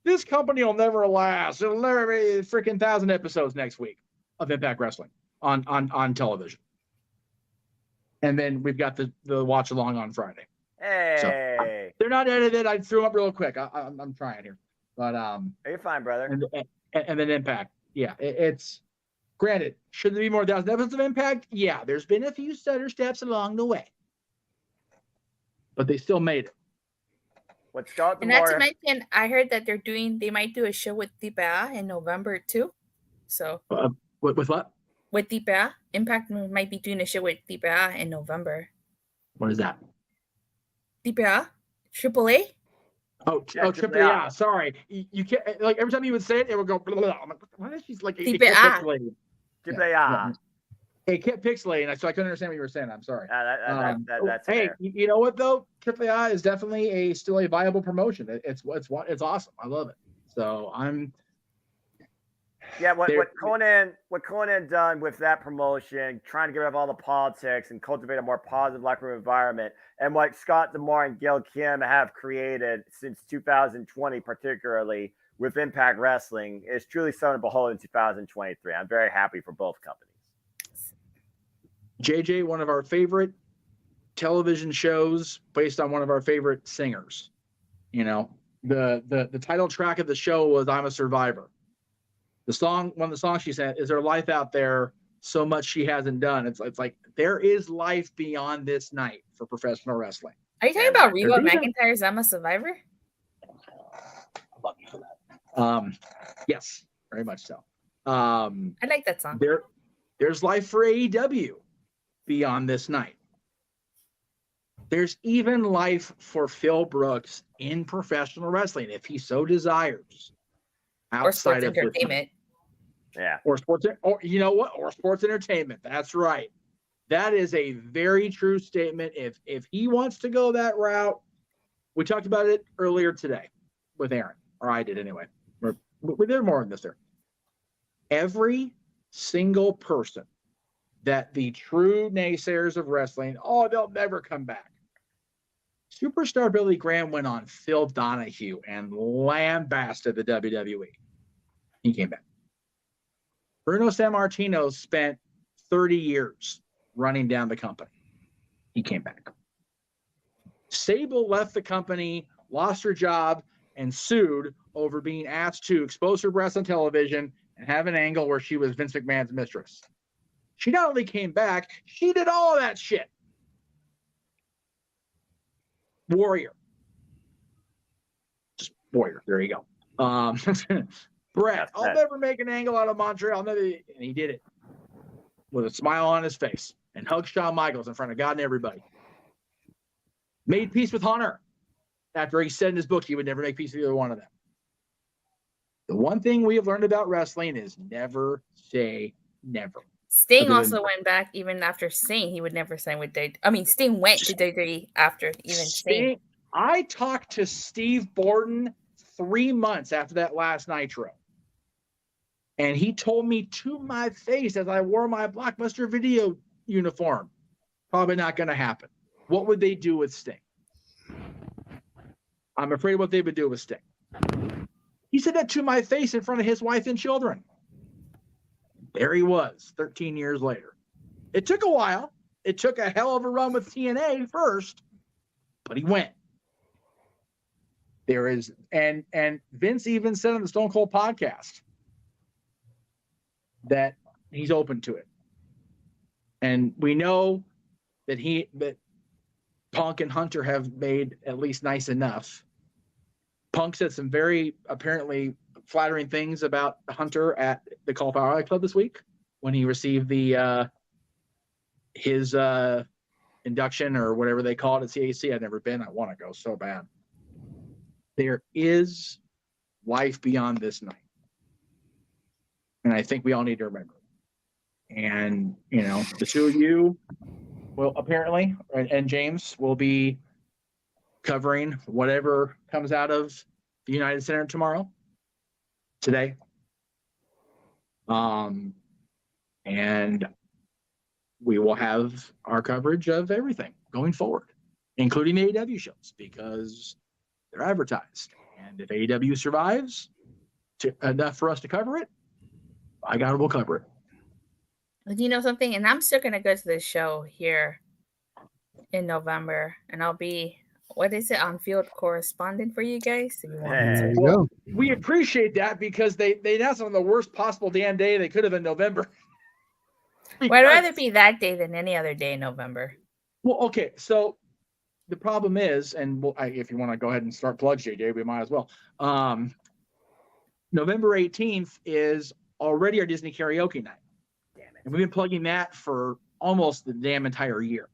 this company will never last. It'll never be freaking 1,000 episodes next week of Impact Wrestling on television. And then we've got the watch along on Friday. Hey. So, they're not edited. I threw them up real quick. I'm trying here. But you're fine, brother. And then Impact. Yeah, it's granted, should there be more 1,000 episodes of Impact? Yeah, there's been a few stutter steps along the way. But they still made it. What's got And not to mention, I heard that they might do a show with Deepa in November too. So with what? With Deepa. Impact might be doing a show with Deepa in November. What is that? Deepa? AAA? Triple A. Sorry, you can't, like, every time you would say it, it would go. Blah, blah, blah. I'm like, why is she like? It kept pixelating. It kept pixelating, so I couldn't understand what you were saying. I'm sorry. That's hey, fair. you know what though? Triple A is definitely still a viable promotion. It's awesome. I love it. So I'm. Yeah, what Conan done with that promotion, trying to get rid of all the politics and cultivate a more positive locker room environment, and what Scott D'Amore and Gail Kim have created since 2020, particularly with Impact Wrestling, is truly something to behold in 2023. I'm very happy for both companies. JJ, one of our favorite television shows based on one of our favorite singers. The title track of the show was "I'm a Survivor." One of the songs she said, "Is there life out there? So much she hasn't done." It's like there is life beyond this night for professional wrestling. Are you talking about Reba McEntire's "I'm a Survivor"? I love you for that. Yes, very much so. I like that song. There's life for AEW beyond this night. There's even life for Phil Brooks in professional wrestling if he so desires. Or sports entertainment. Yeah. Or sports entertainment. That's right. That is a very true statement. If he wants to go that route, we talked about it earlier today with Aaron, or I did anyway. There's more in this there. Every single person that the true naysayers of wrestling, they'll never come back. Superstar Billy Graham went on Phil Donahue and lambasted the WWE. He came back. Bruno Sammartino spent 30 years running down the company. He came back. Sable left the company, lost her job, and sued over being asked to expose her breasts on television and have an angle where she was Vince McMahon's mistress. She not only came back, she did all of that shit. Warrior. Just warrior. There you go. Brett, I'll never make an angle out of Montreal. And he did it with a smile on his face and hugged Shawn Michaels in front of God and everybody. Made peace with Hunter after he said in his book he would never make peace with either one of them. The one thing we have learned about wrestling is never say never. Sting also went back even after saying he would never sign with WWE. I mean, Sting went to WWE after even saying. I talked to Steve Borden 3 months after that last Nitro. And he told me to my face as I wore my Blockbuster Video uniform, probably not going to happen. What would they do with Sting? I'm afraid what they would do with Sting. He said that to my face in front of his wife and children. There he was 13 years later. It took a while. It took a hell of a run with TNA first, but he went. There is, and Vince even said on the Stone Cold podcast that he's open to it. And we know that Punk and Hunter have made at least nice enough. Punk said some very apparently flattering things about Hunter at the Cauliflower Club this week when he received his induction or whatever they call it at CAC. I've never been. I want to go so bad. There is life beyond this night. And I think we all need to remember. And, the two of you will apparently, and James will be covering whatever comes out of the United Center today. And we will have our coverage of everything going forward, including the AEW shows, because they're advertised. And if AEW survives enough for us to cover it, by God, we'll cover it. You know something? And I'm still going to go to the show here in November, and I'll be, on-field correspondent for you guys. If you want Well, we appreciate that because they announced on the worst possible damn day they could have in November. Well, I'd rather be that day than any other day in November. Well, okay, so the problem is, and if you want to go ahead and start plugs, JJ, we might as well. November 18th is already our Disney karaoke night. Damn it. And we've been plugging that for almost the damn entire year.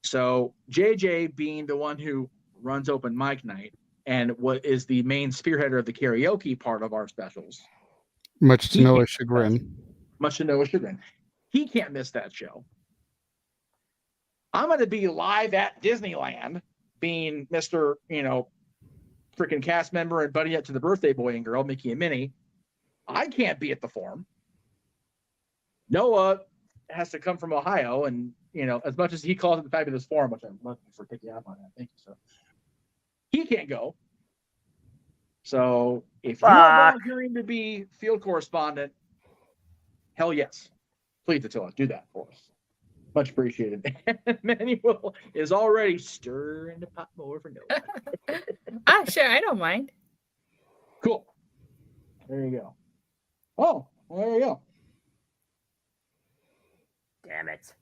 So JJ being the one who runs open mic night and what is the main spearheader of the karaoke part of our specials. Much to Noah's chagrin. Much to Noah's chagrin. He can't miss that show. I'm going to be live at Disneyland being Mr., freaking cast member and buddy up to the birthday boy and girl, Mickey and Minnie. I can't be at the Forum. Noah has to come from Ohio, and as much as he calls it the Fabulous Forum, which I'm looking for picking up on that. Thank you, sir. He can't go. So if you're volunteering to be field correspondent, hell yes. Please, Attila, do that for us. Much appreciated. Manuel is already stirring the pot more for Noah. Sure, I don't mind. Cool. There you go. Oh, well, there you go. Damn it.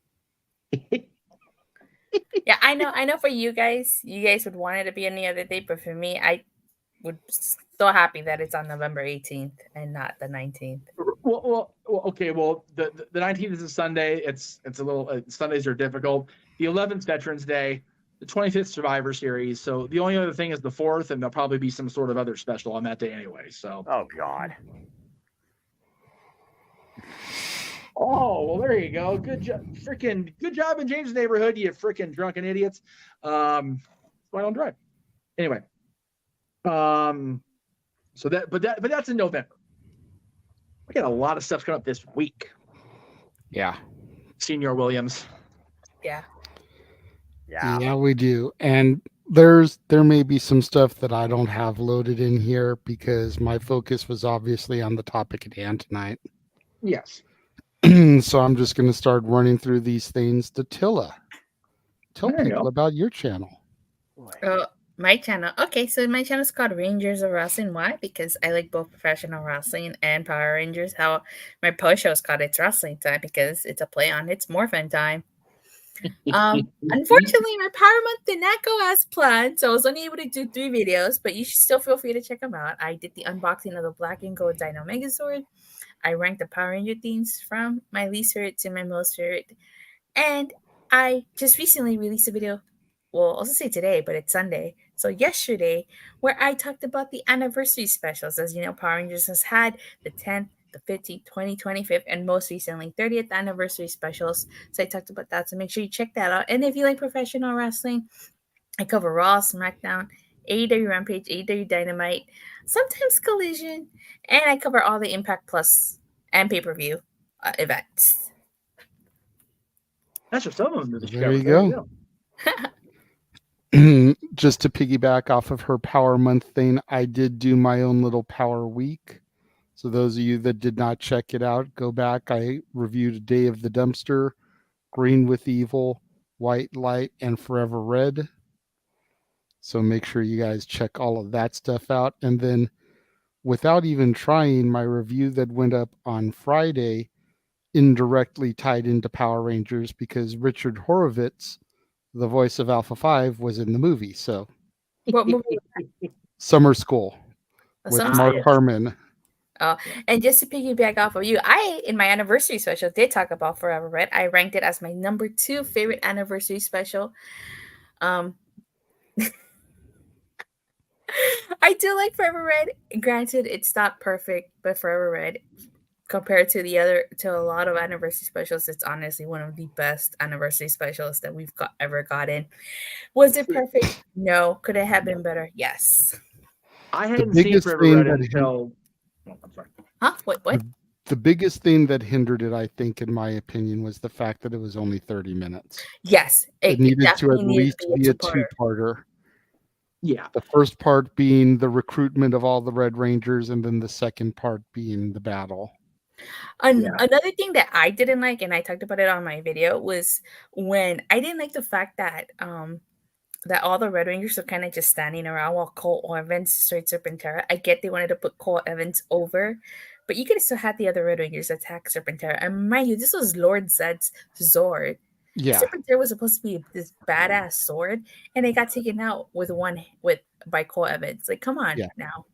Yeah, I know for you guys would want it to be any other day, but for me, I would so happy that it's on November 18th and not the 19th. Well, okay. Well, the 19th is a Sunday. It's a little Sundays are difficult. The 11th Veterans Day, the 25th Survivor Series. So the only other thing is the 4th, and there'll probably be some sort of other special on that day anyway. So. Oh God. Oh, well, there you go. Good job. Freaking good job in James' neighborhood, you freaking drunken idiots. Why don't drive? Anyway. So that's in November. We got a lot of stuff coming up this week. Yeah. Senior Williams. Yeah. Yeah, we do. And there may be some stuff that I don't have loaded in here because my focus was obviously on the topic at hand tonight. Yes. So I'm just going to start running through these things to Tilla. Tell There you people go. about your channel. My channel. Okay, so my channel is called Rangers of Wrestling. Why? Because I like both professional wrestling and Power Rangers. How my post show is called It's Wrestling Time because it's a play on It's Morphin Time. Unfortunately, my Power Month did not go as planned, so I was only able to do 3 videos, but you should still feel free to check them out. I did the unboxing of the Black and Gold Dino Megazord. I ranked the Power Ranger themes from my least favorite to my most favorite. And I just recently released a video. Well, I'll also say today, but it's Sunday. So yesterday, where I talked about the anniversary specials. As you know, Power Rangers has had the 10th, the 15th, 20th, 25th, and most recently 30th anniversary specials. So I talked about that. So make sure you check that out. And if you like professional wrestling, I cover Raw, SmackDown, AEW Rampage, AEW Dynamite, sometimes Collision, and I cover all the Impact Plus and pay-per-view events. That's just some of them. There you go. Just to piggyback off of her Power Month thing, I did do my own little Power Week. So those of you that did not check it out, go back. I reviewed Day of the Dumpster, Green with Evil, White Light, and Forever Red. So make sure you guys check all of that stuff out. And then without even trying, my review that went up on Friday indirectly tied into Power Rangers because Richard Horowitz, the voice of Alpha 5, was in the movie. So What movie was that? Summer School with Mark Harmon. And just to piggyback off of you, I, in my anniversary special, did talk about Forever Red. I ranked it as my number 2 favorite anniversary special. I do like Forever Red. Granted, it's not perfect, but Forever Red, compared to a lot of anniversary specials, it's honestly one of the best anniversary specials that we've ever gotten. Was it perfect? No. Could it have been better? Yes. I hadn't seen Forever Red until. I'm sorry. Huh? What? The biggest thing that hindered it, I think, in my opinion, was the fact that it was only 30 minutes. Yes. It needed to at definitely needed least to be a two-parter. two-parter. Yeah. The first part being the recruitment of all the Red Rangers, and then the second part being the battle. Another thing that I didn't like, and I talked about it on my video, was when I didn't like the fact that that all the Red Rangers are kind of just standing around while Cole Evans destroyed Serpentera. I get they wanted to put Cole Evans over, but you could have still had the other Red Rangers attack Serpentera. And mind you, this was Lord Zed's Zord. Yeah. Serpentera was supposed to be this badass sword, and it got taken out by Cole Evans. Like, come on now.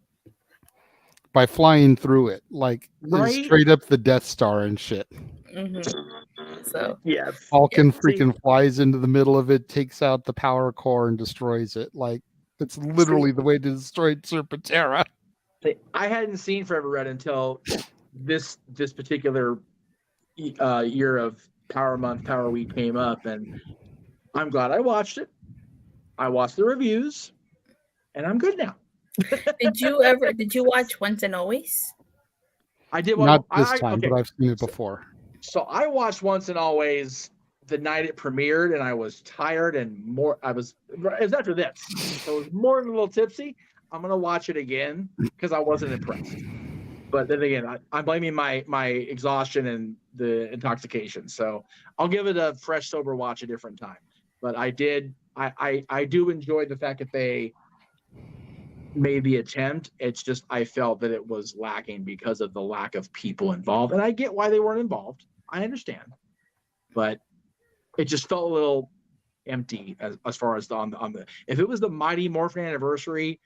By flying through it, like Right? straight up the Death Star and shit. So yeah, Falcon freaking flies into the middle of it, takes out the power core, and destroys it. Like it's literally the way to destroy Serpentera. I hadn't seen Forever Red until this particular year of Power Month, Power Week came up, and I'm glad I watched it. I watched the reviews, and I'm good now. Did you watch Once and Always? I did. Not this time, but I've seen it before. So I watched Once and Always the night it premiered, and I was tired and more. It was after this, so it was more than a little tipsy. I'm gonna watch it again because I wasn't impressed. But then again, I'm blaming my exhaustion and the intoxication. So I'll give it a fresh, sober watch a different time. But I do enjoy the fact that they made the attempt. It's just I felt that it was lacking because of the lack of people involved, and I get why they weren't involved. I understand, but it just felt a little empty as far as on the. If it was the Mighty Morphin anniversary,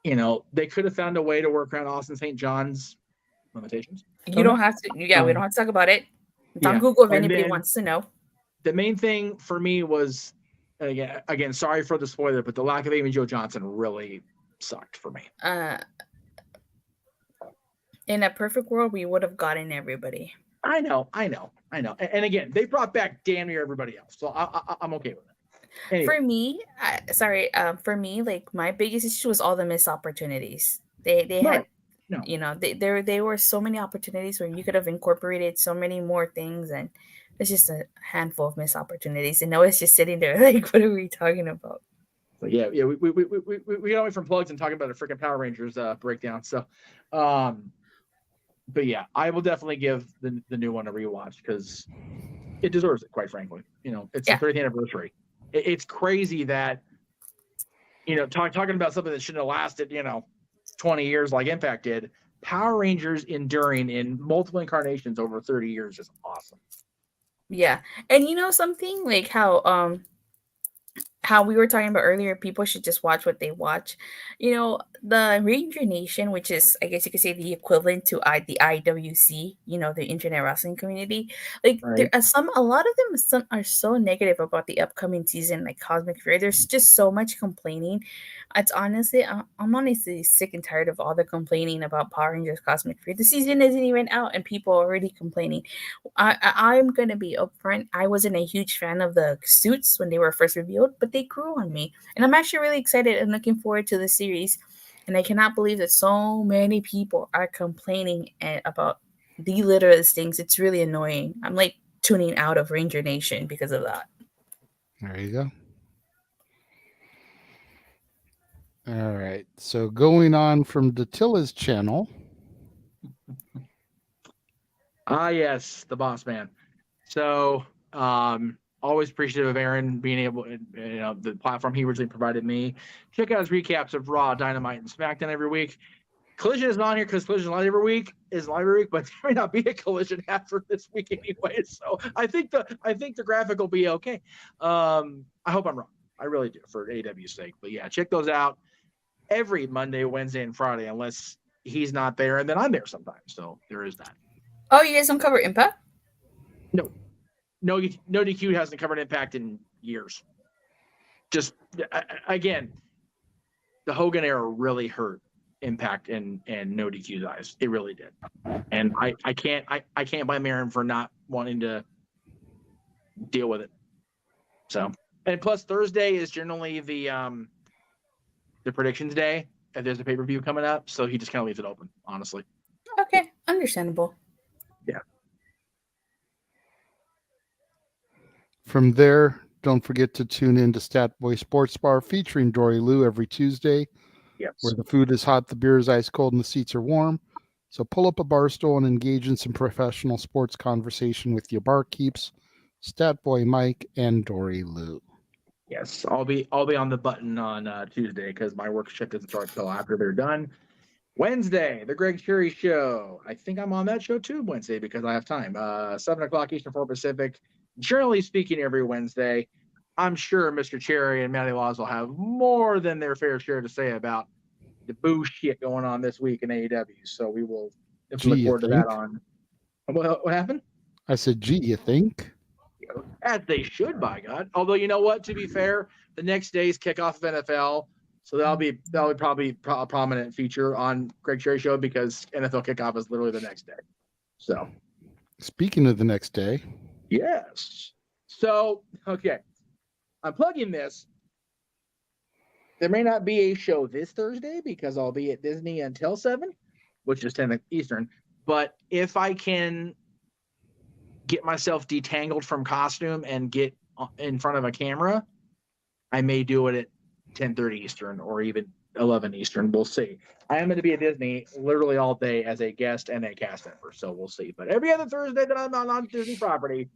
they could have found a way to work around Austin St. John's limitations. You don't have to. Yeah, we don't have to talk about it. It's on Google if anybody wants to know. The main thing for me was, again, sorry for the spoiler, but the lack of Amy Jo Johnson really sucked for me. In a perfect world, we would have gotten everybody. I know. And again, they brought back damn near everybody else, so I'm okay with it. Anyway. For me, like my biggest issue was all the missed opportunities. They had, there were so many opportunities where you could have incorporated so many more things, and it's just a handful of missed opportunities. And now it's just sitting there like, what are we talking about? So we got away from plugs and talking about a freaking Power Rangers breakdown. So, But yeah, I will definitely give the new one a rewatch because it deserves it, quite frankly. It's the 30th anniversary. It's crazy that, talking about something that shouldn't have lasted, 20 years like Impact did. Power Rangers enduring in multiple incarnations over 30 years is awesome. Yeah. And something like how we were talking about earlier, people should just watch what they watch. The Ranger Nation, which is, I guess you could say, the equivalent to the IWC, the Internet Wrestling Community. Like there are a lot of them are so negative about the upcoming season, like Cosmic Fury. There's just so much complaining. It's honestly, I'm honestly sick and tired of all the complaining about Power Rangers Cosmic Fury. The season isn't even out, and people are already complaining. I'm gonna be upfront. I wasn't a huge fan of the suits when they were first revealed, but they grew on me, and I'm actually really excited and looking forward to the series. And I cannot believe that so many people are complaining about the littlest things. It's really annoying. I'm like tuning out of Ranger Nation because of that. There you go. All right. So going on from Datilla's channel. Yes, the boss man. So, always appreciative of Aaron being able, the platform he originally provided me. Check out his recaps of Raw, Dynamite, and SmackDown every week. Collision is not here because Collision is live every week, but there may not be a Collision after this week anyway. So I think the graphic will be okay. I hope I'm wrong. I really do, for AEW's sake. But yeah, check those out every Monday, Wednesday, and Friday, unless he's not there, and then I'm there sometimes. So there is that. Oh, you guys don't cover Impact? No DQ hasn't covered Impact in years. Just again, the Hogan era really hurt Impact and No DQ's eyes. It really did, and I can't blame Aaron for not wanting to deal with it. So, and plus Thursday is generally the predictions day, and there's a pay-per-view coming up, so he just kind of leaves it open, honestly. Okay, understandable. Yeah. From there, don't forget to tune in to Stat Boy Sports Bar featuring Dory Lou every Tuesday. Yes. Where the food is hot, the beer is ice cold, and the seats are warm. So pull up a bar stool and engage in some professional sports conversation with your barkeeps, Stat Boy Mike and Dory Lou. Yes, I'll be on the button on Tuesday because my work shift doesn't start until after they're done. Wednesday, the Greg Cherry Show. I think I'm on that show too Wednesday because I have time. 7 o'clock Eastern, 4 Pacific. Generally speaking, every Wednesday. I'm sure Mr. Cherry and Matty Laws will have more than their fair share to say about the bullshit going on this week in AEW. So we will look forward to that on. What happened? I said, gee, you think? As they should, by God. Although, you know what? To be fair, the next day's kickoff of NFL. So that'll be probably a prominent feature on Greg Cherry Show because NFL kickoff is literally the next day. So, speaking of the next day, yes. So, okay, I'm plugging this. There may not be a show this Thursday because I'll be at Disney until 7, which is 10 Eastern. But if I can get myself detangled from costume and get in front of a camera, I may do it at 10:30 Eastern or even 11 Eastern. We'll see. I am going to be at Disney literally all day as a guest and a cast member, so we'll see. But every other Thursday that I'm on Disney property,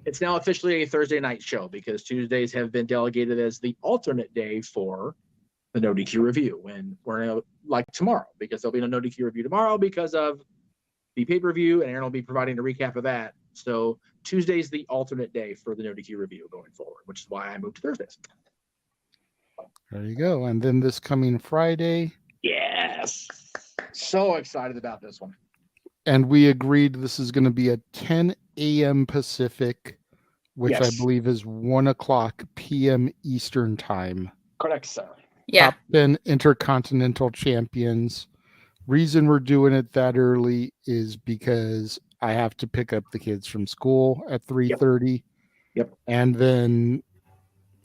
it's now officially a Thursday night show because Tuesdays have been delegated as the alternate day for the No DQ review. And we're like tomorrow because there'll be no DQ review tomorrow because of the pay-per-view, and Aaron will be providing a recap of that. So Tuesday's the alternate day for the No DQ review going forward, which is why I moved to Thursdays. There you go. And then this coming Friday. Yes. So excited about this one. And we agreed this is going to be at 10 a.m. Pacific, which Yes. I believe is 1 o'clock p.m. Eastern time. Correct, sir. Yeah. Top 10 Intercontinental Champions. Reason we're doing it that early is because I have to pick up the kids from school at 3:30. Yep. And then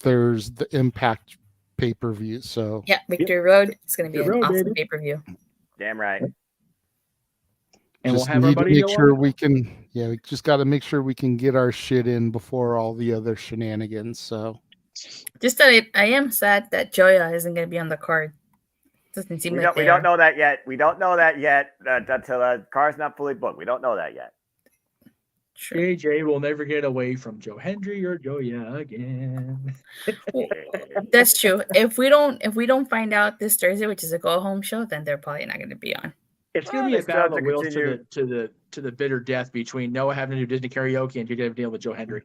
there's the Impact pay-per-view. So Yeah, Victory Road. It's going to be Victory an Road, awesome baby. pay-per-view. Damn right. And just we'll have our need to buddy make Joe sure on. we can. Yeah, we just got to make sure we can get our shit in before all the other shenanigans. So Just that I am sad that Joya isn't going to be on the card. Doesn't seem We like don't know that yet. We don't know that yet until the car's not fully booked. We don't know that yet. JJ will never get away from Joe Hendry or Joya again. That's true. If we don't find out this Thursday, which is a go home show, then they're probably not going to be on. It's going to be a battle of the wills to the bitter death between Noah having to do Disney karaoke and JJ having to deal with Joe Hendry.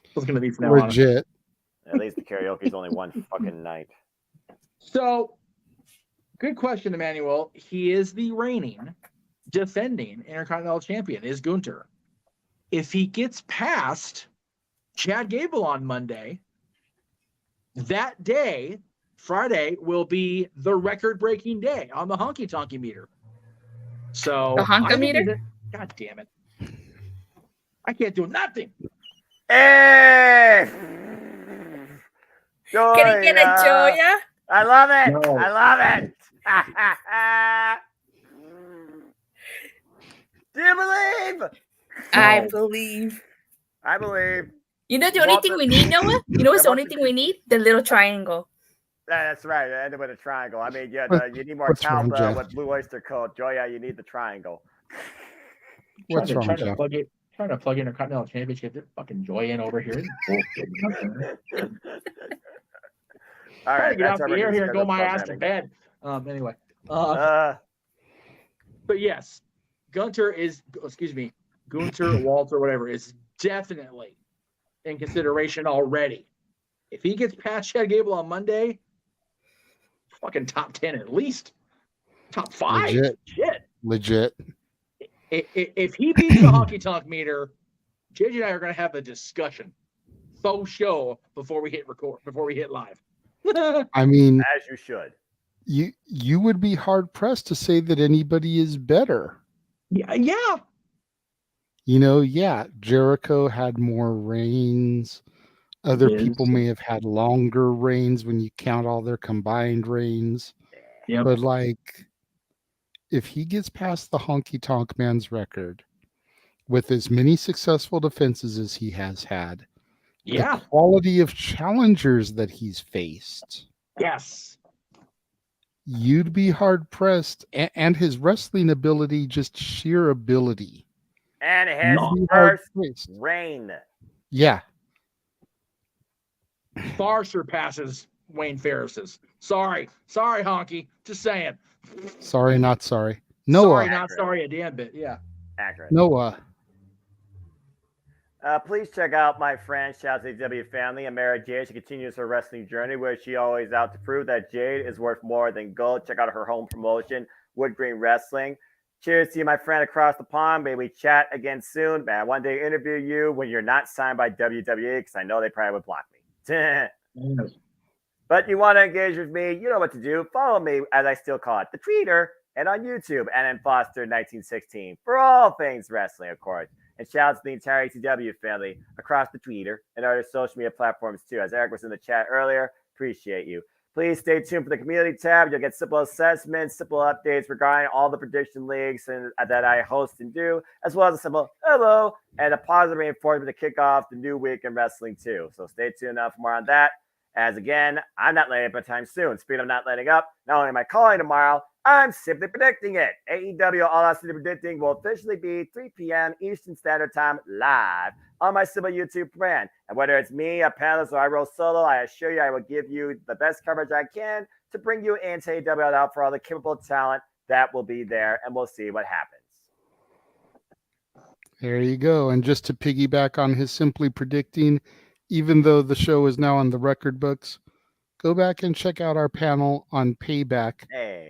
It's going to be from now on. Legit. At least the karaoke's only one fucking night. So, good question, Emmanuel. He is the reigning, defending Intercontinental Champion, is Gunther. If he gets past Chad Gable on Monday, that day, Friday, will be the record-breaking day on the honky tonky meter. So the honka meter? God damn it. I can't do nothing. Hey! Joya. Can I get a Joya? I love it. No. I love it. Do you believe? I believe. I believe. You know the only thing we need, Noah? You know what's the only thing we need? The little triangle. That's right. It ended with a triangle. I mean, yeah, you need more What's talent wrong, Jeff? with Blue Oyster Cult. Joya, you need the triangle. What's wrong, Trying Jeff? to plug Intercontinental Championship. Get fucking Joy in over here. All right, Trying to get off that's the our air here and go regular my ass to programming. bed. Anyway. But yes, Gunther, Walter, whatever, is definitely in consideration already. If he gets past Chad Gable on Monday, fucking top 10 at least. Top 5. Legit. Shit. Legit. If he beats the honky tonk meter, JJ and I are going to have a discussion. Faux show before we hit record, before we hit live. I mean, as you should. You would be hard pressed to say that anybody is better. Yeah. You know, yeah, Jericho had more reigns. Other people may have had longer reigns when you count all their combined reigns. Yep. But like, if he gets past the Honky Tonk Man's record with as many successful defenses as he has had, yeah, the quality of challengers that he's faced, yes, you'd be hard pressed, and his wrestling ability, just sheer ability. And his You'd be hard first pressed. reign. Yeah. far surpasses Wayne Ferris's. Sorry, Honky. Just saying. Sorry, not sorry. Noah. Sorry, not sorry a damn bit. Yeah. Accurate. Noah. Please check out my friend, shout out to the W family, Amara Jade. She continues her wrestling journey where she always out to prove that Jade is worth more than gold. Check out her home promotion, Wood Green Wrestling. Cheers to you, my friend across the pond. Maybe we chat again soon. Man, one day interview you when you're not signed by WWE because I know they probably would block me. But you want to engage with me, you know what to do. Follow me, as I still call it, the tweeter, and on YouTube, and Foster 1916 for all things wrestling, of course. And shout out to the entire ATW family across the Twitter and other social media platforms too. As Eric was in the chat earlier, appreciate you. Please stay tuned for the community tab. You'll get simple assessments, simple updates regarding all the prediction leagues that I host and do, as well as a simple hello and a positive reinforcement to kick off the new week in wrestling too. So stay tuned for more on that. As again, I'm not letting up anytime soon. Speaking of not letting up, not only am I calling tomorrow, I'm simply predicting it. AEW All Out City Predicting will officially be 3 p.m. Eastern Standard Time live on my simple YouTube brand. And whether it's me, a panelist, or I roll solo, I assure you I will give you the best coverage I can to bring you into AEW Out for all the capable talent that will be there, and we'll see what happens. There you go. And just to piggyback on his simply predicting, even though the show is now on the record books, go back and check out our panel on Payback,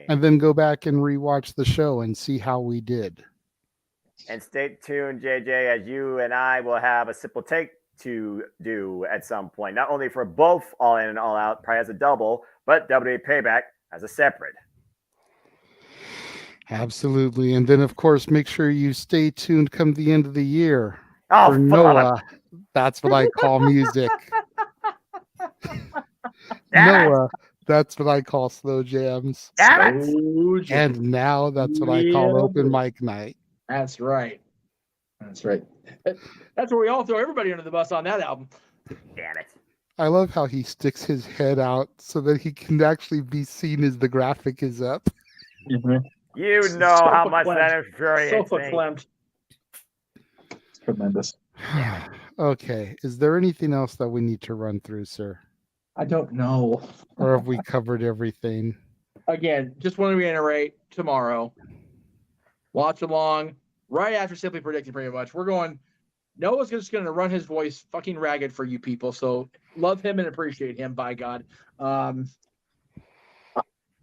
and then go back and rewatch the show and see how we did. And stay tuned, JJ, as you and I will have a simple take to do at some point, not only for both All In and All Out, probably as a double, but WWE Payback as a separate. Absolutely. And then, of course, make sure you stay tuned come the end of the year for Noah. That's what I call music. Noah, that's what I call slow jams. And now that's what I call open mic night. That's right. That's right. That's where we all throw everybody under the bus on that album. Damn it. I love how he sticks his head out so that he can actually be seen as the graphic is up. You know how much that infuriates So me. verklempt. Tremendous. Okay. Is there anything else that we need to run through, sir? I don't know. Or have we covered everything? Again, just want to reiterate tomorrow. Watch along right after Simply Predicted, pretty much. We're going. Noah's just going to run his voice fucking ragged for you people. So love him and appreciate him, by God.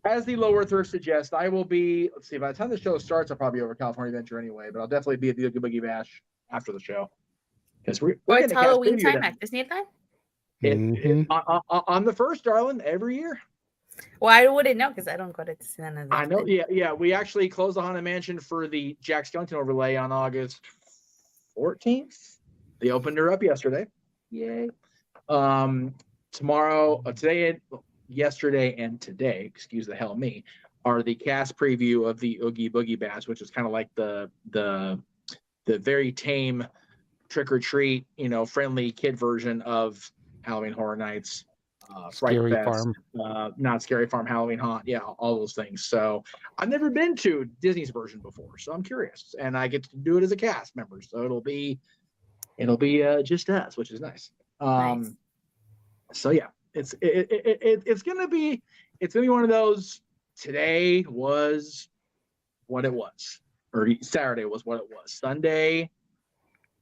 As the Low Earth suggests, I will be. Let's see. By the time the show starts, I'll probably be over California Adventure anyway. But I'll definitely be at the Oogie Boogie Bash after the show. Because we're Well, getting it's a cast Halloween preview time then. at Disney time. On the first, darling, every year. Well, I wouldn't know because I don't go to Disneyland. I know. Yeah. We actually closed the Haunted Mansion for the Jack Skellington overlay on August 14th. They opened her up yesterday. Yay. Yesterday and today, excuse the hell me, are the cast preview of the Oogie Boogie Bash, which is kind of like the very tame trick or treat, friendly kid version of Halloween Horror Nights, Fright Scary Fest, Farm. Not Scary Farm, Halloween Haunt, yeah, all those things. So I've never been to Disney's version before, so I'm curious, and I get to do it as a cast member, so it'll be just us, which is nice. Nice. So yeah, it's gonna be one of those. Today was what it was, or Saturday was what it was. Sunday,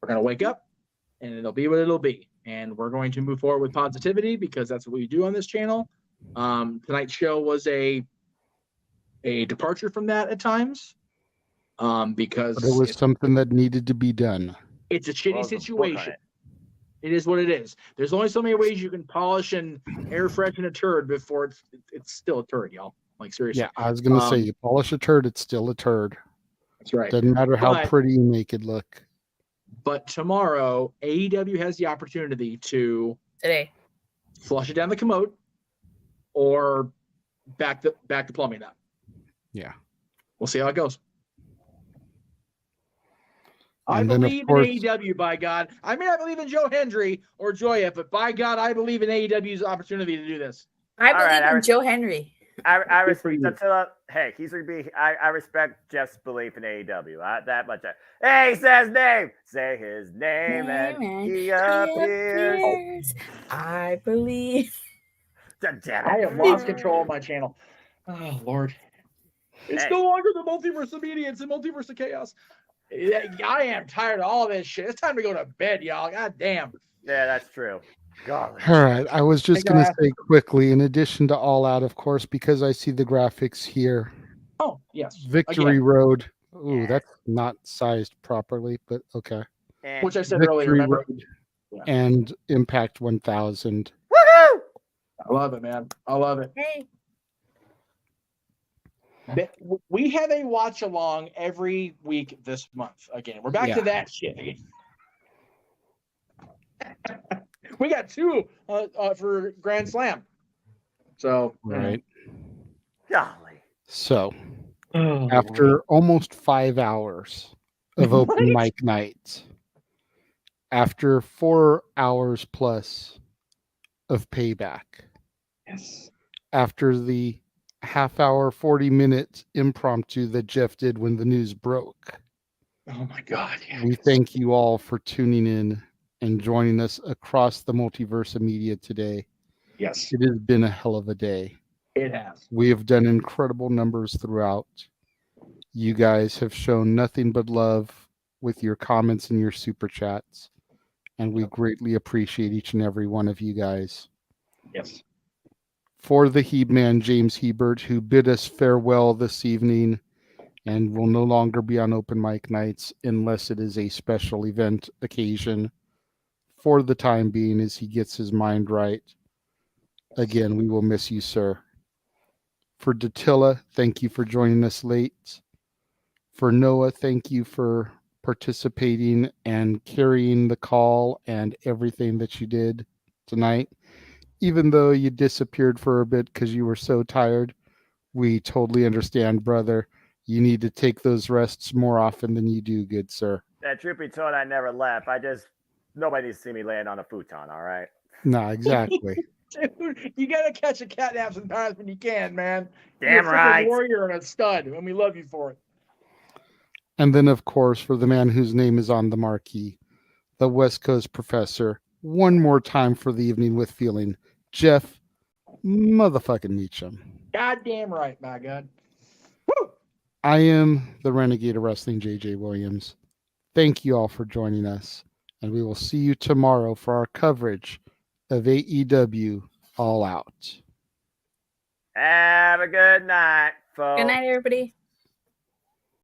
we're gonna wake up, and it'll be what it'll be, and we're going to move forward with positivity because that's what we do on this channel. Tonight's show was a departure from that at times, because But it was something that needed to be done. it's a shitty situation. It is what it is. There's only so many ways you can polish and air freshen a turd before it's still a turd, y'all. Like, seriously. Yeah, I was going to say, you polish a turd, it's still a turd. That's right. Doesn't matter how But- pretty you make it look. But tomorrow, AEW has the opportunity to flush it down the commode or back the plumbing up. Yeah. We'll see how it goes. I And then, of believe in course- AEW, by God. I may not believe in Joe Hendry or Joya, but by God, I believe in AEW's opportunity to do this. I believe in Joe Henry. I respect. Hey, he's gonna be. I respect Jeff's belief in AEW. That much. Hey, he says name. Say his name, and he appears. I believe. I have lost control of my channel. Oh Lord, it's no longer the multiverse of media; it's the multiverse of chaos. I am tired of all this shit. It's time to go to bed, y'all. God damn. Yeah, that's true. God. All right. I was just Hey, going to guys. say quickly, in addition to All Out, of course, because I see the graphics here. Oh, yes. Victory Again. Road. Ooh, that's not sized properly, but okay. Which I said Victory earlier, remember? Road and Impact 1000. Woohoo! I love it, man. I love it. Hey. We have a watch along every week this month. Again, we're back Yeah. to that shit again. We got two for Grand Slam. So Right. Golly. So, after almost 5 hours of open mic nights, after 4 hours plus of Payback, yes, after the half hour, 40-minute impromptu that Jeff did when the news broke, oh my God, we thank you all for tuning in and joining us across the multiverse of media today. Yes. It has been a hell of a day. It has. We have done incredible numbers throughout. You guys have shown nothing but love with your comments and your super chats, and we greatly appreciate each and every one of you guys. Yes. For the He-Man, James Hebert, who bid us farewell this evening and will no longer be on open mic nights unless it is a special event occasion for the time being as he gets his mind right. Again, we will miss you, sir. For Datilla, thank you for joining us late. For Noah, thank you for participating and carrying the call and everything that you did tonight. Even though you disappeared for a bit because you were so tired, we totally understand, brother. You need to take those rests more often than you do, good sir. Truth be told, I never left. Nobody needs to see me laying on a futon. All right. No, exactly. Dude, you gotta catch a cat nap sometimes when you can, man. Damn You're a freaking right. warrior and a stud, and we love you for it. And then, of course, for the man whose name is on the marquee, the West Coast professor, one more time for the evening with feeling, Jeff motherfucking Meacham. Goddamn right, my God. I am the Renegade of Wrestling, JJ Williams. Thank you all for joining us, and we will see you tomorrow for our coverage of AEW All Out. Have a good night, folks. Good night, everybody.